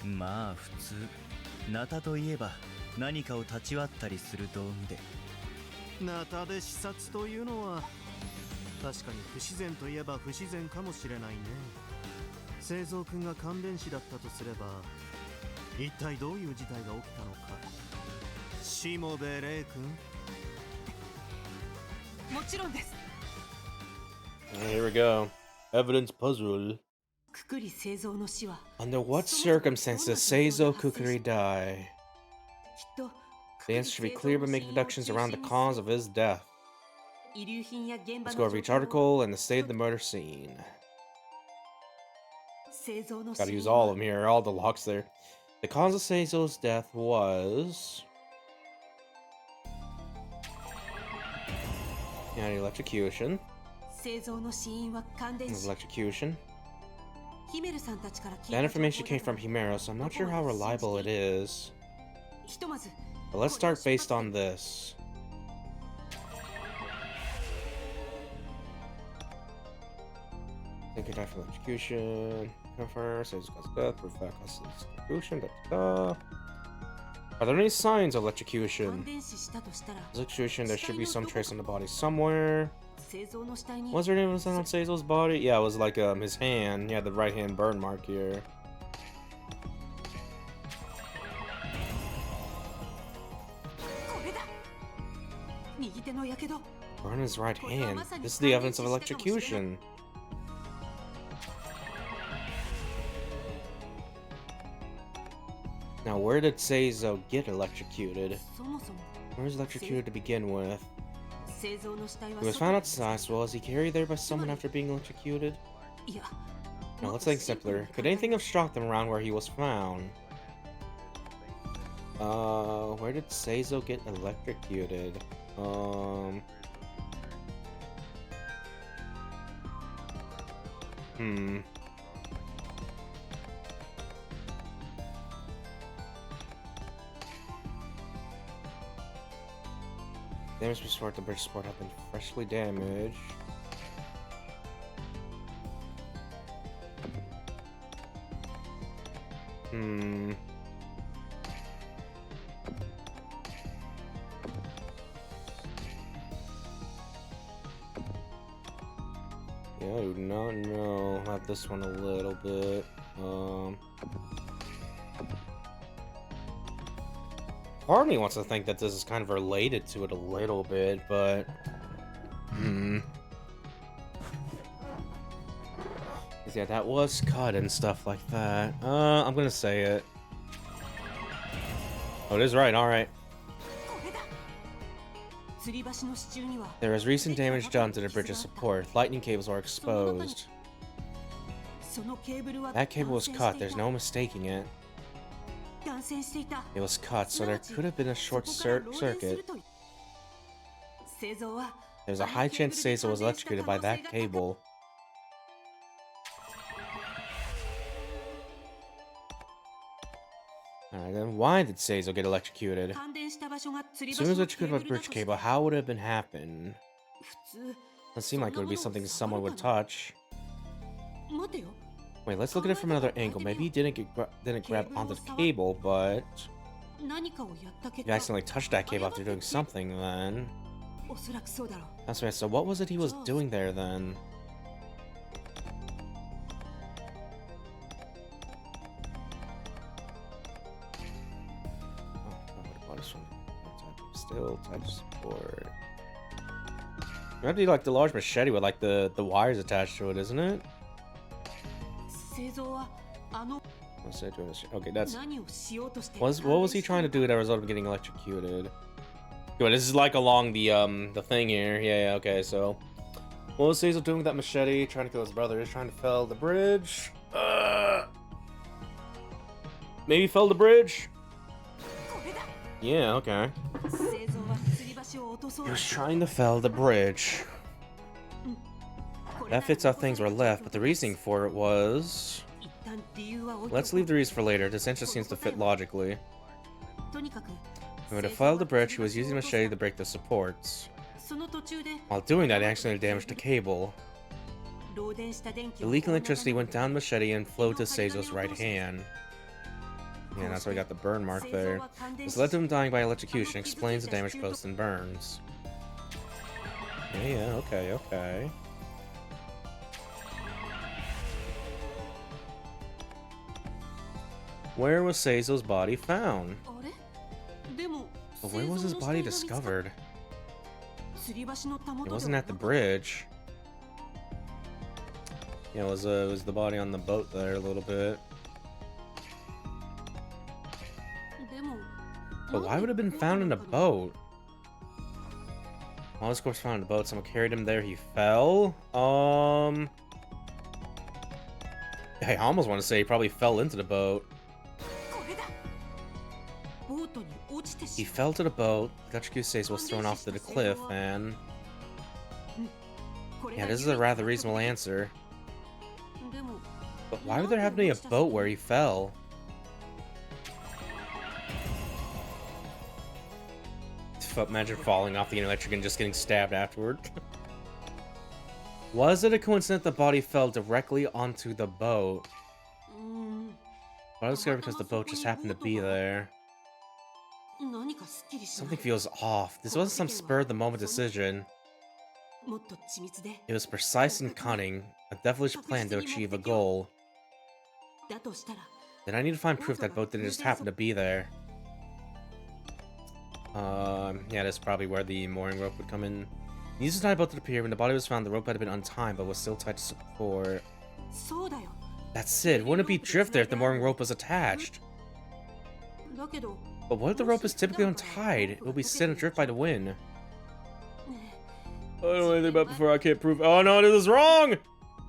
まあ普通ナタといえば何かを立ち割ったりする道具でナタで視察というのは確かに不自然といえば不自然かもしれないね。製造くんが感電死だったとすれば一体どういう事態が起きたのか。しもべレイ君。もちろんです。 Here we go. Evidence puzzle. くくり製造の死は Under what circumstances Seizo Kukuri die? きっと The answer should be clear, but make deductions around the cause of his death. 遺留品や現場 Let's の go over each article and the state of the murder scene. 製造の死 Gotta 因 use は all of them here, all the locks there. The cause of Seizo's death was... Yeah, electrocution. 製造の死因は感電死。 Electrocution. ヒメルさんたちから聞い That た information 情 came 報だ from から Himero, so I'm not sure how reliable it is. ひとまず But let's start based on this. Think you died from electrocution. Confirm, says cause of death, proof that causes electrocution. Are there any signs of 感 electrocution? 電死したとしたら Electrocution, there should be some trace on the body somewhere. 製造の死体に Was there any sign on Seizo's body? Yeah, it was like his hand. He had the right hand burn mark here. これだ。右手のやけど。 Burn his right hand. This is the evidence of electrocution. Now, where did Seizo get electrocuted? そもそも Where was electrocuted to begin with? 製造の死体は He was found outside, so was he carried there by someone after being electrocuted? いや No, let's think simpler. Could anything have shocked them around where he was found? Where did Seizo get electrocuted? Damage restored. The bridge support have been freshly damaged. Yeah, I do not know. Have this one a little bit. Part of me wants to think that this is kind of related to it a little bit, but... 'Cause yeah, that was cut and stuff like that. I'm gonna say it. Oh, it is right, alright. これだ。吊り橋の支柱には There was recent damage done to the bridge's support. Lightning cables were exposed. そのケーブルは That cable was 断 cut, 線してい there's た no mistaking it. 断線していた。 It was cut, so there could have been a short そこから漏電す circuit. るという製造は There's a high chance Seizo was electrocuted by that cable. Alright, then why did Seizo get electrocuted? 感電した場所が吊り As 橋 soon as の I ケ could ーブ about ルだ bridge として cable, how would it have been happen? 普通 Doesn't seem like it would be something someone would touch. 待てよ Wait, let's look at it from another angle. Maybe he didn't grab onto the cable, but 何かをやった結 he 果 accidentally touched that cable after doing something. Then おそらくそうだろう that's right. So what was it he was doing there then? Still type support. You have to do like the large machete with like the wires attached to it, isn't it? 製造はあの What's that doing? Okay, that's 何をしようとして what was he trying to do that resulted in getting electrocuted? Good, this is like along the thing here. Yeah, okay, so what was Cecil doing with that machete? Trying to kill his brother. He's trying to fell the bridge. Maybe fell the bridge? これだ Yeah, okay. 製造は吊り橋を落とそう He と was して trying to fell the bridge. これなら That fits how things were left, but the reasoning for it was... 一旦理由は置いておこう Let's leave the reason for later. This just seems to fit logically. とにかく When to fell the bridge, he was using a machete to break the supports. その途中で While doing that, he accidentally damaged the cable. 漏電した電気 The leak in electricity went down the machete and flowed to Seizo's right hand. Yeah, that's why we got the burn mark there. This led to him dying by electrocution, explains the damage caused and burns. Yeah, okay, okay. Where was Seizo's body found? あれでも But where was his 製造の body 死体が見つかっ discovered? 吊り橋のたも It とで wasn't は at the なかった bridge. Yeah, it was the body on the boat there a little bit. でも But why would it have been found in a boat? While his corpse found in a boat, someone carried him there, he fell? I almost want to say he probably fell into the boat. これだボートに落ちて He しま fell to the boat, Dutch Says was thrown off to the cliff, and... うこれ Yeah, が this is a 唯一 rather の reasonable 答え answer. でも But why would there have to be a boat where he fell? Imagine falling off the electric and just getting stabbed afterward. Was it a coincidence the body fell directly onto the boat? うーん Or was it because the boat just happened to be there? 何かすっきりしない Something feels off. This wasn't some spur of the moment decision. もっと緻密で It was precise and cunning, a devilish plan to achieve a goal. だとしたら Then I need to find proof that boat didn't just happen to be there. Yeah, that's probably where the mooring rope would come in. He used to tie a boat to the pier. When the body was found, the rope had been untied, but was still tied to support. そうだよ That's it. Wouldn't it be drift there if the mooring rope was attached? だけど But what if the rope is typically untied? It will be set adrift by the wind. ね I don't know anything about before. I can't prove. Oh no, this is wrong!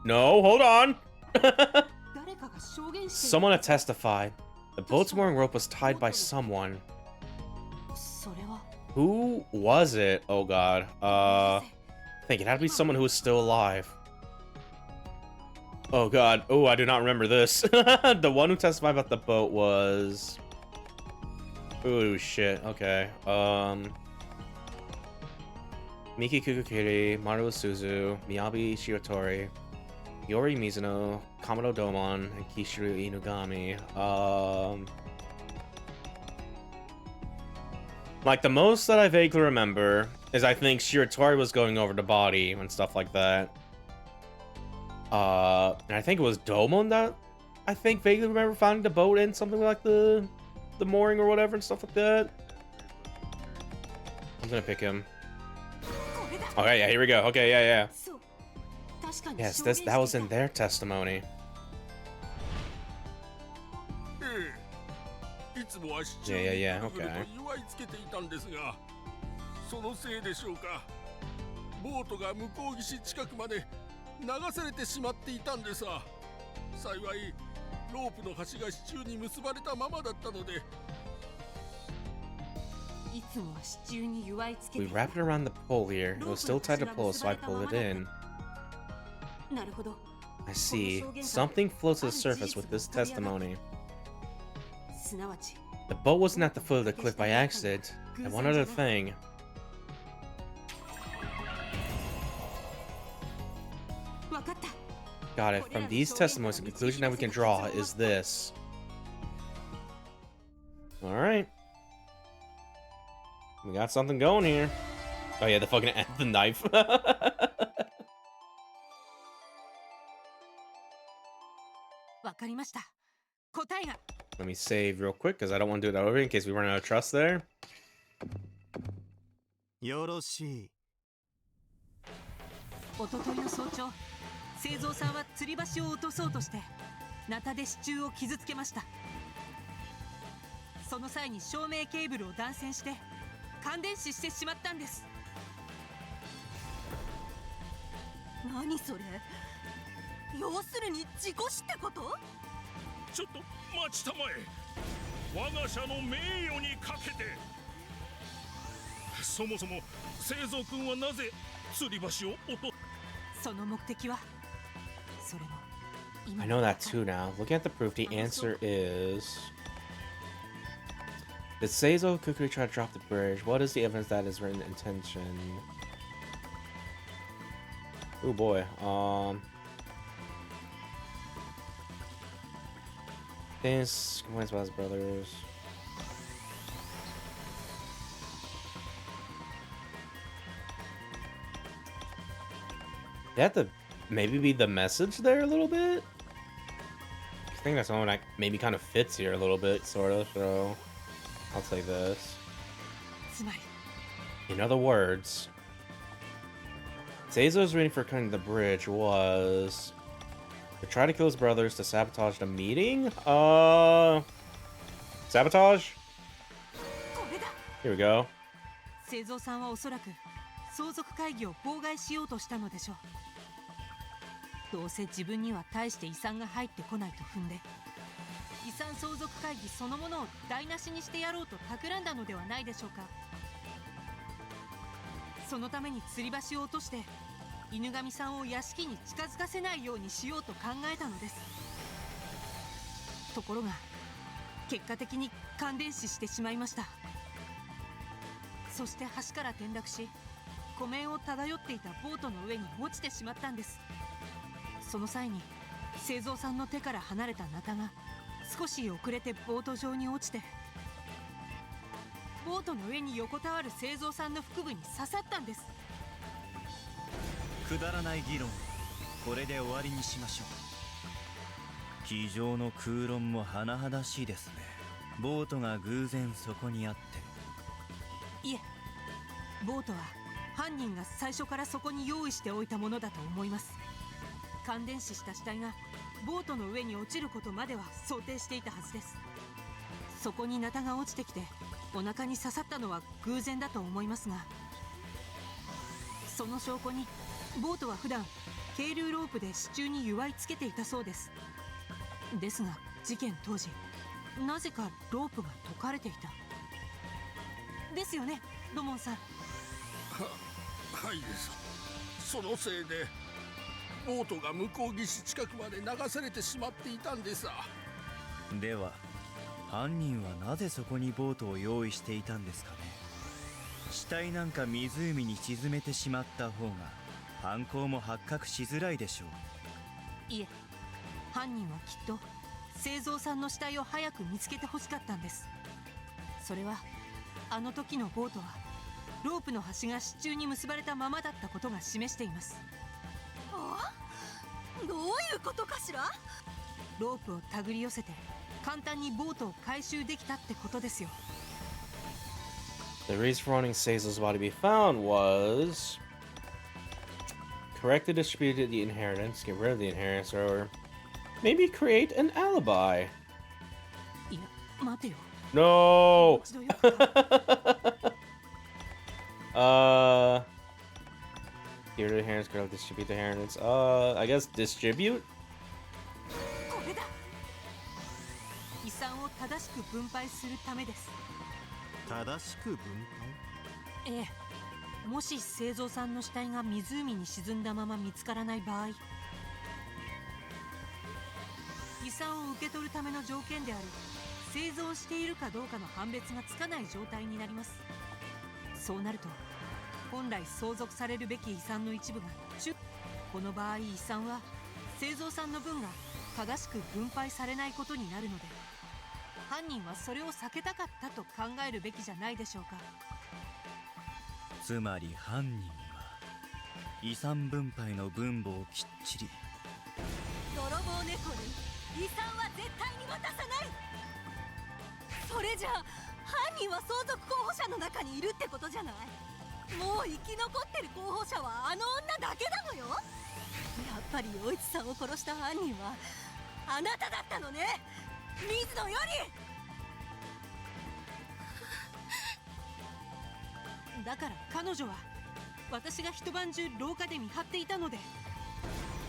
No, hold on! 誰かが証言して Someone had testified. The boat's mooring rope was tied by someone. それは Who was it? Oh god. I think it had to be someone who was still alive. Oh god. Oh, I do not remember this. The one who testified about the boat was... Oh shit. Okay. Miki Kukukiri, Maru Suzu, Miyabi Shiratori, Yori Mizuno, Kamado Domon, and Kishiru Inugami. Like, the most that I vaguely remember is I think Shiratori was going over the body and stuff like that. And I think it was Domon that I think vaguely remember finding the boat in something like the mooring or whatever and stuff like that. I'm gonna pick him. これだ Okay, yeah, here we go. Okay, yeah, そう確かに yeah. Yes, 証言 that was してい in た their testimony. ええいつもは市中 Yeah, に yeah, yeah, ぐるぐる okay. と祝いつけていたんですがそのせいでしょうかボートが向こう岸近くまで流されてしまっていたんですわ幸いロープの端が支柱に結ばれたままだったのでいつもは支柱に祝いつけ We て wrapped it around the pole here. It was still tied to pole, so I pulled it in. なるほど I see. Something floats to the surface with this testimony. すなわち The boat wasn't at the foot of the cliff by accident. And one other thing. Got it. From these testimonies, the conclusion that we can draw is this. Alright. We got something going here. Oh yeah, the fucking the knife. Let me save real quick because I don't want to do that over in case we run out of trust there. よろしい。おとといの早朝、製造さんは吊り橋を落とそうとしてナタで支柱を傷つけました。その際に照明ケーブルを断線して感電死してしまったんです。何それ？要するに事故死ってこと？ちょっと待ちたまえ。我が社の名誉にかけて。そもそも製造君はなぜ吊り橋を落とその目的はそれも I know that too now. Looking at the proof, the answer is... Did Seizo Kukuri try to drop the bridge? What is the evidence that is written intention? Oh boy. This complains about his brothers. They have to maybe be the message there a little bit? I think that's one that maybe kind of fits here a little bit, sort of, so I'll take this. In other words, Seizo's reason for cutting the bridge was to try to kill his brothers to sabotage the meeting? Sabotage? Here we go. 製造さんはおそらく相続会議を妨害しようとしたのでしょう。どうせ自分には大して遺産が入ってこないと踏んで、遺産相続会議そのものを台無しにしてやろうと企んだのではないでしょうか。そのために吊り橋を落として犬神さんを屋敷に近づかせないようにしようと考えたのです。ところが結果的に感電死してしまいました。そして橋から転落し、湖面を漂っていたボートの上に落ちてしまったんです。その際に製造さんの手から離れたナタが少し遅れてボート上に落ちて、ボートの上に横たわる製造さんの腹部に刺さったんです。くだらない議論、これで終わりにしましょう。机上の空論も甚だしいですね。ボートが偶然そこにあって。いえ、ボートは犯人が最初からそこに用意しておいたものだと思います。感電死した死体がボートの上に落ちることまでは想定していたはずです。そこにナタが落ちてきてお腹に刺さったのは偶然だと思いますが、その証拠にボートは普段係留ロープで支柱に結いつけていたそうです。ですが事件当時、なぜかロープが解かれていた。ですよね、土門さん。はいです。そのせいでボートが向こう岸近くまで流されてしまっていたんです。では犯人はなぜそこにボートを用意していたんですかね。死体なんか湖に沈めてしまった方が犯行も発覚しづらいでしょう。いえ、犯人はきっと製造さんの死体を早く見つけてほしかったんです。それはあの時のボートはロープの端が支柱に結ばれたままだったことが示しています。あ？どういうことかしら？ロープを手繰り寄せて簡単にボートを回収できたってことですよ。The reason for wanting Seizo's body to be found was correct to distribute the inheritance, get rid of the inheritance, or maybe create an alibi. いや、待てよ。No! 一度よくGet rid of the inheritance, correctly distribute the inheritance. I guess distribute? これだ。遺産を正しく分配するためです。正しく分配？ええ、もし製造さんの死体が湖に沈んだまま見つからない場合、遺産を受け取るための条件である生存しているかどうかの判別がつかない状態になります。そうなると本来相続されるべき遺産の一部がこの場合遺産は製造さんの分が正しく分配されないことになるので、犯人はそれを避けたかったと考えるべきじゃないでしょうか。つまり犯人は遺産分配の分母をきっちり。泥棒猫に遺産は絶対に渡さない。それじゃあ犯人は相続候補者の中にいるってことじゃない。もう生き残ってる候補者はあの女だけなのよ。やっぱり陽一さんを殺した犯人はあなただったのね、水野より。だから彼女は私が一晩中廊下で見張っていたので、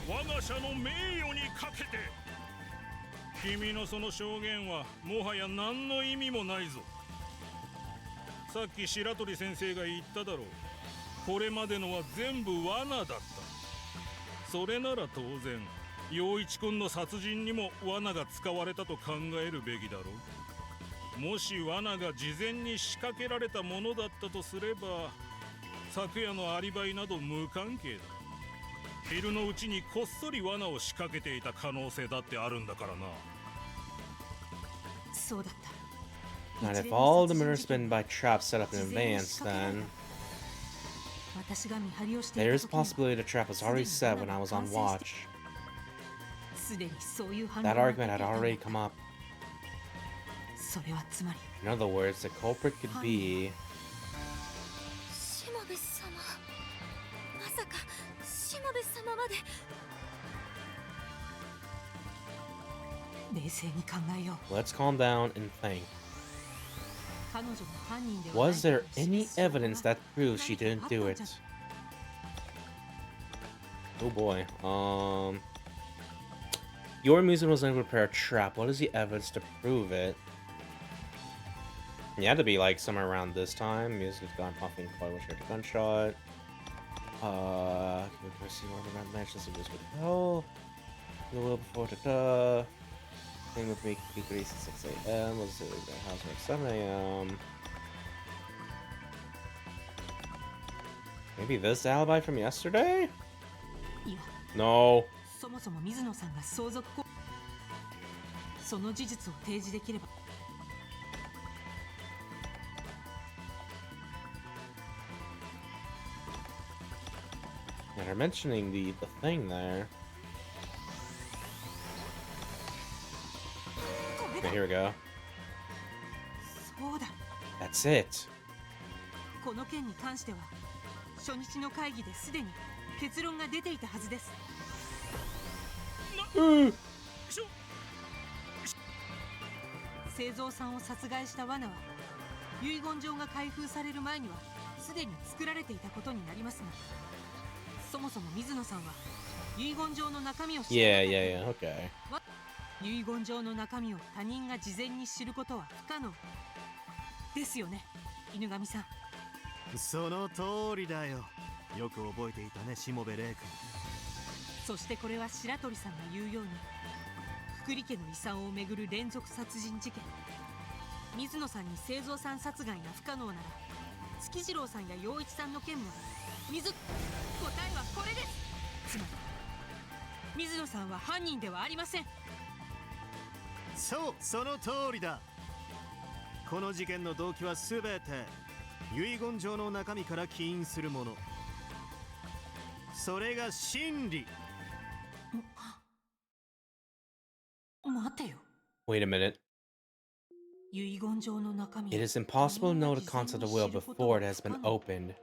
我が社の名誉にかけて。君のその証言はもはや何の意味もないぞ。さっき白鳥先生が言っただろう。これまでのは全部罠だった。それなら当然陽一君の殺人にも罠が使われたと考えるべきだろう。もし罠が事前に仕掛けられたものだったとすれば、昨夜のアリバイなど無関係だ。昼のうちにこっそり罠を仕掛けていた可能性だってあるんだからな。そうだった。 And if all the murders been by traps set up in advance, then 私が見張りをしてい there た is a 時には possibility the trap was already set when I was on watch. すでにそういう反応 That が argument 出てい had たの already だ。 come up. それはつまり In other words, the culprit could be しもべ様、まさかしもべ様まで。冷静に考えよう。 let's calm down and think. 彼女が犯人ではない Was there と示 any す証拠が evidence that proves she 何 didn't かあ do ったん it? じゃ。 Oh boy. Your museum was able to prepare a trap. What is the evidence to prove it? It had to be like somewhere around this time. Music has gone puffing quite was heard a gunshot. Can we see more than that match? This was with hell. A little before the thing with me could be 6 a.m. Was it the house at 7 a.m. Maybe this alibi from yesterday? いや No. そもそも水野さんが相続行その事実を提示できれば。 And they're mentioning the thing there. Okay, here we go. そうだ。 That's it. この件に関しては初日の会議ですでに結論が出ていたはずです。製造さんを殺害した罠は遺言状が開封される前にはすでに作られていたことになりますが、そもそも水野さんは遺言状の中身を知らなかった。 Yeah, okay. 遺言状の中身を他人が事前に知ることは不可能ですよね、犬神さん。その通りだよ。よく覚えていたね、しもべ玲君。そしてこれは白鳥さんが言うように福利家の遺産をめぐる連続殺人事件。水野さんに製造さん殺害が不可能なら月次郎さんや陽一さんの件も答えはこれです。つまり水野さんは犯人ではありません。そう、その通りだ。この事件の動機はすべて遺言状の中身から起因するもの。それが真理。待てよ。 Wait a minute. 遺言状の中身 It is impossible to know the contents of the will before it has been opened.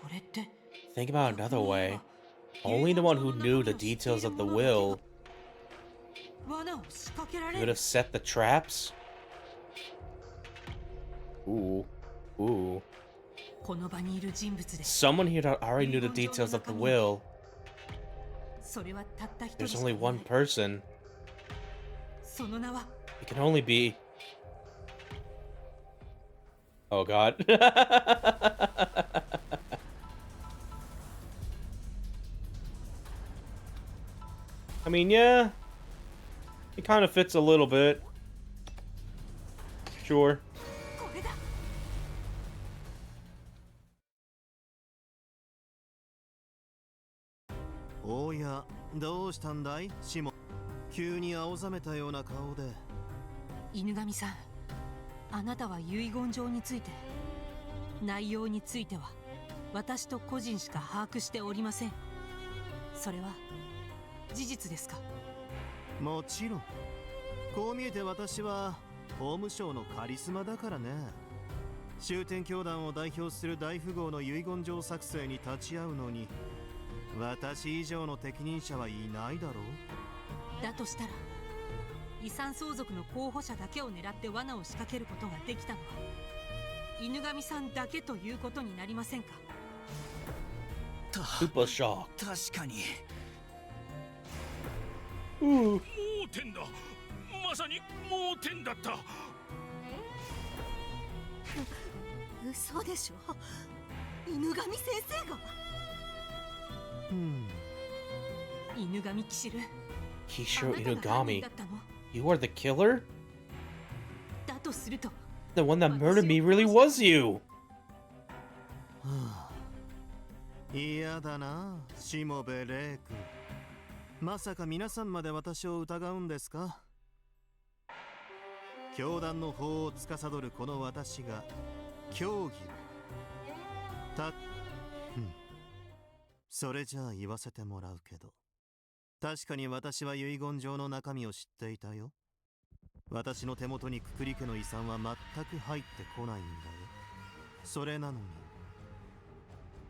これって Think about it another way. Only the one who knew the details of the will 罠を仕掛けら could れる。 have set the traps. Ooh. Ooh. この場にいる人物で Someone here that already knew the details of the will. それはたった一人 There's しか only いな one い。 person. その名は It can only be. Oh god. I mean, yeah. It kind of fits a little bit. Sure. これだ。おや、どうしたんだいシモ。急に青ざめたような顔で。犬神さん、あなたは遺言状について、内容については私と個人しか把握しておりません。それは事実ですか？もちろん。こう見えて私は法務省のカリスマだからね。終点教団を代表する大富豪の遺言状作成に立ち会うのに私以上の適任者はいないだろう。だとしたら遺産相続の候補者だけを狙って罠を仕掛けることができたのは犬神さんだけということになりませんか？Super shock. 確かに。盲点だ。まさに盲点だった。嘘でしょ。犬神先生が。犬神騎士ル。 Kishiro あなたが犯人 Inugami. だったの？ You are the killer? だとすると The one that murdered me really was you! 嫌だな、しもべレイ君。まさか皆さんまで私を疑うんですか？教団の法を司るこの私が教義をそれじゃあ言わせてもらうけど、確かに私は遺言状の中身を知っていたよ。私の手元にくくり家の遺産は全く入ってこないんだよ。それなの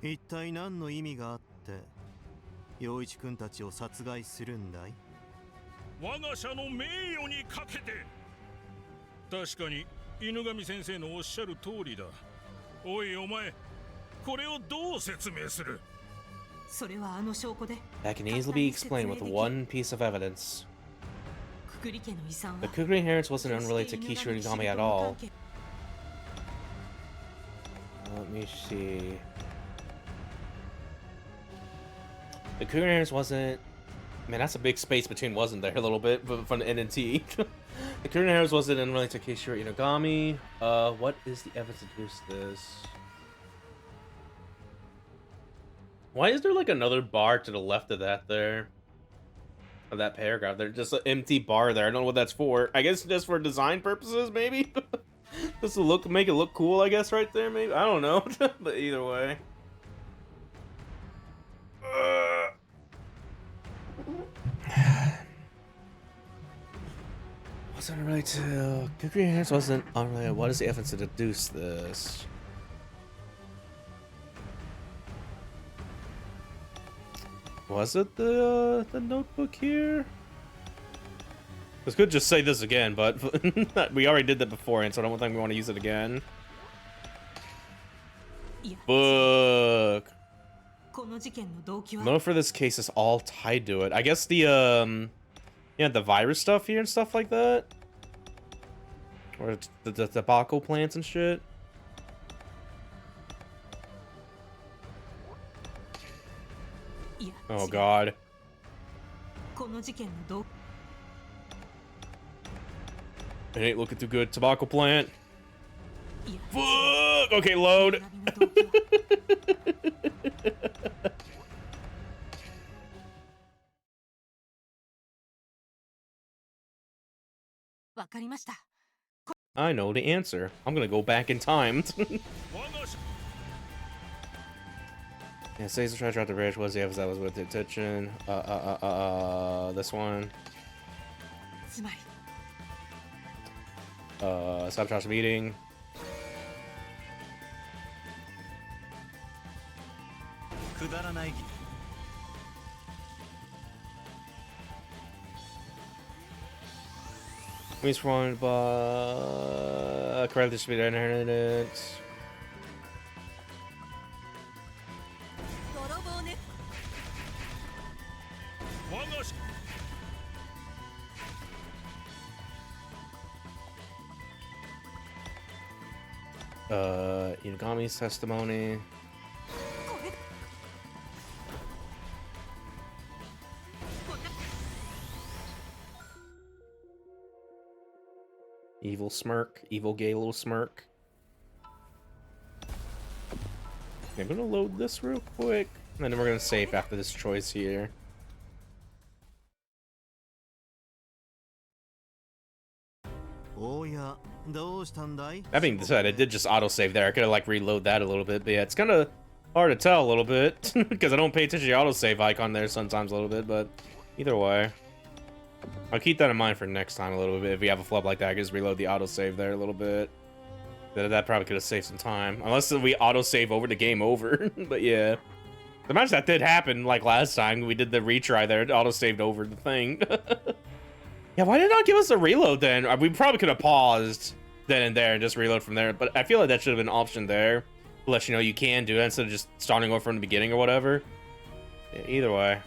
に一体何の意味があって陽一君たちを殺害するんだい？我が社の名誉にかけて。確かに犬神先生のおっしゃる通りだ。おいお前、これをどう説明する？それはあの証拠で That can easily be explained with one piece of evidence. くくり家の遺産は The Kukuri inheritance wasn't unrelated to Kishiro Inugami at all. Let me see. The Kukuri inheritance wasn't... Man, that's a big space between wasn't there a little bit, but from the N and T. The Kukuri inheritance wasn't unrelated to Kishiro Inugami. What is the evidence to deduce this? Why is there like another bar to the left of that there? Of that paragraph? There's just an empty bar there. I don't know what that's for. I guess just for design purposes, maybe? Just to look, make it look cool, I guess, right there, maybe? I don't know. But either way. Wasn't unrelated to... Kukuri hands wasn't unrelated. What is the evidence to deduce this? Was it the notebook here? This could just say this again, but we already did that before, and so I don't think we want to use it again. Book. Motive for this case is all tied to it. I guess the yeah, the virus stuff here and stuff like that, or the tobacco plants and shit. Oh god. It ain't looking too good. Tobacco plant. Fuck! Okay, load. I know the answer. I'm gonna go back in time. Yeah, Caesar tried to drop the bridge. Was the evidence that was with the attention? This one. Sabotage meeting. Means for one, correct this speed internet. Inugami's testimony. Evil smirk. Evil gay little smirk. I'm gonna load this real quick. And then we're gonna save after this choice here. That being said, it did just autosave there. I could have like reload that a little bit, but yeah, it's kind of hard to tell a little bit because I don't pay attention to the autosave icon there sometimes a little bit, but either way. I'll keep that in mind for next time a little bit. If we have a flub like that, I can just reload the autosave there a little bit. That probably could have saved some time. Unless we autosave over the game over. But yeah. Imagine that did happen like last time. We did the retry there. It autosaved over the thing. Yeah, why did it not give us a reload then? We probably could have paused then and there and just reload from there. But I feel like that should have been an option there. To let you know you can do it instead of just starting over from the beginning or whatever. Yeah, either way.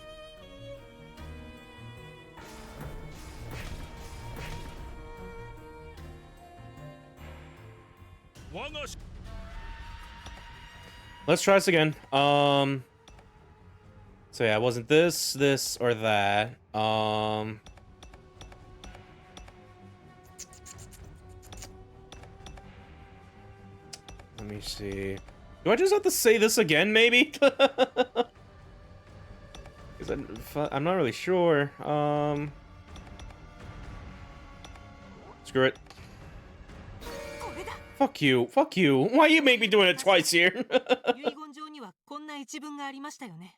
Let's try this again. So yeah, it wasn't this, or that. Let me see. Do I just have to say this again, maybe? Because I'm not really sure. Screw it. Fuck you. Fuck you. Why you make me doing it twice here? 遺言状にはこんな一文がありましたよね。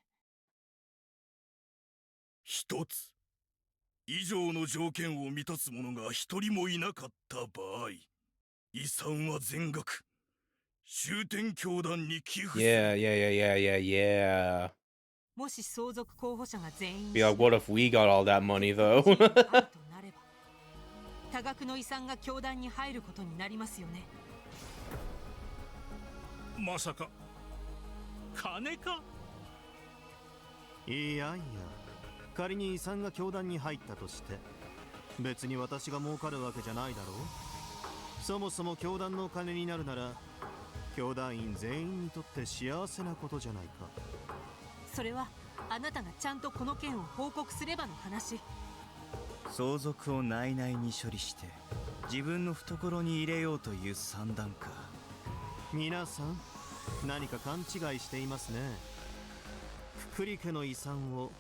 一つ以上の条件を満たす者が一人もいなかった場合、遺産は全額終点教団に寄付する。Yeah. もし相続候補者が全員 Yeah, what if we got all that money though? 多額の遺産が教団に入ることになりますよね。まさか金か？いやいや、仮に遺産が教団に入ったとして別に私が儲かるわけじゃないだろう。そもそも教団の金になるなら教団員全員にとって幸せなことじゃないか。それはあなたがちゃんとこの件を報告すればの話。相続を内々に処理して自分の懐に入れようという算段か。皆さん何か勘違いしていますね。福利家の遺産を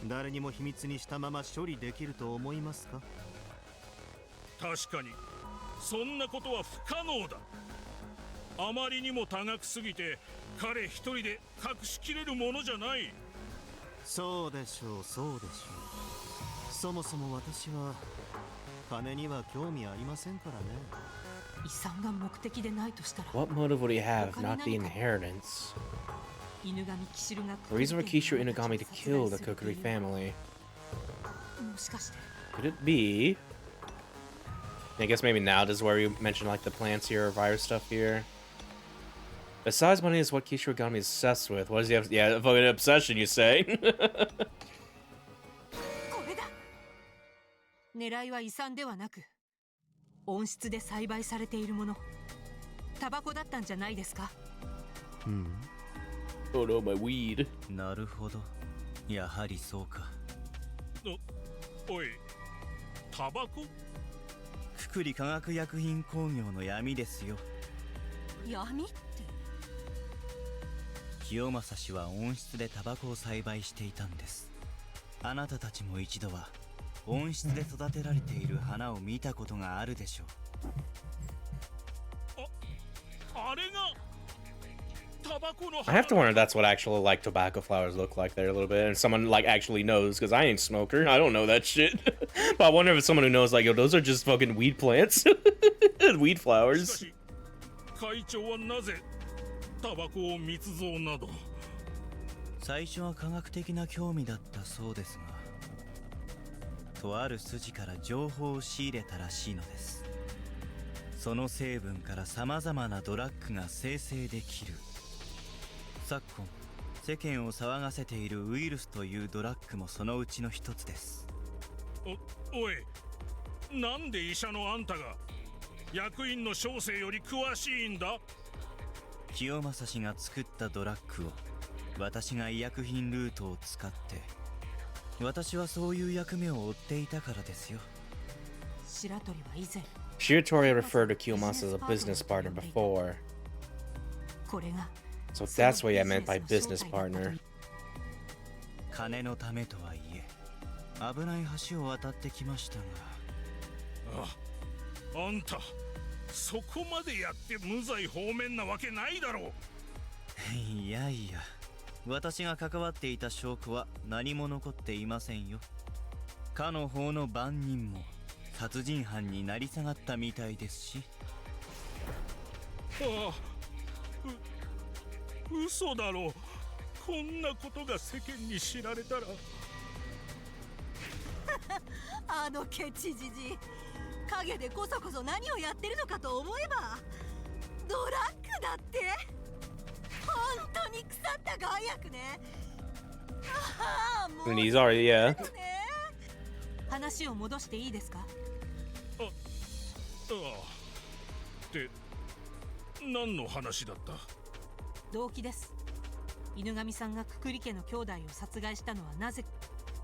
誰にも秘密にしたまま処理できると思いますか？確かにそんなことは不可能だ。あまりにも多額すぎて彼一人で隠しきれるものじゃない。そうでしょう。そもそも私は金には興味ありませんからね。遺産が目的でないとしたら What motive would he have if not the inheritance? 犬神キシルが The reason for Kishiro Inugami to kill the Kukuri family. もしかして Could it be? I guess maybe now this is where you mention like the plants here or virus stuff here. Besides money is what Kishiro Inugami is obsessed with. What does he have? Yeah, a fucking obsession, you say? 狙いは遺産ではなく温室で栽培されているもの、タバコだったんじゃないですか。Oh no, my weed. なるほど、やはりそうか。おい、タバコ？くくり化学薬品工業の闇ですよ。闇って？清正氏は温室でタバコを栽培していたんです。あなたたちも一度は温室で育てられている花を見たことがあるでしょう。あれがタバコの I have to wonder if that's what actual like tobacco flowers look like there a little bit, and someone like actually knows, because I ain't a smoker. I don't know that shit. But I wonder if it's someone who knows like, yo, those are just fucking weed plants. Weed flowers. 会長はなぜタバコを密造など。最初は科学的な興味だったそうですが、とある筋から情報を仕入れたらしいのです。その成分から様々なドラッグが生成できる。昨今世間を騒がせているウイルスというドラッグもそのうちの一つです。おい、なんで医者のあんたが役員の小生より詳しいんだ？清正氏が作ったドラッグを私が医薬品ルートを使って、私はそういう役目を負っていたからですよ。白鳥は以前 Shiratori referred to Kiyomasa as a business partner before. これが So that's what I meant by business partner. 金のためとはいえ危ない橋を渡ってきましたが。あんたそこまでやって無罪放免なわけないだろう。いやいや、私が関わっていた証拠は何も残っていませんよ。かの方の番人も殺人犯になり下がったみたいですし。ああ、嘘だろう。こんなことが世間に知られたら。あのケチじじい、影でこそこそ何をやってるのかと思えばドラッグだって。本当に腐った害悪ね。ああ、もう And he's already, yeah. 話を戻していいですか。ああ。で、何の話だった？動機です。犬神さんがくくり家の兄弟を殺害したのはなぜ。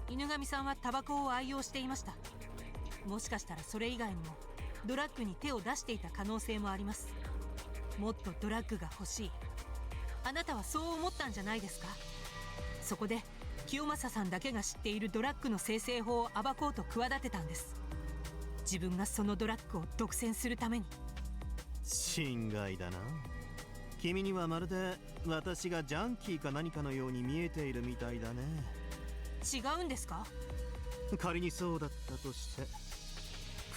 犬神さんはタバコを愛用していました。もしかしたらそれ以外にもドラッグに手を出していた可能性もあります。もっとドラッグが欲しい。あなたはそう思ったんじゃないですか。そこで清正さんだけが知っているドラッグの生成法を暴こうと企てたんです。自分がそのドラッグを独占するために。心外だな。君にはまるで私がジャンキーか何かのように見えているみたいだね。違うんですか。仮にそうだったとして、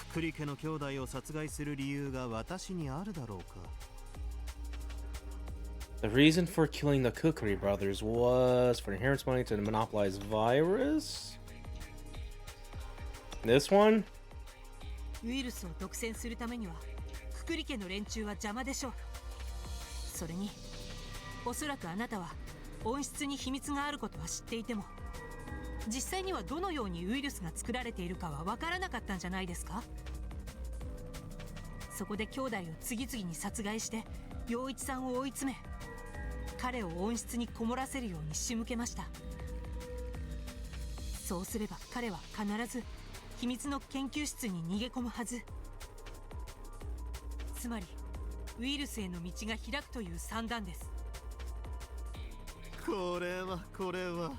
くくり家の兄弟を殺害する理由が私にあるだろうか。The reason for killing the Kukuri brothers was for inheritance money to monopolize virus? This one? ウイルスを独占するためにはくくり家の連中は邪魔でしょう。それにおそらくあなたは温室に秘密があることは知っていても、実際にはどのようにウイルスが作られているかは分からなかったんじゃないですか。そこで兄弟を次々に殺害して陽一さんを追い詰め、彼を温室にこもらせるように仕向けました。そうすれば彼は必ず秘密の研究室に逃げ込むはず。つまりウイルスへの道が開くという算段です。これは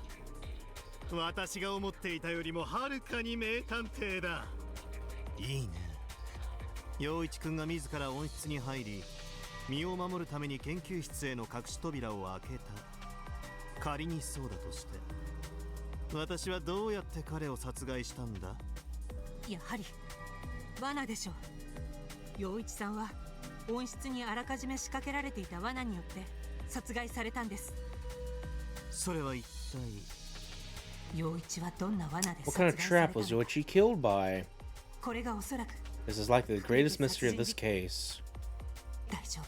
私が思っていたよりもはるかに名探偵だ。いいね。陽一くんが自ら温室に入り、身を守るために研究室への隠し扉を開けた。仮にそうだとして、私はどうやって彼を殺害したんだ？やはり罠でしょう。陽一さんは温室にあらかじめ仕掛けられていた罠によって殺害されたんです。それは一体陽一はどんな罠で What 殺 kind 害 of され trap た was のか。 Yoichi killed by? これがおそらく This is likely the greatest mystery of this case. 大丈夫。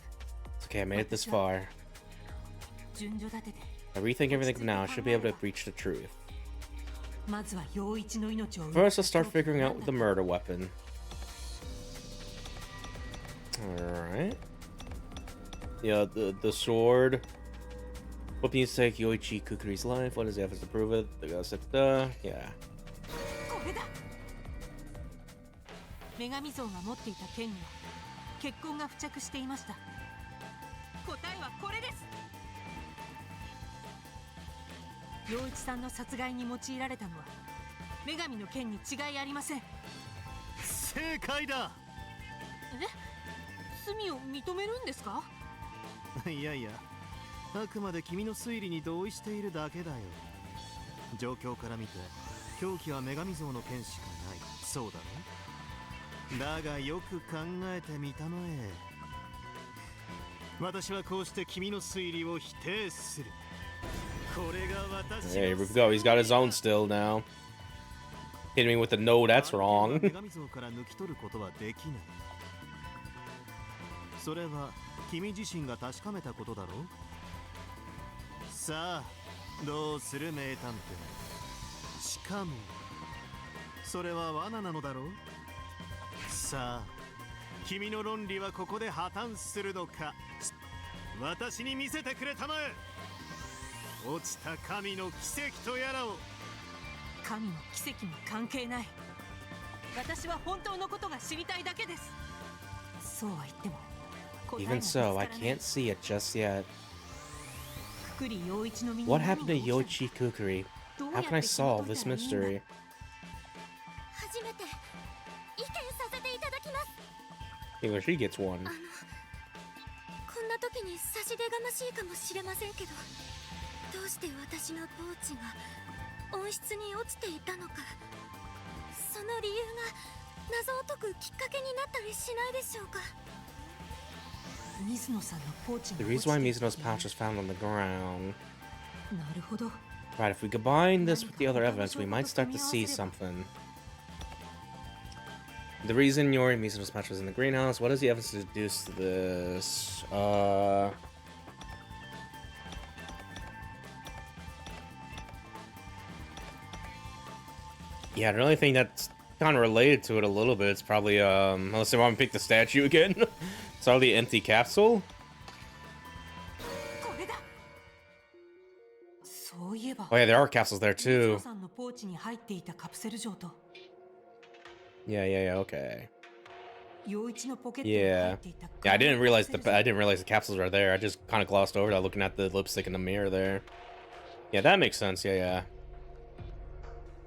It's okay, I made it this far. 順序立てて I rethink everything now. I should be able to reach the truth. まずは陽一の命を First, let's start figuring out the murder weapon. Alright. Yeah, the sword. What needs to take Yoichi Kukuri's life? What does he have to prove it? Yeah. これだ。女神像が持っていた剣には血痕が付着していました。答えはこれです。陽一さんの殺害に用いられたのは女神の剣に違いありません。正解だ。罪を認めるんですか。いやいや、あくまで君の推理に同意しているだけだよ。状況から見て凶器は女神像の剣しかない。そうだろ。だがよく考えてみたまえ。私はこうして君の推理を否定する。これが私 Hey, here we go. He's got his own still now. Hitting me with the no, that's wrong. 女神像から抜き取ることはできない。それは君自身が確かめたことだろう。さあどうする名探偵。しかもそれは罠なのだろう。さあ君の論理はここで破綻するのか。私に見せてくれたまえ。落ちた神の奇跡とやらを。神も奇跡も関係ない。私は本当のことが知りたいだけです。そうは言っても答えが Even 見つ so, から I ない。 can't see it just yet. くくり陽一の身に What 何 happened が to 起きたのか Yoichi Kukuri? どう How や can っ I て紐 solve 解い this たらいいんだ。 mystery? 初めて意見させていただきます。 Even she gets one. こんな時に差し出がましいかもしれませんけど、どうして私のポーチが温室に落ちていたのか、その理由が謎を解くきっかけになったりしないでしょうか。水野さんのポーチ The が reason why 落ちてい Mizuno's た理由。 pouch was found on the ground. なるほど。 Right, if we combine this with the other evidence, we might start to see something. The reason Yori Mizuno's pouch was in the greenhouse, what is the evidence to deduce to this? Yeah, the only thing that's kind of related to it a little bit, it's probably, unless they want to pick the statue again. It's all the empty capsule. これだ。そういえば Oh yeah, there are capsules there 水野 too. さんのポーチに入っていたカプセル錠と Yeah, okay. 陽一のポケットに入 Yeah. っていた Yeah, I didn't realize カプセル錠 I didn't realize the capsules are there. I just kind of glossed over that looking at the lipstick in the mirror there. Yeah, that makes sense. Yeah.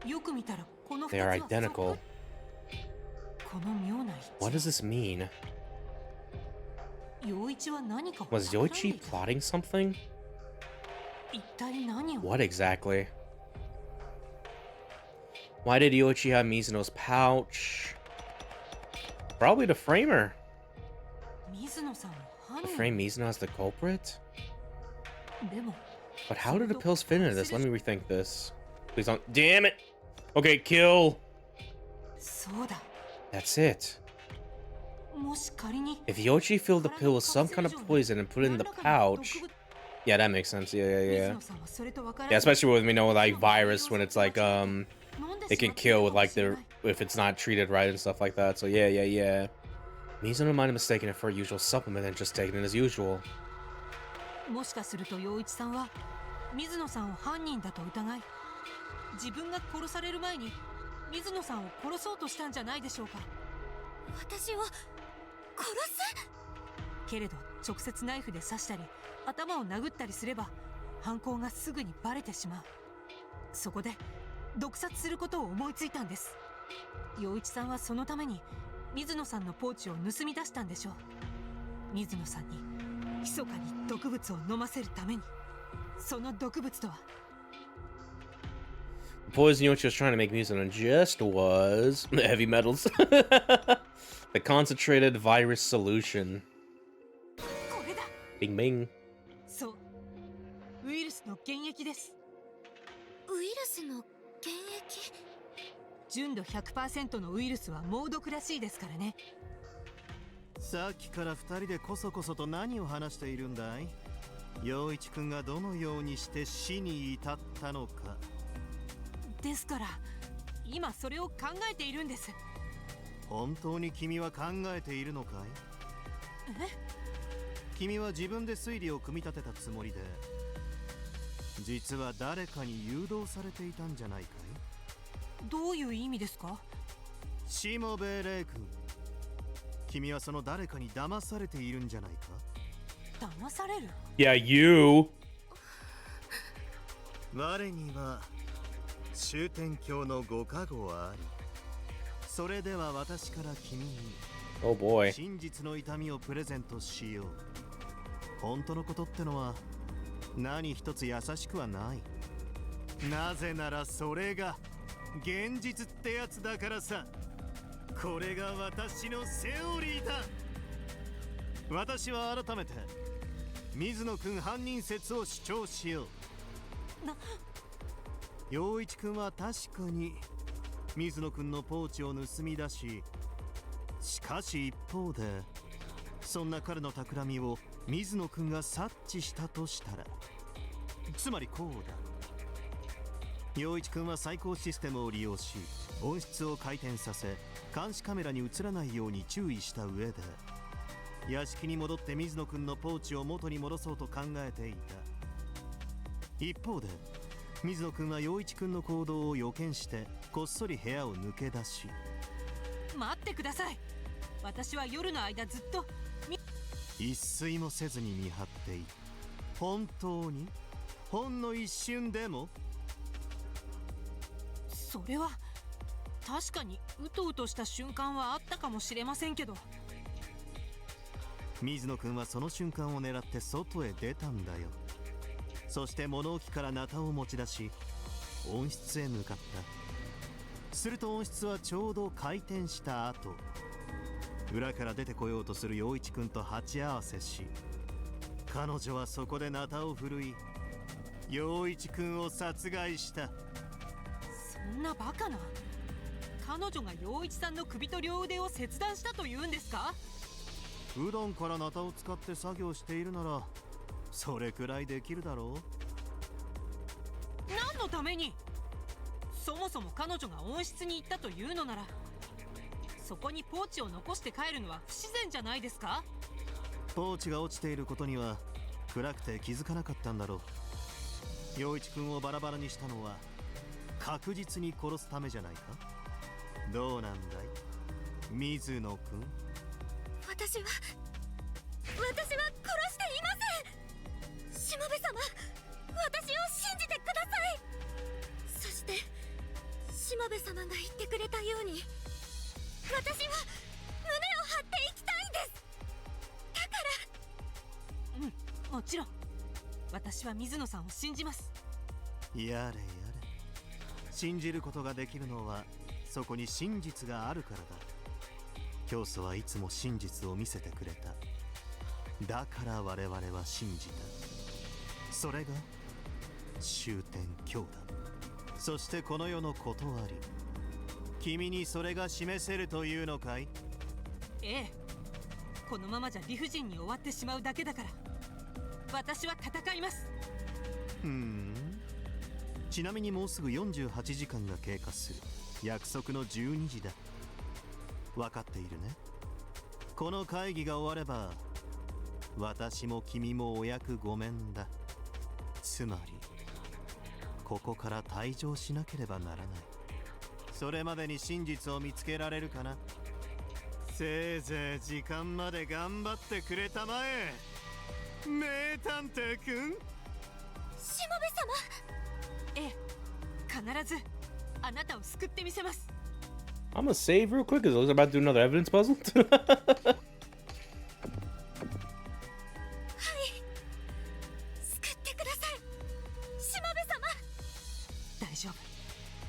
よく見たらこの They 2 are つは identical. この妙な一 What does this mean? 致。陽一は何かを Was 企んで Yoichi いた。 plotting something? 一体何を。 What exactly? Why did Yoichi have Mizuno's pouch? Probably to frame her. 水野さんを犯 To 人。 frame Mizuno as the culprit? でも But how did the pills fit into this? Let me rethink this. Please don't. Damn it! Okay, kill. そうだ。 That's it. もし仮に If Yoichi filled the pill with some kind of poison and put it in the pouch. Yeah, that makes sense. Yeah. 水野さんはそれと分から Yeah, ない。 especially with like virus when it's like it can kill with like if it's not treated right and stuff like that. So yeah. Mizuno might have mistaken it for a usual supplement and just taken it as usual. もしかすると陽一さんは水野さんを犯人だと疑い、自分が殺される前に水野さんを殺そうとしたんじゃないでしょうか。私を殺す？けれど直接ナイフで刺したり頭を殴ったりすれば犯行がすぐにバレてしまう。そこで毒殺することを思いついたんです。陽一さんはそのために水野さんのポーチを盗み出したんでしょう。水野さんに密かに毒物を飲ませるために。その毒物とは The poison Yoichi was trying to make Mizuno ingest was heavy metals. The concentrated virus solution. これだ。 Bing bing. そう、ウイルスの原液です。ウイルスの原液？純度 100% のウイルスは猛毒らしいですからね。さっきから二人でこそこそと何を話しているんだい？陽一くんがどのようにして死に至ったのか。ですから今それを考えているんです。本当に君は考えているのかい？君は自分で推理を組み立てたつもりで、実は誰かに誘導されていたんじゃないかい？どういう意味ですか？しもべえレイ君、君はその誰かに騙されているんじゃないか？騙される？ Yeah, you. 我には終天教のご加護はあり、それでは私から君に Oh boy. 真実の痛みをプレゼントしよう。本当のことってのは何一つ優しくはない。なぜならそれが現実ってやつだからさ。これが私のセオリーだ。私は改めて水野くん犯人説を主張しよう。陽一くんは確かに水野くんのポーチを盗み出し、しかし一方でそんな彼の企みを水野くんが察知したとしたら、つまりこうだ。陽一くんは最高システムを利用し、温室を回転させ監視カメラに映らないように注意した上で、屋敷に戻って水野くんのポーチを元に戻そうと考えていた。一方で水野くんは陽一くんの行動を予見してこっそり部屋を抜け出し、待ってください。私は夜の間ずっと一睡もせずに見張っている。本当にほんの一瞬でも。それは確かにうとうとした瞬間はあったかもしれませんけど。水野くんはその瞬間を狙って外へ出たんだよ。そして物置からナタを持ち出し温室へ向かった。すると温室はちょうど開店した後、裏から出てこようとする陽一くんと鉢合わせし、彼女はそこでナタを振るい陽一くんを殺害した。そんなバカな。彼女が陽一さんの首と両腕を切断したというんですか？普段からナタを使って作業しているならそれくらいできるだろう。何のために？そもそも彼女が温室に行ったというのなら、そこにポーチを残して帰るのは不自然じゃないですか？ポーチが落ちていることには暗くて気づかなかったんだろう。陽一くんをバラバラにしたのは確実に殺すためじゃないか。どうなんだい水野くん。私は殺していません。しもべ様、私を信じてください。そしてしもべ様が言ってくれたように、私は胸を張っていきたいんです。だからもちろん私は水野さんを信じます。やれやれ、信じることができるのはそこに真実があるからだ。教祖はいつも真実を見せてくれた。だから我々は信じた。それが終点教団。そしてこの世の断り、君にそれが示せるというのかい？ええ、このままじゃ理不尽に終わってしまうだけだから、私は戦います。ちなみにもうすぐ48時間が経過する。約束の12時だ。分かっているね。この会議が終われば私も君もお役御免だ。つまりここから退場しなければならない。それまでに真実を見つけられるかな。せいぜい時間まで頑張ってくれたまえ、名探偵くん。しもべ様。ええ、必ずあなたを救ってみせます。I'm gonna save real quick because I was about to do another evidence puzzle. 救ってください、しもべ様。大丈夫。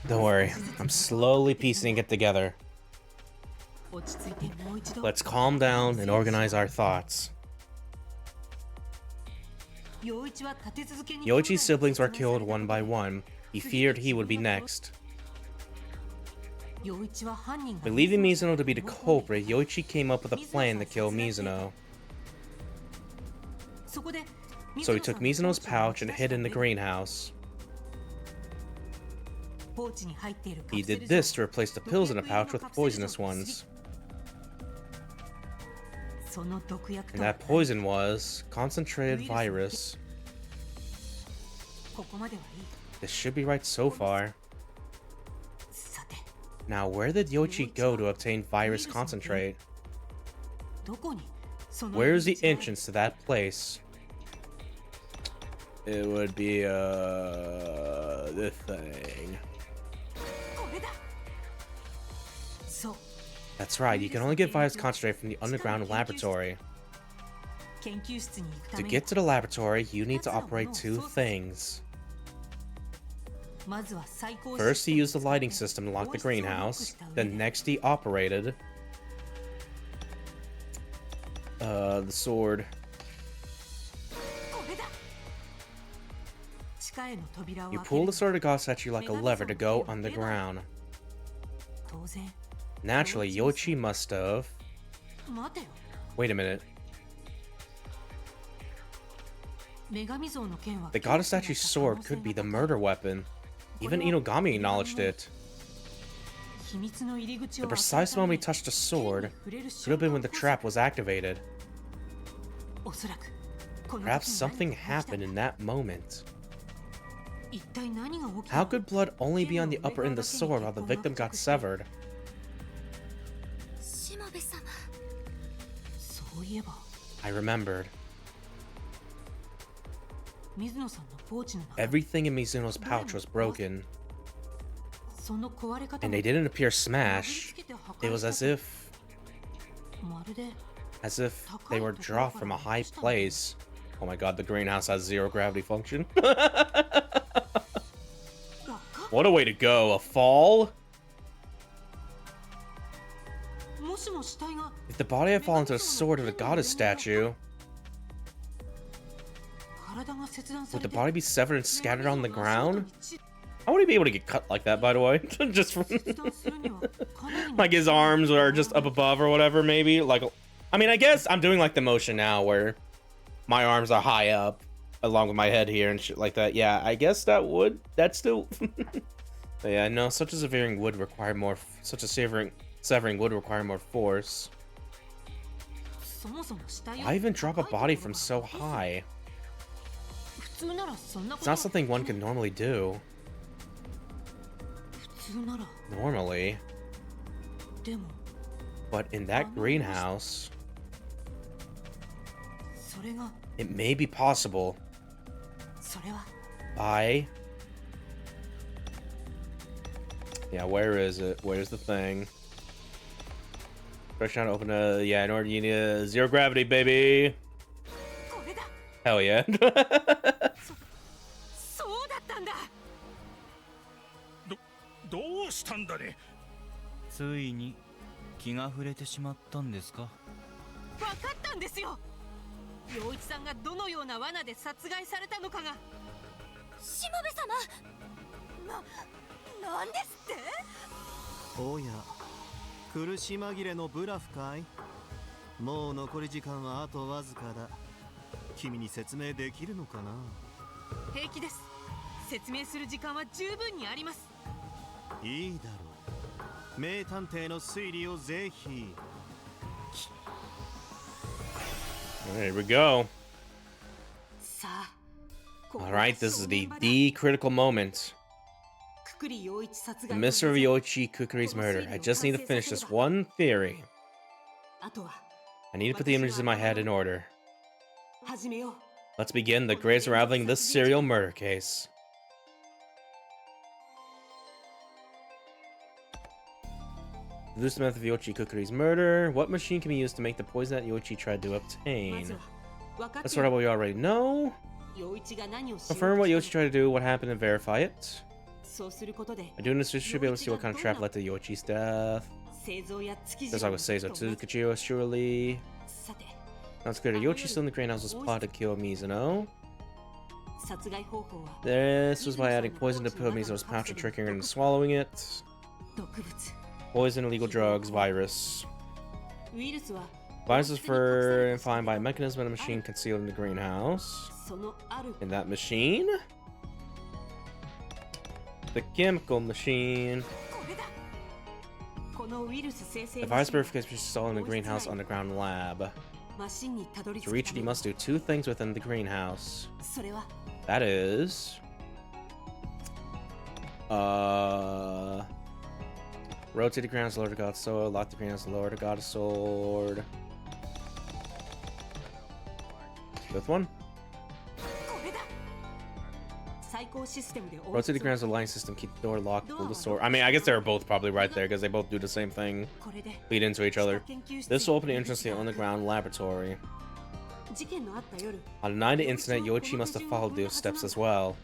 Don't worry, I'm slowly piecing it together. 落ち着いてもう一度。 Let's calm down and organize our thoughts. 陽一は立て続けに Yoichi's siblings were killed one by one. He feared he would be next. 陽一は犯人が Believing Mizuno to be the culprit, Yoichi came up with a plan to kill Mizuno. そこで So he took Mizuno's pouch and hid in the greenhouse. ポーチに入っているカ He プセル did 状 this to replace the pills in the pouch with poisonous ones. その毒薬 And that poison was concentrated virus. ここまではいい。 This should be right so far. さて、 Now, where did Yoichi go to obtain virus concentrate? どこにその Where's the 入り口 entrance to that place? It would be, this thing. これだ。そう。 That's right, you can only get virus concentrate from the underground laboratory. 研究室に行くた To めに get to the laboratory, you need to operate two things. まずは最高 First, he used the lighting system to lock the greenhouse. Then next, he operated the sword. これだ。地下への扉を You 開ける pull the sword across at you like a lever to go underground. 当然。 Naturally, Yoichi must have... 待てよ。 Wait a minute. 女神像の剣は The goddess statue's sword could be the murder weapon. Even Inugami acknowledged it. 秘密の入り口 The を開ける precise ため moment we に touched the sword 手に触れる could have been when the 瞬間 trap was activated. おそらくこの時 Perhaps に something 何が起きた happened in that moment. 一体何が起きた How could blood only be on the upper end of the sword while the victim got severed? 部様。そういえば I remembered. 水野さんのポーチの中 Everything in Mizuno's pouch was broken, その壊れ方 and も they didn't appear smashed. つけて破 It 壊 was した as と if まるで they were dropped from a high place. Oh my god, the greenhouse has zero gravity function. What a way to go. A fall? もしも死体が If the body had fallen to a sword of a goddess statue, 体が切断さ would れ the て body be severed and scattered on the ground? How would he be able to get cut like that, by the way? Just from 切断するにはかなりの like his arms are just up above or whatever, maybe. Like, I mean, I guess I'm doing like the motion now where my arms are high up along with my head here and shit like that. Yeah, I guess that's still. But yeah, no, such a severing would require more. Such a severing would require more force. そもそも死体を Why even drop a body from so high? 普通ならそんなこ It's と not something one could normally do. 普通なら Normally, でも but in that greenhouse, それが it may be possible それは by. Yeah, where is it? Where's the thing? First trying to open a. Yeah, in order you need a zero gravity, baby. これだ Hell yeah. そうだったんだどうしたんだね。ついに気が触れてしまったんですか。分かったんですよ陽一さんがどのような罠で殺害されたのかがしもべ様。なんですって？おや、苦し紛れのブラフかい？もう残り時間はあとわずかだ。君に説明できるのかな？平気です。説明する時間は十分にあります。いいだろう。名探偵の推理をぜひ。There we go. さあ、ここ All が right, this is 正 the 念場だ D critical moment. くくり陽一殺 The 害 Mr. Yoichi Kukuri's murder. I just need to finish this one theory. あとは I need to put the images in my head in order. 始めよう Let's begin the great unraveling this serial murder case. Deduce the method of Yoichi Kukuri's murder. What machine can be used to make the poison that Yoichi tried to ま obtain? ずは分かっ Let's て sort out what we already know. 陽一が何をしようと Confirm what し Yoichi たの tried to do, what happened, and verify it. そうすることで By doing this, we should be able to see what kind of trap led to Yoichi's death. 製造や築地 Just like with Seizo Tsukuchiyo, surely. さて Now it's clear that Yoichi still in the greenhouse was plotted to kill Mizuno. 殺害方法は This was by adding poison to put Mizuno's pouch and tricking her into swallowing it. 毒物 Poison, illegal drugs, virus. ウイルスは Virus is for defined by a mechanism in a machine concealed in the greenhouse. そのある In that machine? The chemical machine. これだこのウイルス生成 The マ virus シンは purification is installed in the greenhouse underground lab. マシンにたどり着 To く reach た it, め you must do two things within the greenhouse. それは That is... Rotate the greenhouse, lower the god sword. Lock the greenhouse, lower the god sword. Fifth one? これだ最高システムで Rotate the greenhouse, align system, keep the door locked, pull the sword. I mean, I guess they were both probably right there because they both do the same thing. これで Feed into each other. 研究室 This will open the entrance to the underground laboratory. 事件のあった夜 On the night of the incident, Yoichi must have followed those steps as well.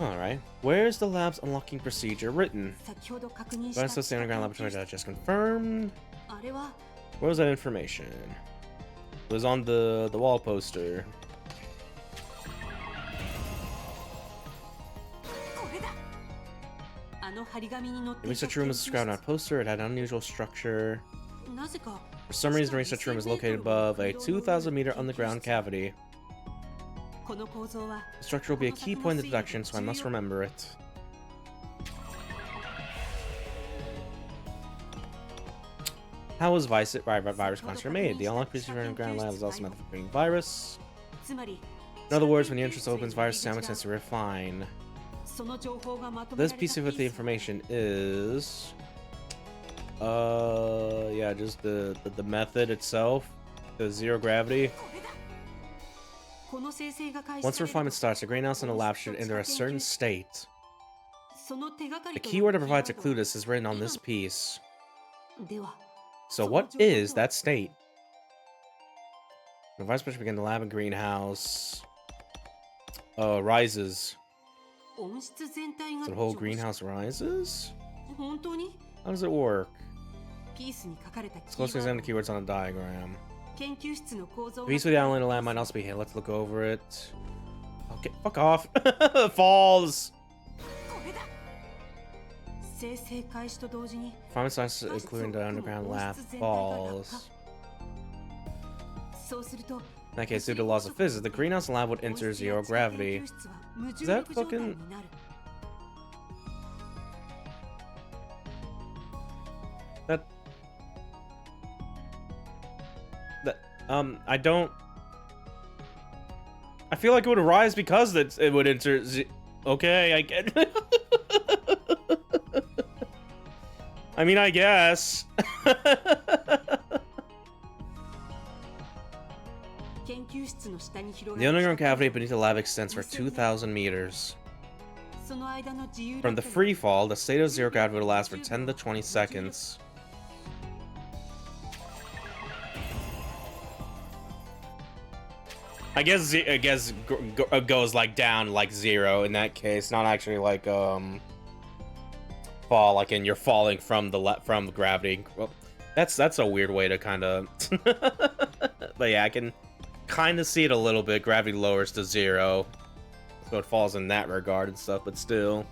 Alright. Where's the lab's unlocking procedure written? 先ほど確認し But た it's the underground laboratory that I just confirmed. あれは Where was that information? It was on the wall poster. これだあの張り紙に載って The いた research room was described on a poster. It had an unusual structure. なぜか For some reason, the research room is located above a 2,000-meter underground cavity. この構造は The structure will be a key point of deduction, so I must remember it. How was virus construct made? The unlocked procedure in the underground lab is also meant for creating virus. つまり In other words, when the entrance opens, virus stamina tends to refine. This piece of the information is... yeah, just the method itself. The zero gravity. Once refinement starts, the greenhouse in the lab should enter a certain state. The keyword that provides a clue to this is written on this piece. So what is that state? The virus pressure begin the lab and greenhouse. Rises. So the whole greenhouse rises? How does it work? Let's closely examine the keywords on a diagram. The piece with the outline of the lab might also be here. Let's look over it. Okay, fuck off. Falls! Refinement starts including the underground lab falls. In that case, due to laws of physics, the greenhouse lab would enter zero gravity. Is that fucking... I don't... I feel like it would rise because it would enter okay, I get... I mean, I guess. The underground cavity beneath the lab extends for 2,000 meters. From the free fall, the state of zero gravity will last for 10 to 20 seconds. I guess goes like down like zero in that case, not actually like fall like in you're falling from the gravity. Well, that's a weird way to kind of. But yeah, I can kind of see it a little bit. Gravity lowers to zero, so it falls in that regard and stuff. But still,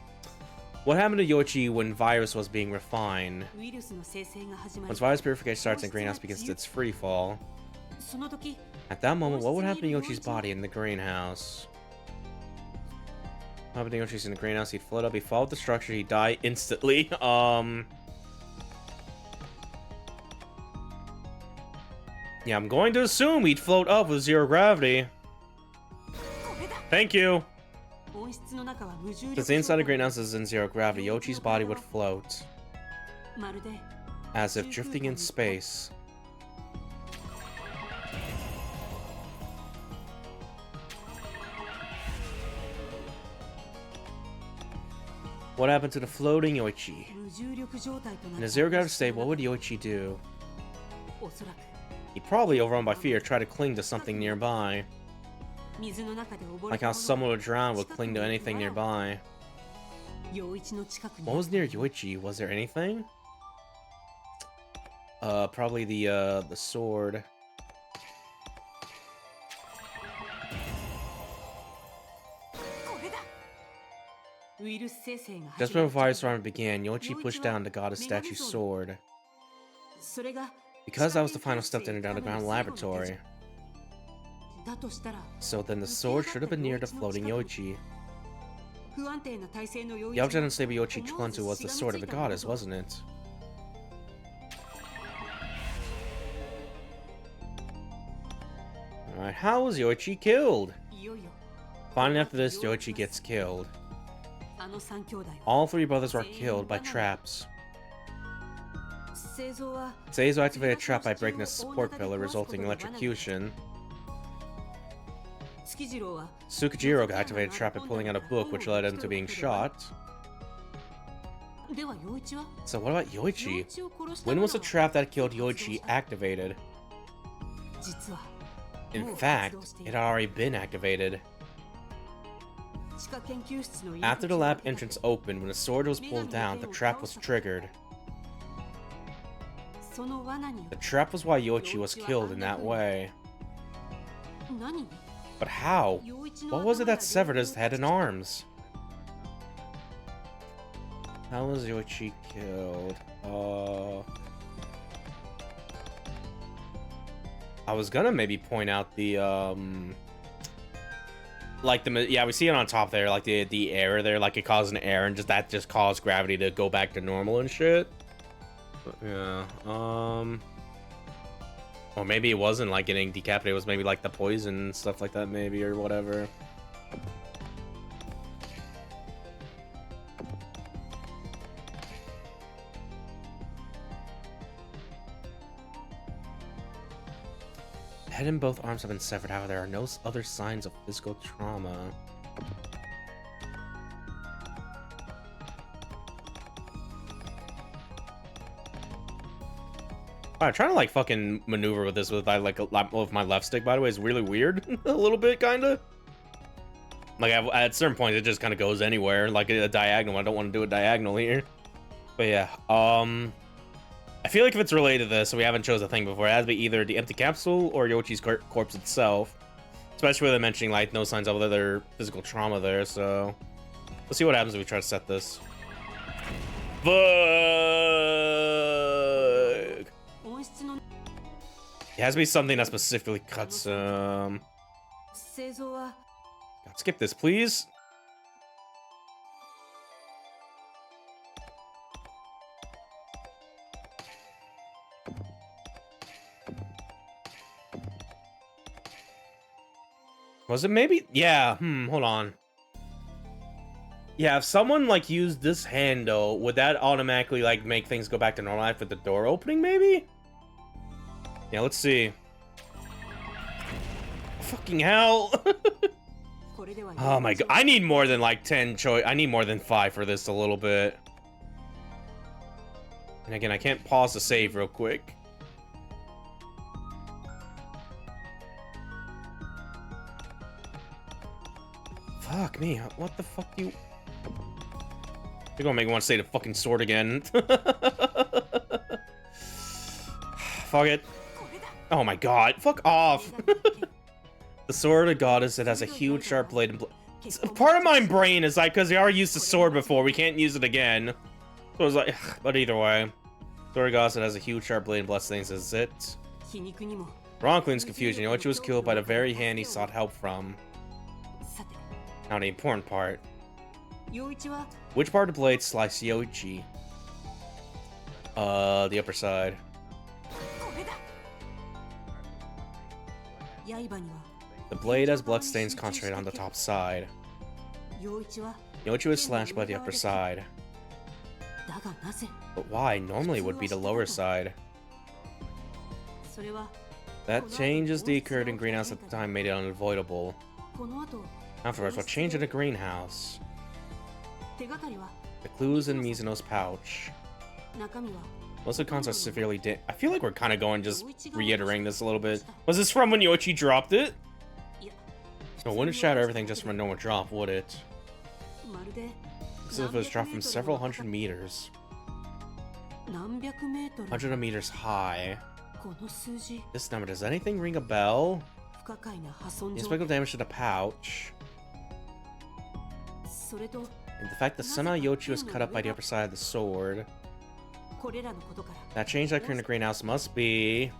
what happened to Yoichi when virus was being refined? Once virus purification starts and greenhouse begins its free fall. At that moment, what would happen to Yoichi's body in the greenhouse? What happened to Yoichi's in the greenhouse? He'd float up, he'd fall with the structure, he'd die instantly. Yeah, I'm going to assume he'd float up with zero gravity. Thank you! Since the inside of the greenhouse is in zero gravity, Yoichi's body would float. As if drifting in space. What happened to the floating Yoichi? In a zero gravity state, what would Yoichi do? He'd probably, overrun by fear, try to cling to something nearby. Like how someone would drown would cling to anything nearby. What was near Yoichi? Was there anything? Probably the sword. Just before virus farming began, Yoichi pushed down the goddess statue's sword. Because that was the final step to enter the underground laboratory. So then the sword should have been near the floating Yoichi. The object unstable Yoichi clung to was the sword of the goddess, wasn't it? Alright, how was Yoichi killed? Finally after this, Yoichi gets killed. All three brothers were killed by traps. Seizo activated a trap by breaking a support pillar, resulting in electrocution. Tsukijiro activated a trap by pulling out a book, which led him to being shot. So what about Yoichi? When was the trap that killed Yoichi activated? In fact, it had already been activated. After the lab entrance opened, when the sword was pulled down, the trap was triggered. The trap was why Yoichi was killed in that way. But how? What was it that severed his head and arms? How was Yoichi killed? I was gonna maybe point out the like yeah, we see it on top there, like the error there, like it caused an error and that just caused gravity to go back to normal and shit. But yeah, what Or maybe it wasn't like getting decapitated, it was maybe like the poison and stuff like that, maybe, or whatever. Head and both arms have been severed. However, there are no other signs of physical trauma. I'm trying to like fucking maneuver with this with with my left stick. By the way, is really weird, a little bit, kind of. Like at certain points, it just kind of goes anywhere, like a diagonal. I don't want to do a diagonal here, but yeah. I feel like if it's related to this, so we haven't chose a thing before, it has to be either the empty capsule or Yoichi's corpse itself. Especially with them mentioning like no signs of other physical trauma there. So let's see what happens if we try to set this. Fuck. It has to be something that specifically cuts. God, skip this, please. Was it maybe? Yeah. Hold on. Yeah, if someone like used this handle, would that automatically like make things go back to normal life with the door opening? Maybe. Yeah, let's see. Fucking hell. Oh my god. I need more than like 10 choice. I need more than 5 for this a little bit. And again, I can't pause the save real quick. Fuck me. What the fuck you... You're gonna make me want to say the fucking sword again. Fuck it. Oh my god. Fuck off. The sword of goddess, it has a huge sharp blade and part of my brain is like, because we already used the sword before, we can't use it again. So I was like, but either way. Sword of goddess, it has a huge sharp blade and bloodstains, is it? Wrong cleans confusion. Yoichi was killed by the very hand he sought help from. Now the important part. Which part of the blade sliced Yoichi? The upper side. The blade has bloodstains concentrated on the top side. Yoichi was slashed by the upper side. But why? Normally it would be the lower side. That changes that occurred in greenhouse at the time made it unavoidable. Afterwards, what changed in the greenhouse? The clues in Mizuno's pouch. Most of the cons are severely I feel like we're kind of going just reiterating this a little bit. Was this from when Yoichi dropped it? No, wouldn't shatter everything just from a normal drop, would it? As if it was dropped from several hundred meters. 100 meters high. This number, does anything ring a bell? Inspectable damage to the pouch. And the fact that somehow Yoichi was cut up by the upper side of the sword. That change that occurred in the greenhouse must be...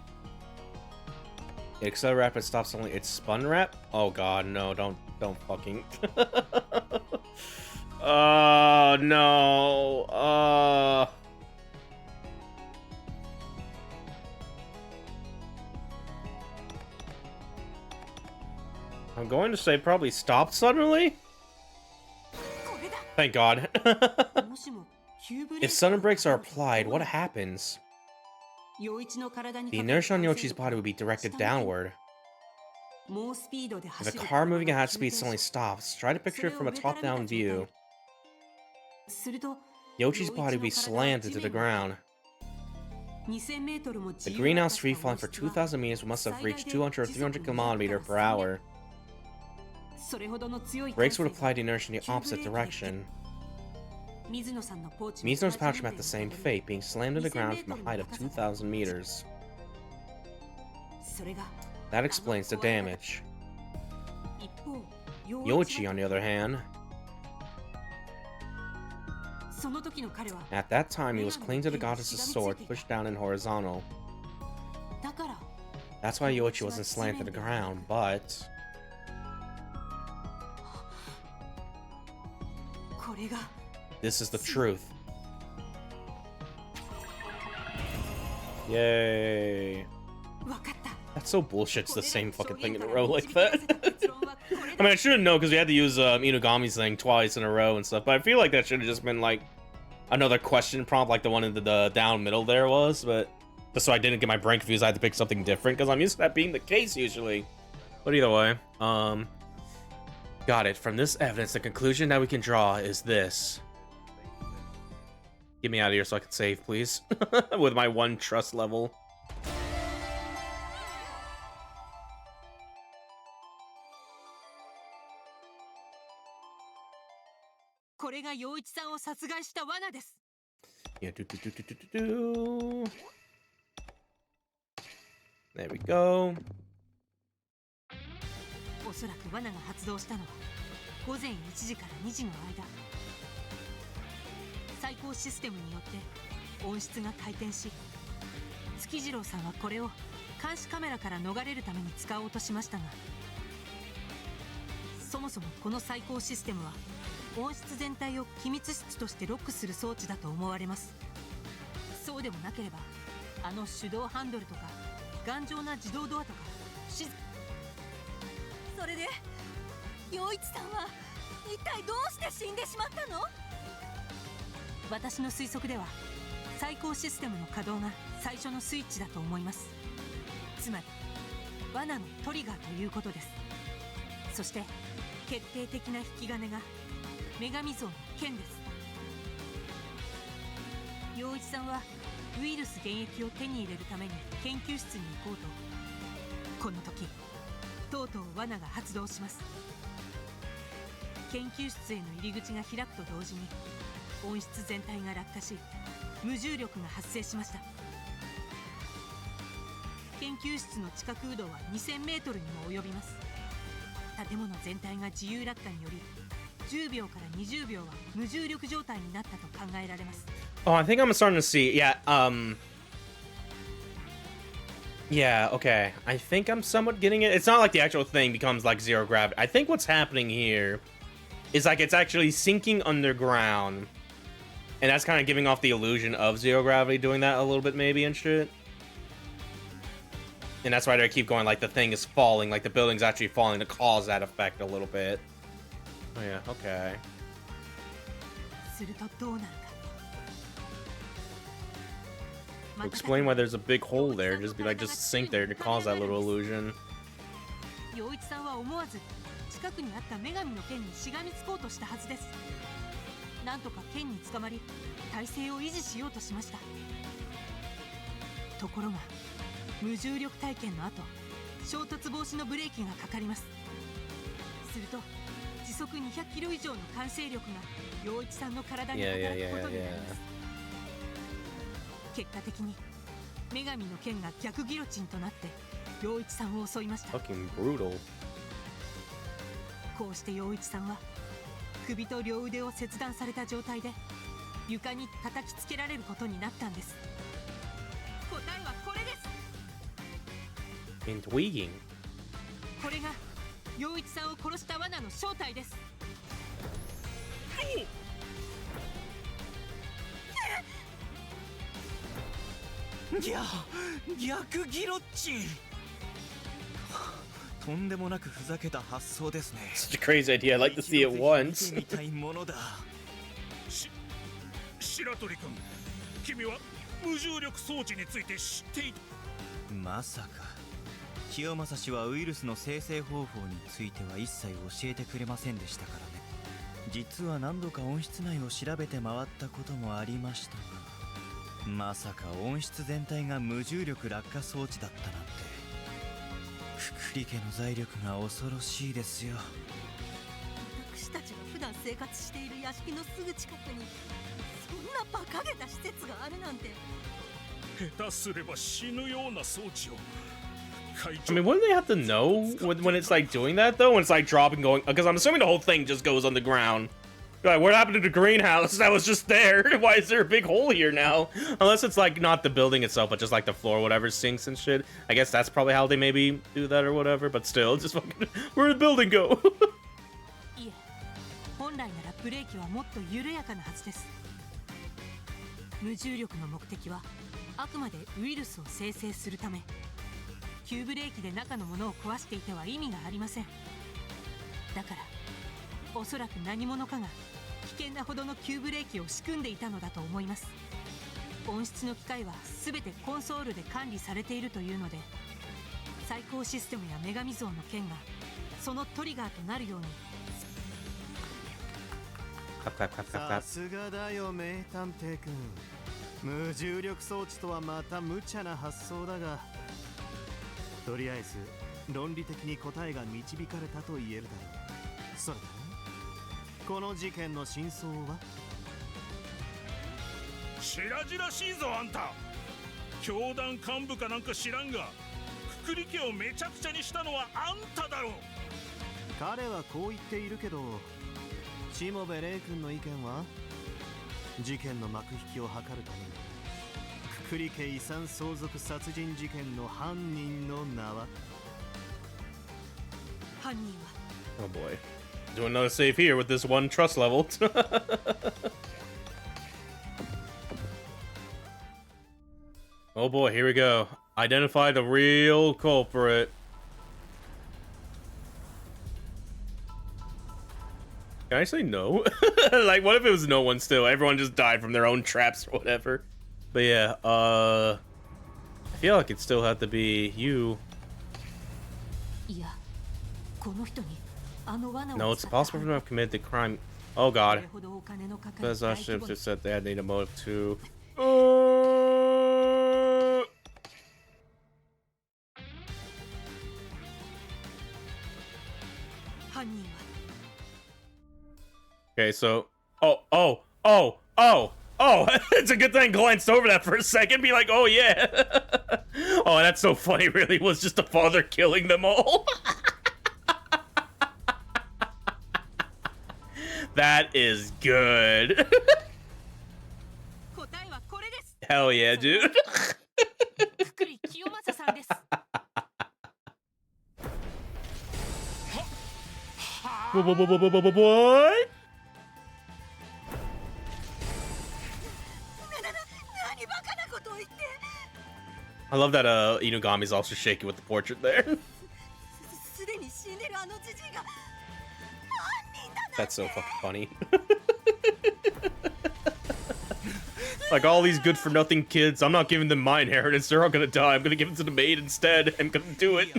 It accelerated rapid stops only. It's spun wrap? Oh god, no, don't fucking... no. I'm going to say probably stopped suddenly? Thank god. If sudden brakes are applied, what happens? The inertia on Yoichi's body would be directed downward. If a car moving at high speed suddenly stops, try to picture it from a top-down view. Yoichi's body would be slammed into the ground. The greenhouse free falling for 2,000 meters must have reached 200 or 300 km per hour. Brakes would apply the inertia in the opposite direction. Mizuno's pouch met the same fate, being slammed to the ground from a height of 2,000 meters. That explains the damage. Yoichi, on the other hand, at that time he was clinging to the goddess's sword, pushed down and horizontal. That's why Yoichi wasn't slammed to the ground, but... This is the truth. Yay. That's so bullshit. It's the same fucking thing in a row like that. I mean, I shouldn't know because we had to use Inugami's thing twice in a row and stuff. But I feel like that should have just been like another question prompt, like the one in the down middle there was. But just so I didn't get my brain confused, I had to pick something different because I'm used to that being the case usually. But either way, got it. From this evidence, the conclusion that we can draw is this. Get me out of here so I can save, please. With my 1 trust level. これが陽一さんを殺害した罠です。 Yeah, There we go. おそらく罠が発動したのは午前1時から2時の間。最高システムによって音質が回転し、月次郎さんはこれを監視カメラから逃れるために使おうとしましたが、そもそもこの最高システムは音質全体を機密室としてロックする装置だと思われます。そうでもなければ、あの手動ハンドルとか頑丈な自動ドアとかそれで陽一さんは一体どうして死んでしまったの？私の推測では最高システムの稼働が最初のスイッチだと思います。つまり罠のトリガーということです。そして決定的な引き金が女神像の剣です。陽一さんはウイルス原液を手に入れるために研究室に行こうと、この時とうとう罠が発動します。研究室への入り口が開くと同時に音質全体が落下し、無重力が発生しました。研究室の地下空洞は2000メートルにも及びます。建物全体が自由落下により10秒から20秒は無重力状態になったと考えられます。 Oh, I think I'm starting to see. Yeah, yeah, okay. I think I'm somewhat getting it. It's not like the actual thing becomes like zero gravity. I think what's happening here is like it's actually sinking underground. And that's kind of giving off the illusion of zero gravity doing that a little bit maybe and shit. And that's why they keep going like the thing is falling, like the building's actually falling to cause that effect a little bit. Oh yeah, okay. するとどうなるか。 Explain why there's a big hole there. Just be like, just sink there to cause that little illusion. 陽一さんは思わず近くにあった女神の剣にしがみつこうとしたはずです。なんとか剣に捕まり体勢を維持しようとしました。ところが無重力体験の後、衝突防止のブレーキがかかります。すると時速200キロ以上の完成力が陽一さんの体に働くことになります。結果的に女神の剣が逆ギロチンとなって陽一さんを襲いました。 Fucking brutal. こうして陽一さんは首と両腕を切断された状態で床に叩きつけられることになったんです。答えはこれです。 Intriguing. これが陽一さんを殺した罠の正体です。逆ギロッチン。とんでもなくふざけた発想ですね。 Such a crazy idea. I'd like to see it once. みたいものだ。白鳥君、君は無重力装置について知っていた？まさか清正氏はウイルスの生成方法については一切教えてくれませんでしたからね。実は何度か温室内を調べて回ったこともありましたが、まさか温室全体が無重力落下装置だったなんて。くくり家の財力が恐ろしいですよ。私たちが普段生活している屋敷のすぐ近くにそんな馬鹿げた施設があるなんて。下手すれば死ぬような装置を。 I mean, wouldn't they have to know when it's like doing that though? When it's like dropping, going, because I'm assuming the whole thing just goes on the ground. Like, what happened to the greenhouse that was just there? Why is there a big hole here now? Unless it's like not the building itself, but just like the floor, whatever sinks and shit. I guess that's probably how they maybe do that or whatever. But still, just fucking, where did the building go? いえ、本来ならブレーキはもっと緩やかなはずです。無重力の目的はあくまでウイルスを生成するため。急ブレーキで中のものを壊していては意味がありません。だからおそらく何者かが危険なほどの急ブレーキを仕組んでいたのだと思います。温室の機械は全てコンソールで管理されているというので、最高システムや女神像の剣がそのトリガーとなるように。さすがだよ名探偵くん。無重力装置とはまた無茶な発想だが、とりあえず論理的に答えが導かれたと言えるだろう。それでこの事件の真相は？白々しいぞあんた。教団幹部かなんか知らんが、くくり家をめちゃくちゃにしたのはあんただろう。彼はこう言っているけど、下部玲君の意見は？事件の幕引きを図るためにくくり家遺産相続殺人事件の犯人の名は？犯人は Oh boy. Doing another save here with this one trust level. Oh boy, here we go. Identify the real culprit. Can I say no? Like, what if it was no one still? Everyone just died from their own traps or whatever. But yeah, I feel like it still had to be you. No, it's possible for them to have committed the crime. Oh god. Because I should have said they had need a motive too. 犯人は Okay, so oh, it's a good thing I glanced over that for a second, be like, oh yeah. Oh, that's so funny, really was just a father killing them all. That is good. Hell yeah, dude. What? I love that Inugami's also shaking with the portrait there. That's so fucking funny. Like all these good for nothing kids, I'm not giving them my inheritance, they're all gonna die. I'm gonna give it to the maid instead. I'm gonna do it.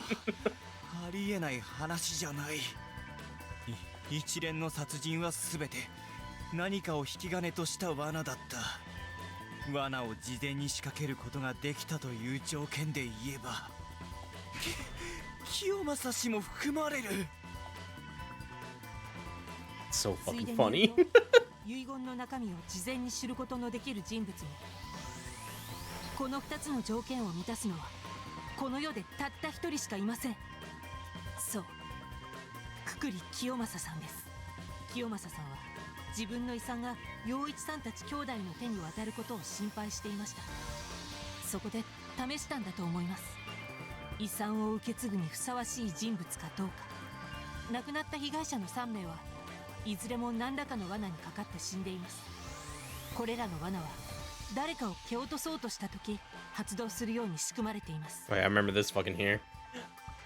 ありえない話じゃない。一連の殺人はすべて何かを引き金とした罠だった。罠を事前に仕掛けることができたという条件で言えば、清正氏も含まれる。So fucking funny. 遺言の中身を事前に知ることのできる人物も、この2つの条件を満たすのはこの世でたった一人しかいません。そう、くくり清正さんです。清正さんは自分の遺産が陽一さんたち兄弟の手に渡ることを心配していました。そこで試したんだと思います。遺産を受け継ぐにふさわしい人物かどうか。亡くなった被害者の3名はいずれも何らかの罠にかかって死んでいます。これらの罠は誰かを蹴落とそうとした時発動するように仕組まれています。Wait, I remember this fucking here.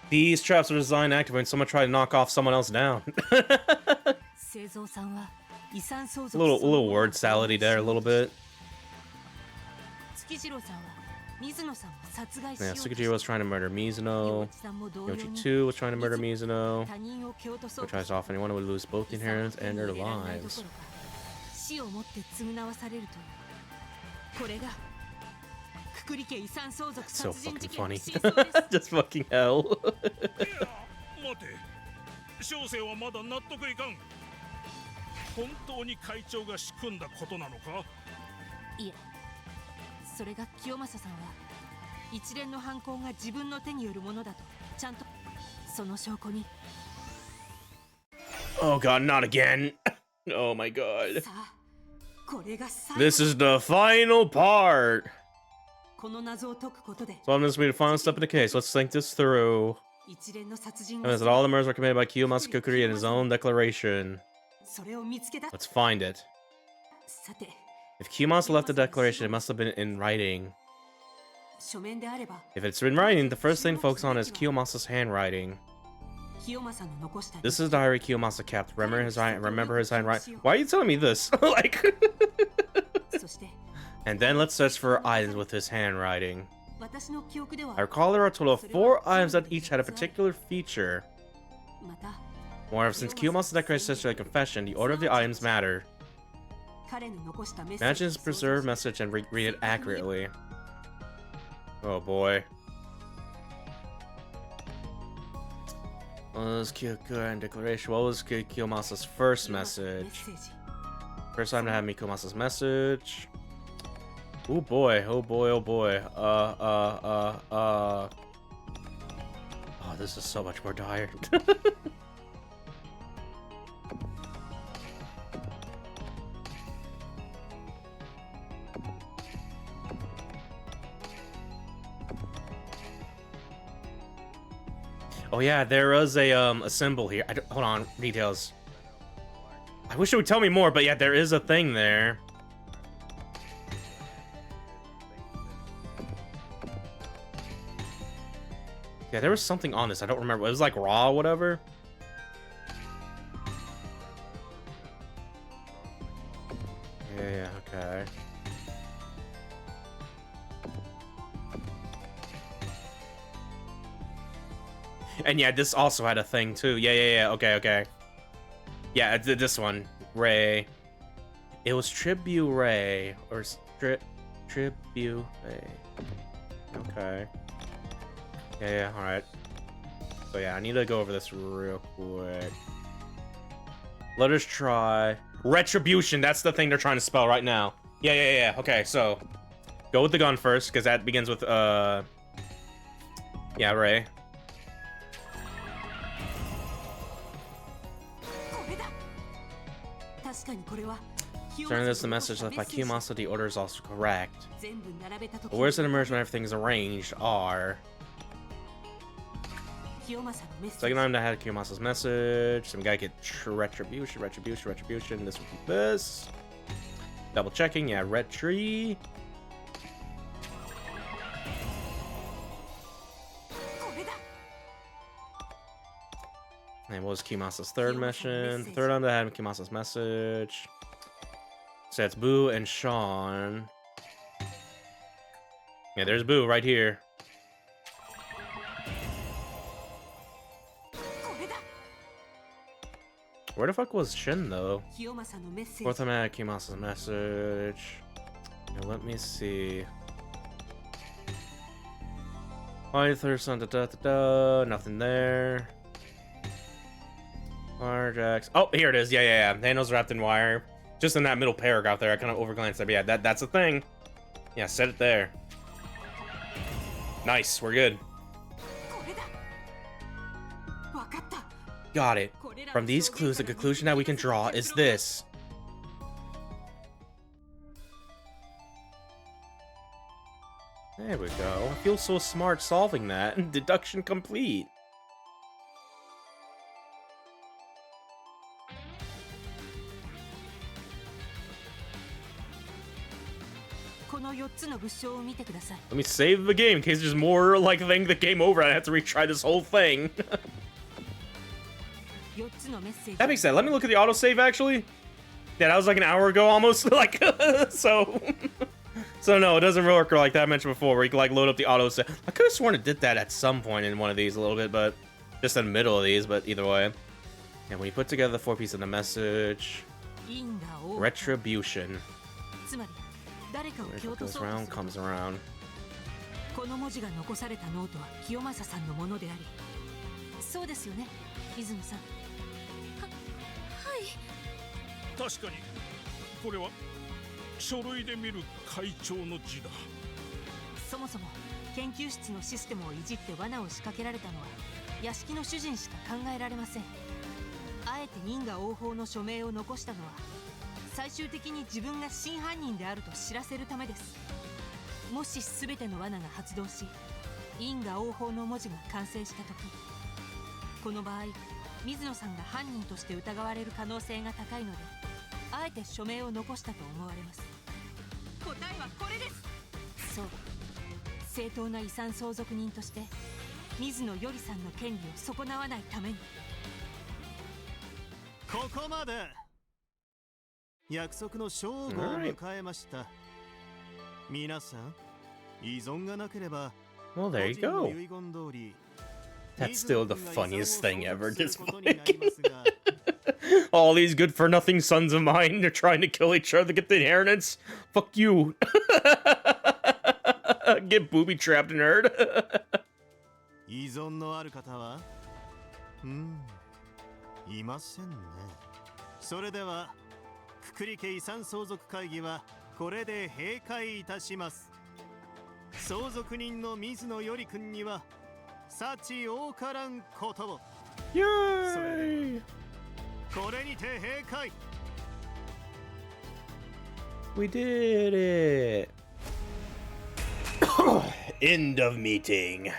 These traps are designed to activate when someone tried to knock off someone else down. 製造さんは遺産相 a 続 little word salady there, a little bit. 月次郎さんは水野さんを殺害し Yeah, ようとして Tsukiji was trying to murder Mizuno. 陽一さんも同様に Yoichi 2 was trying to murder Mizuno. 他人を蹴落とそう Who と tries to off anyone who would lose both the inheritance and their 遺産を手に入れられないどこ lives. ろか死をもって償わされるという、これがくくり家遺産相続 So 殺人 fucking 事件の funny. 真相です。 Just fucking hell. いや待て、小生はまだ納得いかん。本当に会長が仕組んだことなのか？いえ、それが清正さんは一連の犯行が自分の手によるものだとちゃんとその証拠に。 Oh god, not again. Oh my god. さあ、これが最後。 This is the final part. この謎を解くことで So I'm just going to the final step in the case. Let's think this through. 一連の殺人 And that all the murders were committed by Kiyomasa Kukuri in his own declaration. それを見つけ出 Let's find it. さて、 If Kiyomasa left the declaration, it must have been in writing. 書面であれば If it's in writing, the first thing to focus on is Kiyomasa's handwriting. 清正の残した This is the diary Kiyomasa kept. Remember his handwriting. Why are you telling me this? Like, そして and then let's search for items with his handwriting. 私の記憶では I recall there are a total of 4 items that each had a particular feature. また Moreover, since Kiyomasa's declaration is a confession, the order of the items matter. 彼の残したメッセー Imagine ジ his preserved message and read it accurately. Oh boy. What was Kyokura declaration? What was Kiyomasa's first message? First time to have Kiyomasa's message. Oh boy, oh boy, oh boy. Oh, this is so much more dire. Oh yeah, there was a symbol here. Hold on, details. I wish it would tell me more, but yeah, there is a thing there. Yeah, there was something on this. I don't remember. It was like raw or whatever. Yeah, okay. And yeah, this also had a thing too. Yeah. Okay. Yeah, this one. Ray. It was Tribute Ray. Or Tribute Ray. Okay. Yeah, alright. So yeah, I need to go over this real quick. Let us try. Retribution, that's the thing they're trying to spell right now. Yeah. Okay, so. Go with the gun first, because that begins with, yeah, Ray. During this, the message left by Kiyomasa, the order is also correct. The words that emerge when everything is arranged are... Second time that had Kiyomasa's message. So we gotta get retribution. This would be this. Double checking, yeah, retri. And what was Kiyomasa's third mission? Third time that had Kiyomasa's message. So it's Boo and Sean. Yeah, there's Boo right here. Where the fuck was Shin though? Fourth time I had Kiyomasa's message. Now let me see. Why third son nothing there. Warjacks. Oh, here it is. Yeah. Handles wrapped in wire. Just in that middle paragraph there, I kind of overglanced there. But yeah, that's a thing. Yeah, set it there. Nice, we're good. Got it. From these clues, the conclusion that we can draw is this. There we go. I feel so smart solving that. Deduction complete. Let me save the game in case there's more like thing the game over and I have to retry this whole thing. That being said, let me look at the autosave actually. Yeah, that was like an hour ago almost. Like so no, it doesn't work like that I mentioned before where you can like load up the autosave. I could have sworn it did that at some point in one of these a little bit, but just in the middle of these, but either way. And when you put together the 4 pieces of the message, retribution. What goes around comes around. この文字が残されたノートは清正さんのものであり、そうですよね、泉さん。はい。確かにこれは書類で見る会長の字だ。そもそも研究室のシステムをいじって罠を仕掛けられたのは屋敷の主人しか考えられません。あえて因果応報の署名を残したのは最終的に自分が真犯人であると知らせるためです。もし全ての罠が発動し因果応報の文字が完成した時、この場合水野さんが犯人として疑われる可能性が高いので、あえて署名を残したと思われます。答えはこれです。そう、正当な遺産相続人として水野よりさんの権利を損なわないために。ここまで。約束の正午を迎えました。皆さん、依存がなければ Well, there you 個人の go. 遺言通り That's still the funniest thing ever. 水野 Just 君が遺産を相続することになりますが all these good for nothing sons of mine, they're trying to kill each other to get the inheritance. Fuck you. Get booby trapped and hurt. 依存のある方は、いませんね。それではくくり家遺産相続会議はこれで閉会いたします。相続人の水野より君には幸多からんことを。 Yay! これにて閉会。 We did it. End of meeting.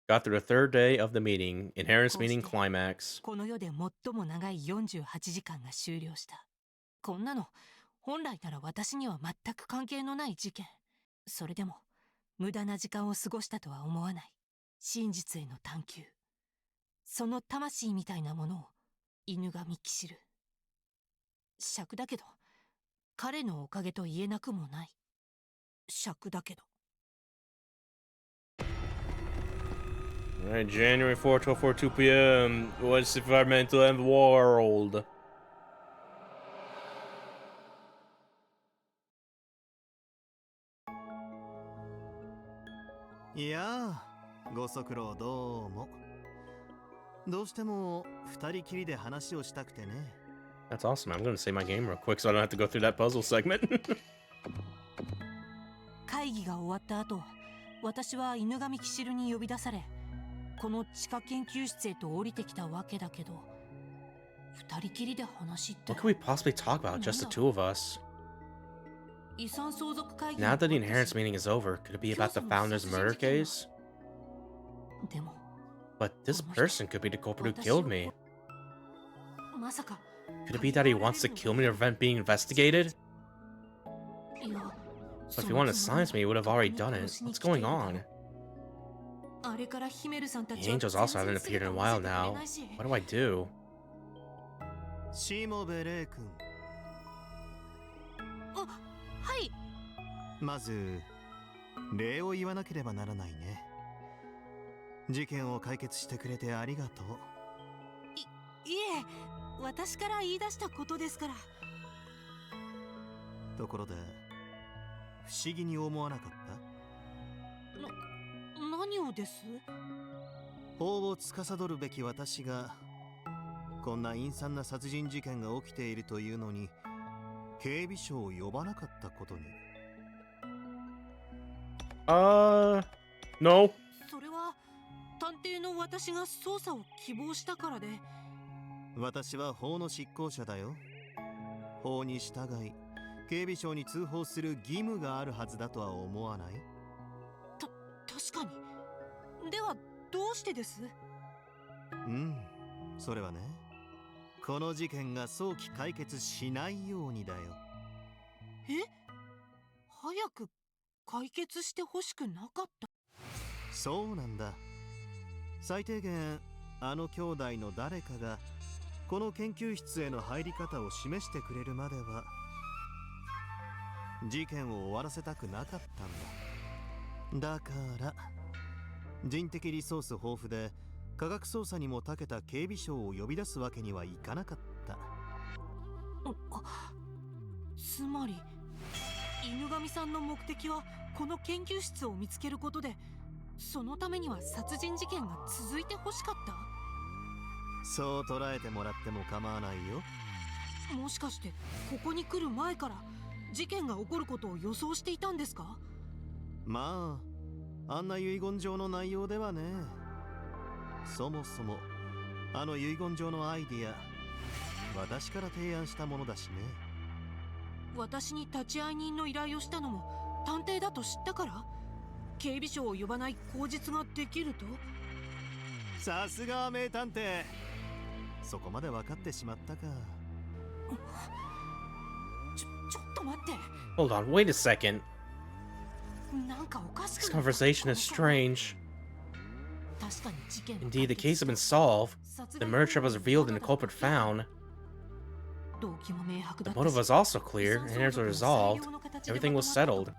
Got through the third day of the meeting. Inheritance meeting climax. この世で最も長い48時間が終了した。こんなの本来なら私には全く関係のない事件。それでも無駄な時間を過ごしたとは思わない。真実への探求、その魂みたいなものを犬神騎士る。尺だけど彼のおかげと言えなくもない。尺だけど。 Alright, January 4, 12:04, 2 p.m. What's environmental and world? いやあ、ご足労どうも。どうしても二人きりで話をしたくてね。 That's awesome. I'm gonna save my game real quick so I don't have to go through that puzzle segment. 会議が終わった後、私は犬神騎士るに呼び出され、この地下研究室へと降りてきたわけだけど、二人きりで話って。 What could we possibly talk about? Just the two of us. 遺産相続会議 Now that the inheritance meeting is over, could it be about the founder's murder case? でも、 But this person could be the culprit who killed me. まさか。 Could it be that he wants to kill me to prevent being investigated? いや、 But if he wanted to silence me, he would have already done it. What's going on? あれからヒメルさんた The ちは angels also haven't appeared in a while now. What do I do? しもべれい君。あ、はい。まず礼を言わなければならないね。事件を解決してくれてありがとう。いえ、私から言い出したことですから。ところで不思議に思わなかった？何をです？法を司るべき私がこんな陰惨な殺人事件が起きているというのに警備署を呼ばなかったことに。No. それは探偵の私が捜査を希望したからで。私は法の執行者だよ。法に従い警備省に通報する義務があるはずだとは思わない？確かに。ではどうしてです？それはね、この事件が早期解決しないようにだよ。え？早く解決してほしくなかった？そうなんだ。最低限あの兄弟の誰かがこの研究室への入り方を示してくれるまでは事件を終わらせたくなかったんだ。だから人的リソース豊富で科学捜査にも長けた警備省を呼び出すわけにはいかなかった。つまり犬神さんの目的はこの研究室を見つけることで、そのためには殺人事件が続いてほしかった？そう捉えてもらっても構わないよ。もしかしてここに来る前から事件が起こることを予想していたんですか？まあ、あんな遺言状の内容ではね。そもそもあの遺言状のアイディア、私から提案したものだしね。私に立ち会い人の依頼をしたのも探偵だと知ったから、警備署を呼ばない口実ができると？さすが名探偵。そこまで分かってしまったか。ちょっと待って。 Hold on, wait a second. なんかおかし This くない？ conversation is strange. 確かに事件の Indeed, the case had been solved. The murder was revealed and the culprit found. 動機も明白だ The ったし motive was also clear, and as a result, everything was settled.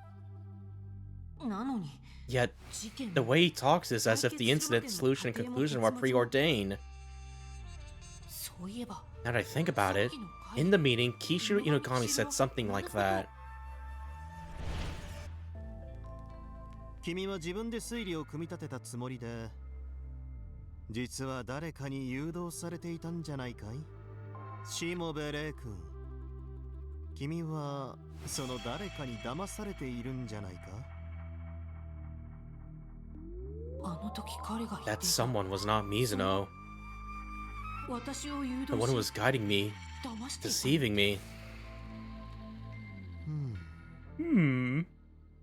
なのに Yet, 事件 the way he talks is as if the incident, solution, and conclusion were preordained. そういえば Now that I think about it, in the meeting, Kishiro Inugami said something like that. 君は自分で推理を組み立てたつもりで、実は誰かに誘導されていたんじゃないかい？しもべれ君。君はその誰かに騙されているんじゃないか？あの時彼が言ってい That た someone was not Mizuno, 私を誘 the 導 one who し was guiding me, 騙していた deceiving me.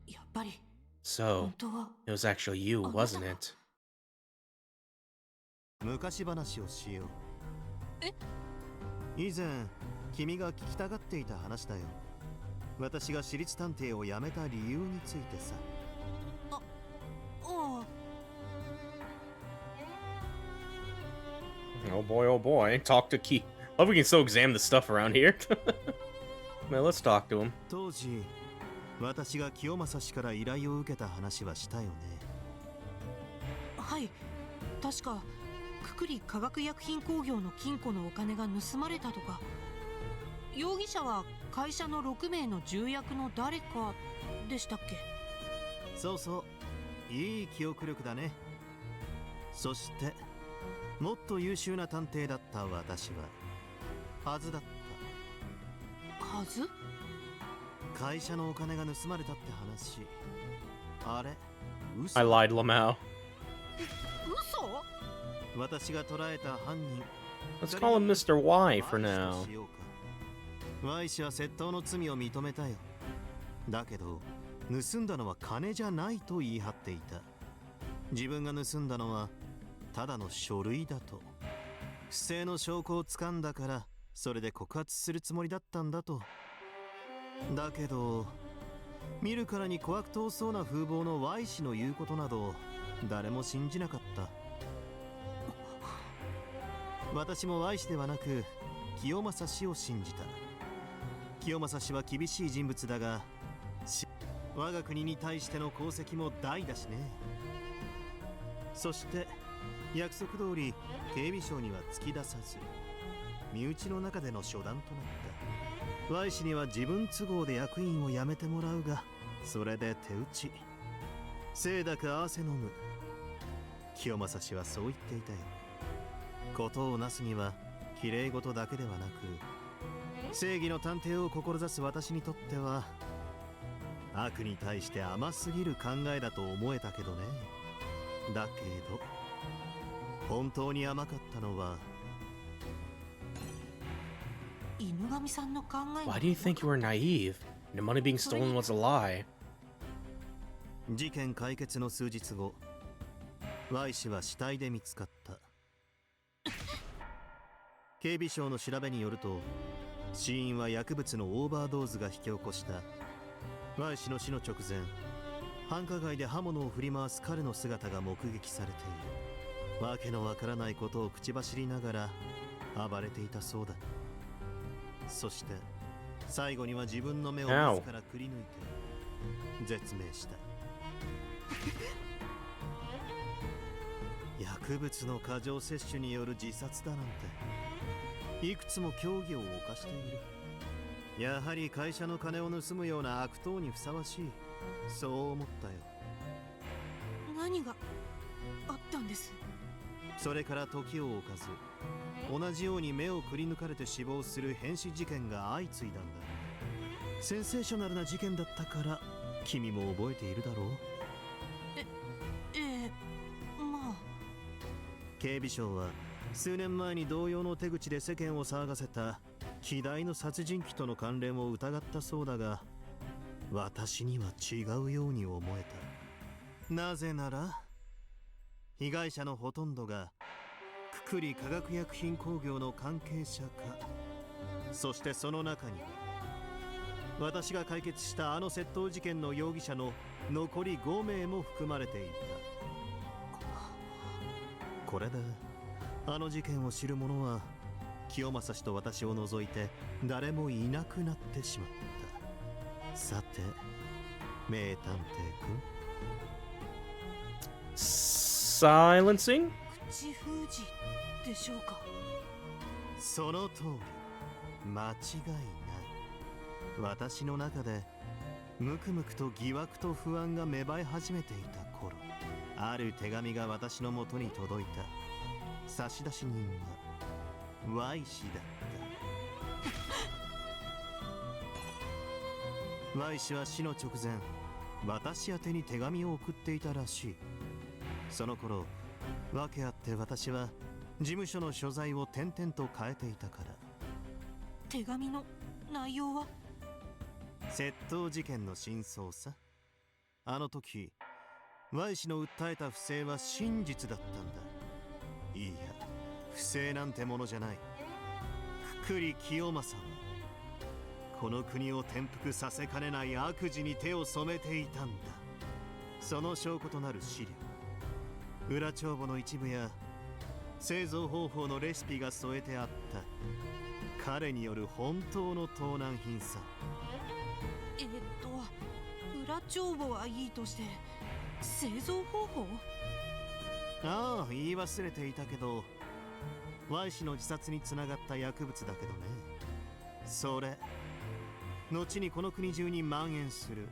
やっぱり So, 本当は it was actually you, wasn't it? 昔話をしよう。え？以前、君が聞きたがっていた話だよ。私が私立探偵を辞めた理由についてさ。ああ Oh boy, talk to Ki. Love we can still examine the stuff around here. Man, let's talk to him. 当時、私が清正氏から依頼を受けた話はしたよね。はい、確かくくり化学薬品工業の金庫のお金が盗まれたとか。容疑者は会社の6名の重役の誰かでしたっけ？そうそう、いい記憶力だね。そしてもっと優秀な探偵だった私ははずだった。はず？会社のお金が盗まれたって話、あれ嘘？ I lied, Lamau. 嘘？私が捕らえた犯人。 Let's call him Mr. Y for now. Y 氏は窃盗の罪を認めたよ。だけど盗んだのは金じゃないと言い張っていた。自分が盗んだのはただの書類だと。不正の証拠をつかんだからそれで告発するつもりだったんだと。だけど見るからに小悪党そうな風貌の Y 氏の言うことなど誰も信じなかった。私も Y 氏ではなく清正氏を信じた。清正氏は厳しい人物だが、我が国に対しての功績も大だしね。そして約束通り警備省には突き出さず、身内の中での初段となった。Y 氏には自分都合で役員を辞めてもらうが、それで手打ち。清濁合わせ飲む。清正氏はそう言っていたよ。ことをなすには綺麗事だけではなく、正義の探偵を志す私にとっては悪に対して甘すぎる考えだと思えたけどね。だけど本当に甘かったのは、犬神さんの考え。 Why do you think you were naive? The money being stolen was a lie. 事件解決の数日後、Y 氏は死体で見つかった。警備省の調べによると、死因は薬物のオーバードーズが引き起こした。Y 氏の死の直前、繁華街で刃物を振り回す彼の姿が目撃されている。わけのわからないことを口走りながら暴れていたそうだ。そして最後には自分の目を自らくり抜いて絶命した。薬物の過剰摂取による自殺だなんて、いくつも競技を犯している。やはり会社の金を盗むような悪党にふさわしい、そう思ったよ。何があったんです？それから時を置かず、同じように目をくり抜かれて死亡する変死事件が相次いだんだ。センセーショナルな事件だったから君も覚えているだろう。まあ。警備省は数年前に同様の手口で世間を騒がせた希代の殺人鬼との関連を疑ったそうだが、私には違うように思えた。なぜなら被害者のほとんどがくくり化学薬品工業の関係者か、そしてその中に私が解決したあの窃盗事件の容疑者の残り5名も含まれていた。これであの事件を知る者は清正氏と私を除いて誰もいなくなってしまった。さて名探偵君、Silencing? 口封じでしょうか。その通り、間違いない。私の中でムクムクと疑惑と不安が芽生え始めていた頃、ある手紙が私のもとに届いた。差出人は Y 氏だった。Y 氏は死の直前、私宛てに手紙を送っていたらしい。その頃、訳あって私は事務所の所在を転々と変えていたから。手紙の内容は？窃盗事件の真相さ。あの時 Y 氏の訴えた不正は真実だったんだ。いいや、不正なんてものじゃない。くくり清正はこの国を転覆させかねない悪事に手を染めていたんだ。その証拠となる資料、裏帳簿の一部や製造方法のレシピが添えてあった。彼による本当の盗難品さ。裏帳簿はいいとして製造方法？ああ、言い忘れていたけど Y 氏の自殺につながった薬物だけどね。それ後にこの国中に蔓延する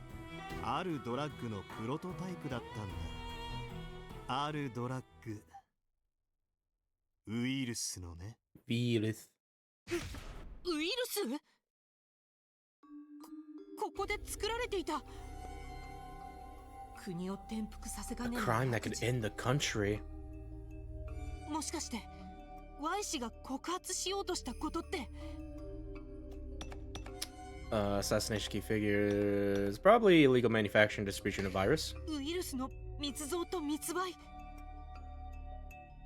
あるドラッグのプロトタイプだったんだ。あるドラッグ、ウイルスのね。Virus. ウイルス？ここで作られていた。国を転覆させか A ねない crime that could end the country. もしかして Y 氏が告発しようとしたことって？ Assassination key figures. Probably illegal manufacture and distribution of virus. ウイルスの密造と密売？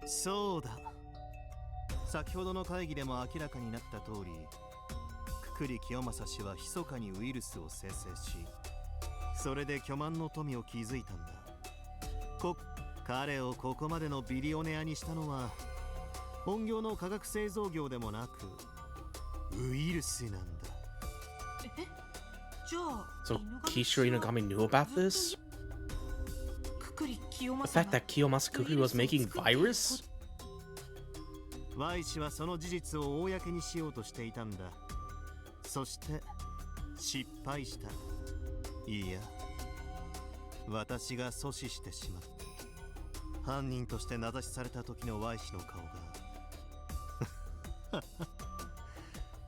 そうだ。先ほどの会議でも明らかになった通り、くくり清正氏は密かにウイルスを生成し、それで巨万の富を築いたんだ。彼をここまでのビリオネアにしたのは本業の化学製造業でもなくウイルスなんだ。じゃあ So Kishiro Inugami knew about this? くくり清 The 正 fact that Kiyomasa Kukuri was making virus? Y 氏はその事実を公にしようとしていたんだ。そして失敗した。いいや、私が阻止してしまった。犯人として名指しされた時の Y 氏の顔が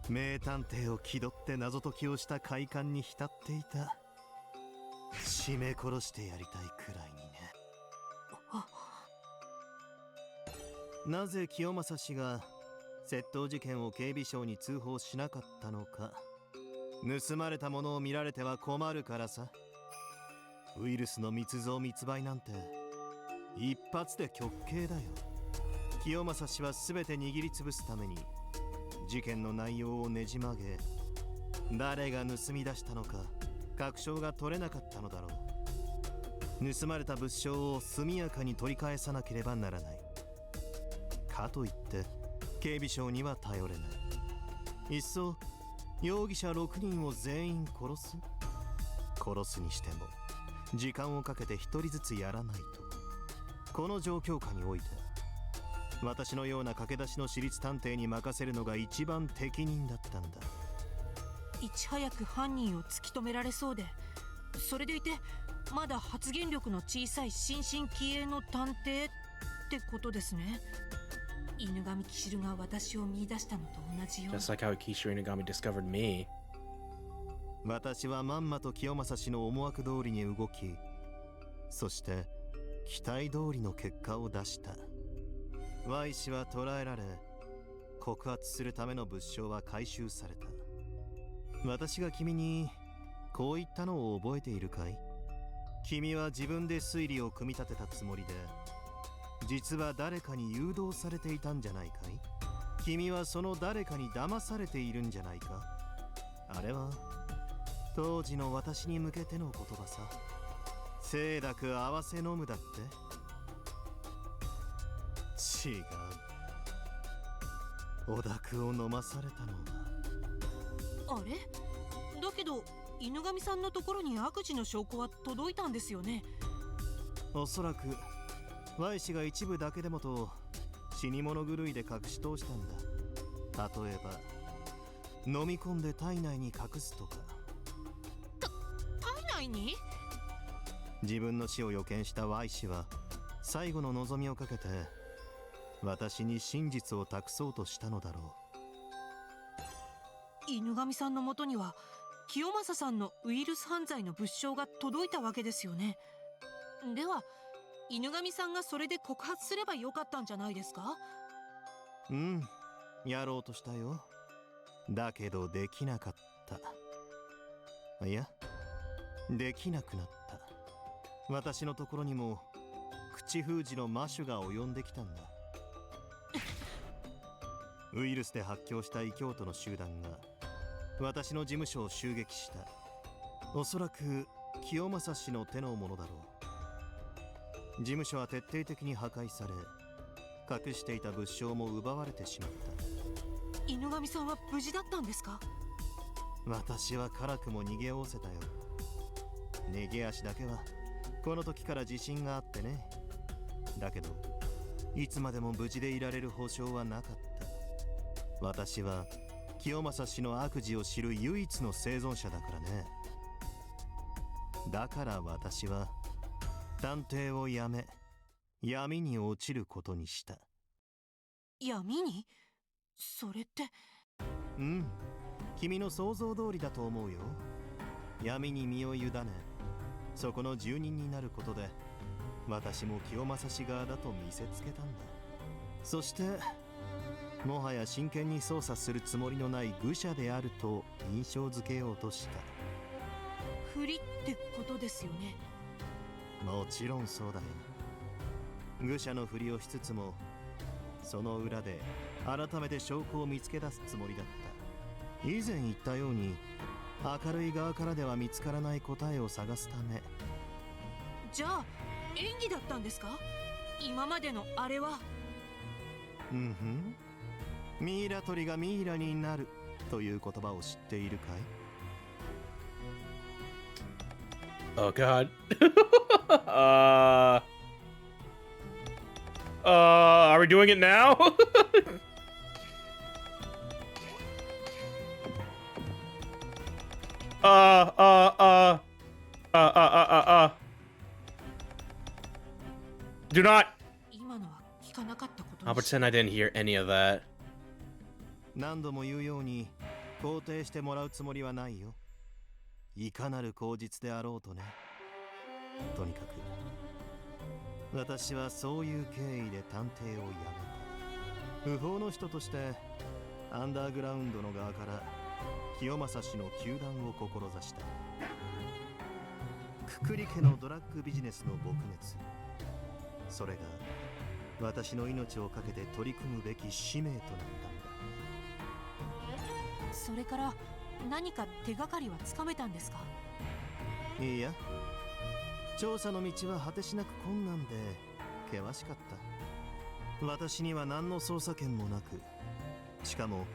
名探偵を気取って謎解きをした快感に浸っていた。絞め殺してやりたいくらいにね。なぜ清正氏が窃盗事件を警備省に通報しなかったのか。盗まれたものを見られては困るからさ。ウイルスの密造密売なんて一発で極刑だよ。清正氏は全て握りつぶすために事件の内容をねじ曲げ、誰が盗み出したのか確証が取れなかったのだろう。盗まれた物証を速やかに取り返さなければならない。かといって警備省には頼れない。いっそ容疑者6人を全員殺すにしても時間をかけて1人ずつやらないと。この状況下において私のような駆け出しの私立探偵に任せるのが一番適任だったんだ。いち早く犯人を突き止められそうで、それでいてまだ発言力の小さい新進気鋭の探偵ってことですね。犬神騎士が私を見出したのと同じように。 Just like how Kishiro Inugami discovered me. 私はまんまと清正氏の思惑通りに動き、そして期待通りの結果を出した。 Y 氏は捕らえられ、告発するための物証は回収された。私が君にこう言ったのを覚えているかい？君は自分で推理を組み立てたつもりで実は誰かに誘導されていたんじゃないかい？君はその誰かに騙されているんじゃないか？あれは当時の私に向けての言葉さ。清濁合わせ飲むだって。違う。お濁を飲まされたのは。あれだけど犬神さんのところに悪事の証拠は届いたんですよね。おそらく Y 氏が一部だけでもと死に物狂いで隠し通したんだ。例えば飲み込んで体内に隠すとか。体内に？自分の死を予見した Y 氏は最後の望みをかけて私に真実を託そうとしたのだろう。犬神さんのもとには清正さんのウイルス犯罪の物証が届いたわけですよね。では犬神さんがそれで告発すればよかったんじゃないですか？うん、やろうとしたよ。だけどできなかった。いや、できなくなった。私のところにも口封じの魔種が及んできたんだ。ウイルスで発狂した異教徒の集団が私の事務所を襲撃した。おそらく清正氏の手のものだろう。事務所は徹底的に破壊され、隠していた物証も奪われてしまった。犬神さんは無事だったんですか？私は辛くも逃げおおせたよ。逃げ足だけはこの時から自信があってね。だけどいつまでも無事でいられる保証はなかった。私は清正氏の悪事を知る唯一の生存者だからね。だから私は探偵をやめ闇に落ちることにした。闇に？それって。うん、君の想像通りだと思うよ。闇に身を委ねそこの住人になることで私も清正氏側だと見せつけたんだ。そしてもはや真剣に操作するつもりのない愚者であると印象づけようとした。不利ってことですよね。もちろんそうだよ。愚者のふりをしつつもその裏で改めて証拠を見つけ出すつもりだった。以前言ったように明るい側からでは見つからない答えを探すため。じゃあ演技だったんですか？今までのあれは。うんふん。ミイラ取りがミイラになるという言葉を知っているかい？ Oh god. Are we doing it now? Do not. 今のは聞かなかったことに I'll pretend I didn't hear any of that. 何度も言うように肯定してもらうつもりはないよ。いかなる口実であろうとね。とにかく私はそういう経緯で探偵を辞めた。不法の人としてアンダーグラウンドの側から清正氏の糾弾を志した。くくり家のドラッグビジネスの撲滅、それが私の命をかけて取り組むべき使命となったんだ。それから何か手がかりはつかめたんですか？いいや、調査の道は果てしなく困難で険しかった。私には何の捜査権もなく、しかも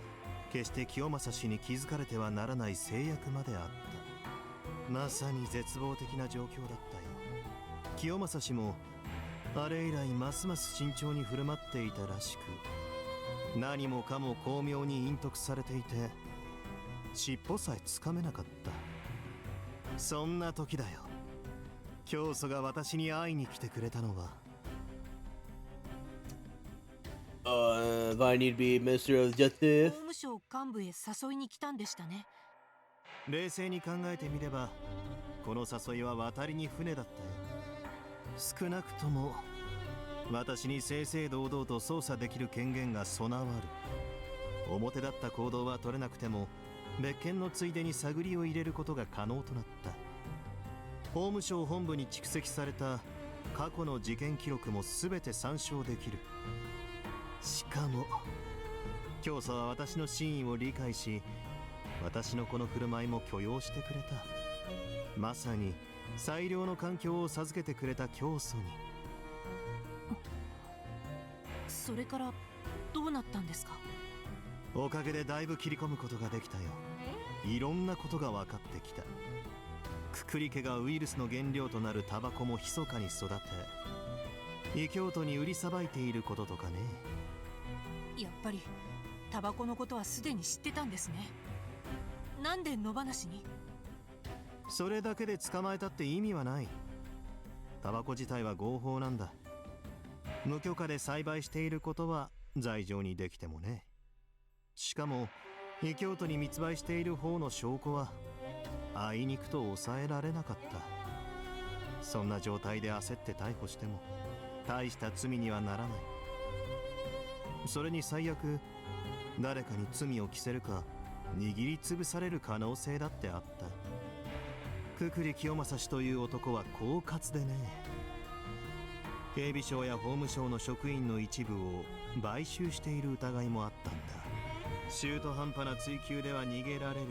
決して清正氏に気づかれてはならない制約まであった。まさに絶望的な状況だったよ。清正氏もあれ以来ますます慎重に振る舞っていたらしく、何もかも巧妙に隠匿されていて尻尾さえつかめなかった。そんな時だよ、教祖が私に会いに来てくれたのは。If I need to be Mr. of Justice. 法務省幹部へ誘いに来たんでしたね。冷静に考えてみればこの誘いは渡りに船だったよ。少なくとも私に正々堂々と操作できる権限が備わる。表立った行動は取れなくても別件のついでに探りを入れることが可能となった。法務省本部に蓄積された過去の事件記録も全て参照できる。しかも教祖は私の真意を理解し、私のこの振る舞いも許容してくれた。まさに最良の環境を授けてくれた教祖に。それからどうなったんですか？おかげでだいぶ切り込むことができたよ。いろんなことが分かってきた。くくり家がウイルスの原料となるタバコも密かに育て、異教徒に売りさばいていることとかね。やっぱりタバコのことはすでに知ってたんですね。なんで野放しに？それだけで捕まえたって意味はない。タバコ自体は合法なんだ。無許可で栽培していることは罪状にできてもね。しかも異教徒に密売している方の証拠はあいにくと抑えられなかった。そんな状態で焦って逮捕しても大した罪にはならない。それに最悪誰かに罪を着せるか握りつぶされる可能性だってあった。くくり清正氏という男は狡猾でね。警備省や法務省の職員の一部を買収している疑いもあったんだ。中途半端な追及では逃げられる。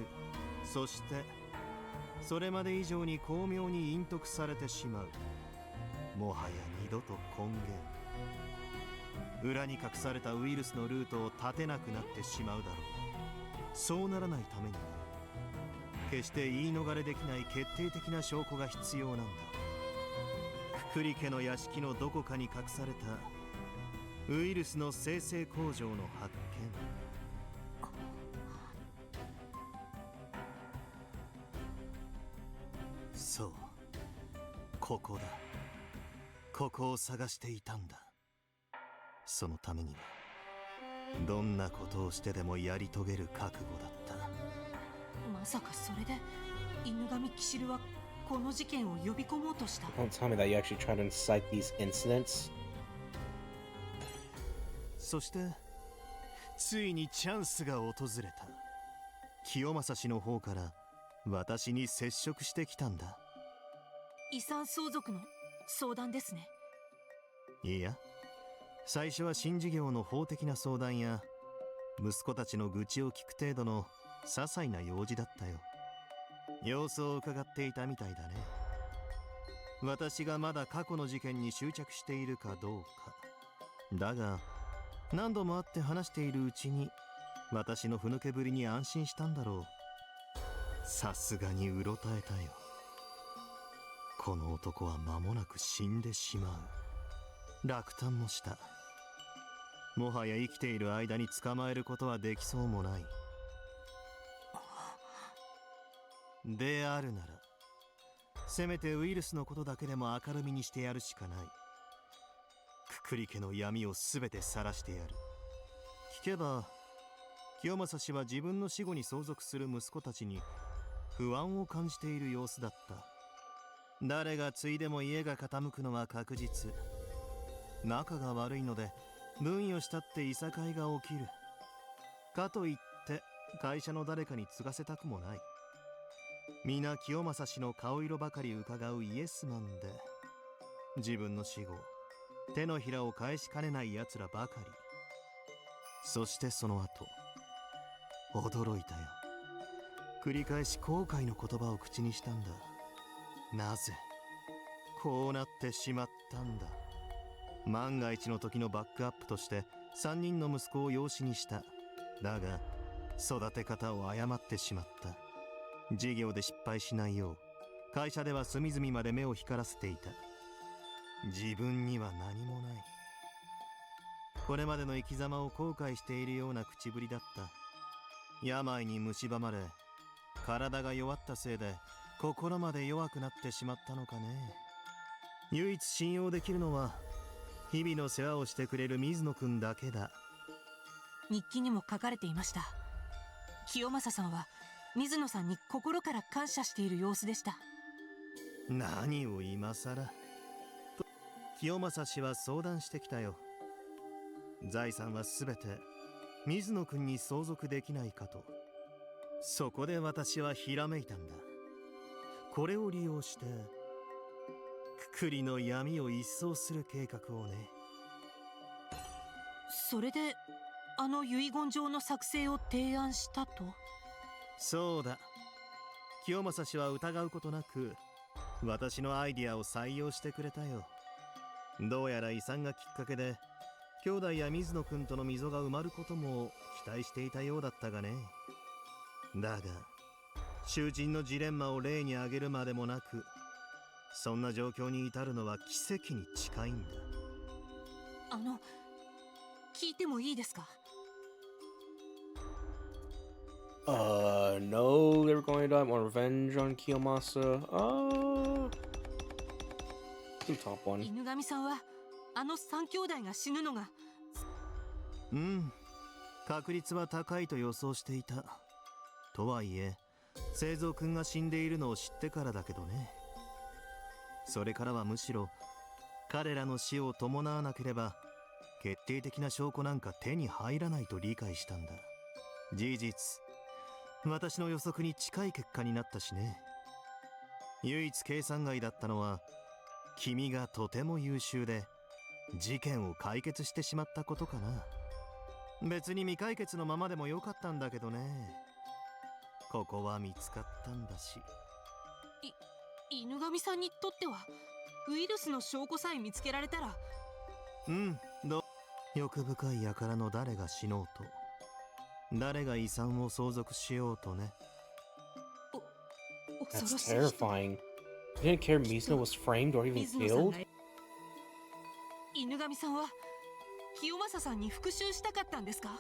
そしてそれまで以上に巧妙に隠匿されてしまう。もはや二度と根源、裏に隠されたウイルスのルートを断てなくなってしまうだろう。そうならないためには決して言い逃れできない決定的な証拠が必要なんだ。くくり家の屋敷のどこかに隠されたウイルスの生成工場の発見。そう、ここだ。ここを探していたんだ。そのためにはどんなことをしてでもやり遂げる覚悟だった。まさかそれで犬神騎士はこの事件を呼び込もうとした？ Don't tell me that you actually try to incite these incidents. そしてついにチャンスが訪れた。清正氏の方から私に接触してきたんだ。遺産相続の相談ですね。いや、最初は新事業の法的な相談や息子たちの愚痴を聞く程度の些細な用事だったよ。様子を伺っていたみたいだね。私がまだ過去の事件に執着しているかどうか。だが何度も会って話しているうちに私のふぬけぶりに安心したんだろう。さすがにうろたえたよ。この男は間もなく死んでしまう。落胆もした。もはや生きている間に捕まえることはできそうもない。であるならせめてウイルスのことだけでも明るみにしてやるしかない。くくり家の闇を全て晒してやる。聞けば清正氏は自分の死後に相続する息子たちに不安を感じている様子だった。誰が継いでも家が傾くのは確実。仲が悪いので分与したっていさかいが起きる。かといって会社の誰かに継がせたくもない。皆清正氏の顔色ばかり伺うイエスマンで、自分の死後手のひらを返しかねない奴らばかり。そしてその後驚いたよ。繰り返し後悔の言葉を口にしたんだ。なぜこうなってしまったんだ。万が一の時のバックアップとして3人の息子を養子にした。だが育て方を誤ってしまった。事業で失敗しないよう会社では隅々まで目を光らせていた。自分には何もない。これまでの生き様を後悔しているような口ぶりだった。病に蝕まれ体が弱ったせいで心まで弱くなってしまったのかね。唯一信用できるのは日々の世話をしてくれる水野くんだけだ。日記にも書かれていました。清正さんは水野さんに心から感謝している様子でした。何を今さらと清正氏は相談してきたよ。財産はすべて水野くんに相続できないかと。そこで私はひらめいたんだ。これを利用してくくりの闇を一掃する計画をね。それであの遺言状の作成を提案したと？そうだ。清正氏は疑うことなく私のアイディアを採用してくれたよ。どうやら遺産がきっかけで兄弟や水野くんとの溝が埋まることも期待していたようだったがね。だが囚人のジレンマを例に挙げるまでもなく、そんな状況に至るのは奇跡に近いんだ。聞いてもいいですか？ No, they were going to die. Want revenge on Kiyomasa. The top one. 犬神さんはあの三兄弟が死ぬのが。うん、確率は高いと予想していた。とはいえ聖蔵くんが死んでいるのを知ってからだけどね。それからはむしろ彼らの死を伴わなければ決定的な証拠なんか手に入らないと理解したんだ。事実私の予測に近い結果になったしね。唯一計算外だったのは君がとても優秀で事件を解決してしまったことかな。別に未解決のままでもよかったんだけどね。ここは見つかったんだし。犬神さんにとってはウイルスの証拠さえ見つけられたら。欲深い輩の誰が死のうと誰が遺産を相続しようとね。恐ろ That's しい人。 terrifying. You didn't care Mizuno was framed or even 水野さん killed? が犬神さんは清正さんに復讐したかったんですか？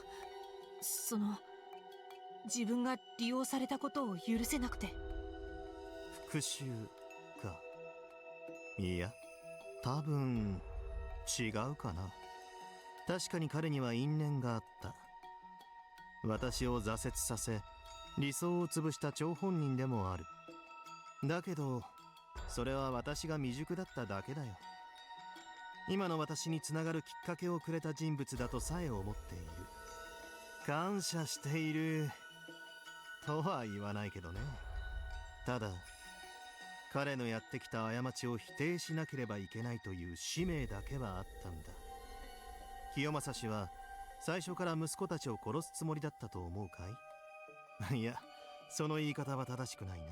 自分が利用されたことを許せなくて。復讐か。いや多分違うかな。確かに彼には因縁があった。私を挫折させ理想を潰した張本人でもある。だけどそれは私が未熟だっただけだよ。今の私につながるきっかけをくれた人物だとさえ思っている。感謝しているとは言わないけどね。ただ彼のやってきた過ちを否定しなければいけないという使命だけはあったんだ。清正氏は最初から息子たちを殺すつもりだったと思うかい？いや、その言い方は正しくないな。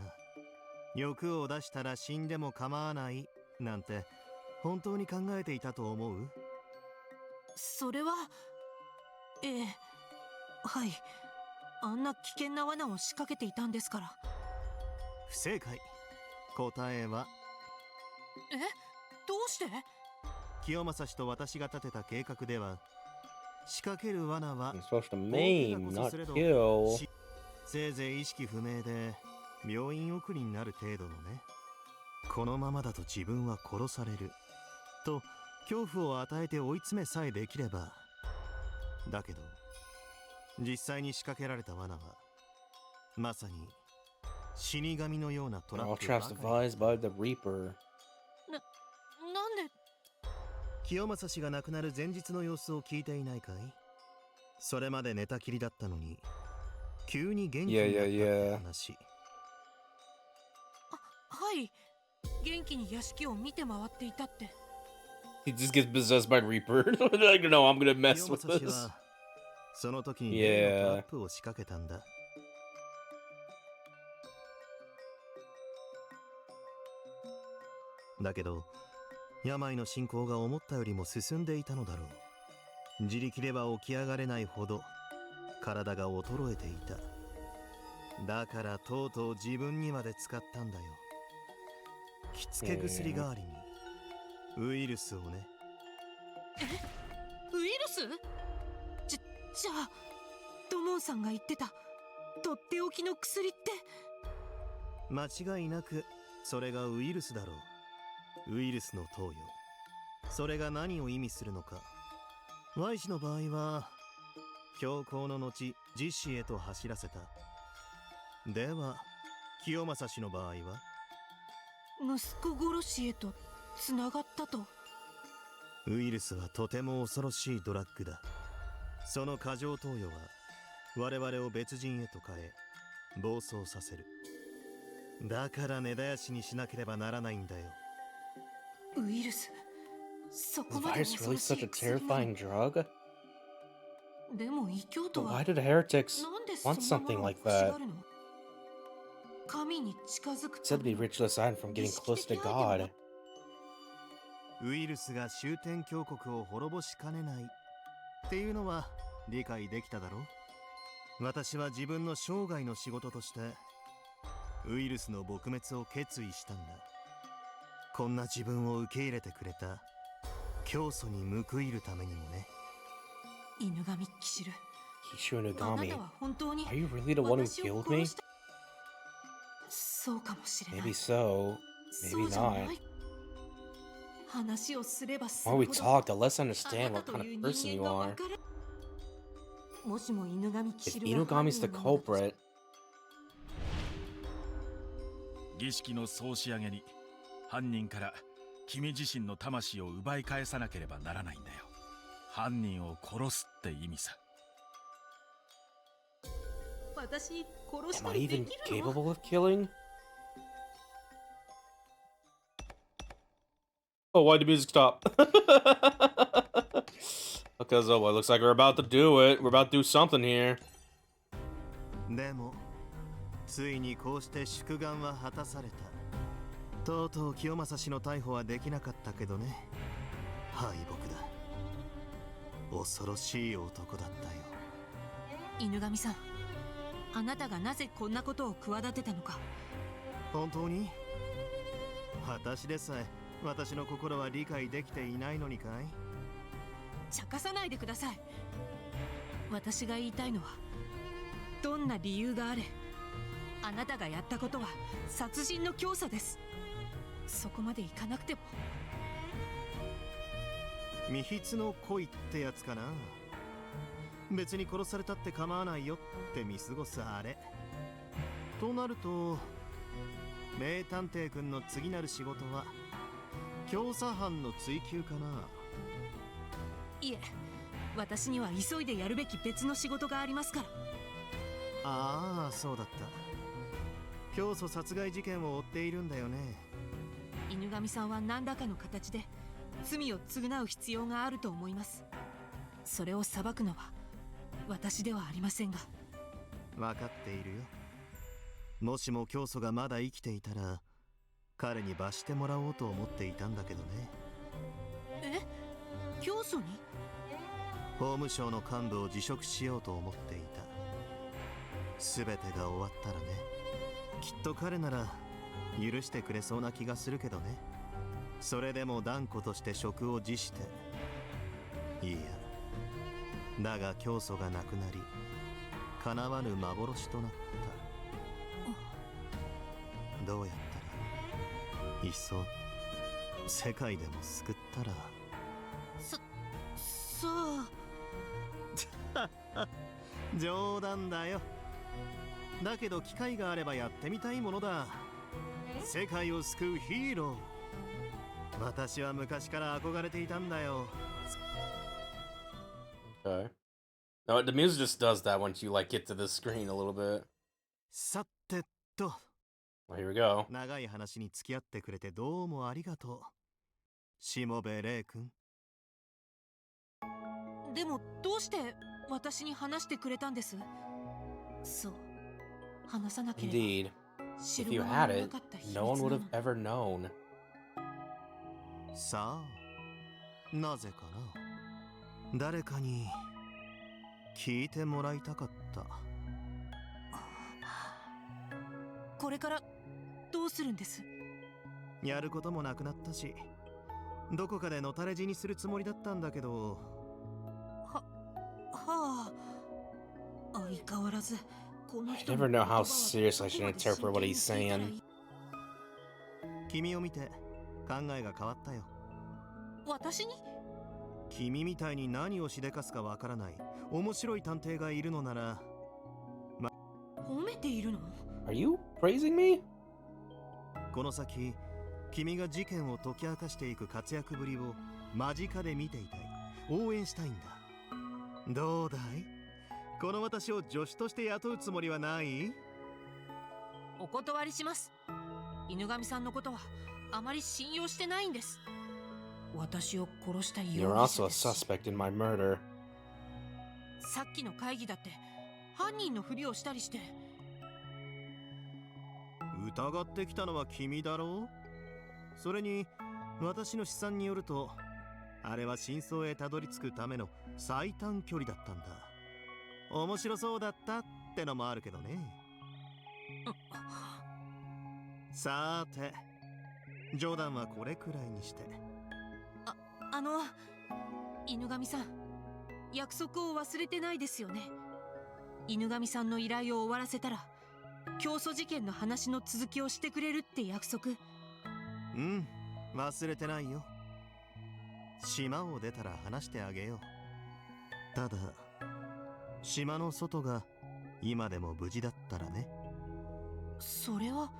欲を出したら死んでも構わないなんて本当に考えていたと思う？それははい。あんな危険な罠を仕掛けていたんですから。不正解。答えはどうして？清正氏と私が立てた計画では仕掛ける罠は You're supposed to maim, not kill. せいぜい意識不明で病院送りになる程度のね。このままだと自分は殺されると恐怖を与えて追い詰めさえできれば。だけど実際に仕掛けられた罠はまさに死神のようなトラ All ップば traps かり。 devised by the Reaper. なんで？清正氏が亡くなる前日の様子を聞いていないかい？それまで寝たきりだったのに急に元気になったって話。はい。元気に屋敷を見て回っていたって。He just gets possessed by Reaper. Like, no, I'm gonna mess 清 with 正氏 this. はその時に例のトラップを仕掛けたんだ。だけど病の進行が思ったよりも進んでいたのだろう。自力では起き上がれないほど体が衰えていた。だからとうとう自分にまで使ったんだよ。着付け薬代わりにウイルスをね。ウイルス？じゃあドモンさんが言ってたとっておきの薬って？間違いなくそれがウイルスだろう。ウイルスの投与。それが何を意味するのか。Y 氏の場合は強行の後実子へと走らせた。では清正氏の場合は息子殺しへとつながったと。ウイルスはとても恐ろしいドラッグだ。その過剰投与は我々を別人へと変え暴走させる。だから根絶やしにしなければならないんだよ。ウイルス、そ Is こまで virus 恐 really ろし such い a 薬なの。 terrifying drug? でも異教徒 But は why did heretics なんで want そんなも something のを like 欲し that? がるの。神に近づく It た said to め be の ritual aside from 儀 getting 式 close 的 to アイテムだ。 God. ウイルスが終点峡谷を滅ぼしかねないっていうのは理解できただろう。私は自分の生涯の仕事としてウイルスの撲滅を決意したんだ。こんな自分を受け入れてくれた教祖に報いるためにもね。犬神騎士ル、 Kishu あな Inugami. たは本当に Are you really the one who 私を killed 殺 me? した。そうかもしれない。 Maybe so. そ Maybe うじゃ not. ない。話をすれば The す more る we ほど talk, the less I あな understand た what と kind い of う person 人 you 間が are. 分かる。もしも犬神騎 If 士ルが犯 Inugami's 人 the なのだとし culprit, 儀式の総仕上げに犯人から君自身の魂を奪い返さなければならないんだよ。犯人を殺すって意味さ。私殺し am た I りで even きるの。 capable of killing? Oh, why'd the music stop? Because, oh, well, it looks like we're about to do it. We're about to do something here. でもついにこうして祝願は果たされた。とうとう清正氏の逮捕はできなかったけどね。敗北だ。恐ろしい男だったよ。犬神さん、あなたがなぜこんなことを企てたのか。本当に私でさえ私の心は理解できていないのにかい。茶化さないでください。私が言いたいのは、どんな理由があれあなたがやったことは殺人の教唆です。そこまでいかなくても。未筆の恋ってやつかな。別に殺されたって構わないよって見過ごすあれとなると、名探偵くんの次なる仕事は教唆犯の追及かな。いえ、私には急いでやるべき別の仕事がありますから。ああ、そうだった。教祖殺害事件を追っているんだよね。犬神さんは何らかの形で罪を償う必要があると思います。それを裁くのは私ではありませんが。分かっているよ。もしも教祖がまだ生きていたら彼に罰してもらおうと思っていたんだけどね。え、教祖に？法務省の幹部を辞職しようと思っていた。全てが終わったらね。きっと彼なら許してくれそうな気がするけどね。それでも断固として職を辞して。いや、だが教祖が亡くなり叶わぬ幻となった。どうやったらいっそ世界でも救ったら。そう冗談だよ。だけど機会があればやってみたいものだ。世界を救うヒーロー。私は昔から憧れていたんだよ。 Okay. No, the music just does that once you, like, get to the screen a little bit. さてと、 Well, here we go. 長い話に付き合ってくれてどうもありがとう。しもべれい君。でもどうして私に話してくれたんです？そう、話さなければ Indeed. 知 If る you 間も had な it, かった秘密 no one な would の have ever known. さあ、なぜかな。誰かに聞いてもらいたかった。これからどうするんです？やることもなくなったし、どこかでのたれ死にするつもりだったんだけど。はあ、相変わらずこの I 人 never の know 言葉 how は serious I ど should こまで interpret what 真 he's 剣に聞いたらい saying. い？君を見て考えが変わったよ。私に？君みたいに何をしでかすかわからない面白い探偵がいるのなら。褒めているの？ Are you praising me? この先君が事件を解き明かしていく活躍ぶりを間近で見ていたい。応援したいんだ。どうだい？この私を助手として雇うつもりはない？お断りします。犬神さんのことはあまり信用してないんです。私を殺した容 You're 疑者 also で a す。 suspect in my murder. さっきの会議だって犯人のふりをしたりして。疑ってきたのは君だろう。それに私の試算によると、あれは真相へたどり着くための最短距離だったんだ。面白そうだったってのもあるけどね。さーて、冗談はこれくらいにして。犬神さん、約束を忘れてないですよね。犬神さんの依頼を終わらせたら教祖事件の話の続きをしてくれるって約束。うん、忘れてないよ。島を出たら話してあげよう。ただ島の外が今でも無事だったらね。それは。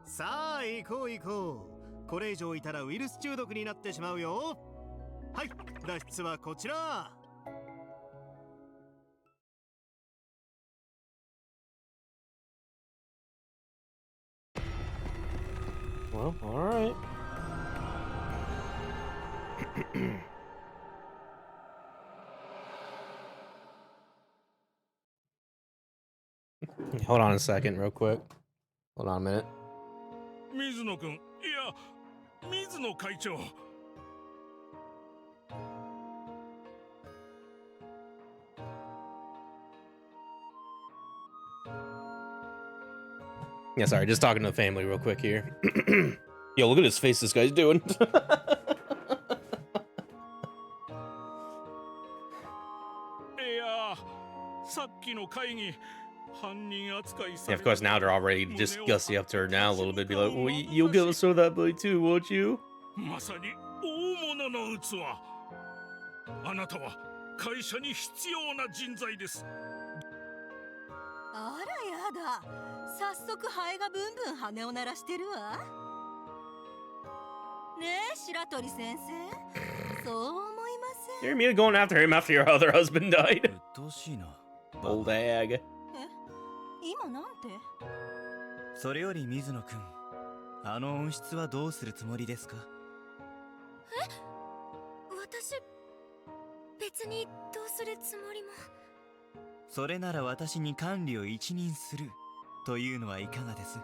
さあ行こう行こう。これ以上いたらウイルス中毒になってしまうよ。はい、脱出はこちら。Well, alright. Hold on a second, real quick. Hold on a minute. 水野君、いや水野会長。Yeah, sorry, just talking to the family real quick here. Yo, look at his face this guy's doing. Yeah, of course, now they're already just gussy up to her now a little bit. Be like, well, you'll give us some of that blade too, won't you? まさに大物の器。あなたは会社に必要な人材です。あらやだ、早速ハエがブンブン羽を鳴らしてるわ。ねえ白鳥先生、そう思いません？ You're me going after him after your other husband died. 鬱陶しいな。 Old hag. 今なんて？それより水野くん、あの音質はどうするつもりですか？私別にどうするつもりも。それなら私に管理を一任するというのはいかがです？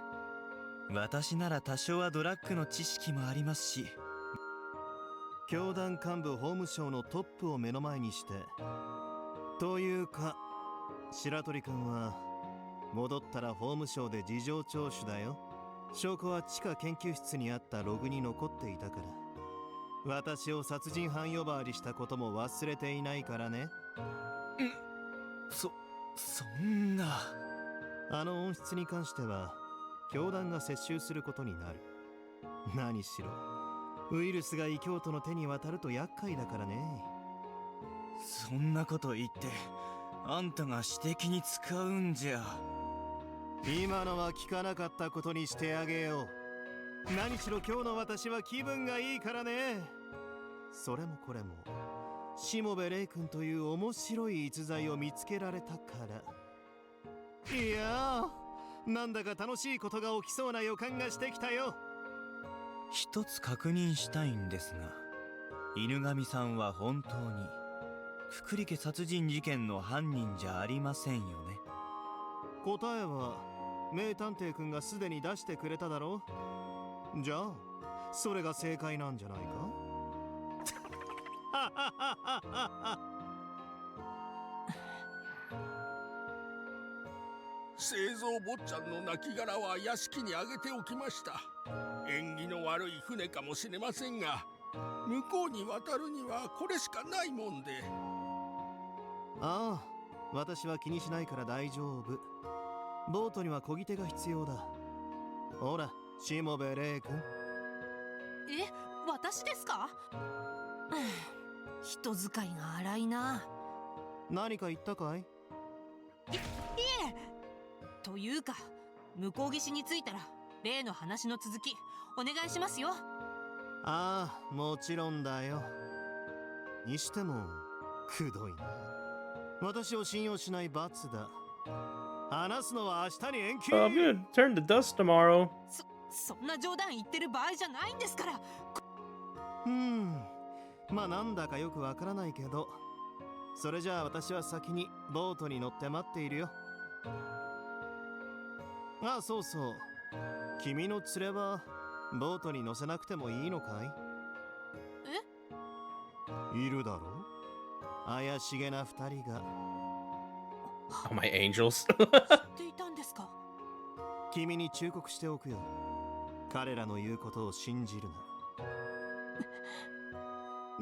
私なら多少はドラッグの知識もありますし。教団幹部法務省のトップを目の前にして、というか白鳥くんは戻ったら法務省で事情聴取だよ。証拠は地下研究室にあったログに残っていたから。私を殺人犯呼ばわりしたことも忘れていないからね。そんな。あの音質に関しては教団が接収することになる。何しろウイルスが異教徒の手に渡ると厄介だからね。そんなこと言ってあんたが私的に使うんじゃ。今のは聞かなかったことにしてあげよう。何しろ今日の私は気分がいいからね。それもこれもしもべレイ君という面白い逸材を見つけられたから。いやー、なんだか楽しいことが起きそうな予感がしてきたよ。一つ確認したいんですが、犬神さんは本当に福利家殺人事件の犯人じゃありませんよね？答えは名探偵君がすでに出してくれただろう。じゃあそれが正解なんじゃないか。製造坊ちゃんの亡骸は屋敷にあげておきました。縁起の悪い船かもしれませんが、向こうに渡るにはこれしかないもんで。ああ、私は気にしないから大丈夫。ボートには漕ぎ手が必要だ。ほら、しもべレイ君。私ですか？人使いが荒いな。何か言ったかい？いえ。というか、向こう岸に着いたら例の話の続きお願いしますよ。ああ、もちろんだよ。にしてもくどいな。私を信用しない罰だ。話すのは明日に延期。I'm gonna turn to dust tomorrow. そんな冗談言ってる場合じゃないんですから。まあなんだかよくわからないけど、それじゃあ私は先にボートに乗って待っているよ。あ、そうそう。君の連れはボートに乗せなくてもいいのかい？いるだろう？怪しげな二人が。Oh, my angels. 知っていたんですか？君に忠告しておくよ。彼らの言うことを信じるな。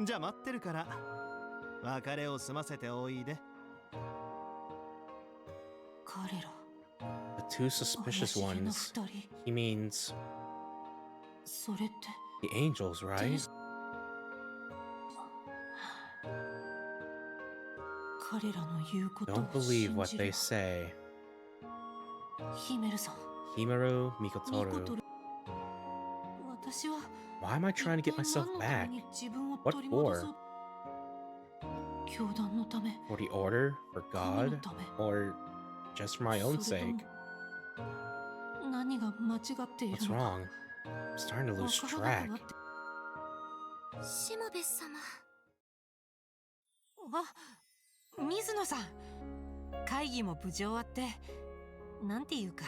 じゃあ待ってるから、別れを済ませておいで。彼ら。The two suspicious ones. He means それって the angels, right? 彼らの言うことを Don't believe what they say. ヒメルさん。 Himaru, Mikotoru. 私は Why am I trying to get myself 一体何のため back? に自分を What 取り戻 for? そう。教団のため。 For the order? For 神 God? のため。 Or just for my own それと sake? も何が間違っている What's のか。 wrong? I'm starting to lose わからなく track. なって。しもべ様。あ、水野さん。会議も無事終わって、なんていうか、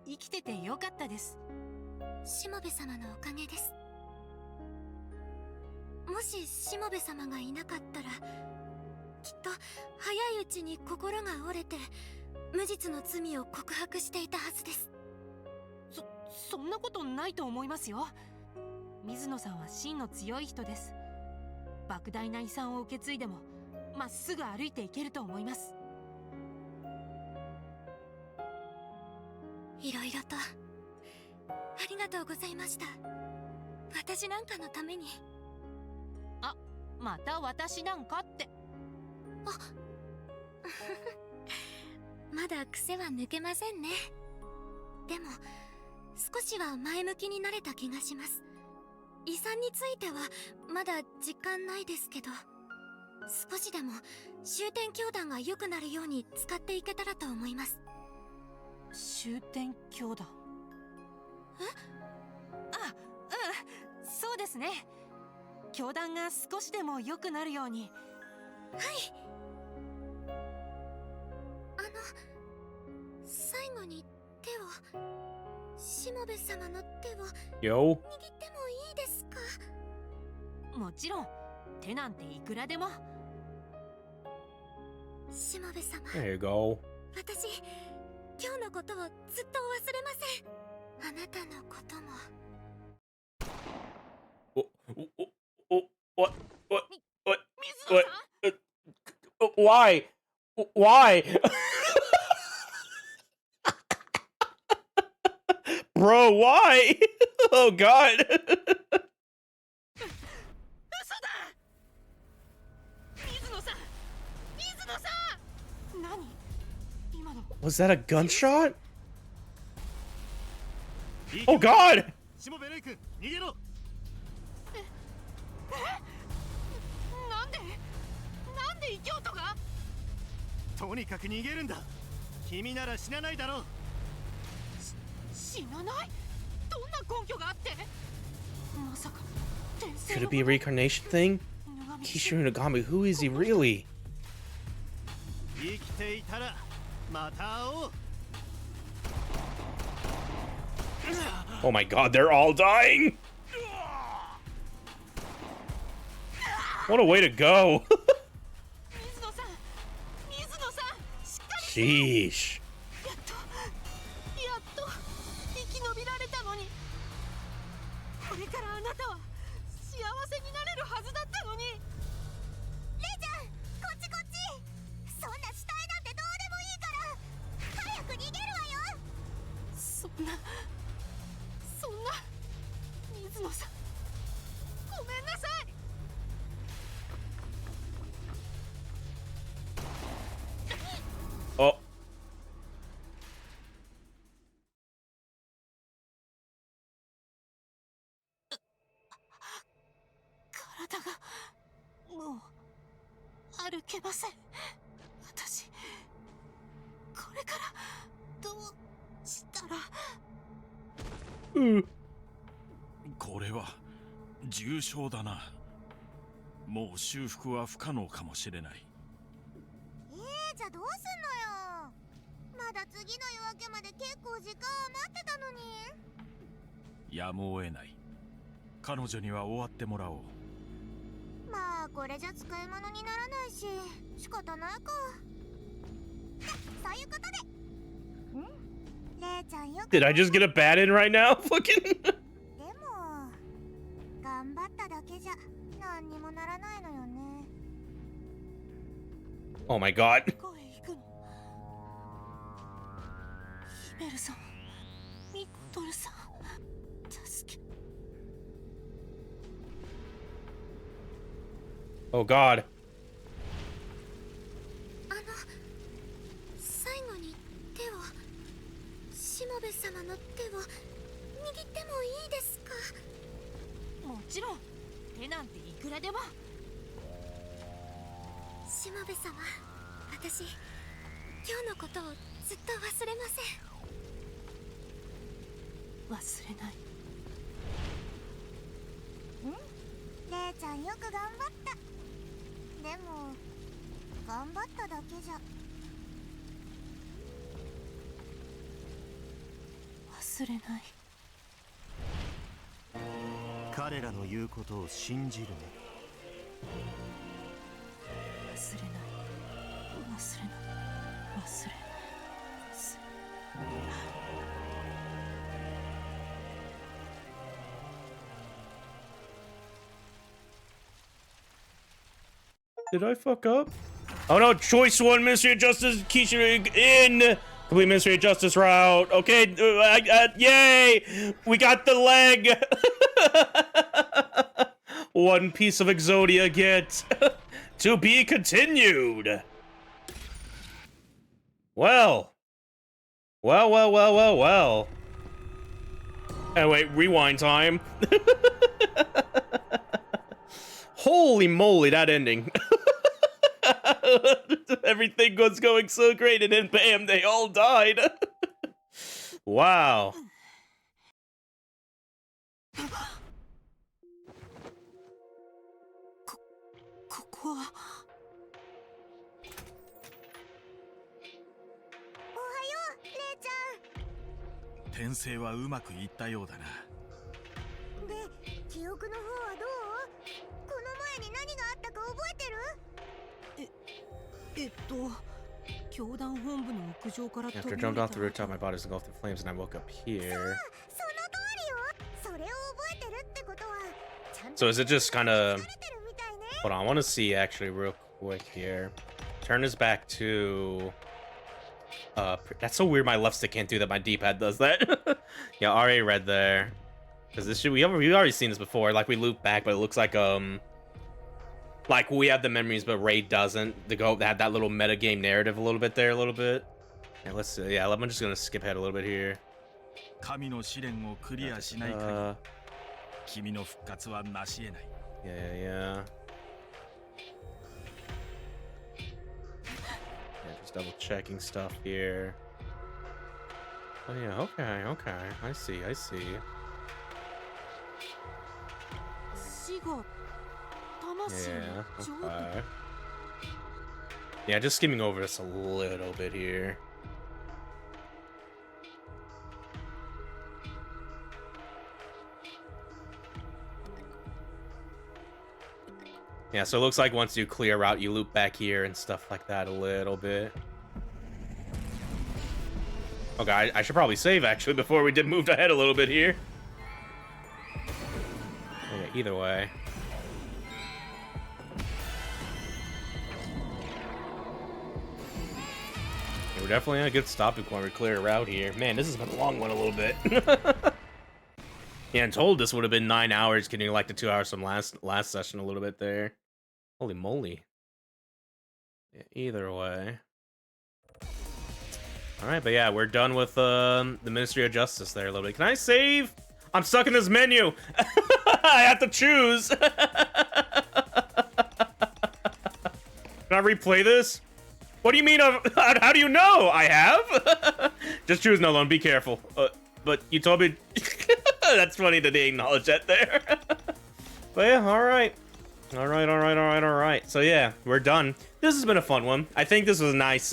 生きててよかったです。しもべ様のおかげです。もししもべ様がいなかったら、きっと早いうちに心が折れて無実の罪を告白していたはずです。そんなことないと思いますよ。水野さんは真の強い人です。莫大な遺産を受け継いでもまっすぐ歩いていけると思います。いろいろとありがとうございました。私なんかのために。あ、また私なんかって。あまだ癖は抜けませんね。でも少しは前向きになれた気がします。遺産についてはまだ実感ないですけど、少しでも終点教団が良くなるように使っていけたらと思います。終点教団。あ、うん、そうですね。教団が少しでも良くなるように。はい。最後に手を、しもべ様の手を Yo. 握ってもいいですか？もちろん、手なんていくらでも。しもべ様。 There you go. 私、今日のことをずっと忘れません。あなたのことも。What? Why? Why? Bro, why? Oh god. 嘘だ。水野さん、水野さん。何？今の。Was that a gunshot? Oh god! しもべレイ君、逃げろ。なんで京都が？とにかく逃げるんだ。君なら死なないだろう。死なない？どんな根拠があって？まさか転生 Could の it be a reincarnation thing? Kishiro Inugami, who is he really? 生きていたらまた会おう。 Oh my god, they're all dying! What a way to go! 水野さん、水野さん、しっかり。 Sheesh. やっと生き延びられたのに。これからあなたは幸せになれるはずだったのに。レイちゃん、こっちこっち。そんな死体なんてどうでもいいから早く逃げるわよ。そんな水野さん、ごめんなさい。Oh. 体がもう歩けません。私これからどうしたら。これは重傷だな。もう修復は不可能かもしれない。じゃあどうすんのよ。まだ次の夜明けまで結構時間余ってたのに。やむを得ない。彼女には終わってもらおう。まあこれじゃ使い物にならないし仕方ないか。そういうことで。レイちゃんよく。 Did I just get a bad in right now? Fucking. でも頑張っただけじゃ何にもならないのよね。 Oh my god. どこへ行くの？ヒメルさん、ミッドルさん、助け。Oh god. 最後に手を、しもべ様の手を握ってもいいですか？もちろん、手なんていくらでも。しもべ様、私今日のことをずっと忘れません。忘れない。レイちゃんよく頑張った。でも頑張っただけじゃ。忘れない。彼らの言うことを信じるね。忘れない。忘れない。忘れない。Did I fuck up? Oh no, choice one, Ministry of Justice, Keisha in! Complete Ministry of Justice route. Okay, yay! We got the leg! One piece of Exodia get. To be continued. Well. Well. Oh wait, rewind time. Holy moly, that ending. Everything was going so great and then bam, they all died. Wow. ここは。おはよう、レイちゃん。転生はうまくいったようだな。で、記憶の方はどう？この前に何があったか覚えてる？教団本部の屋上から飛 After び I 降 jumped り off the た。 rooftop, my body was engulfed in flames and I woke up here. その通りよ。それを覚えてるってことはちゃんと So is it just kind of... 慣れてるみたいね。 Hold on, I want to see actually real quick here. Turn this back to... that's so weird my left stick can't do that, my D-pad does that. Yeah, already read there. Because this shit, we've already seen this before. Like, we loop back, but it looks like, like, we have the memories, but Ray doesn't. They have that little metagame narrative a little bit there, a little bit. Yeah, let's see. Yeah, I'm just gonna skip ahead a little bit here. 神の試練をクリアしない限り、君の復活は成し得ない。Yeah. Just double checking stuff here. Oh yeah, okay. I see. 死後、魂 Yeah, の浄土。 okay. Yeah, just skimming over this a little bit here. Yeah, so it looks like once you clear out, you loop back here and stuff like that a little bit. Okay, I should probably save actually before we did move ahead a little bit here. Okay, either way. Yeah, we're definitely on a good stopping point. We clear a route here. Man, this has been a long one a little bit. Yeah, and told this would have been 9 hours, getting like the 2 hours from last session a little bit there. Holy moly. Yeah, either way. Alright, but yeah, we're done with the Ministry of Justice there a little bit. Can I save? I'm stuck in this menu. I have to choose. Can I replay this? What do you mean? How do you know? I have? Just choose no loan. Be careful. But you told me... That's funny that they acknowledge that there. But yeah, alright. Alright. So yeah, we're done. This has been a fun one. I think this was a nice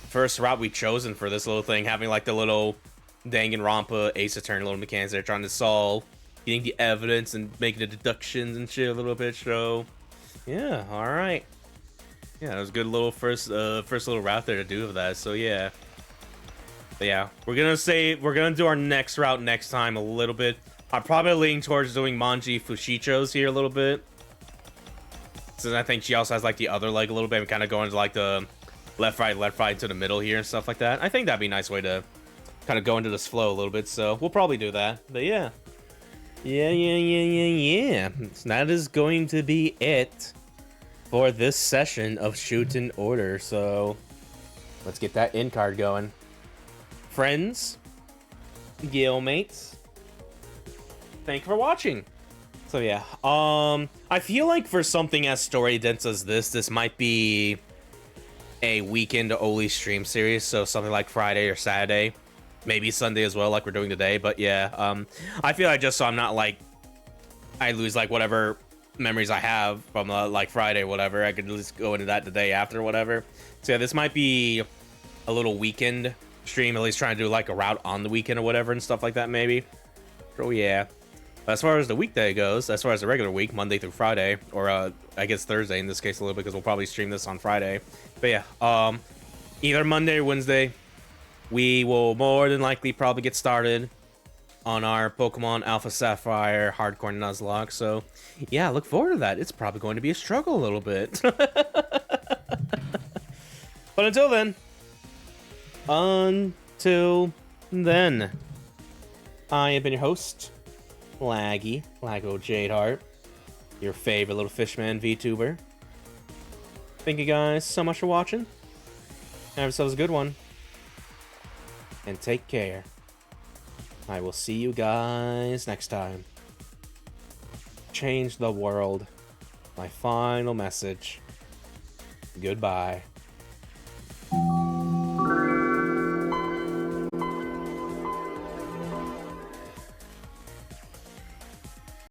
first route we've chosen for this little thing, having like the little Danganronpa Ace Attorney little mechanics they're trying to solve, getting the evidence and making the deductions and shit a little bit. So yeah, alright. Yeah, it was a good little first little route there to do with that. So yeah. But yeah, we're gonna do our next route next time a little bit. I'm probably leaning towards doing Manji Fushicho's here a little bit, since I think she also has like the other leg a little bit and kind of go into like the left right to the middle here and stuff like that. I think that'd be a nice way to kind of go into this flow a little bit. So we'll probably do that. But yeah. So that is going to be it for this session of Shuten Order. So let's get that in card going. Friends, guildmates, thank you for watching. So yeah, I feel like for something as story dense as this might be a weekend only stream series. So something like Friday or Saturday, maybe Sunday as well, like we're doing today. But yeah, I feel like just so I'm not like I lose like whatever memories I have from like Friday or whatever, I could just go into that the day after or whatever. So yeah, this might be a little weekend stream, at least trying to do like a route on the weekend or whatever and stuff like that maybe. So yeah. As far as the weekday goes, as far as the regular week, Monday through Friday, or I guess Thursday in this case a little bit, because we'll probably stream this on Friday. But yeah, either Monday or Wednesday, we will more than likely probably get started on our Pokemon Alpha Sapphire Hardcore Nuzlocke. So yeah, look forward to that. It's probably going to be a struggle a little bit. But until then, I have been your host, Laguo Jadeheart, your favorite little fishman VTuber. Thank you guys so much for watching. Have yourselves a good one. And take care. I will see you guys next time. Change the world. My final message. Goodbye.